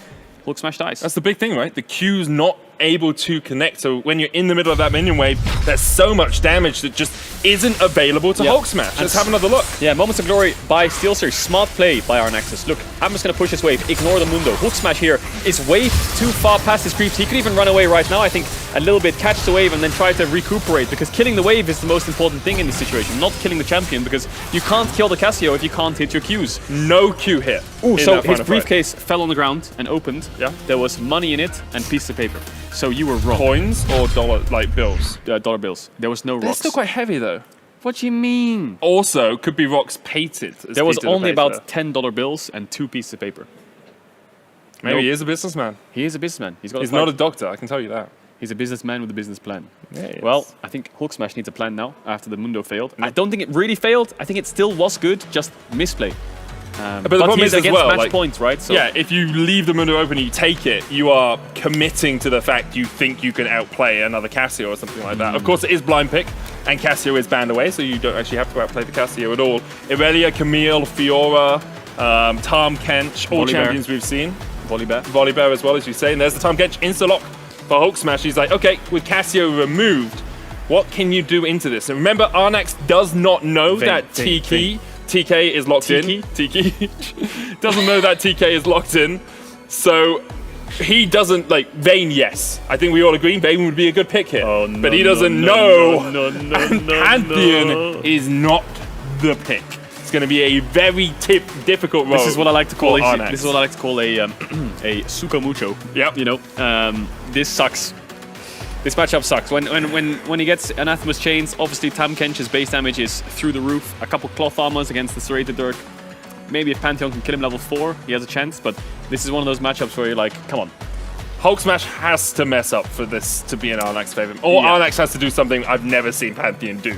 Hulk Smash dies. That's the big thing, right? The Q's not able to connect. So when you're in the middle of that minion wave, there's so much damage that just isn't available to Hulk Smash. Let's have another look. Yeah, Moments of Glory by SteelSeries. Smart play by our Nexus. Look, I'm just going to push this wave. Ignore the Mundo. Hulk Smash here is way too far past his creeps. He could even run away right now, I think, a little bit, catch the wave and then try to recuperate, because killing the wave is the most important thing in this situation, not killing the champion, because you can't kill the Cassio if you can't hit your Qs. No Q hit. Ooh, so his briefcase fell on the ground and opened. Yeah. There was money in it and pieces of paper. So you were wrong. Coins or dollar, like bills? Dollar bills. There was no rocks. They're still quite heavy though. What do you mean? Also, could be rocks painted. There was only about $10 bills and 2 pieces of paper. Maybe he is a businessman. He is a businessman. He's not a doctor, I can tell you that. He's a businessman with a business plan. Yeah, he is. Well, I think Hulk Smash needs a plan now after the Mundo failed. I don't think it really failed. I think it still was good, just misplay. But the problem is as against well, match like, points, right? So yeah, if you leave the Mundo open and you take it, you are committing to the fact you think you can outplay another Cassio or something like that. Of course, it is blind pick, and Cassio is banned away, so you don't actually have to outplay the Cassio at all. Irelia, Camille, Fiora, Tahm Kench, all Volibear. champions we've seen. Volibear. Volibear as well, as you say. And there's the Tahm Kench insta-lock for Hulk Smash. He's like, okay, with Cassio removed, what can you do into this? And remember, Arnax does not know that TK is locked in. Tiki doesn't know that TK is locked in. So he doesn't, like, Vayne, yes. I think we all agree Vayne would be a good pick here. Oh, no, but he doesn't know. And Pantheon is not the pick. It's going to be a very difficult role. This is what I like to call a this is what I like to call a suka mucho. Yep. You know, this sucks. This matchup sucks. When he gets Anathema's Chains, obviously Tahm Kench's base damage is through the roof. A couple cloth armors against the serrated Dirk. Maybe if Pantheon can kill him level 4, he has a chance, but this is one of those matchups where you're like, come on. Hulk Smash has to mess up for this to be in Arnax's favor. Or Arnax has to do something I've never seen Pantheon do,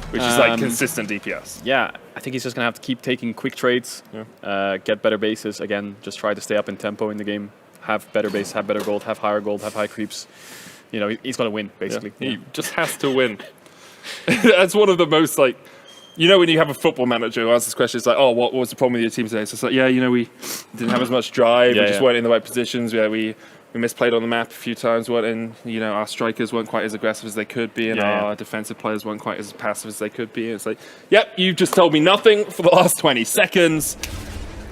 which is like consistent DPS. Yeah, I think he's just going to have to keep taking quick trades, get better bases. Again, just try to stay up in tempo in the game. Have better base, have better gold, have high creeps. You know, he's got to win, basically. Yeah. He just has to win. That's one of the most, like, you know, when you have a football manager who asks this question, it's like, oh, what was the problem with your team today? So it's like, yeah, you know, we didn't have as much drive, we just weren't in the right positions, we misplayed on the map a few times, and, you know, our strikers weren't quite as aggressive as they could be, and our defensive players weren't quite as passive as they could be. And it's like, yep, you've just told me nothing for the last 20 seconds.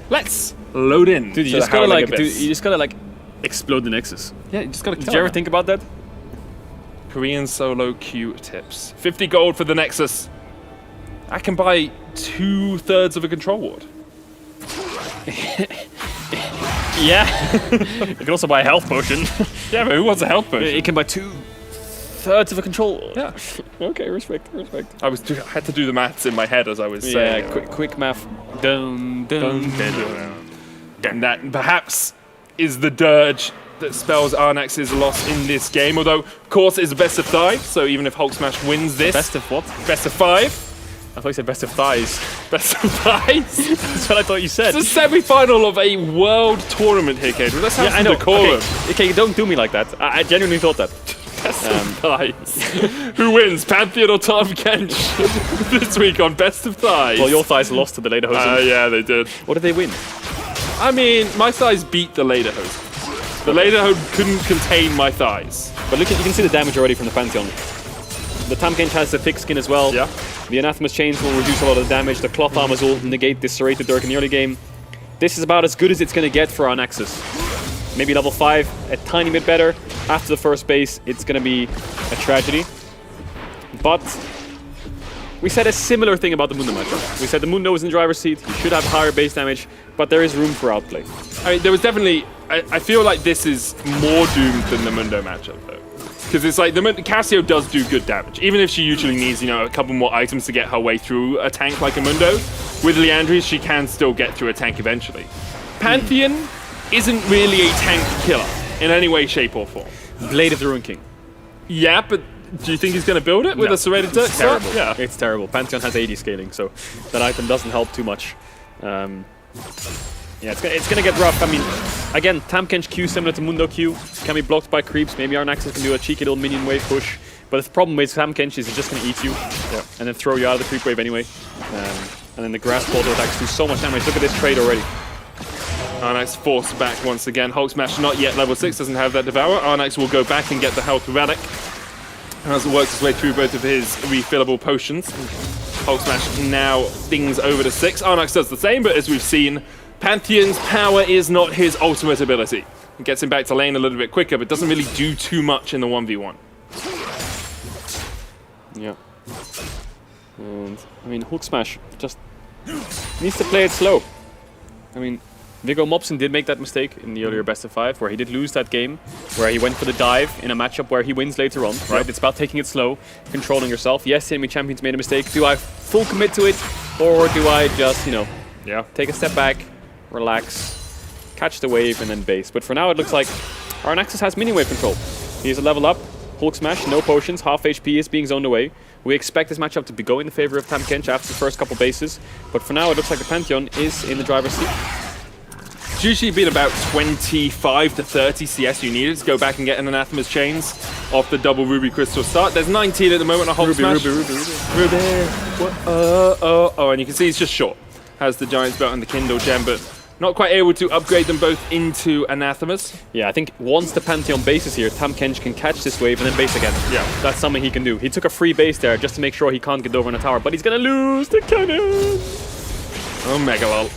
Let's load in. Dude, you just gotta like explode the Nexus. Yeah, you just gotta kill Did you ever think about that? Korean solo Q tips. 50 gold for the Nexus. I can buy 2/3 of a control ward. Yeah. You can also buy a health potion. Yeah, but who wants a health potion? It can buy 2/3 of a control ward. Yeah. Okay, respect. I had to do the maths in my head as I was saying. Yeah, quick math. Dun, dun, dun. And that perhaps is the dirge that spells Arnax's loss in this game. Although, of course, it's a best of 5, so even if Hulk Smash wins this... Best of what? Best of 5. I thought you said best of thighs. Best of thighs? That's what I thought you said. It's a semi-final of a world tournament here, Cade. Let's have some decorum. Okay, don't do me like that. I genuinely thought that. Best of thighs. Who wins, Pantheon or Tom Kench? This week on Best of Thighs. Well, your thighs lost to the Lederhosen. Yeah, they did. What did they win? I mean, my thighs beat the Lederhosen. The Lederhosen couldn't contain my thighs. But look, you can see the damage already from the Pantheon. The Tam Kench has the thick skin as well. Yeah. The Anathema's Chains will reduce a lot of the damage. The Cloth Armors will negate this Serrated Dirk in the early game. This is about as good as it's going to get for our Nexus. Maybe level 5, a tiny bit better. After the first base, it's going to be a tragedy. But we said a similar thing about the Mundo matchup. We said the Mundo is in the driver's seat. He should have higher base damage, but there is room for outplay. I mean, there was definitely... I feel like this is more doomed than the Mundo matchup, though. Because it's like, Cassio does do good damage. Even if she usually needs, you know, a couple more items to get her way through a tank like a Mundo, with Leandries, she can still get through a tank eventually. Pantheon isn't really a tank killer in any way, shape, or form. Blade of the Ruin King. Yeah, but do you think he's going to build it with a Serrated Dirk? It's terrible. Yeah. It's terrible. Pantheon has 80 scaling, so that item doesn't help too much. Yeah, it's gonna get rough. I mean, again, Tam Kench Q similar to Mundo Q can be blocked by creeps. Maybe our Nexus can do a cheeky little minion wave push. But the problem with Tam Kench is he's just gonna eat you, and then throw you out of the creep wave anyway. And then the grass portal attacks do so much damage. Look at this trade already. Arnax forced back once again. Hulk Smash not yet level 6, doesn't have that Devour. Arnax will go back and get the Health Relic as it works its way through both of his refillable potions. Hulk Smash now dings over to 6. Arnax does the same, but as we've seen, Pantheon's power is not his ultimate ability. It gets him back to lane a little bit quicker, but doesn't really do too much in the 1v1. Yeah. And, I mean, Hulk Smash just needs to play it slow. I mean, Viggo Mobson did make that mistake in the earlier best of 5, where he did lose that game, where he went for the dive in a matchup where he wins later on, right? It's about taking it slow, controlling yourself. Yes, enemy champions made a mistake. Do I full commit to it, or do I just, you know, take a step back, relax, catch the wave, and then base? But for now, it looks like our Nexus has mini wave control. He has a level up, Hulk Smash, no potions, half HP is being zoned away. We expect this matchup to go in the favor of Tam Kench after the first couple bases, but for now, it looks like the Pantheon is in the driver's seat. It's usually been about 25 to 30 CS you needed to go back and get an Anathema's Chains off the double Ruby Crystal start. There's 19 at the moment on Hulk Smash. Ruby. Oh, and you can see it's just short. Has the Giant's Belt and the Kindle Gem, but not quite able to upgrade them both into Anathemas. Yeah, I think once the Pantheon bases here, Tam Kench can catch this wave and then base again. Yeah. That's something he can do. He took a free base there just to make sure he can't get over on a tower, but he's gonna lose the cannon! Oh, Megalol.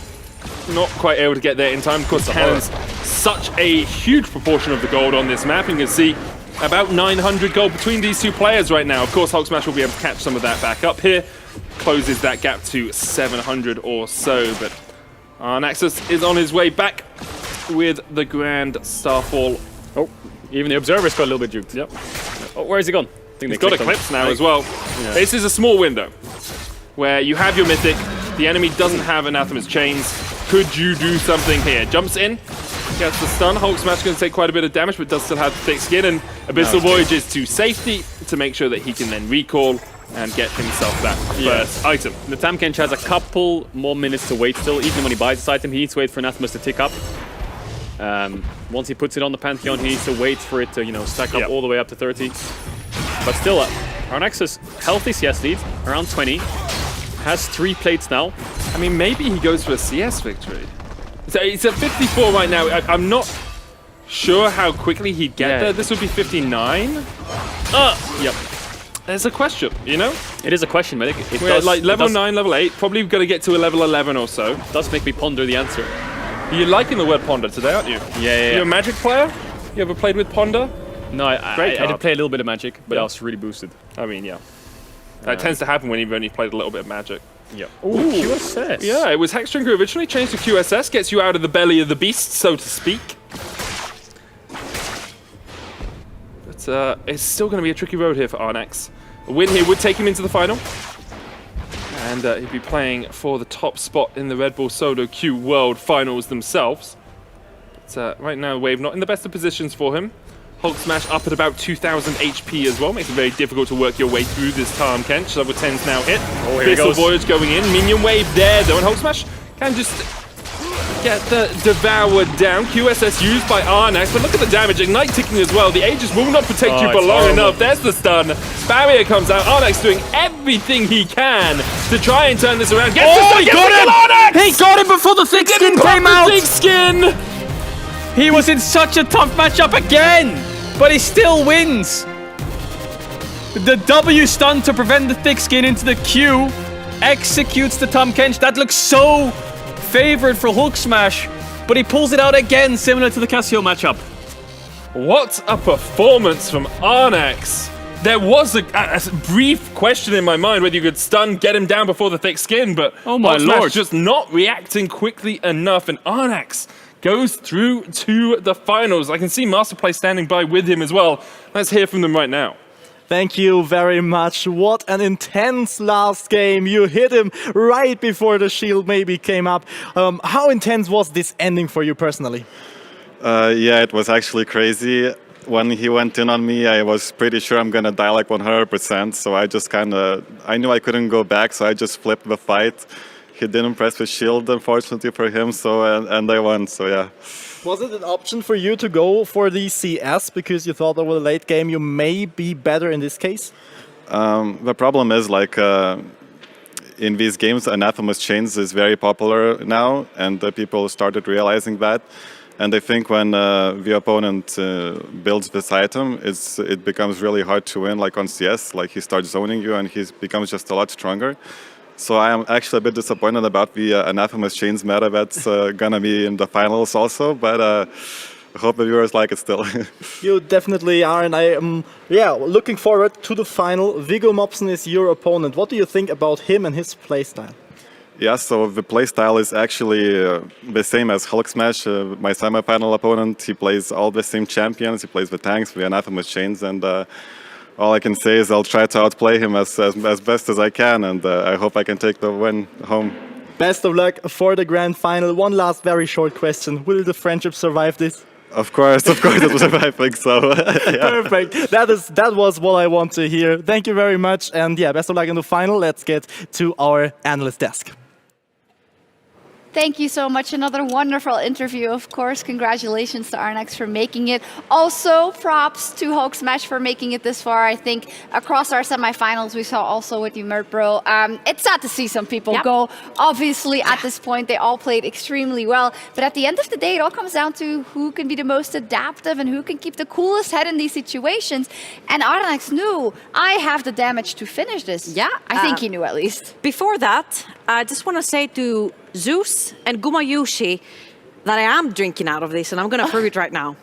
Not quite able to get there in time. Of course, cannon's such a huge proportion of the gold on this map. You can see about 900 gold between these two players right now. Of course, Hulk Smash will be able to catch some of that back up here. Closes that gap to 700 or so, but our Nexus is on his way back with the Grand Starfall. Oh, even the Observer's got a little bit juked. Yep. Oh, where's he gone? I think he's got Eclipse now as well. Yeah. This is a small window where you have your Mythic, the enemy doesn't have Anathema's Chains. Could you do something here? Jumps in, gets the stun. Hulk Smash going to take quite a bit of damage, but does still have thick skin, and Abyssal Voyage is to safety to make sure that he can then recall and get himself that first item. The Tam Kench has a couple more minutes to wait still. Even when he buys this item, he needs to wait for Anathemas to tick up. Once he puts it on the Pantheon, he needs to wait for it to, you know, stack up all the way up to 30. But still, our Nexus, healthy CS lead, around 20. Has 3 plates now. I mean, maybe he goes for a CS victory. So it's at 54 right now. I'm not sure how quickly he'd get there. This would be 59. Yep. There's a question, you know? It is a question, Medic. We're like level 9, level 8, probably going to get to a level 11 or so. It does make me ponder the answer. You're liking the word ponder today, aren't you? Yeah. You're a Magic player? You ever played with ponder? No, I did play a little bit of Magic, but I was really boosted. I mean, yeah. That tends to happen when you've only played a little bit of Magic. Yeah. Ooh, QSS. Yeah, it was Hexdrinker originally, changed to QSS, gets you out of the belly of the beast, so to speak. But it's still going to be a tricky road here for Arnax. A win here would take him into the final. And he'd be playing for the top spot in the Red Bull Solo Queue World Finals themselves. But right now, Wave not in the best of positions for him. Hulk Smash up at about 2,000 HP as well. Makes it very difficult to work your way through this Tahm Kench. Level 10's now hit. Oh, here he goes. Voyage going in. Minion Wave there, though. And Hulk Smash can just get the devoured down. QSS used by Arnax. But look at the damage. Ignite ticking as well. The Aegis will not protect you for long enough. There's the stun. Barrier comes out. Arnax doing everything he can to try and turn this around. Gets the stun. He got him! He got him before the thick skin came out! Thick skin! He was in such a tough matchup again, but he still wins. The W stun to prevent the thick skin into the Q executes the Tahm Kench. That looks so favored for Hulk Smash, but he pulls it out again, similar to the Casio matchup. What a performance from Arnax. There was a brief question in my mind whether you could stun, get him down before the thick skin, but oh my Hulk Smash lord, just not reacting quickly enough, and Arnax goes through to the finals. I can see Masterplay standing by with him as well. Let's hear from them right now. Thank you very much. What an intense last game. You hit him right before the shield maybe came up. How intense was this ending for you personally? Yeah, it was actually crazy. When he went in on me, I was pretty sure I'm gonna die like 100%. So I just I knew I couldn't go back, so I just flipped the fight. He didn't press the shield, unfortunately for him, so and I won, so yeah. Was it an option for you to go for the CS because you thought over the late game you may be better in this case? The problem is, like, in these games, Anathema's Chains is very popular now, and people started realizing that. And I think when the opponent builds this item, it becomes really hard to win, like on CS. Like, he starts zoning you and he becomes just a lot stronger. So I am actually a bit disappointed about the Anathema's Chains meta that's gonna be in the finals also, but I hope the viewers like it still. You definitely are, and I am looking forward to the final. Viggo Mobson is your opponent. What do you think about him and his playstyle? Yeah, so the playstyle is actually the same as Hulk Smash, my semi-final opponent. He plays all the same champions. He plays the tanks, the Anathema's Chains, and all I can say is I'll try to outplay him as best as I can, and I hope I can take the win home. Best of luck for the grand final. One last very short question. Will the friendship survive this? Of course it will survive, I think so. Yeah. Perfect. That was what I want to hear. Thank you very much, and yeah, best of luck in the final. Let's get to our analyst desk. Thank you so much. Another wonderful interview, of course. Congratulations to Arnax for making it. Also, props to Hulk Smash for making it this far. I think across our semifinals, we saw also with you, Mert-Bro. It's sad to see some people go. Obviously, at this point, they all played extremely well. But at the end of the day, it all comes down to who can be the most adaptive and who can keep the coolest head in these situations. And Arnax knew, I have the damage to finish this. Yeah. I think he knew at least. Before that, I just want to say to Zeus and Gumayushi that I am drinking out of this, and I'm going to prove it right now.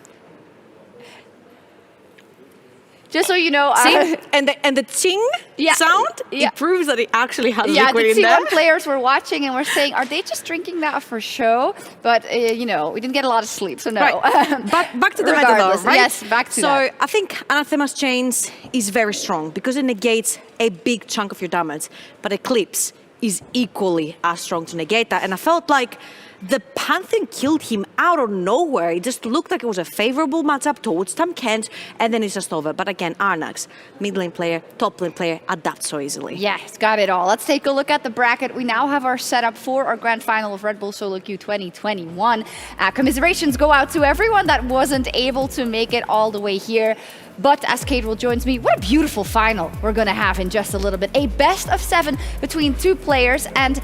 Just so you know, see, and the ting sound, it proves that it actually has liquid in there. The T1 players were watching and were saying, are they just drinking that for show? But, you know, we didn't get a lot of sleep, so no. Right. But back to the meta though, right? Yes, back to that. So I think Anathema's Chains is very strong because it negates a big chunk of your damage, but Eclipse is equally as strong to negate that. And I felt like the Pantheon killed him out of nowhere. It just looked like it was a favorable matchup towards Tahm Kench, and then it's just over. But again, Arnax, mid lane player, top lane player, adapts so easily. Yeah, he's got it all. Let's take a look at the bracket. We now have our setup for our grand final of Red Bull Solo Queue 2021. Commiserations go out to everyone that wasn't able to make it all the way here. But as Cadril joins me, what a beautiful final we're going to have in just a little bit. A best of 7 between 2 players and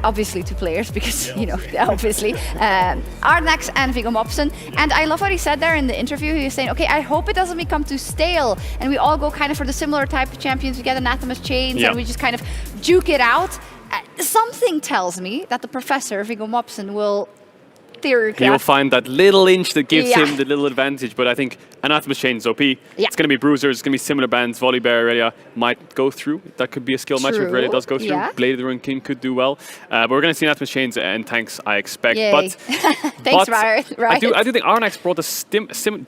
obviously 2 players because, you know, obviously, Arnax and Viggo Mobson. And I love what he said there in the interview. He was saying, okay, I hope it doesn't become too stale and we all go kind of for the similar type of champions. We get Anathema's Chains and we just kind of juke it out. Something tells me that the professor, Viggo Mobson, will theory. He'll find that little inch that gives Yeah. him the little advantage. But I think Anathema's Chain is OP. Yeah. It's going to be Bruisers, it's going to be similar bands. Volibear, Aurelia might go through. That could be a skill match if Aurelia does go through. Yeah. Blade of the Ruined King could do well. But we're going to see Anathema's Chains and tanks, I expect. Yay. But Thanks, Riot. I do think Arnax brought a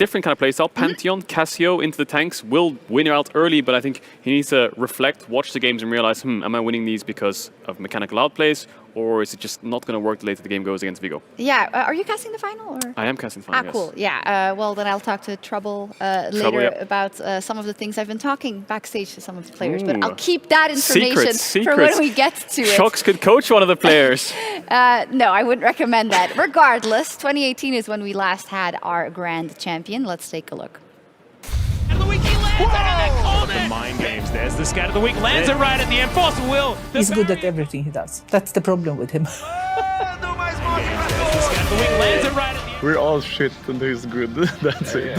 different kind of playstyle. Mm-hmm. Pantheon, Cassio into the tanks will win out early, but I think he needs to reflect, watch the games and realize, am I winning these because of mechanical outplays, or is it just not going to work the later the game goes against Vigo? Yeah, are you casting the final? Or? I am casting the final, yes. Cool. Yeah, well, then I'll talk to Trouble later yeah. about some of the things I've been talking backstage to some of the players, Ooh. but I'll keep that information for when we get to it. Sjokz could coach one of the players. No, I wouldn't recommend that. Regardless, 2018 is when we last had our grand champion. Let's take a look. The mind games. There's the scat of the week. Lands it right at the enforcer will. He's good at everything he does. That's the problem with him. There's the scat of the week. Lands it right at the We're all shit and he's good. That's it.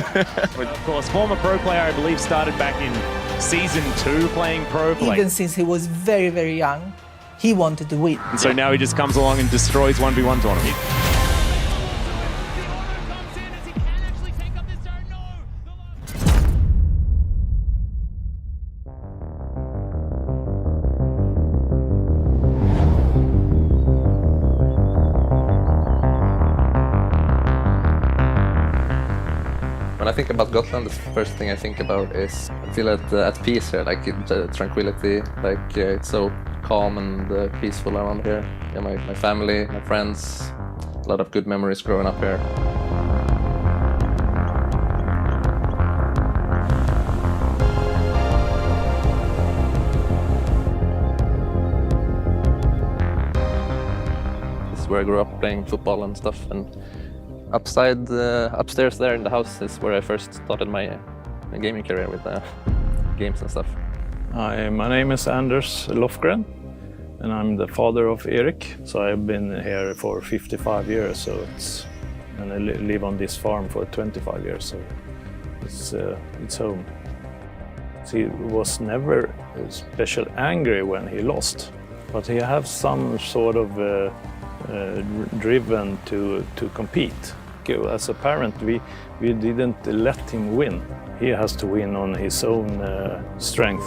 Of course, former pro player, I believe, started back in season 2 playing pro. Even since he was very, very young, he wanted to win. And so now he just comes along and destroys 1v1 tournament. When I think about Gotland, the first thing I think about is I feel at peace here, like tranquility, like it's so calm and peaceful around here. Yeah, my family, my friends, a lot of good memories growing up here. This is where I grew up playing football and stuff, and upstairs there in the house is where I first started my gaming career with games and stuff. Hi, my name is Anders Lofgren, and I'm the father of Erik. So I've been here for 55 years, and I live on this farm for 25 years, so it's home. So he was never especially angry when he lost, but he has some sort of driven to compete. As a parent, we didn't let him win. He has to win on his own strength.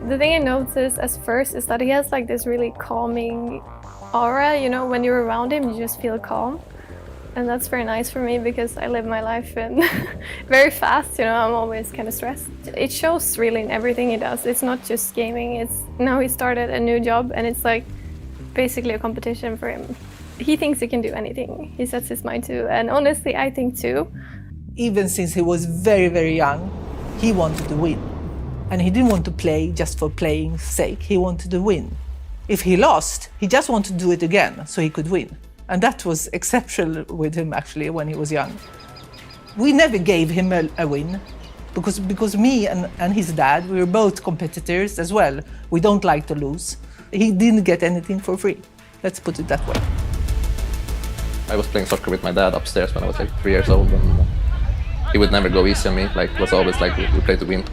The thing I noticed as first is that he has like this really calming aura, you know, when you're around him you just feel calm. And that's very nice for me because I live my life in very fast, you know, I'm always kind of stressed. It shows really in everything he does. It's not just gaming, it's now he started a new job and it's like basically a competition for him. He thinks he can do anything. He sets his mind to, and honestly I think too. Even since he was very, very young, he wanted to win. And he didn't want to play just for playing's sake, he wanted to win. If he lost, he just wanted to do it again so he could win. And that was exceptional with him actually when he was young. We never gave him a win because me and his dad, we were both competitors as well. We don't like to lose. He didn't get anything for free. Let's put it that way. I was playing soccer with my dad upstairs when I was like 3 years old, and he would never go easy on me. Like, it was always like we play to win.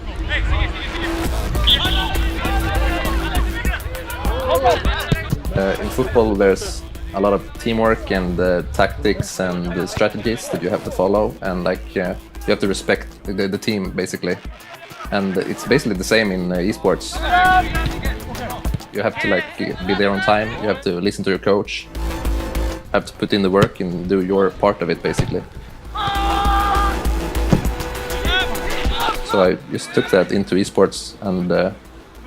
In football, there's a lot of teamwork and tactics and strategies that you have to follow, and like you have to respect the team basically. And it's basically the same in esports. You have to like be there on time. You have to listen to your coach. Have to put in the work and do your part of it basically. So I just took that into esports, and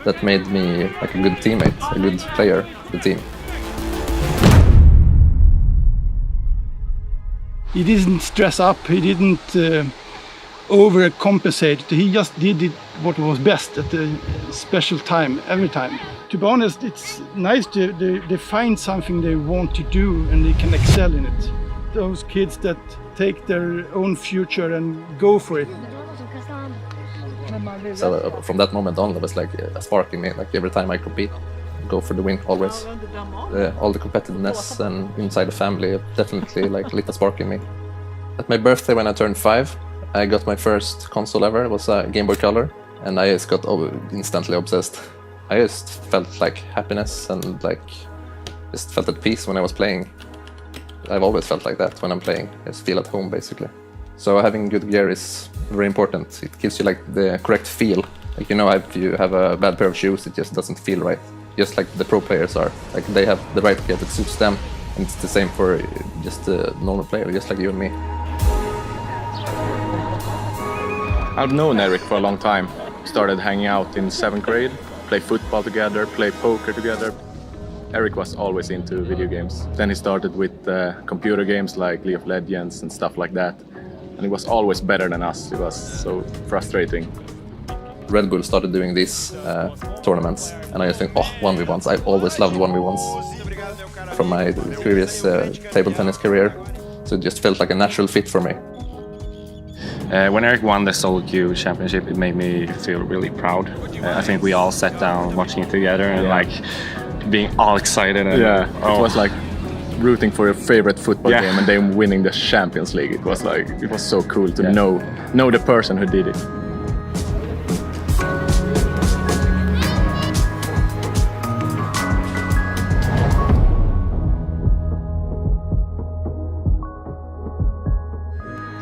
that made me like a good teammate, a good player of the team. He didn't stress up, he didn't overcompensate. He just did it what was best at the special time, every time. To be honest, it's nice they find something they want to do and they can excel in it. Those kids that take their own future and go for it. So from that moment on, there was like a spark in me. Like every time I compete, go for the win always. All the competitiveness and inside the family definitely like lit a spark in me. At my birthday when I turned 5, I got my first console ever. It was a Game Boy Color, and I just got instantly obsessed. I just felt like happiness and like just felt at peace when I was playing. I've always felt like that when I'm playing. I just feel at home basically. So having good gear is very important. It gives you like the correct feel. Like, you know, if you have a bad pair of shoes, it just doesn't feel right. Just like the pro players are. Like they have the right gear that suits them. And it's the same for just a normal player, just like you and me. I've known Eric for a long time. Started hanging out in 7th grade, play football together, play poker together. Eric was always into video games. Then he started with computer games like League of Legends and stuff like that. And he was always better than us. It was so frustrating. Red Bull started doing these tournaments, and I just think, oh, 1v1s. I've always loved 1v1s from my previous table tennis career. So it just felt like a natural fit for me. When Eric won the solo queue championship, it made me feel really proud. I think we all sat down watching it together and like being all excited. And, it was like rooting for your favorite football game and then winning the Champions League. It was so cool to know the person who did it.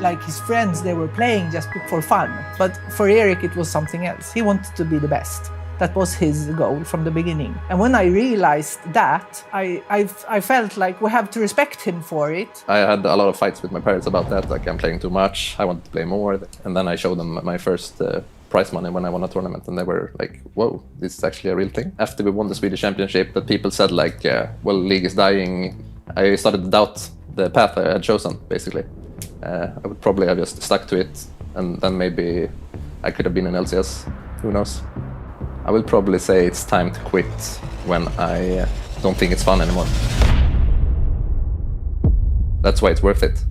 Like his friends, they were playing just for fun. But for Eric, it was something else. He wanted to be the best. That was his goal from the beginning. And when I realized that, I felt like we have to respect him for it. I had a lot of fights with my parents about that. Like, I'm playing too much, I want to play more. And then I showed them my first prize money when I won a tournament, and they were like, whoa, this is actually a real thing. After we won the Swedish Championship, that people said like, well, league is dying. I started to doubt the path I had chosen, basically. I would probably have just stuck to it, and then maybe I could have been in LCS, who knows. I would probably say it's time to quit when I don't think it's fun anymore. That's why it's worth it,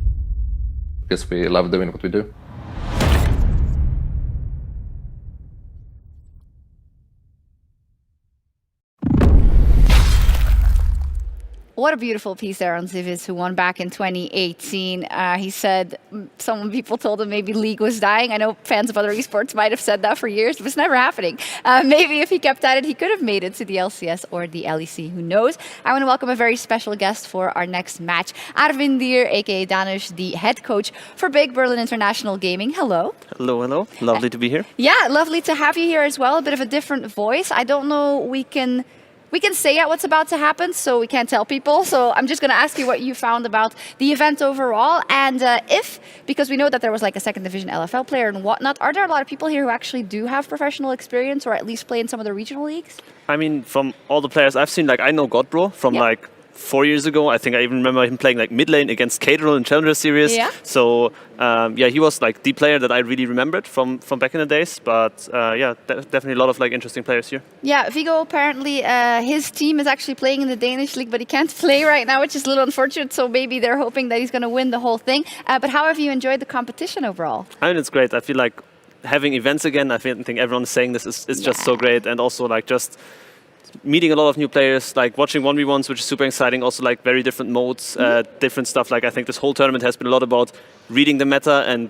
because we love doing what we do. What a beautiful piece there on Zivis, who won back in 2018. He said some people told him maybe League was dying. I know fans of other esports might have said that for years, but it's never happening. Maybe if he kept at it, he could have made it to the LCS or the LEC. Who knows? I want to welcome a very special guest for our next match. Arvindir, aka Danush, the head coach for Big Berlin International Gaming. Hello. Hello, hello. Lovely to be here. Yeah, lovely to have you here as well. A bit of a different voice. I don't know, we can say yet what's about to happen, so we can't tell people. So I'm just going to ask you what you found about the event overall. And because we know that there was like a second division LFL player and whatnot, are there a lot of people here who actually do have professional experience or at least play in some of the regional leagues? I mean, from all the players I've seen, like I know Godbro from like 4 years ago. I think I even remember him playing like mid lane against Caterham in Challenger Series. Yeah. So he was like the player that I really remembered from back in the days. But definitely a lot of like interesting players here. Yeah, Vigo apparently his team is actually playing in the Danish league, but he can't play right now, which is a little unfortunate. So maybe they're hoping that he's going to win the whole thing. But how have you enjoyed the competition overall? I mean, it's great. I feel like having events again. I think everyone is saying this is just so great, and also like just meeting a lot of new players, like watching 1v1s, which is super exciting. Also like very different modes, different stuff. Like I think this whole tournament has been a lot about reading the meta and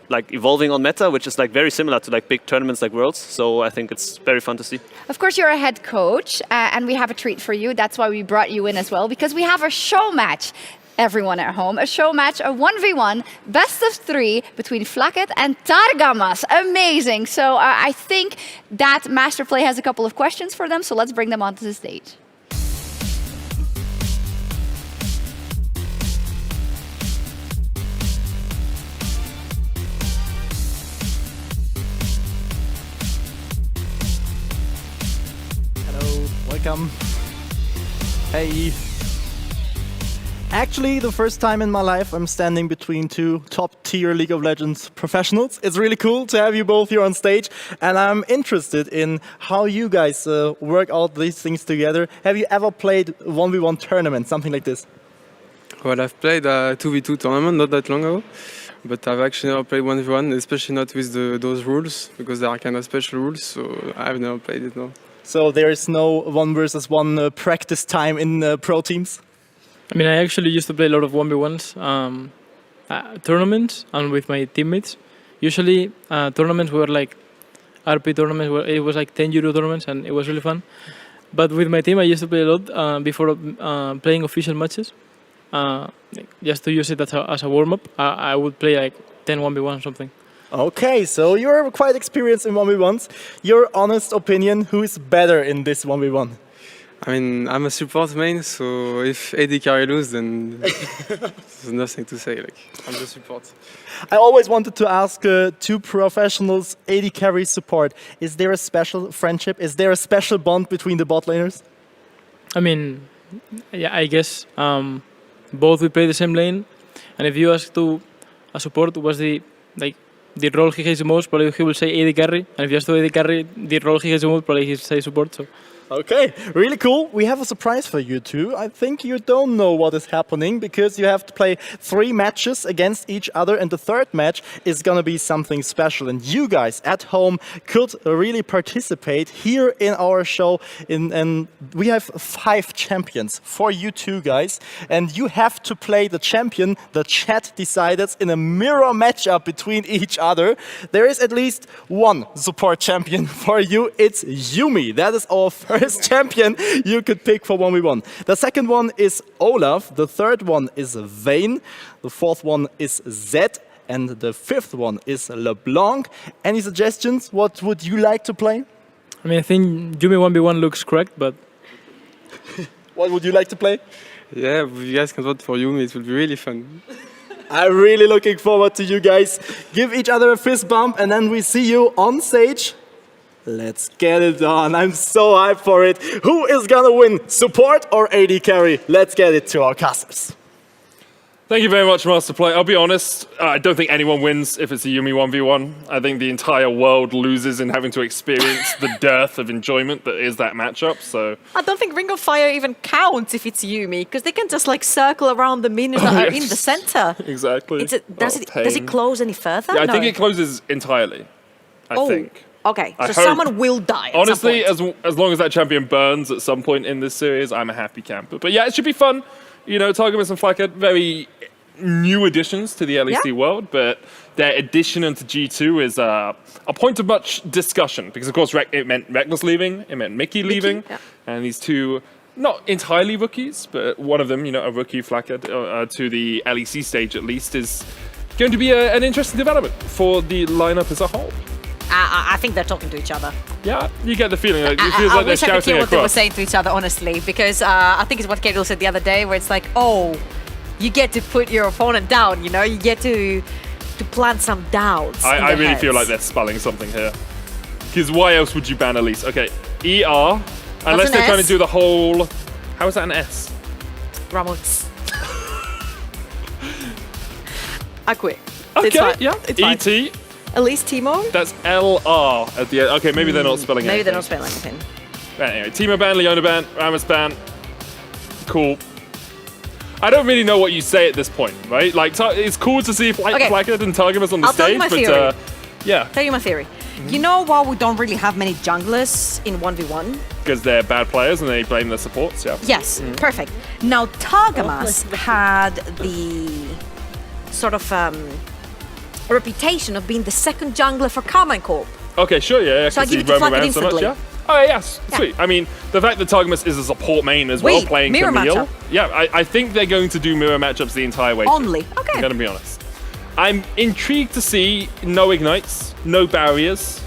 like evolving on meta, which is like very similar to like big tournaments like Worlds. So I think it's very fun to see. Of course, you're a head coach and we have a treat for you. That's why we brought you in as well, because we have a show match. Everyone at home, a show match, a 1v1, best of 3 between Flacket and Targamas. Amazing. So I think that Masterplay has a couple of questions for them, so let's bring them onto the stage. Hello, welcome. Hey. Actually, the first time in my life I'm standing between two top-tier League of Legends professionals. It's really cool to have you both here on stage, and I'm interested in how you guys work out these things together. Have you ever played 1v1 tournament, something like this? Well, I've played a 2v2 tournament not that long ago, but I've actually never played 1v1, especially not with those rules, because they are kind of special rules, so I've never played it, no. So there is no 1 versus 1 practice time in pro teams? I mean, I actually used to play a lot of 1v1s tournaments and with my teammates. Usually tournaments were like RP tournaments where it was like 10 euro tournaments, and it was really fun. But with my team, I used to play a lot before playing official matches, just to use it as a warm-up. I would play like 10 1v1 or something. Okay, so you're quite experienced in 1v1s. Your honest opinion, who is better in this 1v1? I mean, I'm a support main, so if AD carry lose, then there's nothing to say. Like, I'm the support. I always wanted to ask two professionals, AD carry support. Is there a special friendship? Is there a special bond between the bot laners? I mean, yeah, I guess both we play the same lane, and if you ask to a support what's the role he hates the most, probably he will say AD carry, and if you ask to AD carry the role he hates the most, probably he will say support. So. Okay, really cool. We have a surprise for you two. I think you don't know what is happening because you have to play 3 matches against each other, and the third match is gonna be something special. And you guys at home could really participate here in our show. And we have 5 champions for you two guys, and you have to play the champion the chat decided in a mirror matchup between each other. There is at least one support champion for you. It's Yuumi. That is our first champion you could pick for 1v1. The second one is Olaf, the third one is Vayne, the fourth one is Zed, and the fifth one is LeBlanc. Any suggestions? What would you like to play? I mean, I think Yuumi 1v1 looks correct, but... What would you like to play? Yeah, if you guys can vote for Yuumi, it will be really fun. I'm really looking forward to you guys. Give each other a fist bump, and then we see you on stage. Let's get it on. I'm so hyped for it. Who is gonna win, support or AD carry? Let's get it to our casters. Thank you very much, Master Play. I'll be honest, I don't think anyone wins if it's a Yuumi 1v1. I think the entire world loses in having to experience the dearth of enjoyment that is that matchup, so... I don't think Ring of Fire even counts if it's Yuumi, because they can just like circle around the minions that are in the center. Exactly. Does it close any further? Yeah, I No. think it closes entirely, I think. Okay, I so hope. someone will die. Honestly, as long as that champion burns at some point in this series, I'm a happy camper. But yeah, it should be fun. You know, Targamas and Flackhead, very new additions to the LEC world, but their addition into G2 is a point of much discussion because, of course, it meant Reckless leaving, it meant Mickey leaving, and these two, not entirely rookies, but one of them, you know, a rookie Flackhead to the LEC stage at least, is going to be an interesting development for the lineup as a whole. I think they're talking to each other. Yeah, you get the feeling like it feels like they're wish I could shouting hear what they were across. saying to each other, honestly, because I think it's what Kedal said the other day, where it's like, oh, you get to put your opponent down, you know, you get to plant some doubts. I really feel like they're spelling something here. Because why else would you ban Elise? Okay, ER, unless they're trying to do the whole... How is that an S? Ramos. I quit. Okay, It's fine. yeah. It's fine. ET. Elise Timo? That's LR at the end. Okay, maybe they're not spelling Maybe anything. they're not spelling anything. But anyway, Timo ban, Leona ban, Ramos ban. Cool. I don't really know what you say at this point, right? Like, it's cool to see Flackhead and Targamas on the I'll tell stage, you my but theory. yeah. Tell you my theory. You know why we don't really have many junglers in 1v1? Because they're bad players and they blame their supports, yeah. Yes, perfect. Now, Targamas had the sort of reputation of being the second jungler for Carmine Corp. Okay, sure, yeah. So I give it to Roam Flackhead around so much, instantly. yeah. Oh, yes, sweet. I mean, the fact that Targamas is a support main as well, playing mirror Camille. matchup. Yeah, I think they're going to do mirror matchups the entire way. Only, okay. I'm going to be honest. I'm intrigued to see no ignites, no barriers,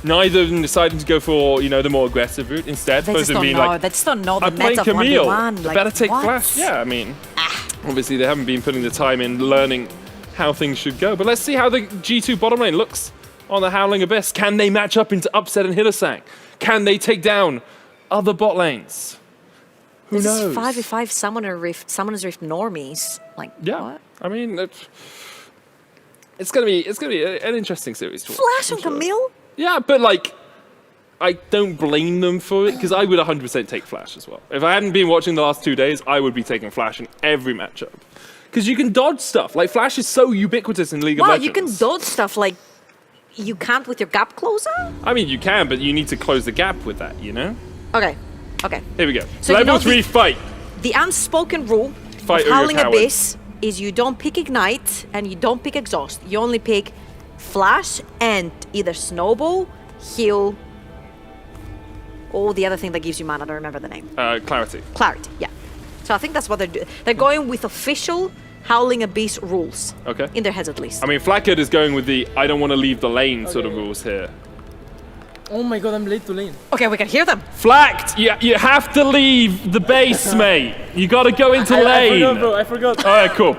neither of them deciding to go for, you know, the more aggressive route. Instead, They just don't know. They just don't know the I'm playing meta of Camille. 1v1. I Like, better take what? Flash. Yeah, I mean, obviously they haven't been putting the time in learning how things should go. But let's see how the G2 bottom lane looks on the Howling Abyss. Can they match up into Upset and Hillersang? Can they take down other bot lanes? Who This knows? is 5v5 Summoner's Rift normies. Like, Yeah, what? I mean, it's gonna be an interesting series to watch. Flash and Camille? Yeah, but like, I don't blame them for it because I would 100% take Flash as well. If I hadn't been watching the last 2 days, I would be taking Flash in every matchup because you can dodge stuff. Like Flash is so ubiquitous in League of Wow, Legends. you can dodge stuff like you can't with your gap closer? I mean, you can, but you need to close the gap with that. You know. Okay, okay. Here we go. So you Level know 3 fight. The unspoken rule Fight of or you're Howling a coward. Abyss is you don't pick Ignite and you don't pick Exhaust. You only pick Flash and either Snowball heal, or the other thing that gives you mana. I don't remember the name. Clarity. Clarity, yeah. So I think that's what they're doing. They're going with official Howling Abyss rules. Okay. In their heads at least. I mean, Flackard is going with the I don't want to leave the lane sort of rules here. Oh my god, I'm late to lane. Okay, we can hear them. Flacked, you have to leave the base, mate. You got to go into lane. I forgot, bro. I forgot. All right, cool.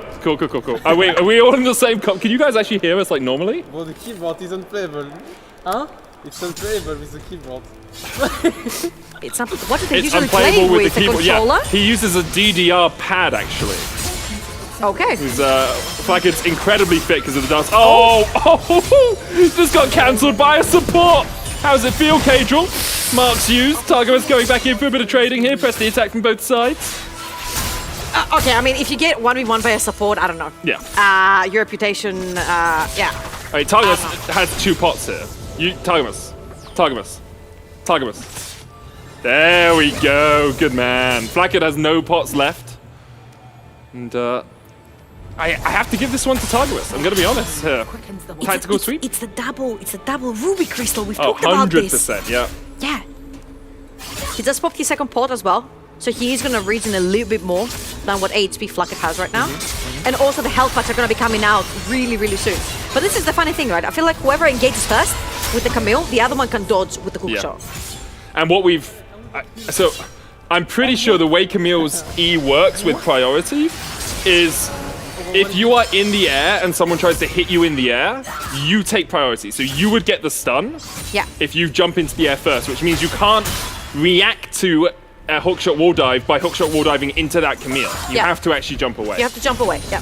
Oh, wait, are we all in the same comp? Can you guys actually hear us like normally? Well, the keyboard is unplayable. Huh? It's unplayable with the keyboard. It's not, what do they It's usually play unplayable with with? the The keyboard. controller? Yeah, he uses a DDR pad actually. Okay. He's Flackard's incredibly fit because of the dance. Oh, just got cancelled by a support. How's it feel, Cadril? Marks used. Targo's going back in for a bit of trading here. Press the attack from both sides. Okay, I mean, if you get 1v1 by a support, I don't know. Yeah. Your reputation, yeah. All right, Targus has 2 pots here. Targus. There we go. Good man. Flackard has no pots left. And I have to give this one to Targus. I'm going to be honest here. Tactical sweep? It's the double ruby crystal. We've Oh, talked about this. 100%, yeah. Yeah. He just popped his second pot as well. So he is going to regen a little bit more than what HP Flackard has right now. And also the health packs are going to be coming out really, really soon. But this is the funny thing, right? I feel like whoever engages first with the Camille, the other one can dodge with the hook shot. And what we've... so, I'm pretty sure the way Camille's E works with priority is if you are in the air and someone tries to hit you in the air, you take priority. So you would get the stun if you jump into the air first, which means you can't react to a hookshot wall dive by hookshot wall diving into that Camille. You have to actually jump away. You have to jump away, yeah.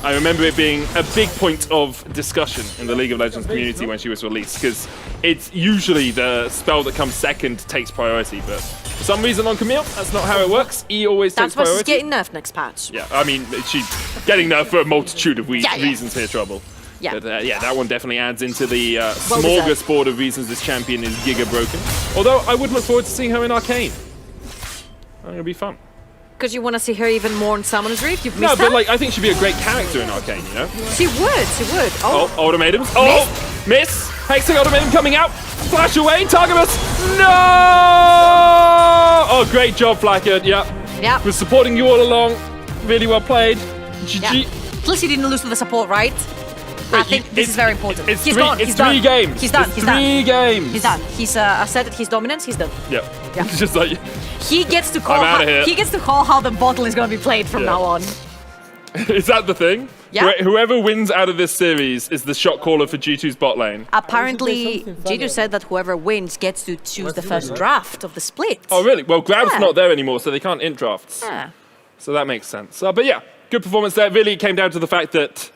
I remember it being a big point of discussion in the League of Legends community when she was released, because it's usually the spell that comes second takes priority, but for some reason on Camille, that's not how it works. E always takes That's why priority. she's getting nerfed next patch. Yeah, I mean, she's getting nerfed for a multitude of reasons here, Trouble. Yeah. But yeah, that one definitely adds into the smorgasbord of reasons this champion is giga broken. Although I would look forward to seeing her in Arcane. It'll be fun. Because you want to see her even more in Summoner's Rift? You've No, missed but her? like, I think she'd be a great character in Arcane, you know? She would. Oh, ultimatums. Oh, miss. Hexing ultimatum coming out. Flash away. Targamus. No! Oh, great job, Flackard. Yeah. Was supporting you all along. Really well played. GG. Yeah. Plus he didn't lose to the support, right? I think this is very important. It's He's three, gone. it's He's three done. games. He's done. It's He's three done. games. He's done. He's asserted his dominance. He's done. Yeah. Yeah. It's just like... He gets to call. I'm outta here. He gets to call how the bottle is going to be played from now on. Is that the thing? Yeah. Whoever wins out of this series is the shot caller for G2's bot lane. Apparently, G2 said that whoever wins gets to choose the first draft of the split. Oh, really? Well, Grab's not there anymore, so they can't int drafts. Yeah. So that makes sense. But yeah, good performance there. Really, it came down to the fact that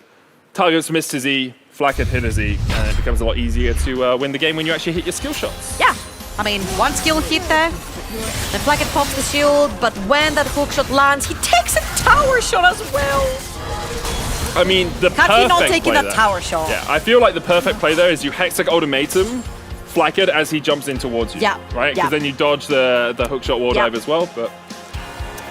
Targus missed his E, Flackard hit his E, and it becomes a lot easier to win the game when you actually hit your skill shots. Yeah. I mean, one skill hit there. Then Flackard pops the shield, but when that hook shot lands, he takes a tower shot as well. I mean, the Had perfect he not taken play that there. tower shot? Yeah, I feel like the perfect play there is you hextech ultimatum, Flackard as he jumps in towards you. Yeah. Right? Because Yeah. then you dodge the hookshot wall Yeah. dive as well, but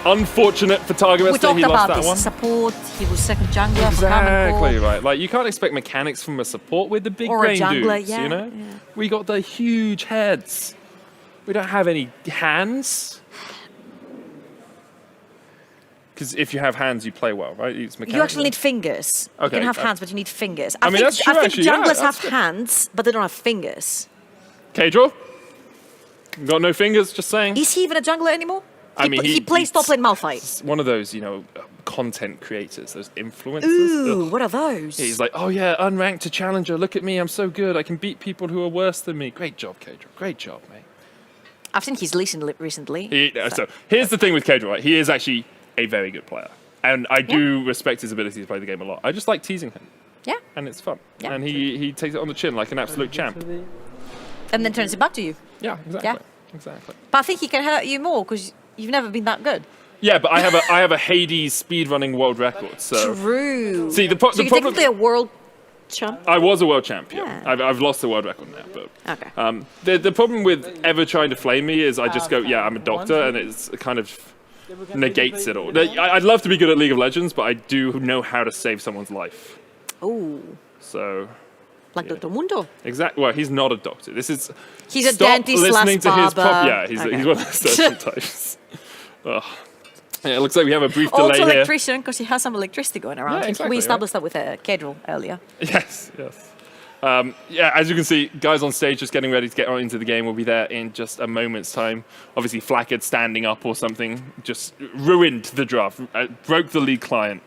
unfortunate for Targamus We that talked he lost about that this one. support. He was second jungler for Exactly Common right. Like, you can't expect mechanics from a support with the big Or a brain jungler, dudes, yeah, you know? We got the huge heads. We don't have any hands. Because if you have hands, you play well, right? It's mechanical. You actually need fingers. Okay, You can have hands, but you need fingers. I mean, that's true, I think actually, yeah, junglers that's have good. hands, but they don't have fingers. K-Draw? Got no fingers, just saying. Is he even a jungler anymore? I mean, he plays top lane Malphite. One of those, you know, content creators, those influencers. Ooh, Ugh. what are those? Yeah, he's like, oh yeah, unranked to challenger. Look at me, I'm so good. I can beat people who are worse than me. Great job, K-Draw. Great job, mate. I've seen his recently. So here's the thing with K-Draw, right? He is actually a very good player. And I do respect his ability to play the game a lot. I just like teasing him. Yeah. And it's fun. Yeah. And he takes it on the chin like an absolute champ. And then turns it back to you. Yeah, exactly. Exactly. But I think he can hurt you more because you've never been that good. Yeah, but I have a Hades speedrunning world record. So True. See, the so you're problem. technically a world champ. I was a world champion. Yeah. I've lost the world record now, but okay. The problem with ever trying to flame me is I just go, yeah, I'm a doctor, and it's kind of negates it all. I'd love to be good at League of Legends, but I do know how to save someone's life. Ooh. So Like Dr. Mundo. Exactly. Well, he's not a doctor. This is. He's a stop dentist listening slash to his barber. Yeah, he's one of those surgeon types. Ugh. Yeah, it looks like we have a brief delay Also here. electrician, because he has some electricity going around. Yeah, exactly, we established that with Kedril earlier. Yes, yes. Yeah, as you can see, guys on stage just getting ready to get on into the game. Will be there in just a moment's time. Obviously, Flackhead standing up or something just ruined the draft, broke the lead client.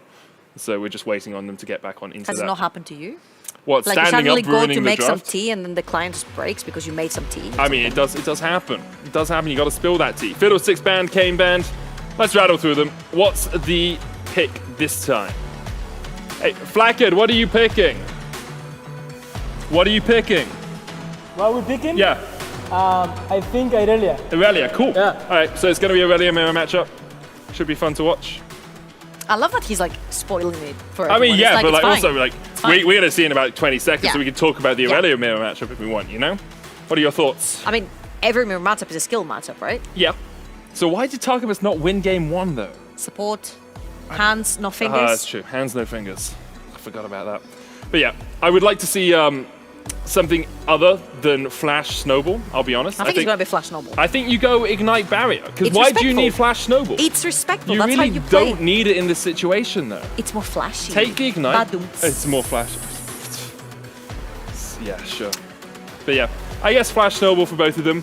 So we're just waiting on them to get back on into Has that. it not happened to you? What, Like you standing suddenly up, go ruining to the make some draft? tea and then the client just breaks because you made some tea? I mean, it does happen. It does happen. You got to spill that tea. Fiddlesticks band, Cane band. Let's rattle through them. What's the pick this time? Hey, Flackhead, what are you picking? What are you picking? What are we picking? Yeah. I think Irelia. Irelia, cool. Yeah. All right, so it's going to be Irelia mirror matchup. Should be fun to watch. I love that he's like spoiling it for I mean, everyone. yeah, It's but like it's also fine. like It's fine. we're going to see in about 20 seconds, Yeah. so we can talk about the Yeah. Irelia mirror matchup if we want. You know, what are your thoughts? I mean, every mirror matchup is a skill matchup, right? Yeah. So why did Targamas not win game 1 though? Support, hands, no fingers. That's true. Hands, no fingers. I forgot about that. But yeah, I would like to see something other than Flash Snowball, I'll be honest. I think it's going to be Flash Snowball. I think you go Ignite Barrier. Because It's why do you respectful. need Flash Snowball? It's respectful. You That's really how you play. don't need it in this situation though. It's more flashy. Take the Ignite. Badooms. It's more Flash. Yeah, sure. But yeah, I guess Flash Snowball for both of them.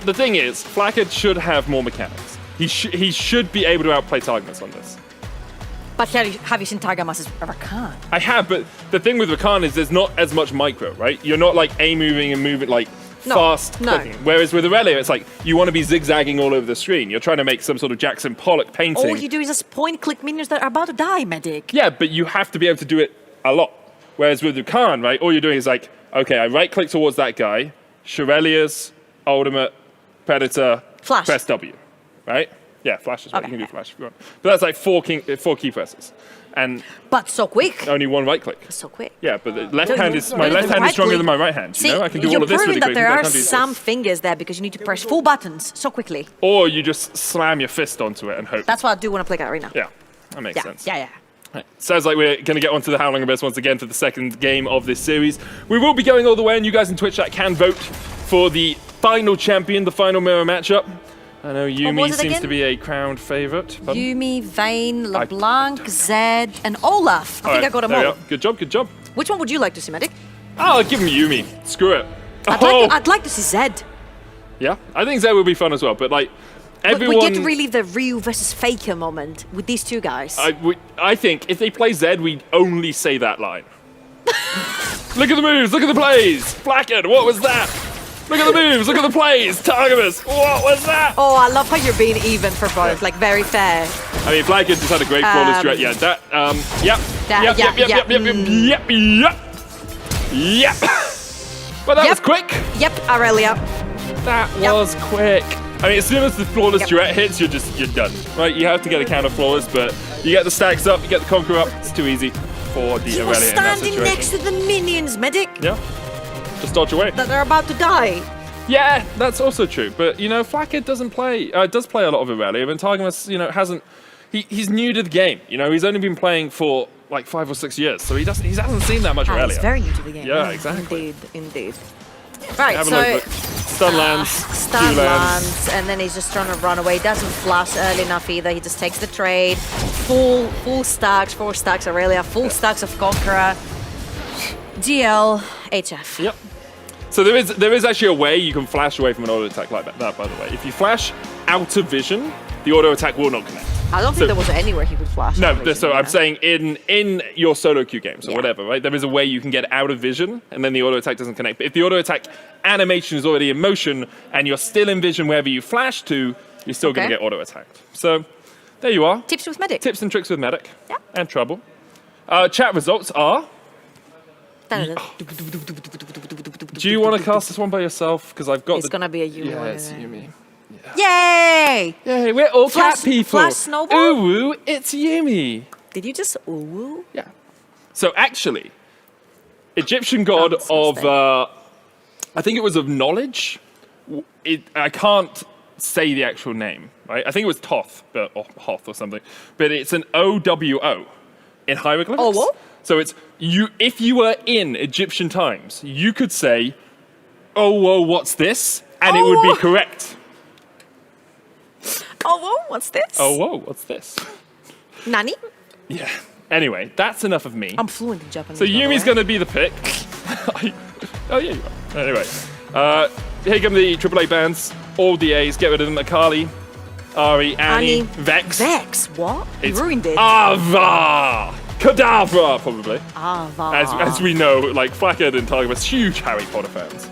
The thing is, Flackhead should have more mechanics. He should be able to outplay Targamas on this. But have you seen Targamas' Rakan? I have, but the thing with Rakan is there's not as much micro, right? You're not like A-moving and moving like fast clicking. Whereas with Irelia, it's like you want to be zigzagging all over the screen. You're trying to make some sort of Jackson Pollock painting. All you do is just point-click minions that are about to die, medic. Yeah, but you have to be able to do it a lot. Whereas with Rakan, right, all you're doing is like, okay, I right-click towards that guy, Shurelia's, Ultimate, Predator, Flash. press W, right? Yeah, Flash is right. You can do Flash if you want. But that's like four key presses. And But so quick. only one right-click. So quick. Yeah, but the left hand is No, my the left hand right is stronger click- than my right hand. See, You know, I can do you're all of this really proving that quick. there but I are can't do this. some fingers there because you need to press full buttons so quickly. Or you just slam your fist onto it and hope. That's why I do want to play Arena. Yeah, that makes Yeah, sense. yeah. Right. Sounds like we're going to get onto the Howling Abyss once again for the second game of this series. We will be going all the way, and you guys in Twitch chat can vote for the final champion, the final mirror matchup. I know Yumi was it seems again? to be a crowned favourite. Yumi, Vayne, LeBlanc, Zed, and Olaf. I think I got them all. Good job, good job. Which one would you like to see, medic? I'll give him Yumi. Screw it. I'd like to see Zed. Yeah, I think Zed will be fun as well, but like, But everyone... we get to relive the Ryu versus Faker moment with these two guys. I think if they play Zed, we only say that line. Look at the moves, look at the plays. Flackhead, what was that? Look at the moves, look at the plays. Targamas, what was that? Oh, I love how you're being even for both, like very fair. I mean, Flackhead just had a great flawless threat. Yeah, that, yep. Yep. Well, that was quick. Yep, Aurelia. That was quick. I mean, as soon as the flawless duet hits, you're done, right? You have to get a counter flawless, but you get the stacks up, you get the conqueror up. It's too easy for the He Aurelia was in that standing situation. next to the minions, medic, Yeah, just dodge away. that are about to die. Yeah, that's also true. But you know, Flackhead does play a lot of Aurelia, and Targamas, you know, hasn't. He's new to the game. You know, he's only been playing for like 5 or 6 years, so he hasn't seen that much Aurelia. He's very new to the game. Yeah, exactly. Indeed. Right, Have a so look, stun lands, stun Q lands, and then he's just trying to run away. Doesn't flash early enough either. He just takes the trade. Full stacks, 4 stacks Aurelia, full stacks of Conqueror. GL, HF. Yep. So there is actually a way you can flash away from an auto attack like that, by the way. If you flash out of vision, the auto attack will not connect. I don't think there was anywhere he could flash. No, out of vision, so I'm yeah. saying in your solo queue games or whatever, right? There is a way you can get out of vision and then the auto attack doesn't connect. But if the auto attack animation is already in motion and you're still in vision wherever you flash to, you're still going to get auto attacked. So there you are. Tips with Medic. Tips and tricks with Medic. Yeah. And Trouble. Chat results are... Do you want to cast this one by yourself? Because I've got It's going to be a Yumi. Yeah, one, it's isn't it? Yumi. Yay! Yay, we're all Flash- cat people. Flash Snowball? Ooh, it's Yumi. Did you just ooh? Yeah. So actually, Egyptian god of, I think it was of knowledge. I can't say the actual name, right? I think it was Toth, or Hoth or something. But it's an OWO in hieroglyphics. Oh, what? So it's you. If you were in Egyptian times, you could say, "Oh, whoa, what's this?" and it would be correct. Oh, whoa, what's this? Oh, whoa, what's this? Nani? Yeah. Anyway, that's enough of me. I'm fluent in Japanese. So Yumi's going to be the pick. Oh, yeah, you are. Anyway, here come the AAA bands. All the A's. Get rid of them. Akali, Ari, Annie, Vex. Vex? What? You It's ruined it. Ava! Kadabra, probably. Ava. As we know, like, Flackhead and Targus, huge Harry Potter fans.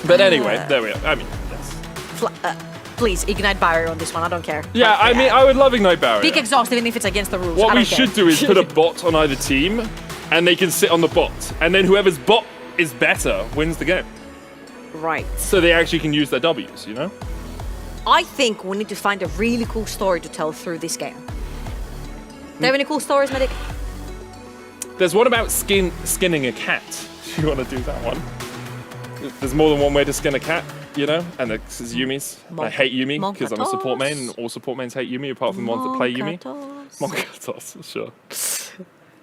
But anyway, there we are. I mean, yes. Please, Ignite Barrier on this one. I don't care. Yeah, I mean, I would love Ignite Barrier. Big exhaust, even if it's against the rules. What I we don't care. should do is put a bot on either team, and they can sit on the bot. And then whoever's bot is better wins the game. Right. So they actually can use their Ws, you know? I think we need to find a really cool story to tell through this game. Do you have any cool stories, Medic? There's one about skinning a cat. Do you want to do that one? There's more than one way to skin a cat, you know? And this is Yumi's. I hate Yumi because I'm a support main, and all support mains hate Yumi apart from the ones that play Yumi. Monkatos, sure.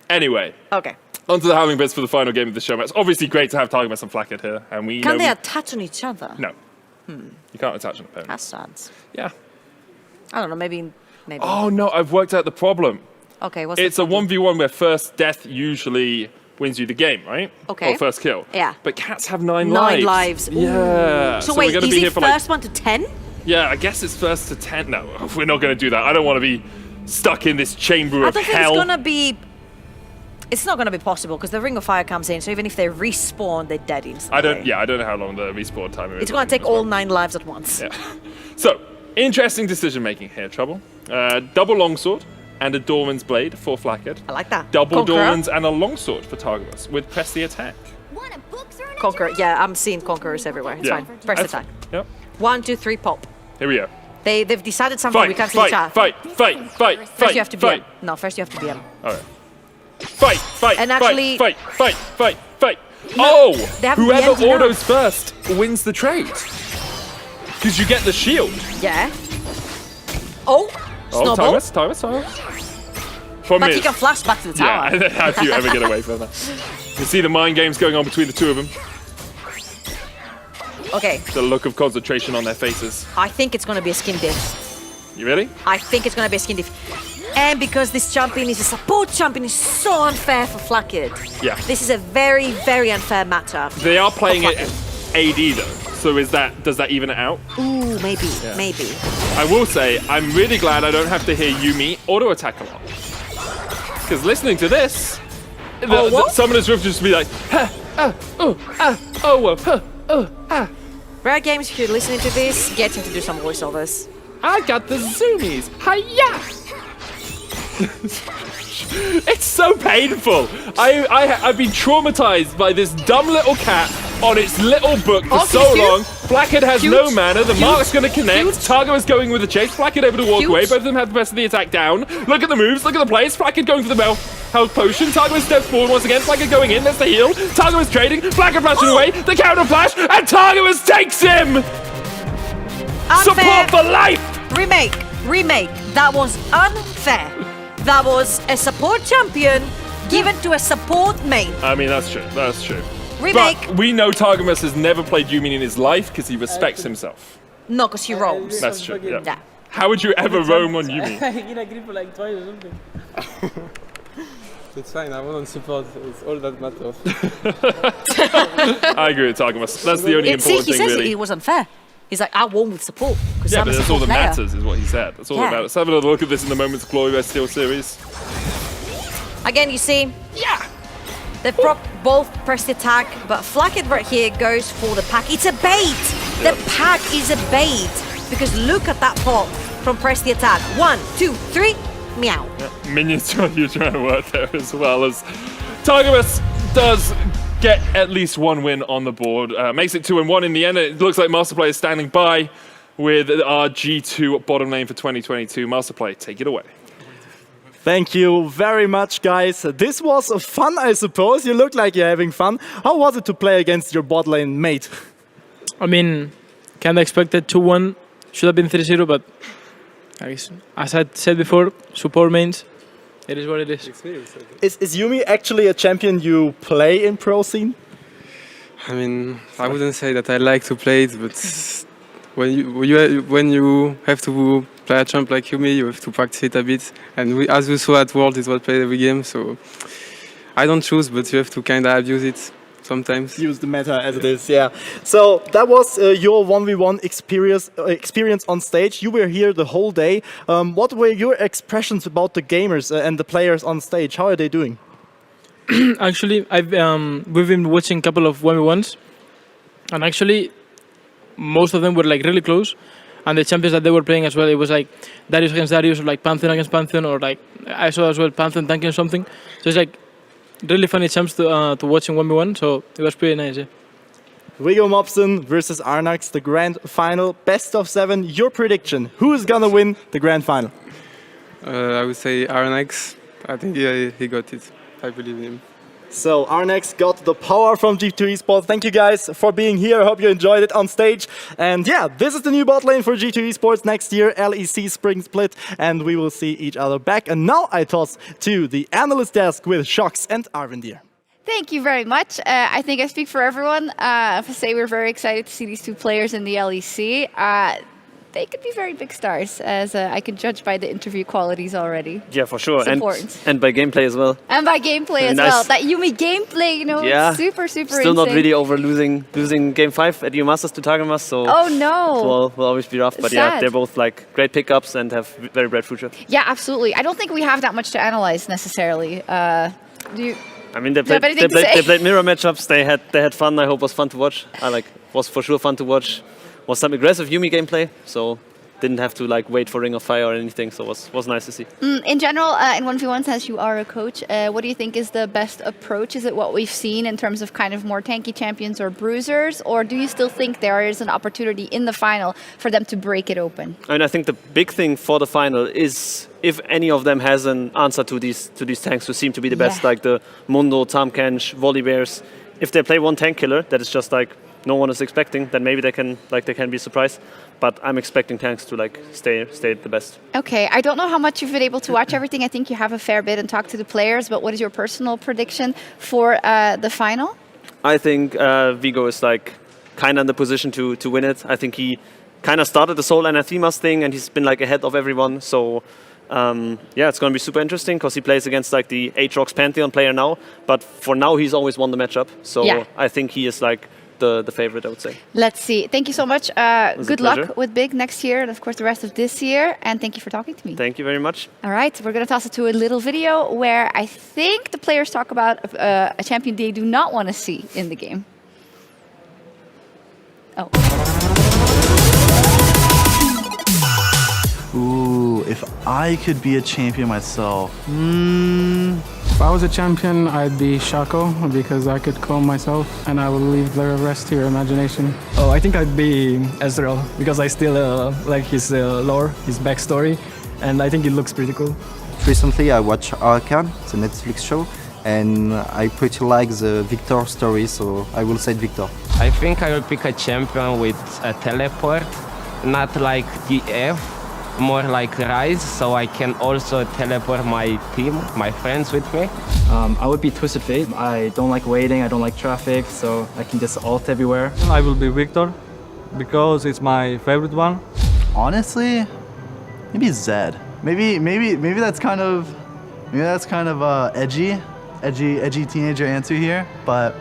Anyway. Okay. On to the howling bits for the final game of the show. It's obviously great to have Targamas and Flackhead here, and we Can they attach on each other? No. You can't attach an opponent. That's sad. Yeah. I don't know, maybe. Oh no, I've worked out the problem. Okay, what's It's the a 1v1 where first death usually wins you the game, right? Okay. Or first kill. Yeah. But cats have 9 lives. 9 lives. Ooh. Yeah. So we're wait, gonna is be here it for first one to 10? Yeah, I guess it's first to 10. No, we're not going to do that. I don't want to be stuck in this chamber I of don't think hell. it's gonna be. It's not gonna be possible because the Ring of Fire comes in, so even if they respawn, they're dead instantly. I don't know how long the respawn time is. It's gonna take all 9 lives at once. Yeah. So, interesting decision making here, Trouble. Double longsword and a Dorman's blade for Flackhead. I like that. Double Conqueror. Dorman's and a longsword for Targamas with press the attack. Conqueror. Yeah, I'm seeing Conquerors everywhere. It's Yeah. fine. Press That's attack. Yep. 1, 2, 3, pop. Here we go. They've decided something. We can't see the chat. Fight. First you have to BM. No, first you have to BM. Alright. Fight. And actually- Fight. Oh! They haven't Whoever BM'd enough. autos first wins the trade. Because you get the shield. Yeah. Oh, snowball. Thomas. From But mid. he can flash back to the tower. Yeah, how do you ever get away from that? You can see the mind games going on between the two of them. Okay, The look of concentration on their faces. I think it's gonna be a skin diff. You ready? I think it's gonna be a skin diff. And because this champion is a support champion, it's so unfair for Flackhead. Yeah. This is a very, very unfair matchup. They are playing for it Flackhead. AD though. So does that even it out? Ooh, maybe. I will say, I'm really glad I don't have to hear Yumi auto attack a lot. Because listening to this, Summoner's Rift just be like, Rare Games, if you're listening to this, get him to do some voiceovers. I got the zoomies. Hiya! It's so painful. I've been traumatized by this dumb little cat on its little book for so long. Blackhead has no mana. The mark's going to connect. Targo is going with the chase. Blackhead able to walk away. Both of them have the best of the attack down. Look at the moves. Look at the plays. Blackhead going for the health potion. Targo steps forward once again. Blackhead going in. There's the heal. Targo is trading. Blackhead flashing away. The counter flash. And Targo takes him. Support for life. Remake. That was unfair. That was a support champion given to a support main. I mean, that's true. Remake. But we know Targamas has never played Yumin in his life because he respects himself. No, because he roams. That's true, yeah. How would you ever roam on Yumin? I get a grip for like twice or something. It's fine, I won't support. It's all that matters. I agree with Targamas. That's the only important he thing, says really. it was unfair. He's like, I won with support. Yeah, I'm but a that's all support that player. matters, is what he said. That's all that matters. Let's have another look at this in the Moments of Glory Red Steel series. Again, you see, they both press the attack, but Flackhead right here goes for the pack. It's a bait. The pack is a bait because look at that pop from press the attack. 1, 2, 3, meow. Yeah. Minions do a huge amount of work there as well as Targamas does get at least one win on the board. Makes it 2-1 in the end. It looks like Masterplay is standing by with our G2 bottom lane for 2022. Masterplay, take it away. Thank you very much, guys. This was fun, I suppose. You look like you're having fun. How was it to play against your bot lane mate? I mean, kind of expected 2-1. Should have been 3-0, but as I said before, support mains, It is what it is. Is Yumi actually a champion you play in pro scene? I mean, I wouldn't say that I like to play it, but when you have to play a champ like Yumi, you have to practice it a bit. And as you saw at World, it was played every game, so I don't choose, but you have to kind of abuse it sometimes. Use the meta as it is, yeah. So that was your 1v1 experience on stage. You were here the whole day. What were your expressions about the gamers and the players on stage? How are they doing? Actually, we've been watching a couple of 1v1s, and actually most of them were like really close. And the champions that they were playing as well, it was like Darius against Darius, or like Pantheon against Pantheon, or like I saw as well Pantheon tanking something. So it's like really funny champs to watch in 1v1, so it was pretty nice, yeah. Viggo Mobson versus Arnax, the grand final, best of 7. Your prediction, who is gonna win the grand final? I would say Arnax. I think he got it. I believe in him. So Arnax got the power from G2 Esports. Thank you guys for being here. I hope you enjoyed it on stage. And yeah, this is the new bot lane for G2 Esports next year, LEC Spring Split, and we will see each other back. And now I toss to the analyst desk with Sjokz and Arvindir. Thank you very much. I think I speak for everyone if I say we're very excited to see these two players in the LEC. They could be very big stars, as I can judge by the interview qualities already. Yeah, for sure. It's important. And by gameplay as well. And by gameplay as well. That Yumi gameplay, you know, yeah. super Still insane. not really over losing game 5 at EU Masters to Targamas, so oh no, will always be rough. But Sad. yeah, they're both like great pickups and have very bright future. Yeah, absolutely. I don't think we have that much to analyze necessarily. Do you? I mean, they Do you have played anything to say? they played mirror matchups. They had fun. I hope it was fun to watch. Was for sure fun to watch. Was some aggressive Yumi gameplay, so didn't have to like wait for Ring of Fire or anything. So was nice to see. In general, in 1v1s, as you are a coach, what do you think is the best approach? Is it what we've seen in terms of kind of more tanky champions or bruisers, or do you still think there is an opportunity in the final for them to break it open? And I think the big thing for the final is if any of them has an answer to these tanks who seem to be the best, like the Mundo, Tamkench, Volibears. If they play one tank killer that is just like no one is expecting, then maybe they can be surprised. But I'm expecting tanks to like stay the best. Okay, I don't know how much you've been able to watch everything. I think you have a fair bit and talk to the players. But what is your personal prediction for the final? I think Viggo is like kind of in the position to win it. I think he kind of started this whole Anathemas thing, and he's been like ahead of everyone. So yeah, it's going to be super interesting because he plays against like the Aatrox Pantheon player now. But for now, he's always won the matchup. So yeah. I think he is like the favorite, I would say. Let's see. Thank you so much. Good luck with Big next year and of course the rest of this year. And thank you for talking to me. Thank you very much. All right, we're going to toss it to a little video where I think the players talk about a champion they do not want to see in the game. Oh. Ooh, if I could be a champion myself. If I was a champion, I'd be Shaco because I could clone myself and I will leave the rest to your imagination. Oh, I think I'd be Ezreal because I still like his lore, his backstory, and I think it looks pretty cool. Recently I watched Arcane, the Netflix show, and I pretty like the Victor story, so I will say Victor. I think I will pick a champion with a teleport, not like DF, more like Rise, so I can also teleport my team, my friends with me. I would be Twisted Fate. I don't like waiting, I don't like traffic, so I can just ult everywhere. I will be Victor because it's my favorite one. Honestly, maybe Zed. Maybe that's kind of edgy teenager answer here, but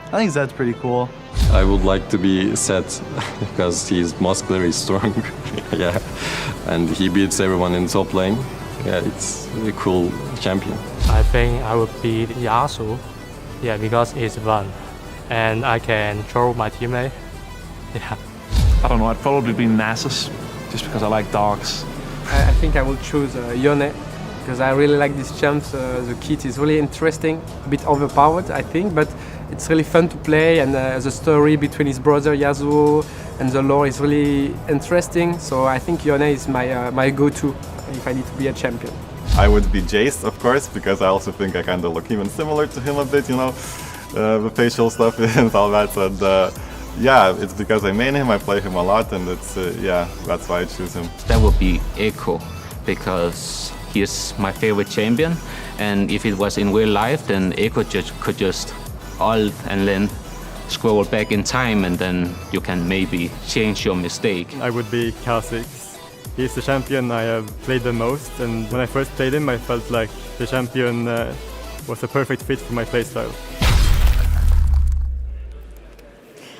I think Zed's pretty cool. I would like to be Seth because he's muscular, he's strong, yeah, and he beats everyone in top lane. Yeah, it's a cool champion. I think I would be Yasuo, yeah, because it's fun, and I can troll my teammate. Yeah. I don't know. I'd probably be Nasus, just because I like dogs. I think I will choose Yone because I really like these champs. The kit is really interesting, a bit overpowered, I think, but it's really fun to play, and the story between his brother Yasuo and the lore is really interesting. So I think Yone is my go-to if I need to be a champion. I would be Jace, of course, because I also think I kind of look even similar to him a bit, you know, the facial stuff and all that. And yeah, it's because I main him, I play him a lot, and it's yeah, that's why I choose him. That would be Echo because he's my favorite champion. And if it was in real life, then Echo could just ult and then scroll back in time, and then you can maybe change your mistake. I would be Kha'Zix. He's the champion I have played the most, and when I first played him, I felt like the champion was a perfect fit for my playstyle.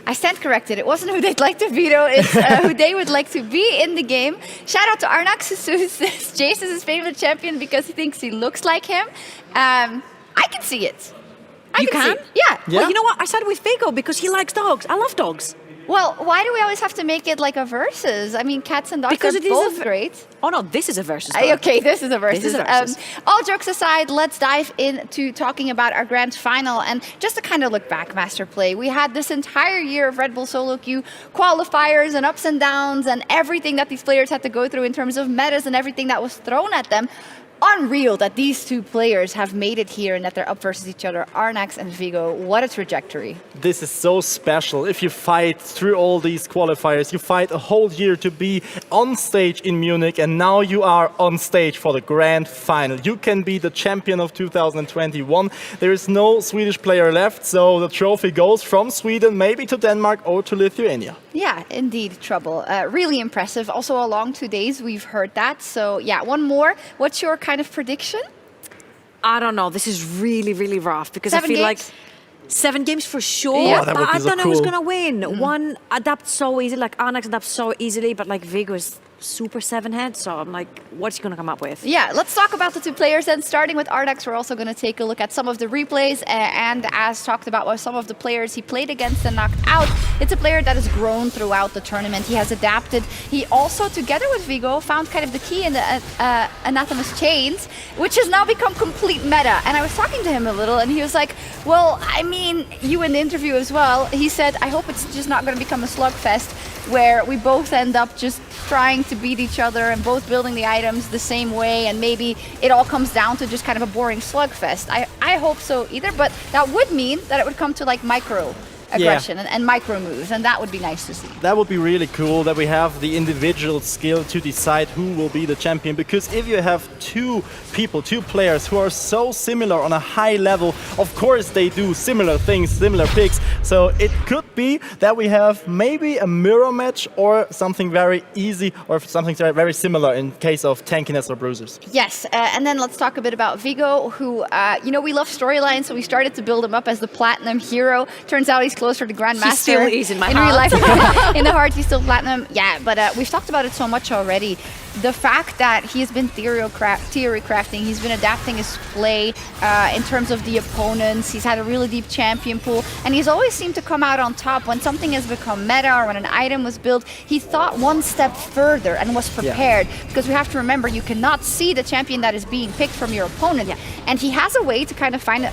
I stand corrected. It wasn't who they'd like to veto, it's who they would like to be in the game. Shout out to Arnax, who says Jace is his favorite champion because he thinks he looks like him. I can see it. You can? Yeah. Well, you know what? I started with Vigo because he likes dogs. I love dogs. Well, why do we always have to make it like a versus? I mean, cats and dogs Because are it is both great. Oh no, this is a versus. though. Okay, this is a versus. This is a versus. All jokes aside, let's dive into talking about our grand final. And just to kind of look back, Master Play, we had this entire year of Red Bull Solo Queue qualifiers and ups and downs and everything that these players had to go through in terms of metas and everything that was thrown at them. Unreal that these two players have made it here and that they're up versus each other. Arnax and Vigo, what a trajectory. This is so special. If you fight through all these qualifiers, you fight a whole year to be on stage in Munich, and now you are on stage for the grand final. You can be the champion of 2021. There is no Swedish player left, so the trophy goes from Sweden maybe to Denmark or to Lithuania. Yeah, indeed, Trouble. Really impressive. Also, along 2 days, we've heard that. So, yeah, one more. What's your kind of prediction? I don't know. This is really, really rough because 7 I feel games? like 7 games for sure. Yeah, that but would be I so don't know who's cool. gonna win. One adapts so easily, like Arnax adapts so easily, but like Vigo is super 7-head. So I'm like, what's he gonna come up with? Yeah, let's talk about the two players then. Starting with Ardax, we're also going to take a look at some of the replays and as talked about with some of the players he played against and knocked out. It's a player that has grown throughout the tournament. He has adapted. He also, together with Vigo, found kind of the key in the Anathema's chains, which has now become complete meta. And I was talking to him a little and he was like, well, I mean, you in the interview as well, he said, I hope it's just not going to become a slugfest where we both end up just trying to beat each other and both building the items the same way, and maybe it all comes down to just kind of a boring slugfest. I hope so either, but that would mean that it would come to like micro aggression and micro moves, and that would be nice to see. That would be really cool that we have the individual skill to decide who will be the champion, because if you have two players who are so similar on a high level, of course they do similar things, similar picks, so it could be that we have maybe a mirror match or something very easy or something very similar in case of tankiness or bruisers. Yes, and then let's talk a bit about Vigo, who, you know, we love storylines, so we started to build him up as the platinum hero. Turns out he's closer to Grandmaster. He still is in my real heart. life. In the heart, he's still platinum. Yeah, but we've talked about it so much already. The fact that he has been theory crafting, he's been adapting his play in terms of the opponents. He's had a really deep champion pool, and he's always seemed to come out on top when something has become meta or when an item was built. He thought one step further and was prepared, because we have to remember you cannot see the champion that is being picked from your opponent. And he has a way to kind of find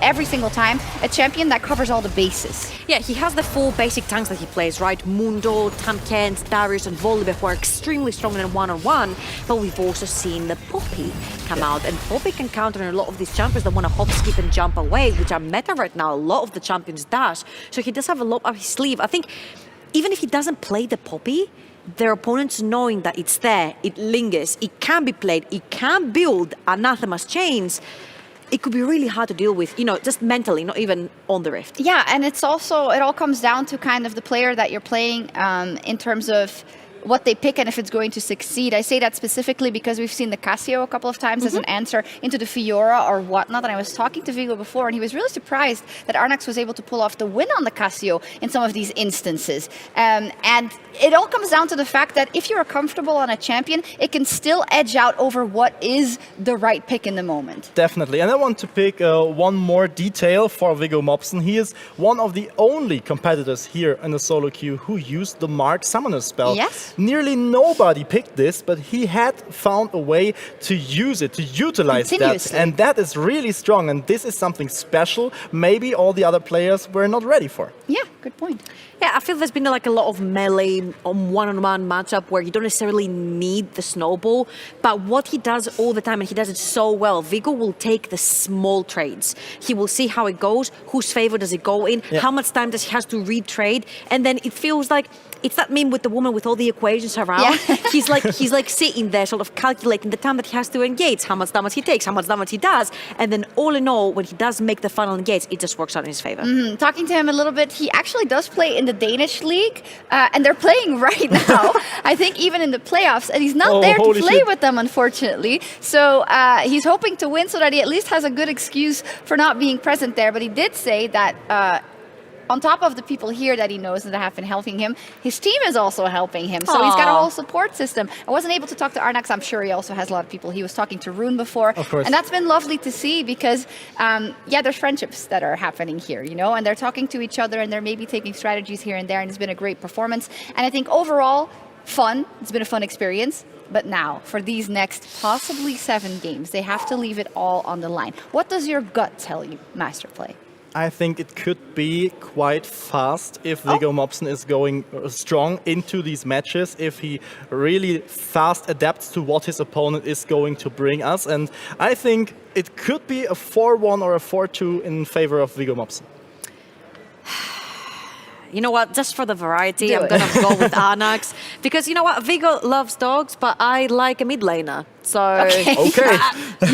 every single time a champion that covers all the bases. Yeah, he has the 4 basic tanks that he plays, right? Mundo, Tamkens, Darius, and Volibear, who are extremely strong in one-on-one, but we've also seen the Poppy come out, and Poppy can counter a lot of these champions that want to hop, skip, and jump away, which are meta right now. A lot of the champions dash, so he does have a lot up his sleeve. I think even if he doesn't play the Poppy, their opponents knowing that it's there, it lingers, it can be played, it can build Anathema's chains, it could be really hard to deal with, you know, just mentally, not even on the Rift. Yeah, and it's also, it all comes down to kind of the player that you're playing in terms of what they pick and if it's going to succeed. I say that specifically because we've seen the Casio a couple of times as an answer into the Fiora or whatnot. And I was talking to Vigo before, and he was really surprised that Arnax was able to pull off the win on the Casio in some of these instances. And it all comes down to the fact that if you're comfortable on a champion, it can still edge out over what is the right pick in the moment. Definitely. And I want to pick one more detail for Viggo Mobson. He is one of the only competitors here in the solo queue who used the Mark Summoner spell. Yes. Nearly nobody picked this, but he had found a way to use it, to utilize that. And that is really strong. And this is something special maybe all the other players were not ready for. Yeah. Good point. Yeah, I feel there's been like a lot of melee on one-on-one matchup where you don't necessarily need the snowball, but what he does all the time, and he does it so well, Vigo will take the small trades. He will see how it goes, whose favor does it go in, how much time does he has to retrade, and then it feels like it's that meme with the woman with all the equations around. Yeah. He's like sitting there, sort of calculating the time that he has to engage, how much damage he takes, how much damage he does, and then all in all, when he does make the final engage, it just works out in his favor. Talking to him a little bit, he actually does play in the Danish league, and they're playing right now. I think even in the playoffs, and he's not there to play with them, unfortunately. So he's hoping to win so that he at least has a good excuse for not being present there. But he did say that on top of the people here that he knows and that have been helping him, his team is also helping him. So he's got a whole support system. I wasn't able to talk to Arnax. I'm sure he also has a lot of people. He was talking to Rune before. Of course. And that's been lovely to see because, there's friendships that are happening here, and they're talking to each other and they're maybe taking strategies here and there. And it's been a great performance. And I think overall, fun. It's been a fun experience. But now, for these next possibly 7 games, they have to leave it all on the line. What does your gut tell you, Master Play? I think it could be quite fast if Viggo Mobson is going strong into these matches, if he really fast adapts to what his opponent is going to bring us. And I think it could be a 4-1 or a 4-2 in favor of Viggo Mobson. You know what? Just for the variety, I'm going to go with Arnax. Because you know what? Vigo loves dogs, but I like a mid laner. So, Okay.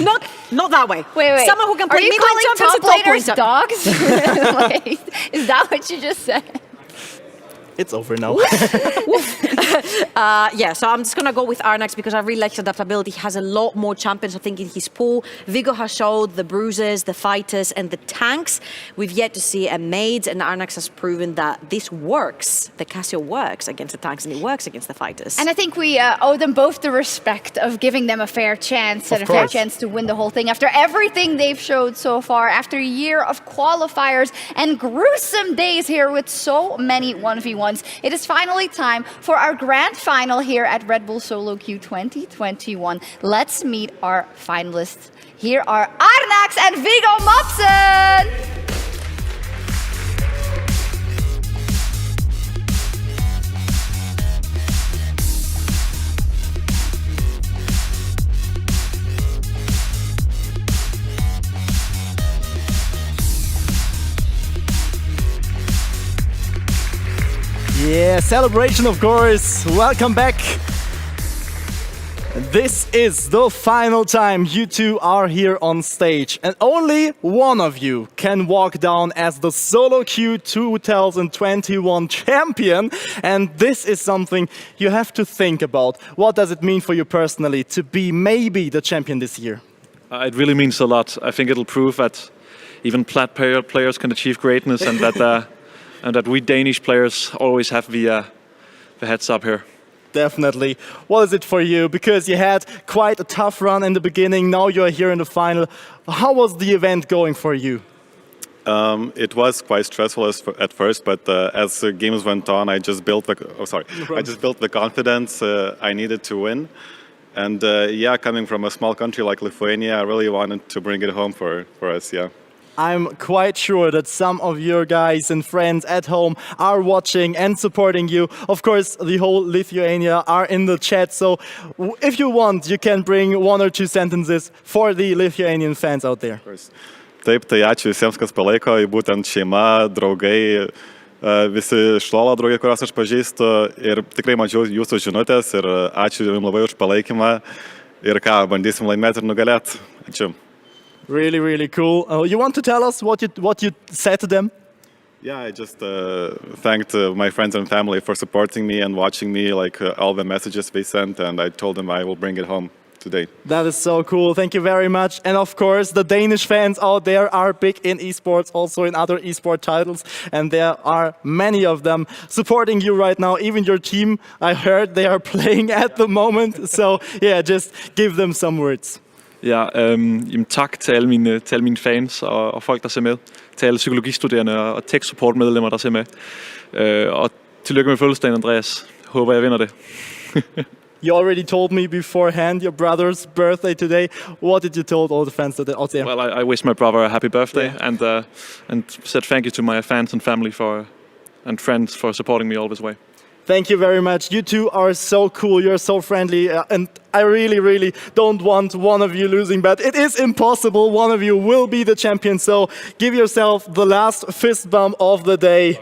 not that way. Wait. Someone who can play Are you mid lane calling champions top and top laners lane dogs? Like, is that what you just said? It's over now. So I'm just going to go with Arnax because I really like his adaptability. He has a lot more champions, I think, in his pool. Vigo has showed the bruisers, the fighters, and the tanks. We've yet to see a mage, and Arnax has proven that this works. The Casio works against the tanks, and it works against the fighters. And I think we owe them both the respect of giving them a fair chance and a fair chance to win the whole thing after everything they've showed so far, after a year of qualifiers and gruesome days here with so many 1v1s. It is finally time for our grand final here at Red Bull Solo Queue 2021. Let's meet our finalists. Here are Arnax and Viggo Mobson! Yeah, celebration of course. Welcome back. This is the final time you two are here on stage, and only one of you can walk down as the Solo Queue 2021 champion, and this is something you have to think about. What does it mean for you personally to be maybe the champion this year? It really means a lot. I think it'll prove that even plat players can achieve greatness, and that we Danish players always have the heads up here. Definitely. What is it for you? Because you had quite a tough run in the beginning, now you're here in the final. How was the event going for you? It was quite stressful at first, but as the games went on, I just built the confidence I needed to win. And coming from a small country like Lithuania, I really wanted to bring it home for us, yeah. I'm quite sure that some of your guys and friends at home are watching and supporting you. Of course, the whole Lithuania are in the chat, so if you want, you can bring 1 or 2 sentences for the Lithuanian fans out there. Taip, tai ačiū visiems, kas palaiko, būtent šeima, draugai, visi šlolo draugai, kuriuos aš pažįstu, ir tikrai mačiau jūsų žinutės, ir ačiū jums labai už palaikymą, ir ką, bandysim laimėti ir nugalėti. Ačiū. Really, really cool. You want to tell us what you said to them? Yeah, I just thanked my friends and family for supporting me and watching me, like all the messages they sent, and I told them I will bring it home today. That is so cool. Thank you very much. And of course, the Danish fans out there are big in esports, also in other esport titles, and there are many of them supporting you right now. Even your team, I heard they are playing at the moment. So yeah, just give them some words. Ja, tak til alle mine fans og folk, der ser med. Til alle psykologistuderende og tech-support-medlemmer, der ser med. Og tillykke med fødselsdagen, Andreas. Håber, jeg vinder det. You already told me beforehand your brother's birthday today. What did you tell all the fans out there? Well, I wish my brother a happy birthday, and said thank you to my fans and family for and friends for supporting me all this way. Thank you very much. You two are so cool. You're so friendly. And I really, really don't want one of you losing, but it is impossible. One of you will be the champion. So give yourself the last fist bump of the day.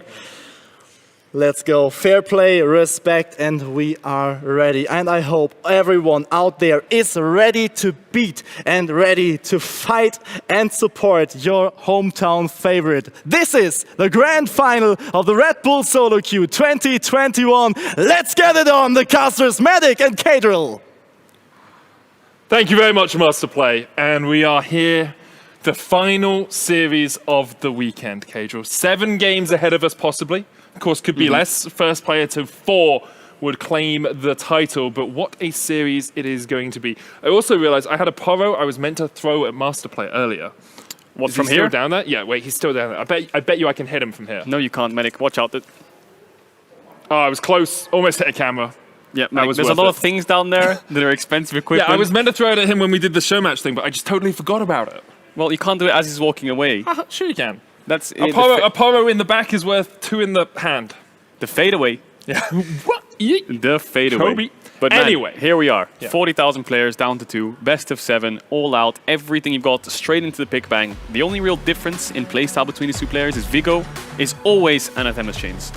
Let's go. Fair play, respect, and we are ready. And I hope everyone out there is ready to beat and ready to fight and support your hometown favorite. This is the grand final of the Red Bull Solo Queue 2021. Let's get it on, the casters, Medic and Cadrill. Thank you very much, Master Play. And we are here, the final series of the weekend, Cadrill. 7 games ahead of us, possibly. Of course, could be less. First player to 4 would claim the title, but what a series it is going to be. I also realized I had a Poro I was meant to throw at Master Play earlier. What, is from he still here? Down there? Yeah, wait, he's still down there. I bet you I can hit him from here. No, you can't, Medic. Watch out. Oh, I was close. Almost hit a camera. Yeah, Medic, there's a lot of things down there that are expensive equipment. Yeah, I was meant to throw it at him when we did the show match thing, but I just totally forgot about it. Well, you can't do it as he's walking away. Sure you can. That's a Poro in the back is worth 2 in the hand. The fadeaway. Yeah. What? The fadeaway. Kobe. But anyway, man, here we are. Yeah. 40,000 players down to 2. Best of 7. All out. Everything you've got straight into the pick bang. The only real difference in playstyle between these 2 players is Vigo is always Anathema's Chains.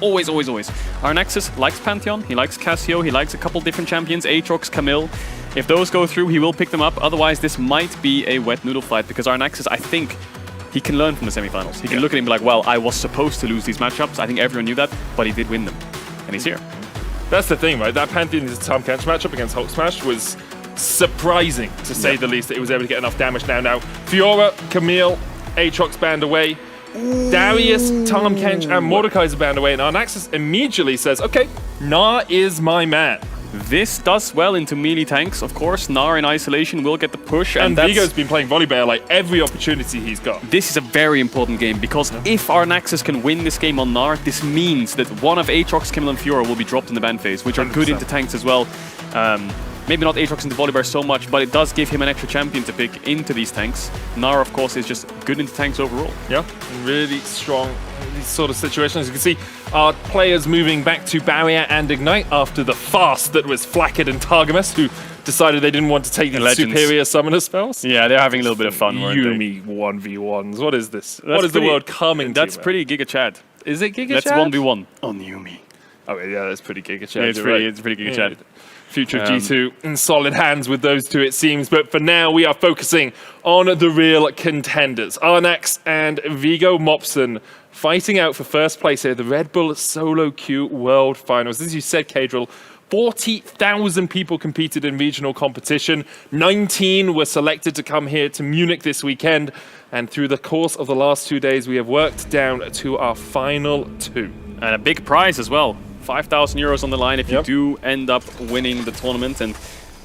Always, always, always. Arnaxis likes Pantheon. He likes Cassio. He likes a couple different champions. Aatrox, Camille. If those go through, he will pick them up. Otherwise, this might be a wet noodle fight because Arnaxis, I think, he can learn from the semifinals. He can look at it and be like, well, I was supposed to lose these matchups. I think everyone knew that, but he did win them. And he's here. That's the thing, right? That Pantheon Tom Kench matchup against Hulk Smash was surprising, to say the least, that he was able to get enough damage now. Now, Fiora, Camille, Aatrox banned away. Darius, Tom Kench, and Mordekaiser banned away. And Arnaxis immediately says, okay, Gnar is my man. This does well into melee tanks, of course. Gnar in isolation will get the push. And Vigo's been playing Volibear like every opportunity he's got. This is a very important game because if Arnaxis can win this game on Gnar, this means that one of Aatrox, Camille, and Fiora will be dropped in the ban phase, which are good into tanks as well. Maybe not Aatrox into Volibear so much, but it does give him an extra champion to pick into these tanks. Gnar, of course, is just good into tanks overall. Yeah, really strong in these sort of situations. You can see our players moving back to Barrier and Ignite after the fast that was Flakked and Targamas, who decided they didn't want to take the superior summoner spells. Yeah, they're having a little bit of fun, weren't they? Yumi 1v1s. What is this? What is the world coming to? That's pretty Giga Chad. Is it Giga That's Chad? That's 1v1 on Yumi. Oh, yeah, that's pretty Giga Chad. Yeah, it's pretty Giga Chad. Future G2 in solid hands with those 2, it seems. But for now, we are focusing on the real contenders. Arnax and Vigo Mopson fighting out for first place here, the Red Bull Solo Queue World Finals. As you said, Cadrill, 40,000 people competed in regional competition. 19 were selected to come here to Munich this weekend. And through the course of the last 2 days, we have worked down to our final 2. And a big prize as well. 5,000 euros on the line if you do end up winning the tournament. And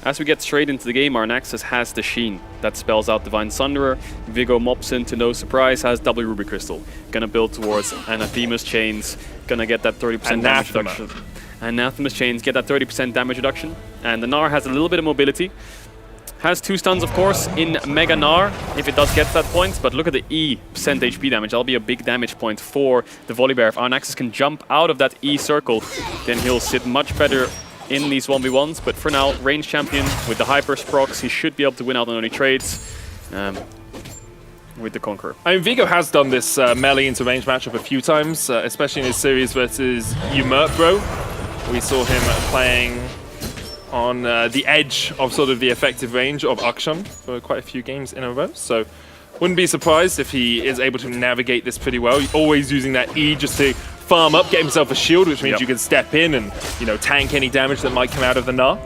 as we get straight into the game, Arnaxis has the Sheen. That spells out Divine Sunderer. Vigo Mopson, to no surprise, has double Ruby Crystal. Gonna build towards Anathema's Chains. Gonna get that 30% damage reduction. Anathema's Chains get that 30% damage reduction. And the Gnar has a little bit of mobility. Has 2 stuns, of course, in Mega Gnar, if it does get to that point. But look at the E percent HP damage. That'll be a big damage point for the Volibear. If Arnaxis can jump out of that E circle, then he'll sit much better in these 1v1s. But for now, range champion with the Hyper Sprox, he should be able to win out on any trades with the Conqueror. I mean, Vigo has done this melee into range matchup a few times, especially in his series versus Umurtbro. We saw him playing on the edge of sort of the effective range of Akshan for quite a few games in a row. So wouldn't be surprised if he is able to navigate this pretty well. Always using that E just to farm up, get himself a shield, which means you can step in and, you know, tank any damage that might come out of the Gnar.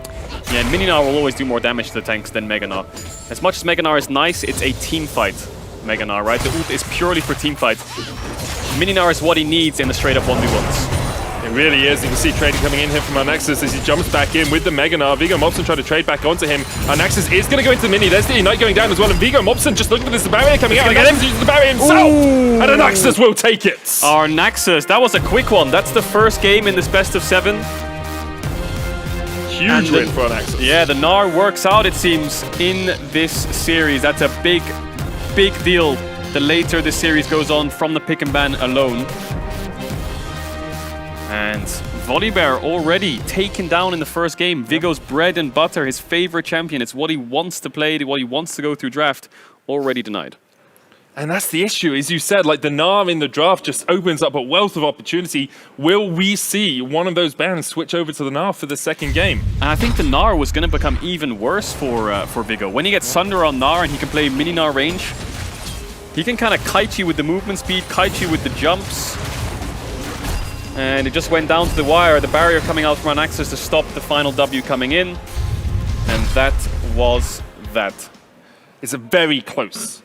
Yeah, and Mini Gnar will always do more damage to the tanks than Mega Gnar. As much as Mega Gnar is nice, it's a team fight, Mega Gnar, right? The ult is purely for team fight. Mini Gnar is what he needs in the straight up 1v1s. It really is. You can see trading coming in here from Arnaxis as he jumps back in with the Mega Gnar. Vigo Mopson trying to trade back onto him. Arnaxis is going to go into the mini. There's the Ignite going down as well. And Vigo Mopson just looking for this barrier coming out. Arnaxis uses the barrier himself. Ooh. And Arnaxis will take it. Arnaxis, that was a quick one. That's the first game in this best of 7. Huge win for Arnaxis. Yeah, the Gnar works out, it seems, in this series. That's a big, big deal the later this series goes on from the pick and ban alone. And Volibear already taken down in the first game. Vigo's bread and butter, his favorite champion. It's what he wants to play, what he wants to go through draft, already denied. And that's the issue, as you said, like the Gnar in the draft just opens up a wealth of opportunity. Will we see one of those bans switch over to the Gnar for the second game? And I think the Gnar was going to become even worse for Vigo. When he gets Sunder on Gnar and he can play mini Gnar range, he can kind of kite you with the movement speed, kite you with the jumps. And it just went down to the wire, the barrier coming out from Anaxes to stop the final W coming in. And that was that. It's a very close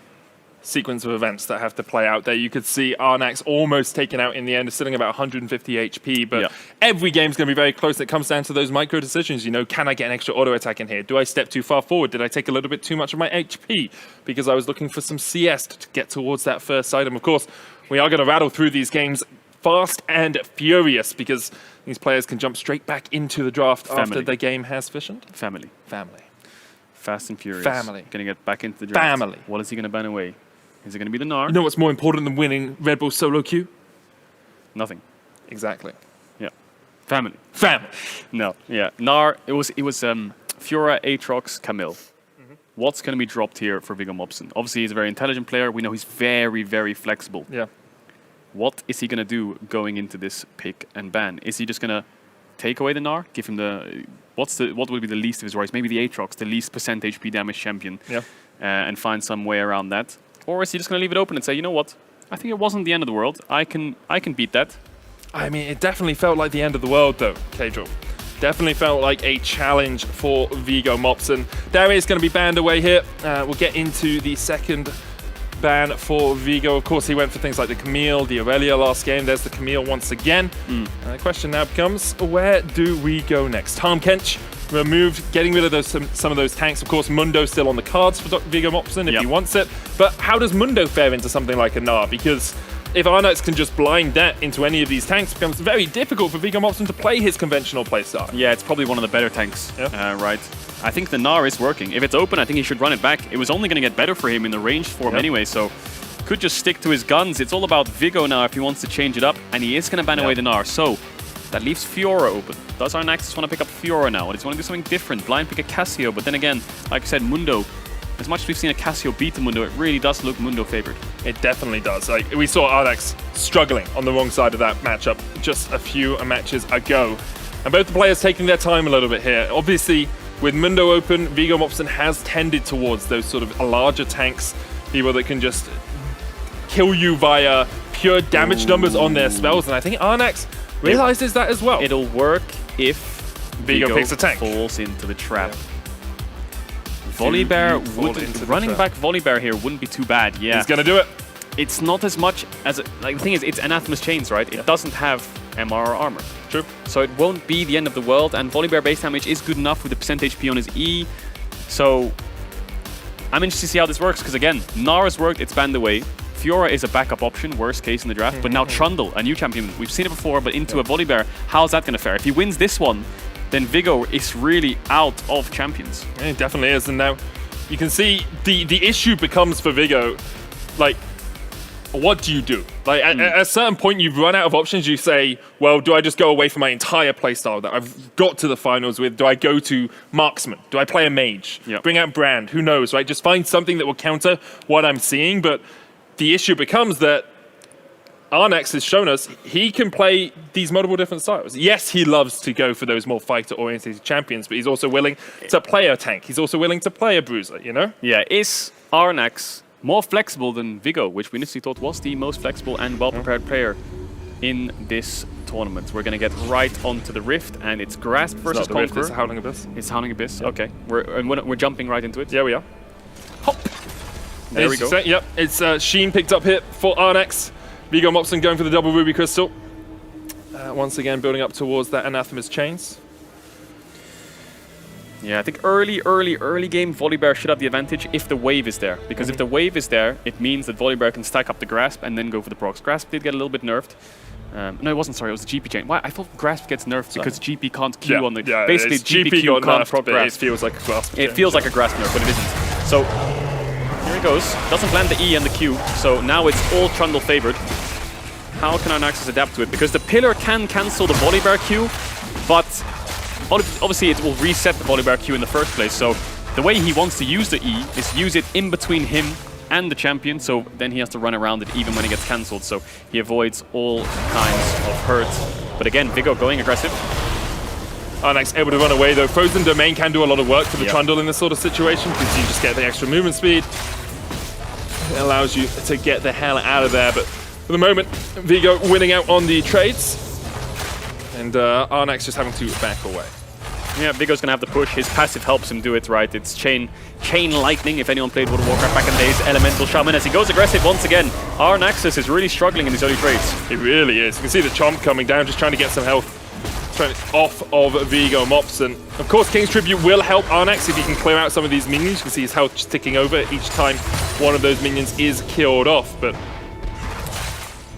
sequence of events that have to play out there. You could see Arnax almost taken out in the end, sitting about 150 HP, but every game's going to be very close. It comes down to those micro decisions. You know, can I get an extra auto attack in here? Do I step too far forward? Did I take a little bit too much of my HP because I was looking for some CS to get towards that first item? Of course, we are going to rattle through these games fast and furious because these players can jump straight back into the draft after the game has fissioned. Family. Fast and furious. Family. Going to get back into the draft. Family. What is he going to ban away? Is it going to be the Gnar? You know what's more important than winning Red Bull solo queue? Nothing. Exactly. Yeah. Family. Family. No. Yeah. Gnar. It was Fiora, Aatrox, Camille. What's going to be dropped here for Viggo Mobson? Obviously, he's a very intelligent player. We know he's very, very flexible. Yeah. What is he going to do going into this pick and ban? Is he just going to take away the Gnar? Give him the... What would be the least of his worries? Maybe the Aatrox, the least percent HP damage champion. Yeah. And find some way around that. Or is he just going to leave it open and say, you know what? I think it wasn't the end of the world. I can beat that. I mean, it definitely felt like the end of the world, though, K-Drill. Definitely felt like a challenge for Viggo Mobson. Darius is going to be banned away here. We'll get into the second ban for Viggo. Of course, he went for things like the Camille, the Aurelia last game. There's the Camille once again. The question now becomes, where do we go next? Harm Kench removed, getting rid of some of those tanks. Of course, Mundo still on the cards for Viggo Mobson if he wants it. But how does Mundo fare into something like a Gnar? Because if Arnax can just blind that into any of these tanks, it becomes very difficult for Viggo Mobson to play his conventional playstyle. Yeah, it's probably one of the better tanks, right? I think the Gnar is working. If it's open, I think he should run it back. It was only going to get better for him in the ranged form anyway, so could just stick to his guns. It's all about Viggo now if he wants to change it up, and he is going to ban away the Gnar. So that leaves Fiora open. Does our Naxxus want to pick up Fiora now? Or does he want to do something different? Blind pick a Cassio, but then again, like I said, Mundo. As much as we've seen a Cassio beat the Mundo, it really does look Mundo favored. It definitely does. Like, we saw Arnax struggling on the wrong side of that matchup just a few matches ago. And both the players taking their time a little bit here. Obviously, with Mundo open, Viggo Mobson has tended towards those sort of larger tanks, people that can just kill you via pure damage numbers on their spells, and I think Arnax realizes that as well. It'll work if Viggo picks a tank. Falls into the trap. Volibear running back Volibear here wouldn't be too bad. Yeah, he's gonna do it. It's not as much as like the thing is, it's Anathema's Chains, right? It doesn't have MR or armor. True. So it won't be the end of the world, and Volibear base damage is good enough with the percent HP on his E. So I'm interested to see how this works, because again, Nara's worked, it's banned away. Fiora is a backup option, worst case in the draft, but now Trundle, a new champion. We've seen it before, but into a Volibear, how's that going to fare? If he wins this one, then Viggo is really out of champions. Yeah, it definitely is, and now you can see the issue becomes for Viggo, like, what do you do? Like, at a certain point, you've run out of options. You say, well, do I just go away from my entire playstyle that I've got to the finals with? Do I go to Marksman? Do I play a Mage? Bring out Brand? Who knows, right? Just find something that will counter what I'm seeing, but the issue becomes that Arnax has shown us he can play these multiple different styles. Yes, he loves to go for those more fighter-oriented champions, but he's also willing to play a tank. He's also willing to play a bruiser, you know? Yeah, is Arnax more flexible than Viggo, which we initially thought was the most flexible and well-prepared player in this tournament? We're going to get right onto the Rift, and it's Grasp versus Conqueror. Rift, it's Howling Abyss. It's Howling Abyss, okay. We're jumping right into it? Yeah, we are. Hop! There we go. Yep, it's Sheen picked up here for Arnax. Viggo Mobson going for the double Ruby Crystal. Once again, building up towards that Anathema's Chains. Yeah, I think early game, Volibear should have the advantage if the wave is there. Because if the wave is there, it means that Volibear can stack up the Grasp and then go for the procs. Grasp did get a little bit nerfed. No, it wasn't, sorry, it was the GP chain. Why? I thought Grasp gets nerfed because GP can't Q on the... Yeah, basically, GP can't proc Grasp. It feels like a Grasp. It feels like a Grasp nerf, but it isn't. So, here it goes. Doesn't land the E and the Q, so now it's all Trundle favored. how can Arnaxis adapt to it? Because the pillar can cancel the volley bear Q, but obviously it will reset the volley bear Q in the first place. So the way he wants to use the E is use it in between him and the champion, so then he has to run around it even when it gets cancelled. So he avoids all kinds of hurt. But again, Viggo going aggressive. Arnax able to run away though. Frozen Domain can do a lot of work for the Trundle in this sort of situation because you just get the extra movement speed. It allows you to get the hell out of there, but for the moment, Viggo winning out on the trades. And Arnax just having to back away. Yeah, Viggo's gonna have the push. His passive helps him do it, right? It's Chain Lightning, if anyone played World of Warcraft back in the days. Elemental Shaman as he goes aggressive once again. Arnaxis is really struggling in these early trades. It really is. You can see the Chomp coming down, just trying to get some health off of Viggo Mopson. Of course, King's Tribute will help Arnax if he can clear out some of these minions. You can see his health just ticking over each time one of those minions is killed off, but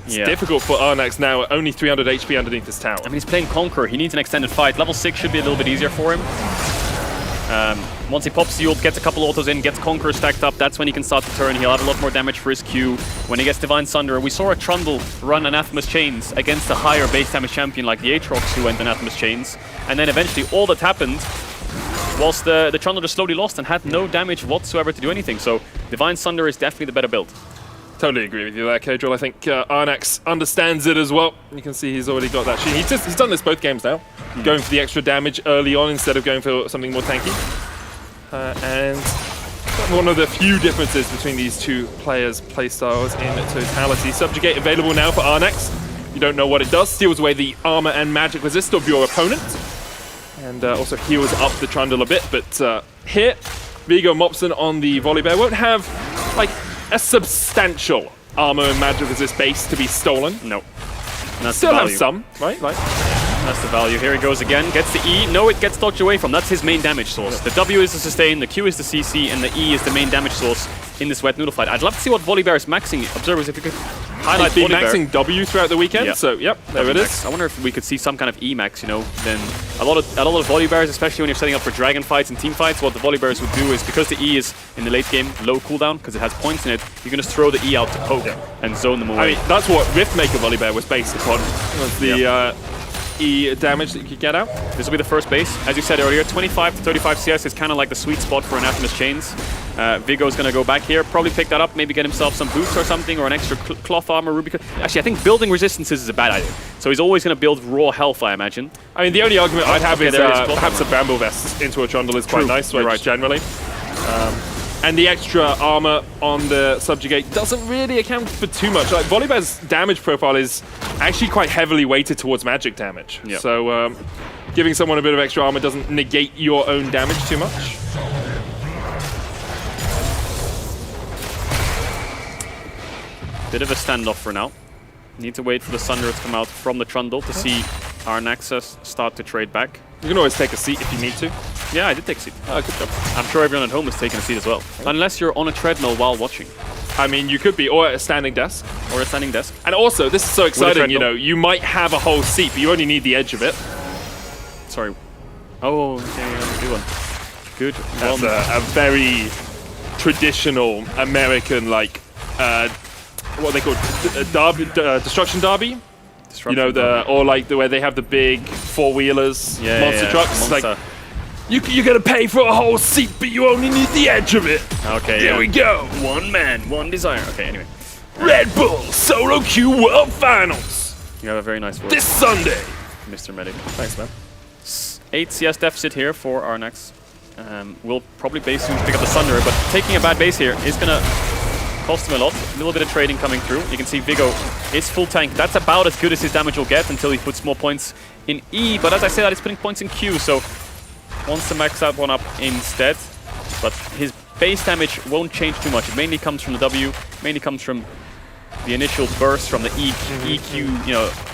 it's difficult for Arnax now. Only 300 HP underneath this tower. I mean, he's playing Conqueror. He needs an extended fight. Level 6 should be a little bit easier for him. Once he pops the ult, gets a couple autos in, gets Conqueror stacked up, that's when he can start to turn. He'll have a lot more damage for his Q. When he gets Divine Sunder, we saw a Trundle run Anathema's Chains against a higher base damage champion like the Aatrox who went Anathema's Chains. And then eventually all that happened was the Trundle just slowly lost and had no damage whatsoever to do anything. So Divine Sunder is definitely the better build. Totally agree with you there, Kadril. I think Arnax understands it as well. You can see he's already got that sheen. He's done this both games now, going for the extra damage early on instead of going for something more tanky. And one of the few differences between these two players' playstyles in totality. Subjugate available now for Arnax. You don't know what it does. Steals away the armor and magic resist of your opponent. And also heals up the Trundle a bit. But here, Viggo Mopson on the Volley Bear won't have like a substantial armor and magic resist base to be stolen. No. Still have some, right? That's the value. Here he goes again. Gets the E. No, it gets dodged away from. That's his main damage source. The W is the sustain, the Q is the CC, and the E is the main damage source in this Wet Noodle fight. I'd love to see what Volley Bear is maxing. Observers, if you could highlight He's been Volley maxing Bear. W throughout the weekend, so yep, there it is. I wonder if we could see some kind of E max, you know. Then a lot of Volley Bears, especially when you're setting up for dragon fights and team fights, what the Volley Bears would do is, because the E is in the late game low cooldown, because it has points in it, you can just throw the E out to poke and zone them away. I mean, that's what Riftmaker Volley Bear was based upon. Was the E damage that you could get out. This will be the first base. As you said earlier, 25 to 35 CS is kind of like the sweet spot for Anathema's Chains. Viggo's going to go back here, probably pick that up, maybe get himself some boots or something, or an extra cloth armor. Actually, I think building resistances is a bad idea. So he's always going to build raw health, I imagine. I mean, the only argument I'd have is perhaps a Bramble Vest into a Trundle is quite nice, right, generally. And the extra armor on the Subjugate doesn't really account for too much. Like, Volley Bear's damage profile is actually quite heavily weighted towards magic damage. Yep. So giving someone a bit of extra armor doesn't negate your own damage too much. Bit of a standoff for now. Need to wait for the Sunder to come out from the Trundle to see Arnaxis start to trade back. You can always take a seat if you need to. Yeah, I did take a seat. Oh, good job. I'm sure everyone at home is taking a seat as well. Unless you're on a treadmill while watching. I mean, you could be, or at a standing desk. Or a standing desk. And also, this is so exciting, you know, you might have a whole seat, but you only need the edge of it. Sorry. Oh, okay, good one. Good That's one. a very traditional American, like, what they call Destruction Derby. You know, or like where they have the big four-wheelers, monster trucks. Like, you're gonna pay for a whole seat, but you only need the edge of it. Okay, Here we go. One man, one desire. Okay, anyway. Red Bull Solo Q World Finals. You have a very nice word. This Sunday. Mr. Medic. Thanks, man. 8 CS deficit here for Arnax. We'll probably base soon to pick up the Sunder, but taking a bad base here is gonna cost him a lot. A little bit of trading coming through. You can see Viggo is full tank. That's about as good as his damage will get until he puts more points in E. But as I say that, he's putting points in Q, so wants to max that one up instead. But his base damage won't change too much. It mainly comes from the W, mainly comes from the initial burst from the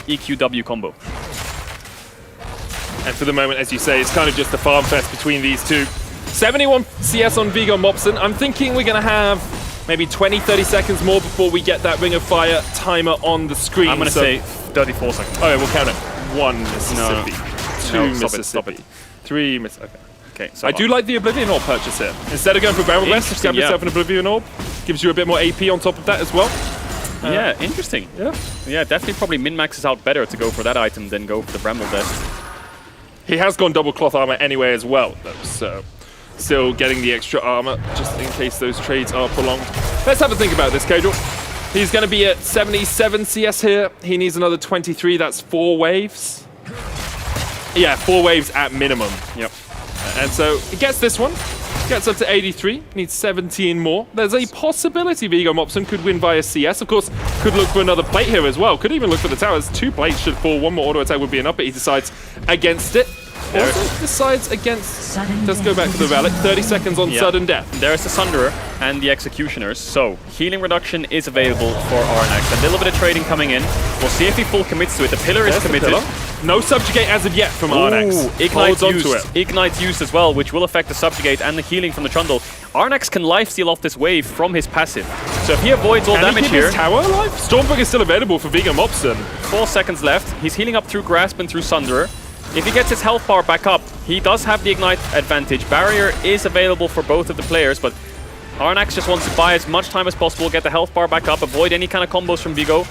EQ-W combo. And for the moment, as you say, it's kind of just a farm fest between these two. 71 CS on Viggo Mopson. I'm thinking we're going to have maybe 20-30 seconds more before we get that Ring of Fire timer on the screen. I'm going to say 34 seconds. Oh, yeah, we'll count it. 1 Mississippi, 2 stop Mississippi, it. 3 Mississippi. Okay, so I do like the Oblivion Orb purchase here. Instead of going for Barrel Vest, just grab yourself an Oblivion Orb. Gives you a bit more AP on top of that as well. Yeah, interesting. Yeah, definitely probably min-maxes out better to go for that item than go for the Bramble Vest. He has gone double cloth armor anyway as well, though, so still getting the extra armor just in case those trades are prolonged. Let's have a think about this, Cajal. He's going to be at 77 CS here. He needs another 23. That's 4 waves. Yeah, 4 waves at minimum. Yep. And so he gets this one. Gets up to 83. Needs 17 more. There's a possibility Viggo Mopson could win via CS. Of course, could look for another plate here as well. Could even look for the towers. 2 plates should fall. 1 more auto attack would be enough, but he decides against it. Also decides against... Let's go back to the relic. 30 seconds on sudden death. There's the Sunderer and the Executioners. So, healing reduction is available for Arnax. A little bit of trading coming in. We'll see if he full commits to it. The pillar is committed. No subjugate as of yet from Arnax. Ignite's used. Ignite's used as well, which will affect the subjugate and the healing from the Trundle. Arnax can lifesteal off this wave from his passive. So if he avoids all damage here... His tower alive? Stormbreaker is still available for Viggo Mopson. 4 seconds left. He's healing up through Grasp and through Sunderer. If he gets his health bar back up, he does have the Ignite advantage. Barrier is available for both of the players, but Arnax just wants to buy as much time as possible, get the health bar back up, avoid any kind of combos from Viggo.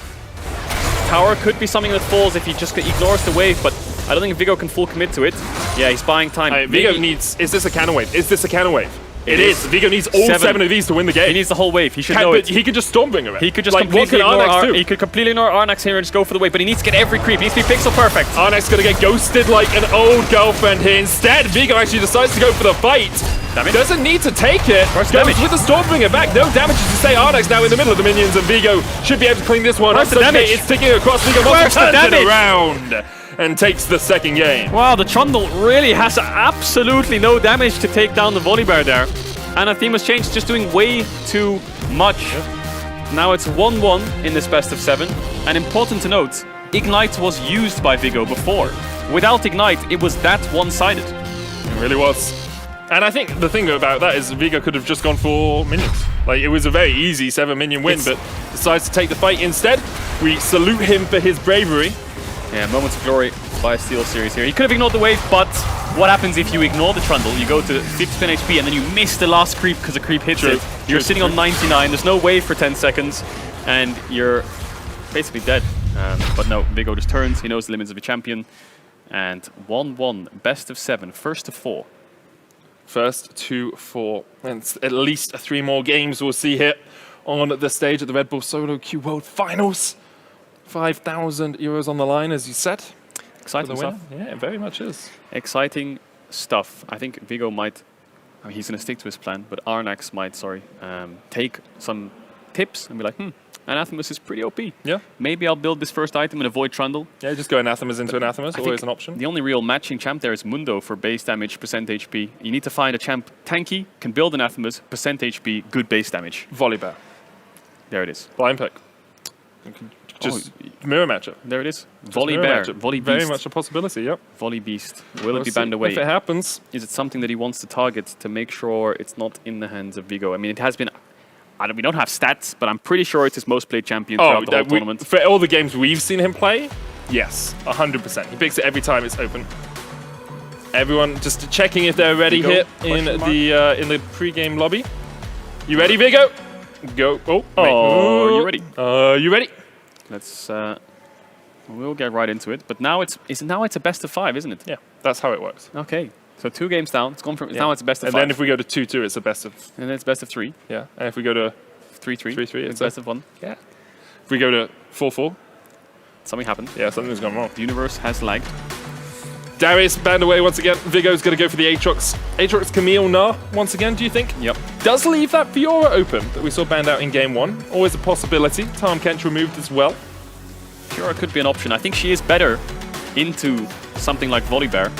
Tower could be something that falls if he just ignores the wave, but I don't think Viggo can full commit to it. Yeah, he's buying time. Viggo needs... Is this a cannon wave? Is this a cannon wave? It is. Viggo needs all 7 of these to win the game. He needs the whole wave. He should know it. He could just Stormbringer it. He could just completely ignore Arnax here and just go for the wave, but he needs to get every creep. He needs to be pixel perfect. Arnax gonna get ghosted like an old girlfriend here. Instead, Viggo actually decides to go for the fight. Damage. Doesn't need to take it. First Goes damage. with the Stormbringer back. No damage to say. Arnax now in the middle of the minions, and Viggo should be able to clean this one up. Damage. It's ticking across. Viggo turns it around and takes the second game. Wow, the Trundle really has absolutely no damage to take down the Volibear there. Anathema's changed, just doing way too much. Now it's 1-1 in this best of 7. And important to note, Ignite was used by Viggo before. Without Ignite, it was that one-sided. It really was. And I think the thing about that is Viggo could have just gone for minions. Like, it was a very easy 7-minion win, but decides to take the fight instead. We salute him for his bravery. Yeah, Moments of Glory by Steel Series here. He could have ignored the wave, but what happens if you ignore the Trundle? You go to 50 HP and then you miss the last creep because the creep hits it. You're sitting on 99, there's no wave for 10 seconds, and you're basically dead. But no, Viggo just turns, he knows the limits of a champion. And 1-1, best of 7, first to 4. First to 4. And at least 3 more games we'll see here on the stage at the Red Bull Solo Queue World Finals. 5,000 euros on the line, as you said. Exciting stuff. Yeah, it very much is. Exciting stuff. I think Viggo might, I mean, he's going to stick to his plan, but Arnax might, take some tips and be like, Anathemas is pretty OP. Yeah. Maybe I'll build this first item and avoid Trundle. Yeah, just go Anathemas into Anathemas, always an option. The only real matching champ there is Mundo for base damage, percent HP. You need to find a champ tanky, can build Anathemas, percent HP, good base damage. Volibear. There it is. Blind pick. Just mirror matchup. There it is. Volibear. Volley Beast. Very much a possibility, yep. Volley Beast. Will it be banned away? If it happens. Is it something that he wants to target to make sure it's not in the hands of Viggo? I mean, it has been... we don't have stats, but I'm pretty sure it's his most played champion throughout the whole tournament. For all the games we've seen him play, yes, 100%. He picks it every time it's open. Everyone just checking if they're ready here in the pre-game lobby. You ready, Viggo? Go. Oh, you ready? You ready? Let's. We'll get right into it. But now it's a best of 5, isn't it? Yeah, that's how it works. Okay. So 2 games down. It's gone from now it's a best of 5. And then if we go to 2-2, it's a best of. And then it's best of 3. Yeah. And if we go to 3-3, it's best of 1. Yeah. If we go to 4-4, something happened. Yeah, something's gone wrong. The universe has lagged. Darius banned away once again. Viggo's going to go for the Aatrox. Aatrox Camille Gnar once again, do you think? Yep. Does leave that Fiora open that we saw banned out in game 1. Always a possibility. Tahm Kench removed as well. Fiora could be an option. I think she is better into something like Volibear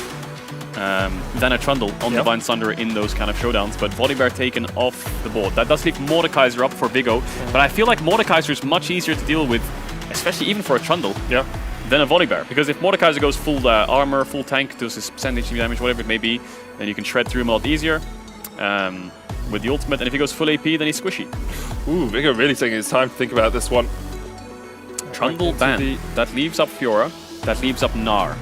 than a Trundle on Divine Sunder in those kind of showdowns, but Volibear taken off the board. That does leave Mordekaiser up for Viggo, but I feel like Mordekaiser is much easier to deal with, especially even for a Trundle, than a Volibear. Because if Mordekaiser goes full armor, full tank, does his percentage damage, whatever it may be, then you can shred through him a lot easier with the ultimate, and if he goes full AP, then he's squishy. Ooh, Viggo really taking his time to think about this one. Trundle ban. That leaves up Fiora, that leaves up Gnar.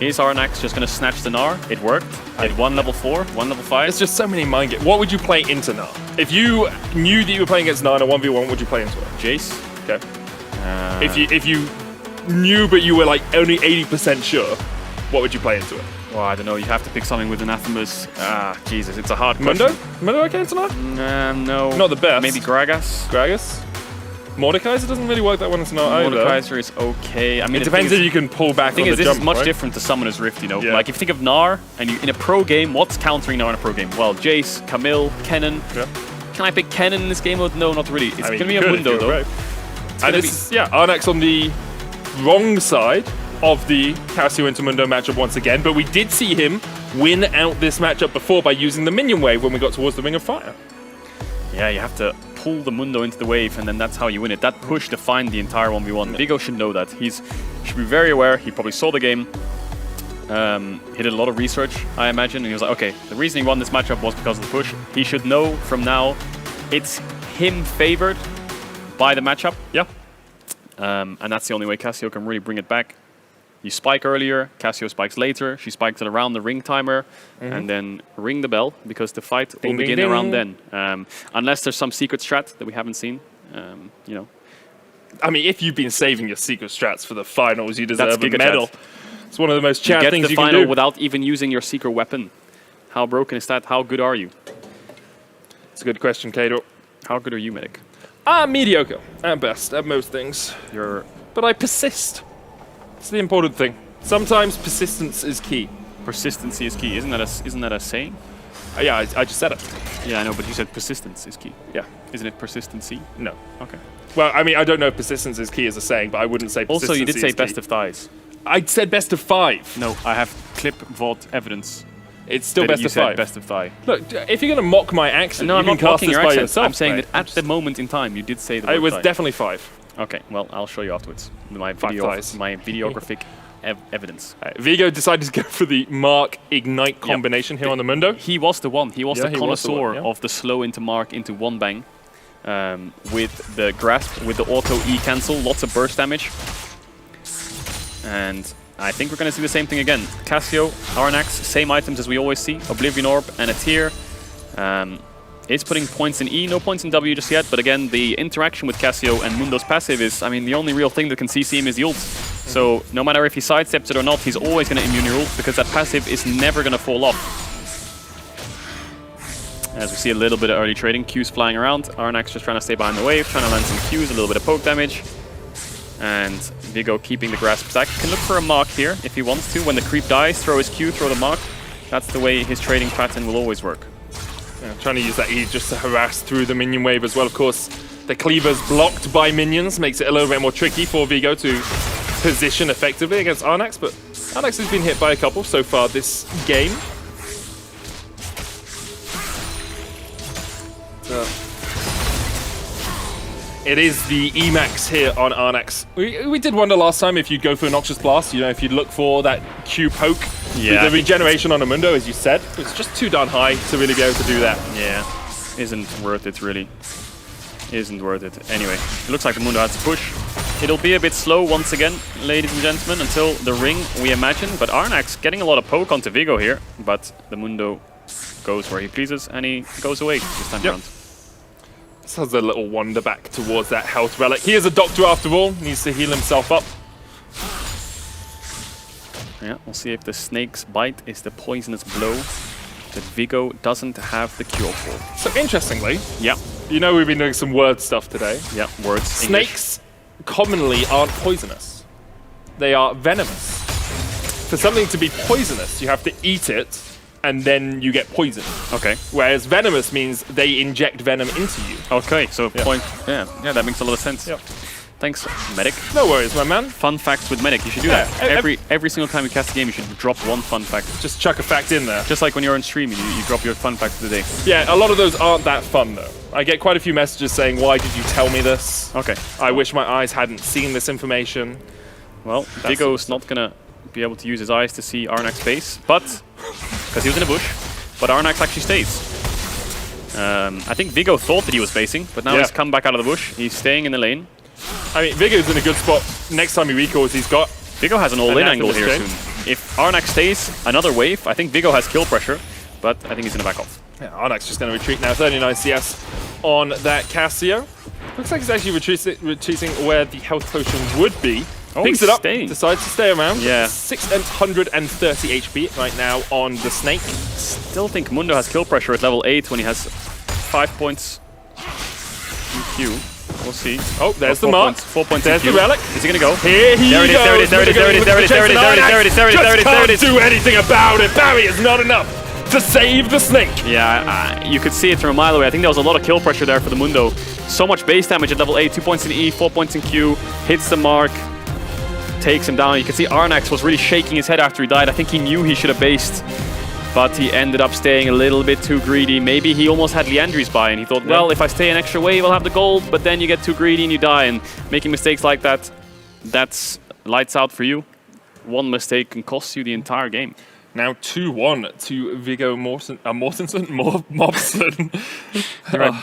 Is Arnax just going to snatch the Gnar? It worked. It won level 4, won level 5. There's just so many mind games. What would you play into Gnar? If you knew that you were playing against Gnar in a 1v1, what would you play into it? Jace. Okay. If you knew but you were like only 80% sure, what would you play into it? Well, I don't know. You have to pick something with Anathemas. Jesus, it's a hard question. Mundo okay tonight? No. Not the best. Maybe Gragas. Mordekaiser doesn't really work that one tonight either. Mordekaiser is okay. I mean, it depends if you can pull back on the jump, this is much right? different to Summoner's Rift, you know? Like, if you think of Gnar, and you in a pro game, what's countering Gnar in a pro game? Well, Jace, Camille, Kennen. Yeah. Can I pick Kennen in this game mode? No, not really. It's going to be a Mundo, though. Right. And it's, Arnax on the wrong side of the Cassio into Mundo matchup once again, but we did see him win out this matchup before by using the minion wave when we got towards the Ring of Fire. Yeah, you have to pull the Mundo into the wave, and then that's how you win it. That push defined the entire 1v1. Vigo should know that. He should be very aware. He probably saw the game. He did a lot of research, I imagine, and he was like, okay, the reason he won this matchup was because of the push. He should know from now it's him favored by the matchup. Yeah. And that's the only way Cassio can really bring it back. You spike earlier, Cassio spikes later. She spikes it around the ring timer, and then ring the bell, because the fight will begin around then. Unless there's some secret strat that we haven't seen, you know. I mean, if you've been saving your secret strats for the finals, you deserve a medal. It's one of the most Chad things you can do. You get the final without even using your secret weapon. How broken is that? How good are you? It's a good question, Kato. How good are you, Medic? Mediocre at best at most things. But I persist. It's the important thing. Sometimes persistence is key. Persistency is key. Isn't that a saying? Yeah, I just said it. Yeah, I know, but you said persistence is key. Yeah. Isn't it persistency? No. Okay. Well, I mean, I don't know if persistence is key as a saying, but I wouldn't say persistency. Also, you did say best of thighs. I said best of 5. No, I have clip VOD evidence. It's still best of 5. Best of thigh. Look, if you're going to mock my accent, no, you I'm can not cast mocking this your by accent. yourself. I'm saying that at the moment in time, you did say the word It was thigh. definitely 5. Okay, well, I'll show you afterwards. My videographic evidence. Vigo decided to go for the Mark Ignite combination here on the Mundo. He was the one. He was the connoisseur of the slow into Mark into one bang. With the grasp, with the auto E cancel, lots of burst damage. And I think we're going to see the same thing again. Cassio, Arnax, same items as we always see. Oblivion Orb and a Tear. Is putting points in E, no points in W just yet, but again, the interaction with Cassio and Mundo's passive is, I mean, the only real thing that can CC him is the ult. So no matter if he sidesteps it or not, he's always going to immune your ult, because that passive is never going to fall off. As we see a little bit of early trading, Qs flying around. Arnax just trying to stay behind the wave, trying to land some Qs, a little bit of poke damage. And Vigo keeping the grasp stack. Can look for a mark here if he wants to. When the creep dies, throw his Q, throw the mark. That's the way his trading pattern will always work. Yeah, trying to use that E just to harass through the minion wave as well. Of course, the cleaver's blocked by minions, makes it a little bit more tricky for Vigo to position effectively against Arnax, but Arnax has been hit by a couple so far this game. It is the Emax here on Arnax. We did wonder last time if you'd go for a Noxious Blast, you know, if you'd look for that Q poke. Yeah, the regeneration on a Mundo, as you said, it's just too darn high to really be able to do that. Yeah, isn't worth it, really. Isn't worth it. Anyway, it looks like the Mundo has to push. It'll be a bit slow once again, ladies and gentlemen, until the ring, we imagine. But Arnax getting a lot of poke onto Vigo here, but the Mundo goes where he pleases, and he goes away this time around. This has a little wander back towards that health relic. He is a doctor after all, needs to heal himself up. Yeah, we'll see if the snake's bite is the poisonous blow that Vigo doesn't have the cure for. So interestingly, yeah, you know we've been doing some word stuff today. Yeah, words. Snakes commonly aren't poisonous. They are venomous. For something to be poisonous, you have to eat it, and then you get poisoned. Okay. Whereas venomous means they inject venom into you. Okay, so yeah, that makes a lot of sense. Yep. Thanks, Medic. No worries, my man. Fun facts with Medic. You should do that. Every single time you cast a game, you should drop one fun fact. Just chuck a fact in there. Just like when you're on stream, you drop your fun fact of the day. Yeah, a lot of those aren't that fun, though. I get quite a few messages saying, why did you tell me this? Okay. I wish my eyes hadn't seen this information. Well, Vigo's not going to be able to use his eyes to see Arnax's face, but because he was in a bush, but Arnax actually stays. I think Vigo thought that he was spacing, but now he's come back out of the bush. He's staying in the lane. I mean, Vigo's in a good spot. Next time he recalls, he's got... Vigo has an all-in angle here soon. If Arnax stays another wave, I think Vigo has kill pressure, but I think he's going to back off. Yeah, Arnax just going to retreat now. 39 CS on that Cassio. Looks like he's actually retreating where the health potion would be. Oh, Picks he's it up, staying. decides to stay around. Yeah. 630 HP right now on the Snake. Still think Mundo has kill pressure at level 8 when he has 5 points in Q. We'll see. Oh, there's the mark. 4 points There's in Q. the relic. Is he gonna go? Here he goes. There it is, there it is, there it is, there it is, there it is, there it is, there it is, there it is, there it is, there it is, Just can't do anything about it. Barrier is not enough to save the Snake. Yeah, you could see it from a mile away. I think there was a lot of kill pressure there for the Mundo. So much base damage at level 8, 2 points in E, 4 points in Q, hits the mark, takes him down. You can see Arnax was really shaking his head after he died. I think he knew he should have based, but he ended up staying a little bit too greedy. Maybe he almost had Leandri's buy and he thought, well, if I stay an extra wave, I'll have the gold, but then you get too greedy and you die, and making mistakes like that, that's lights out for you. One mistake can cost you the entire game. Now 2-1 to Viggo Mobson.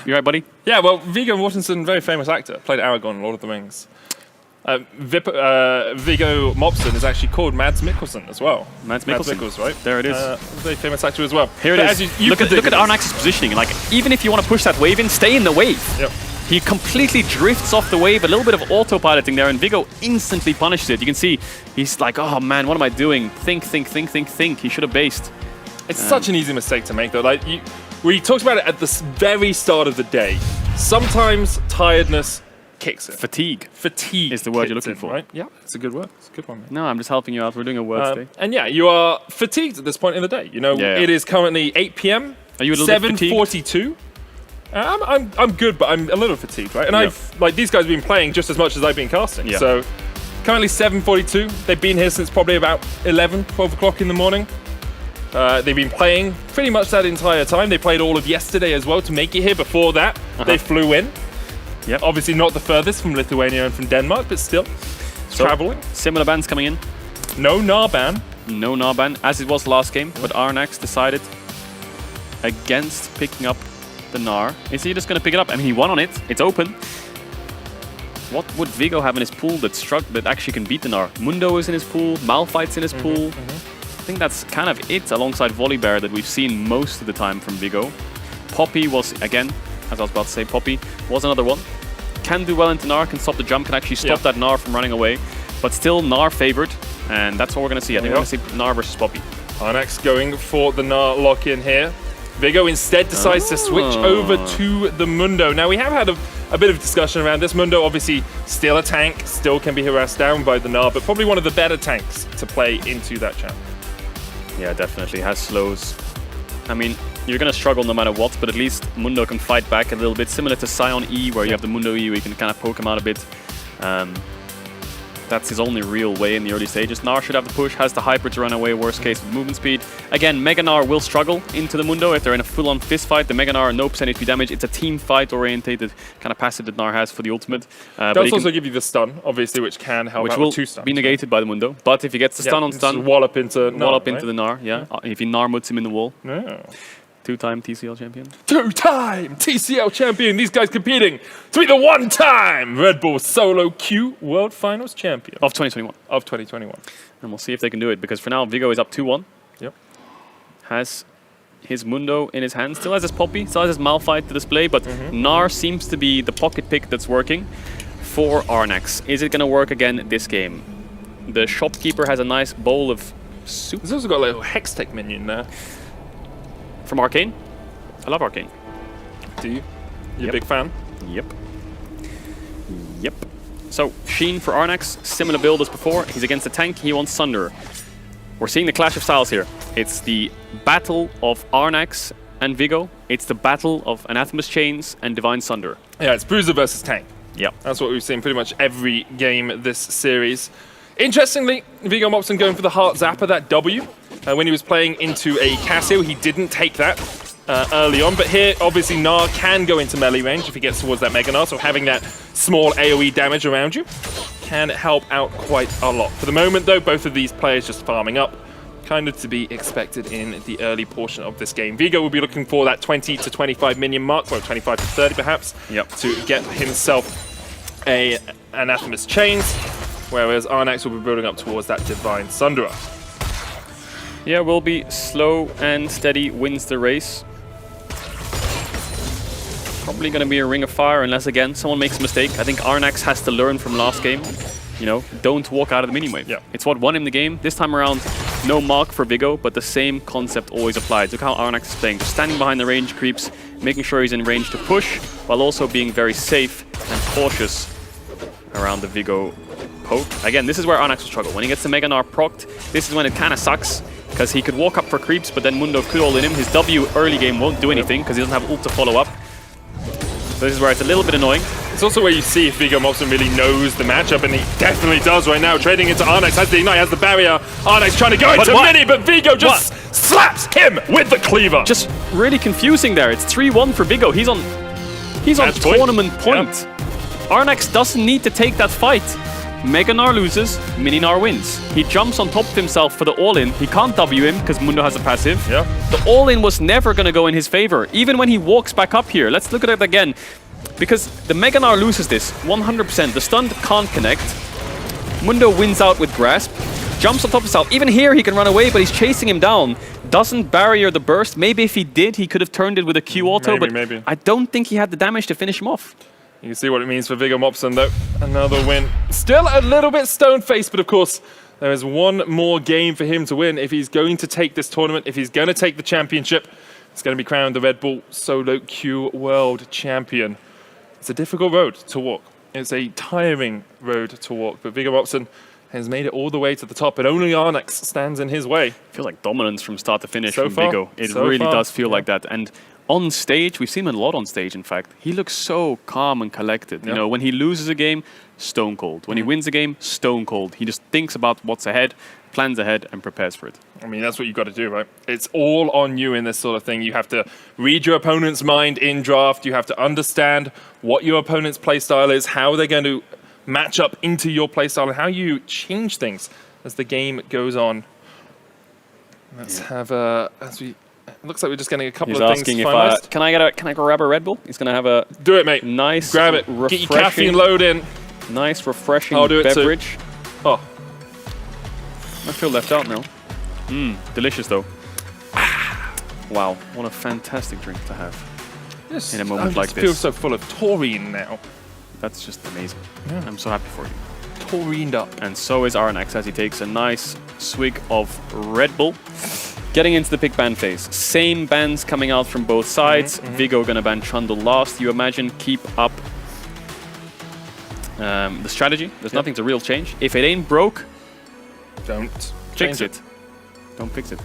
You right, buddy? Yeah, well, Viggo Mortensen, very famous actor, played Aragorn in Lord of the Rings. Viggo Mobson is actually called Mads Mikkelsen as well. Mads Mikkelsen, right? There it is. Very famous actor as well. Here it is. Look at Arnax's positioning. Like, even if you want to push that wave in, stay in the wave. Yep. He completely drifts off the wave, a little bit of autopiloting there, and Viggo instantly punishes it. You can see he's like, oh man, what am I doing? Think. He should have based. It's such an easy mistake to make, though. Like we talked about it at the very start of the day. Sometimes tiredness kicks in. Fatigue is the word you're looking for. Right? Yeah, it's a good word. It's a good one. Man. No, I'm just helping you out. We're doing a word today. And yeah, you are fatigued at this point in the day. You know, it is currently 8 p.m. Are you a little bit fatigued? 7:42. I'm good, but I'm a little fatigued, right? And these guys have been playing just as much as I've been casting. Yeah. So currently 7:42. They've been here since probably about 11, 12 o'clock in the morning. They've been playing pretty much that entire time. They played all of yesterday as well to make it here. Before that, they flew in. Yep. Obviously not the furthest from Lithuania and from Denmark, but still traveling. Similar bans coming in. No Gnar ban. No Gnar ban, as it was last game, but Arnax decided against picking up the Gnar. Is he just going to pick it up? I mean, he won on it. It's open. What would Viggo have in his pool that actually can beat the Gnar? Mundo is in his pool. Malphite's in his pool. I think that's kind of it alongside Volibear that we've seen most of the time from Viggo. Poppy was, again, as I was about to say, Poppy was another one. Can do well into Gnar, can stop the jump, can actually stop that Gnar from running away. But still Gnar favored, and that's what we're going to see. I think we're going to see Gnar versus Poppy. Arnax going for the Gnar lock-in here. Viggo instead decides to switch over to the Mundo. Now, we have had a bit of discussion around this. Mundo, obviously, still a tank, still can be harassed down by the Gnar, but probably one of the better tanks to play into that champ. Yeah, definitely. Has slows. I mean, you're going to struggle no matter what, but at least Mundo can fight back a little bit, similar to Sion E, where you have the Mundo E, where you can kind of poke him out a bit. That's his only real way in the early stages. Gnar should have the push, has the hyper to run away, worst case with movement speed. Again, Mega Gnar will struggle into the Mundo if they're in a full-on fist fight. The Mega Gnar, no percent HP damage. It's a team fight orientated kind of passive that Gnar has for the ultimate. Does also give you the stun, obviously, which can help which out will with 2 stuns. be negated by the Mundo. But if he gets the stun on stun, wallop into Gnar, the Gnar, yeah. If he Gnar-muts him in the wall. Yeah. 2-time TCL champion. 2-time TCL champion. These guys competing to be the 1-time Red Bull Solo Q World Finals champion. Of 2021. Of 2021. And we'll see if they can do it, because for now, Viggo is up 2-1. Yep. Has his Mundo in his hand. Still has his Poppy, still has his Malphite to display, but Gnar seems to be the pocket pick that's working for Arnax. Is it going to work again this game? The shopkeeper has a nice bowl of soup. He's also got a little Hextech minion there. From Arcane? I love Arcane. Do you? You're a big fan? Yep. Yep. So, Sheen for Arnax, similar build as before. He's against the tank, he wants Sunder. We're seeing the clash of styles here. It's the battle of Arnax and Viggo. It's the battle of Anathemas Chains and Divine Sunder. Yeah, it's Bruiser versus tank. Yeah. That's what we've seen pretty much every game this series. Interestingly, Viggo Mobson going for the Heart Zapper, that W. When he was playing into a Cassio, he didn't take that early on. But here, obviously, Gnar can go into melee range if he gets towards that Mega Gnar. So having that small AoE damage around you can help out quite a lot. For the moment, though, both of these players just farming up. Kind of to be expected in the early portion of this game. Viggo will be looking for that 20 to 25 minion mark, or 25 to 30 perhaps, to get himself a Anathemas Chains. Whereas Arnax will be building up towards that Divine Sunderer. Yeah, will be slow and steady, wins the race. probably going to be a ring of fire unless, again, someone makes a mistake. I think Arnax has to learn from last game. You know, don't walk out of the mini-wave. Yeah. It's what won him the game. This time around, no mark for Vigo, but the same concept always applies. Look how Arnax is playing. Just standing behind the range creeps, making sure he's in range to push, while also being very safe and cautious around the Vigo poke. Again, this is where Arnax will struggle. When he gets the Mega Gnar procced, this is when it kind of sucks, because he could walk up for creeps, but then Mundo could all in him. His W early game won't do anything, because he doesn't have ult to follow up. So this is where it's a little bit annoying. It's also where you see if Viggo Mobson really knows the matchup, and he definitely does right now. Trading into Arnax, has the Ignite, has the barrier. Arnax trying to go into mini, but Vigo just slaps him with the cleaver. Just really confusing there. It's 3-1 for Vigo. He's on tournament point. Arnax doesn't need to take that fight. Mega Gnar loses, Mini Gnar wins. He jumps on top of himself for the all-in. He can't W him because Mundo has a passive. Yeah. The all-in was never going to go in his favor, even when he walks back up here. Let's look at it again. Because the Mega Gnar loses this 100%. The stun can't connect. Mundo wins out with Grasp. Jumps on top of himself. Even here he can run away, but he's chasing him down. Doesn't barrier the burst. Maybe if he did, he could have turned it with a Q auto, but I don't think he had the damage to finish him off. You can see what it means for Viggo Mobson, though. Another win. Still a little bit stone-faced, but of course, there is one more game for him to win. If he's going to take this tournament, if he's going to take the championship, it's going to be crowned the Red Bull Solo Queue World Champion. It's a difficult road to walk. It's a tiring road to walk, but Viggo Mobson has made it all the way to the top, and only Arnax stands in his way. Feels like dominance from start to finish So from far. Vigo. It So really far. does feel like that. And on stage, we've seen him a lot on stage, in fact. He looks so calm and collected. You know, when he loses a game, stone cold. When he wins a game, stone cold. He just thinks about what's ahead, plans ahead, and prepares for it. I mean, that's what you've got to do, right? It's all on you in this sort of thing. You have to read your opponent's mind in draft. You have to understand what your opponent's playstyle is, how they're going to match up into your playstyle, and how you change things as the game goes on. Let's have it looks like we're just getting a couple He's of things asking if finalized. can I grab a Red Bull? He's gonna have a do it, mate. Nice, grab it. Get your caffeine load in. Nice, refreshing I'll do it beverage. too. Oh, I feel left out now. Delicious though. Wow, what a fantastic drink to have in a moment like I this. feel so full of taurine now. That's just amazing. Yeah. I'm so happy for you. Taurined up. And so is Arnax as he takes a nice swig of Red Bull. Getting into the pick ban phase. Same bans coming out from both sides. Vigo gonna ban Trundle last. You imagine keep up the strategy. There's nothing to real change. If it ain't broke, don't fix it. Don't fix it.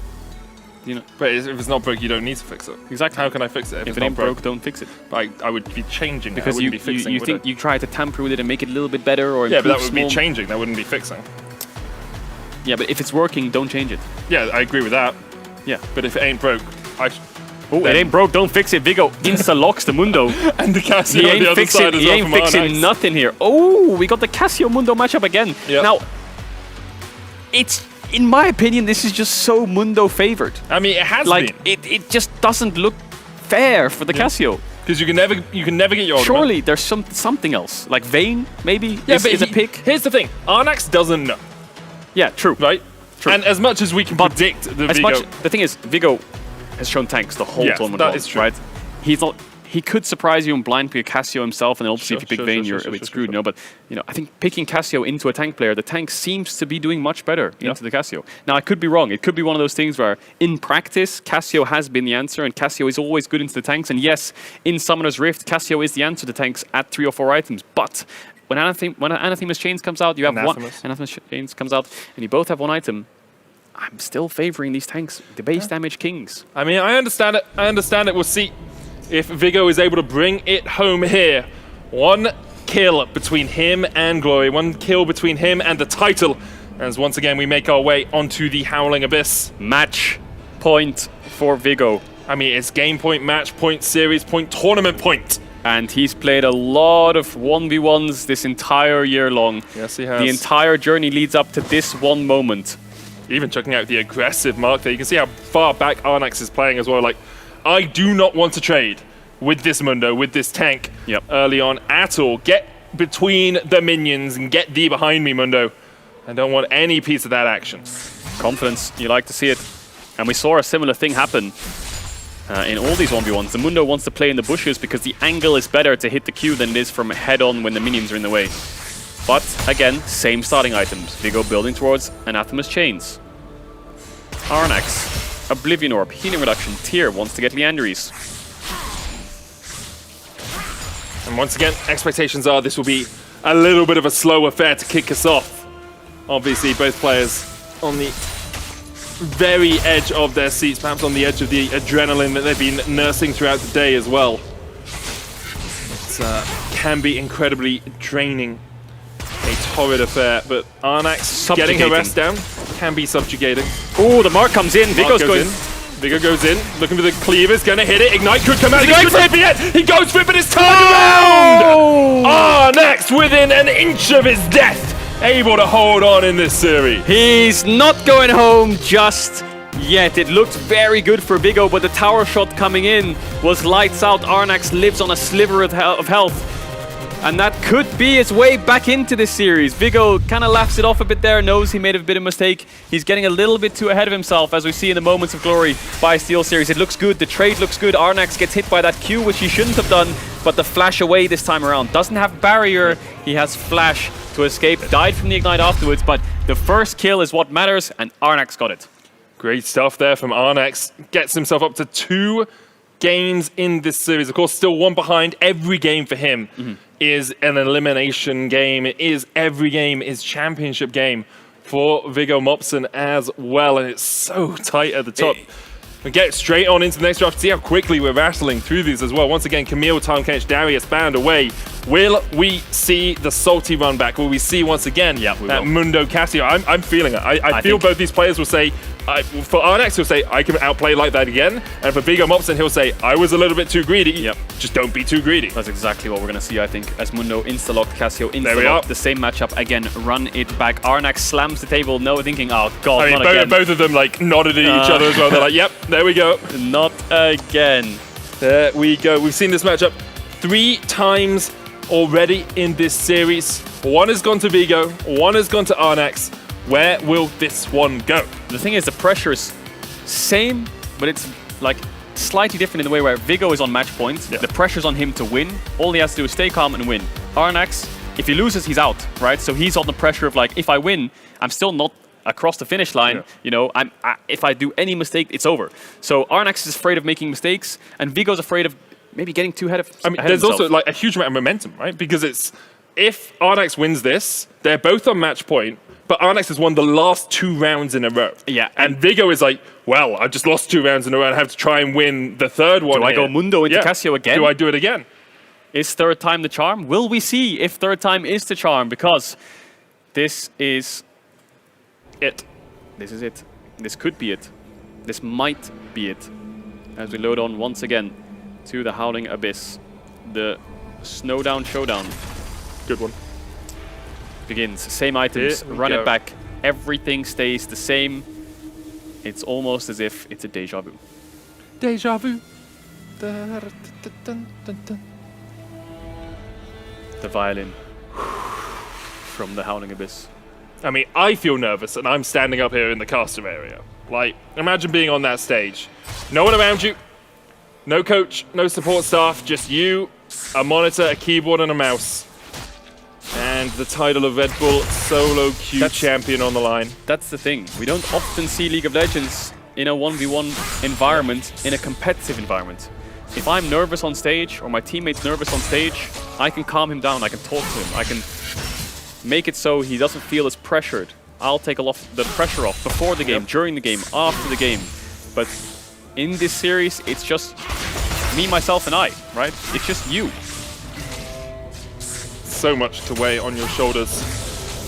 You know. But if it's not broke, you don't need to fix it. Exactly. How can I fix it if it ain't broke, don't fix it. I would be changing it. Because I wouldn't be fixing you it, think would I? you try to tamper with it and make it a little bit better, or Yeah, but that improve would be small- changing. That wouldn't be fixing. Yeah, but if it's working, don't change it. Yeah, I agree with that. Yeah. But if it ain't broke, Oh, it ain't broke, don't fix it. Vigo insta-locks the Mundo. And the Casio He on the ain't other side as he well ain't from fixing Arnax. nothing here. Oh, we got the Casio Mundo matchup again. Yep. Now, it's, in my opinion, this is just so Mundo favored. I mean, it has like, been. it just doesn't look fair for the Casio. Because you can never get your ultimate. Surely there's something else. Like Vayne, maybe, Yeah, is but a pick. Here's the thing. Arnax doesn't know. Yeah, true. Right? True. And as much as we can predict the Vigo... The thing is, Vigo has shown tanks the whole Yes, tournament that long, is true. right? He could surprise you and blind pick Casio himself, and then obviously if you pick Vayne, you're a bit screwed, you know. But I think picking Casio into a tank player, the tank seems to be doing much better into the Casio. Now I could be wrong. It could be one of those things where, in practice, Casio has been the answer, and Casio is always good into the tanks. And yes, in Summoner's Rift, Casio is the answer to tanks at 3 or 4 items. But when Anathema's Chains comes out, you have Anathema's Chains comes out, and you both have one item. I'm still favoring these tanks, the base damage kings. I mean, I understand it. We'll see if Vigo is able to bring it home here. One kill between him and Glory. One kill between him and the title. As once again, we make our way onto the Howling Abyss. Match point for Vigo. I mean, it's game point, match point, series point, tournament point. And he's played a lot of 1v1s this entire year long. Yes, he has. The entire journey leads up to this one moment. Even checking out the aggressive mark there, you can see how far back Arnax is playing as well. Like, I do not want to trade with this Mundo, with this tank early on at all. Get between the minions and get thee behind me, Mundo. I don't want any piece of that action. Confidence, you like to see it. And we saw a similar thing happen in all these 1v1s. The Mundo wants to play in the bushes because the angle is better to hit the Q than it is from head-on when the minions are in the way. But again, same starting items. Vigo building towards Anathema's Chains. Arnax, Oblivion Orb, Healing Reduction, Tyr wants to get Leanderies. And once again, expectations are this will be a little bit of a slow affair to kick us off. Obviously, both players on the very edge of their seats, perhaps on the edge of the adrenaline that they've been nursing throughout the day as well. It can be incredibly draining, a torrid affair, but Arnax getting her rest down can be subjugating. Oh, the mark comes in. Vigo's going in. Vigo goes in, looking for the cleavers, gonna hit it. Ignite could come out. He goes for it yet. He goes for it, but it's turned around! Arnax within an inch of his death, able to hold on in this series. He's not going home just yet. It looked very good for Vigo, but the tower shot coming in was lights out. Arnax lives on a sliver of health. And that could be his way back into this series. Vigo kind of laughs it off a bit there, knows he made a bit of a mistake. He's getting a little bit too ahead of himself, as we see in the Moments of Glory by Steel Series. It looks good, the trade looks good. Arnax gets hit by that Q, which he shouldn't have done, but the flash away this time around. Doesn't have barrier, he has flash to escape. Died from the Ignite afterwards, but the first kill is what matters, and Arnax got it. Great stuff there from Arnax. Gets himself up to 2 games in this series. Of course, still 1 behind. Every game for him is an elimination game. It is every game is championship game for Viggo Mopsen as well. And it's so tight at the top. We get straight on into the next draft. See how quickly we're rattling through these as well. Once again, Camille, Tarmkench, Darius banned away. Will we see the salty run back? Will we see once again that Mundo Cassio? I'm feeling it. I feel both these players will say, for Arnax, he'll say, I can outplay like that again. And for Viggo Mopsen, he'll say, I was a little bit too greedy. Just don't be too greedy. That's exactly what we're going to see, I think, as Mundo insta-locked, Cassio insta-locked. The same matchup again, run it back. Arnax slams the table, no thinking, oh god, I mean, not again. Both of them like nodded at each other as well. They're like, yep, there we go. Not again. There we go. We've seen this matchup 3 times already in this series. 1 has gone to Vigo, 1 has gone to Arnax. Where will this one go? The thing is, the pressure is same, but it's like slightly different in the way where Vigo is on match point. The pressure's on him to win. All he has to do is stay calm and win. Arnax, if he loses, he's out, right? So he's on the pressure of like, if I win, I'm still not across the finish line. You know, if I do any mistake, it's over. So Arnax is afraid of making mistakes, and Vigo's afraid of maybe getting too ahead of himself. I mean, there's also like a huge amount of momentum, right? Because it's, if Arnax wins this, they're both on match point, but Arnax has won the last 2 rounds in a row. Yeah. And Vigo is like, well, I just lost 2 rounds in a row and I have to try and win the 3rd one. Do I go Mundo into Cassio again? Do I do it again? Is 3rd time the charm? Will we see if 3rd time is the charm? Because this is it. This is it. This could be it. This might be it. As we load on once again to the Howling Abyss. The Snowdown Showdown. Good one. Begins. Same items, run it back. Everything stays the same. It's almost as if it's a deja vu. Deja vu. The violin from the Howling Abyss. I mean, I feel nervous and I'm standing up here in the caster area. Like, imagine being on that stage. No one around you. No coach, no support staff, just you, a monitor, a keyboard and a mouse. And the title of Red Bull Solo Queue Champion on the line. That's the thing. We don't often see League of Legends in a 1v1 environment, in a competitive environment. If I'm nervous on stage, or my teammate's nervous on stage, I can calm him down, I can talk to him, I can make it so he doesn't feel as pressured. I'll take the pressure off before the game, during the game, after the game. But in this series, it's just me, myself, and I, right? It's just you. So much to weigh on your shoulders.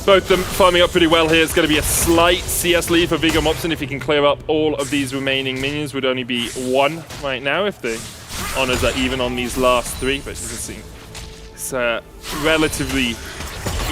Both of them farming up pretty well here. It's going to be a slight CS lead for Viggo Mopsen if he can clear up all of these remaining minions. Would only be 1 right now if the honors are even on these last 3. But you can see it's a relatively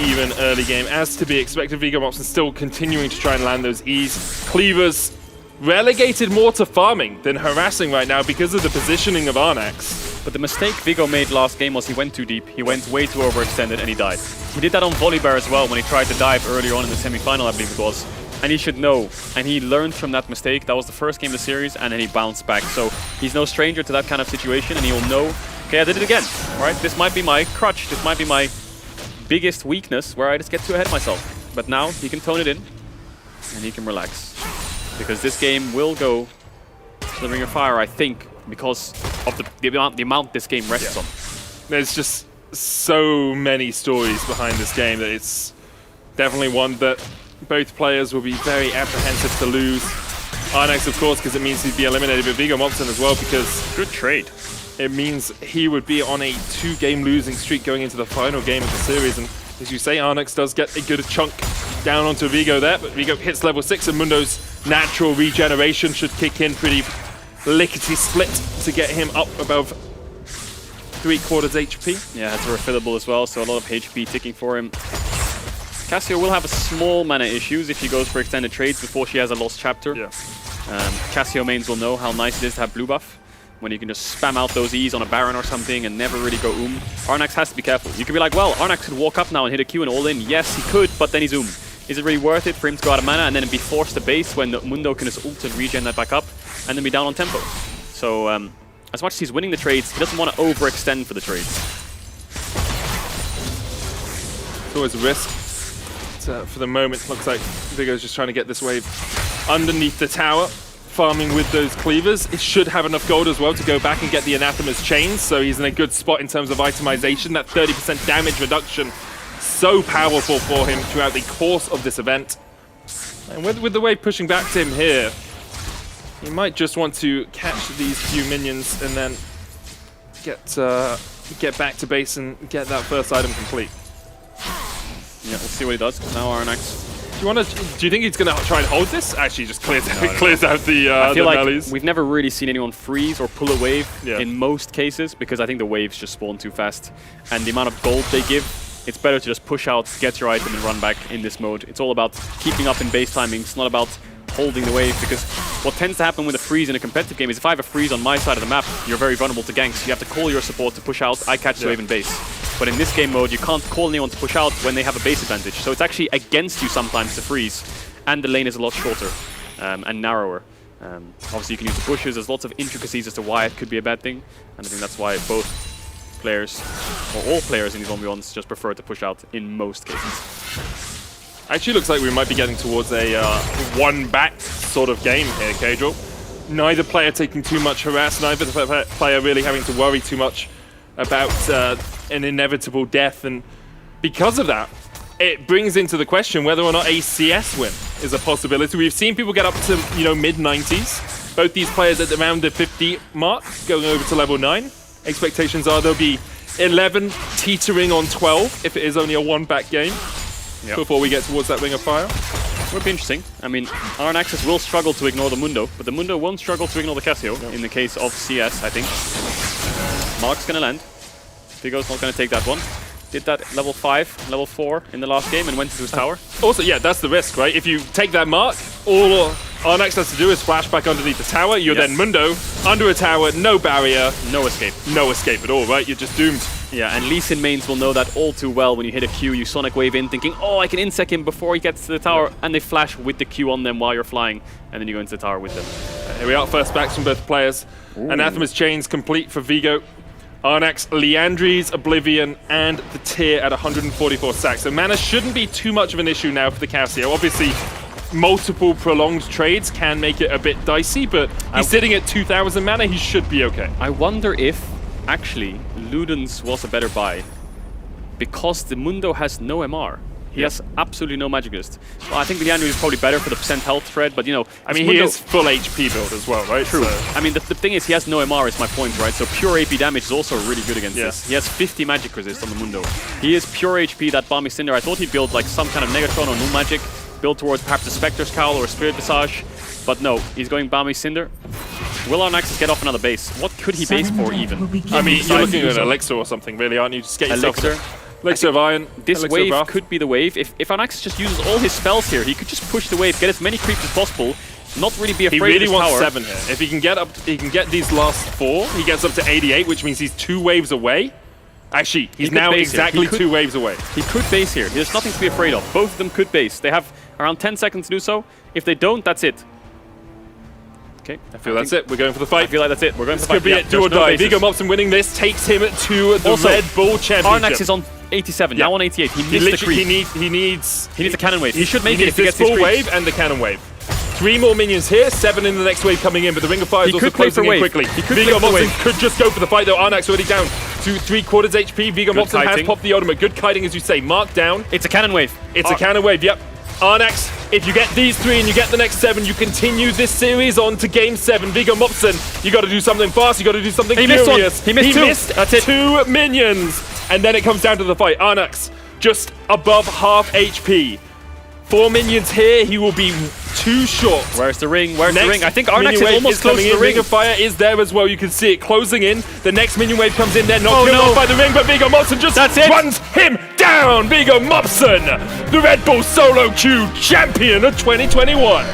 even early game. As to be expected, Viggo Mopsen still continuing to try and land those E's. Cleavers relegated more to farming than harassing right now because of the positioning of Arnax. But the mistake Viggo made last game was he went too deep. He went way too overextended and he died. He did that on Volibear as well when he tried to dive earlier on in the semi-final, I believe it was. And he should know. And he learned from that mistake. That was the first game of the series and then he bounced back. So He's no stranger to that kind of situation, and he'll know, okay, I did it again. All right, this might be my crutch. This might be my biggest weakness, where I just get too ahead of myself. But now he can tone it in, and he can relax. Because this game will go to the Ring of Fire, I think, because of the amount this game rests on. There's just so many stories behind this game that it's definitely one that both players will be very apprehensive to lose. Arnax, of course, because it means he'd be eliminated, but Viggo Mobson as well, because good trade. It means he would be on a 2-game losing streak going into the final game of the series. And as you say, Arnax does get a good chunk down onto Viggo there, but Viggo hits level 6, and Mundo's natural regeneration should kick in pretty lickety-split to get him up above 3/4 HP. Yeah, that's refillable as well, so a lot of HP ticking for him. Cassio will have a small mana issues if he goes for extended trades before she has a lost chapter. Yeah. Cassio mains will know how nice it is to have blue buff, when you can just spam out those E's on a Baron or something and never really go Arnax has to be careful. You could be like, well, Arnax could walk up now and hit a Q and all in. Yes, he could, but then he's Is it really worth it for him to go out of mana and then be forced to base when Mundo can just ult and regen that back up and then be down on tempo? So, as much as he's winning the trades, he doesn't want to overextend for the trades. It's always a risk. For the moment, looks like Viggo's just trying to get this wave underneath the tower, farming with those cleavers. It should have enough gold as well to go back and get the Anathema's chains, so he's in a good spot in terms of itemization. That 30% damage reduction, so powerful for him throughout the course of this event. And with the wave pushing back to him here, he might just want to catch these few minions and then get back to base and get that first item complete. Yeah, we'll see what he does. Now Arnax. Do you think he's going to try and hold this? Actually, just clears out the I feel like melees. we've never really seen anyone freeze or pull a wave in most cases, because I think the waves just spawn too fast. And the amount of gold they give, it's better to just push out, get your item, and run back in this mode. It's all about keeping up in base timing. It's not about holding the wave, because what tends to happen with a freeze in a competitive game is if I have a freeze on my side of the map, you're very vulnerable to ganks. You have to call your support to push out, I catch the wave in base. But in this game mode, you can't call anyone to push out when they have a base advantage. So it's actually against you sometimes to freeze, and the lane is a lot shorter and narrower. Obviously, you can use the bushes. There's lots of intricacies as to why it could be a bad thing, and I think that's why both players, or all players in these 1v1s, just prefer to push out in most cases. Actually, looks like we might be getting towards a one-back sort of game here, Kadril. Neither player taking too much harass, neither player really having to worry too much about an inevitable death, and because of that, it brings into the question whether or not a CS win is a possibility. We've seen people get up to mid-90s. Both these players at around the 50 mark, going over to level 9. Expectations are there'll be 11 teetering on 12 if it is only a one-back game before we get towards that Ring of Fire. Would be interesting. I mean, Arnaxes will struggle to ignore the Mundo, but the Mundo won't struggle to ignore the Cassio in the case of CS, I think. Mark's gonna land. Viggo's not gonna take that one. Did that level 5, level 4 in the last game and went into his tower. Also, yeah, that's the risk, right? If you take that mark, all Arnax has to do is flash back underneath the tower. You're then Mundo, under a tower, no barrier. No escape. No escape at all, right? You're just doomed. Yeah, and Lee Sin mains will know that all too well when you hit a Q, you Sonic Wave in thinking, oh, I can insec him before he gets to the tower, and they flash with the Q on them while you're flying, and then you go into the tower with them. Here we are, first backs from both players. Ooh. Anathema's chains complete for Viggo. Arnax, Liandry's, Oblivion, and the tier at 144 stacks. So mana shouldn't be too much of an issue now for the Cassio. Obviously, multiple prolonged trades can make it a bit dicey, but he's sitting at 2,000 mana, he should be okay. I wonder if, actually, Luden's was a better buy, because the Mundo has no MR. He has absolutely no magic resist. Well, I think Liandry is probably better for the % health thread, but you know... I mean, he is full HP build as well, right? True. So. I mean, the thing is, he has no MR is my point, right? So pure AP damage is also really good against this. He has 50 magic resist on the Mundo. He is pure HP, that Balmy Cinder. I thought he'd build like some kind of Negatron or Null Magic, build towards perhaps a Spectre's Cowl or a Spirit Visage, but no, he's going Balmy Cinder. Will Arnaxes get off another base? What could he base for even? I mean, you're looking at an Elixir or something, really, aren't you? Just get yourself... Elixir of Iron. This wave could be the wave. If Arnaxes just uses all his spells here, he could just push the wave, get as many creeps as possible, not really be afraid of his wants power. 7 here. If he can get up, he can get these last 4. He gets up to 88, which means he's 2 waves away. Actually, he's now exactly 2 waves away. He could base here. There's nothing to be afraid of. Both of them could base. They have around 10 seconds to do so. If they don't, that's it. Okay. I feel that's it. We're going for the fight. I feel like that's it. We're going for the fight. Could be it. Do or die. Viggo Mobson winning this takes him to the Also, Red Bull Championship. Arnax is on 87, now on 88. He missed the creep. He needs a cannon wave. He should make he it if he needs gets this his full creeps. wave and the cannon wave. 3 more minions here, 7 in the next wave coming in, but the Ring of Fire is He also could play for closing in wave. quickly. He could Viggo play for Mobson wave. could just go for the fight though. Arnax already down to 3/4 HP. Viggo Good Mobson has kiting. popped the ultimate. Good kiting, as you say. Mark down. It's a cannon wave. It's a cannon wave, yep. Arnax, if you get these 3 and you get the next 7, you continue this series on to Game 7. Viggo Mobson, you got to do something fast, you got to do something furious. He missed 2. That's it. 2 minions. And then it comes down to the fight. Arnax, just above half HP. 4 minions here, he will be too short. Where's the ring? Where's Next the ring? I think Arnax minion is wave almost close coming to the in. ring. Ring of Fire is there as well. You can see it closing in. The next minion wave comes in. They're not Oh, killed no. off by the ring, but Viggo Mobson just That's it. runs him down. Viggo Mobson, the Red Bull Solo Queue champion of 2021.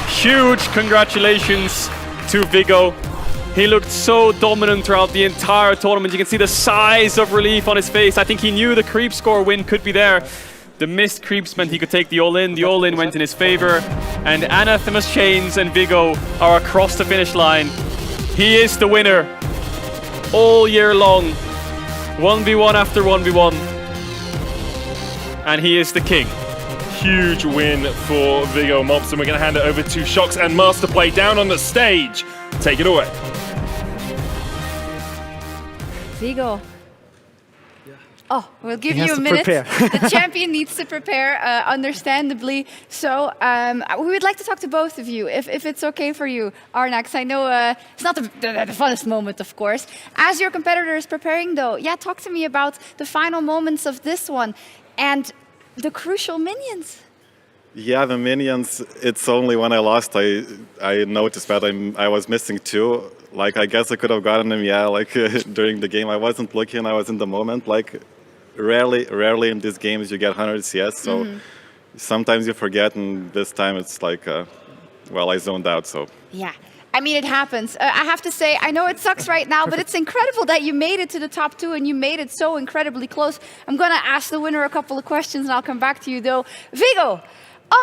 Huge congratulations to Viggo. He looked so dominant throughout the entire tournament. You can see the size of relief on his face. I think he knew the creep score win could be there. The missed creeps meant he could take the all-in. The all-in went in his favor. And Anathema's Chains and Viggo are across the finish line. He is the winner all year long. 1v1 after 1v1. And he is the king. Huge win for Viggo Mobson. We're going to hand it over to Sjokz and Masterplay down on the stage. Take it away. Viggo. Oh, we'll give He has you a to minute. prepare. The champion needs to prepare, understandably. So we would like to talk to both of you, if it's okay for you, Arnax. I know it's not the funnest moment, of course. As your competitor is preparing, though, yeah, talk to me about the final moments of this one and the crucial minions. Yeah, the minions, it's only when I lost I noticed that I was missing 2. Like, I guess I could have gotten them, yeah, like during the game. I wasn't looking, I was in the moment. Like, rarely in these games you get 100 CS, so sometimes you forget, and this time it's like, well, I zoned out, so. Yeah. I mean, it happens. I have to say, I know it sucks right now, but it's incredible that you made it to the top 2 and you made it so incredibly close. I'm going to ask the winner a couple of questions and I'll come back to you, though. Viggo,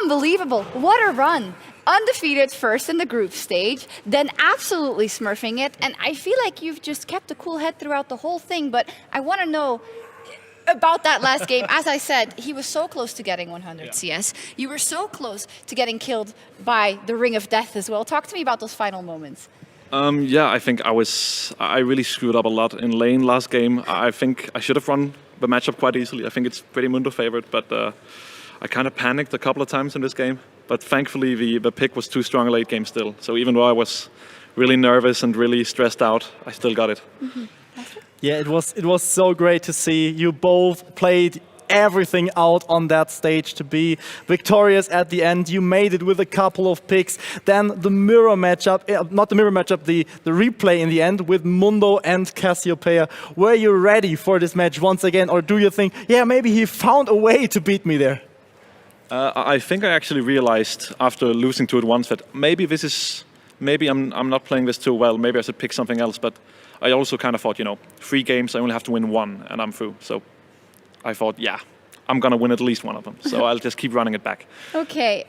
unbelievable. What a run. Undefeated first in the group stage, then absolutely smurfing it. And I feel like you've just kept a cool head throughout the whole thing, but I want to know about that last game. As I said, he was so close to getting 100 CS. You were so close to getting killed by the Ring of Death as well. Talk to me about those final moments. Yeah, I think I really screwed up a lot in lane last game. I think I should have run the matchup quite easily. I think it's pretty Mundo favored, but I kind of panicked a couple of times in this game. But thankfully the pick was too strong late game still. So even though I was really nervous and really stressed out, I still got it. Yeah, it was so great to see. You both played everything out on that stage to be victorious at the end. You made it with a couple of picks. Then the mirror matchup, not the mirror matchup, the replay in the end with Mundo and Cassiopeia. Were you ready for this match once again, or do you think, yeah, maybe he found a way to beat me there? I think I actually realized after losing to it once that maybe I'm not playing this too well. Maybe I should pick something else. But I also kind of thought, 3 games, I only have to win 1 and I'm through. So I thought, yeah, I'm going to win at least one of them. So I'll just keep running it back. Okay.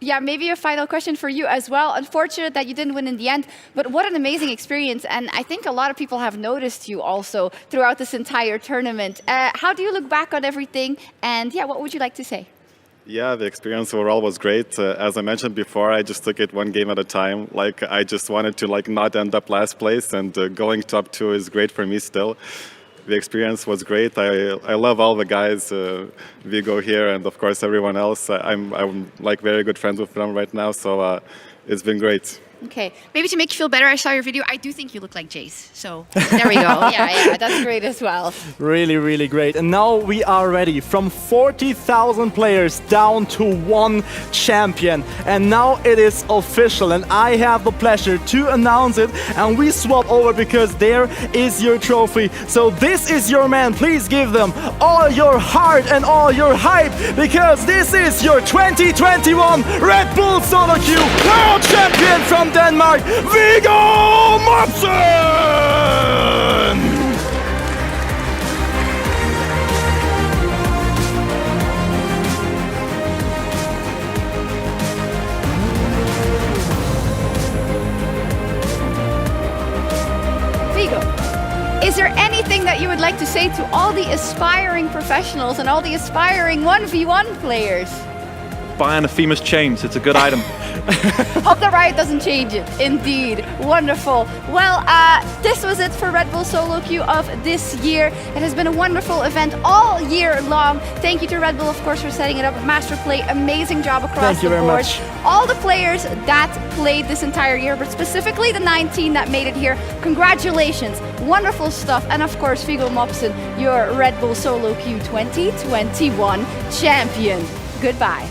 Yeah, maybe a final question for you as well. Unfortunate that you didn't win in the end, but what an amazing experience. And I think a lot of people have noticed you also throughout this entire tournament. How do you look back on everything? And yeah, what would you like to say? Yeah, the experience overall was great. As I mentioned before, I just took it one game at a time. Like, I just wanted to not end up last place, and going top 2 is great for me still. The experience was great. I love all the guys, Viggo here, and of course everyone else. I'm like very good friends with them right now, so it's been great. Okay, maybe to make you feel better, I saw your video. I do think you look like Jace, so there we go. Yeah, that's great as well. Really, really great. And now we are ready. From 40,000 players down to 1 champion. And now it is official, and I have the pleasure to announce it. And we swap over because there is your trophy. So this is your man. Please give them all your heart and all your hype, because this is your 2021 Red Bull Solo Queue World Champion from Denmark, Viggo Mobson! Is there anything that you would like to say to all the aspiring professionals and all the aspiring 1v1 players? Buy an famous chains, it's a good item. Hope the Riot doesn't change it. Indeed. Wonderful. Well, this was it for Red Bull Solo Queue of this year. It has been a wonderful event all year long. Thank you to Red Bull, of course, for setting it up. Master Play, amazing job across Thank you the very board. much. All the players that played this entire year, but specifically the 19 that made it here, congratulations. Wonderful stuff. And of course, Viggo Mopsen, your Red Bull Solo Queue 2021 champion. Goodbye.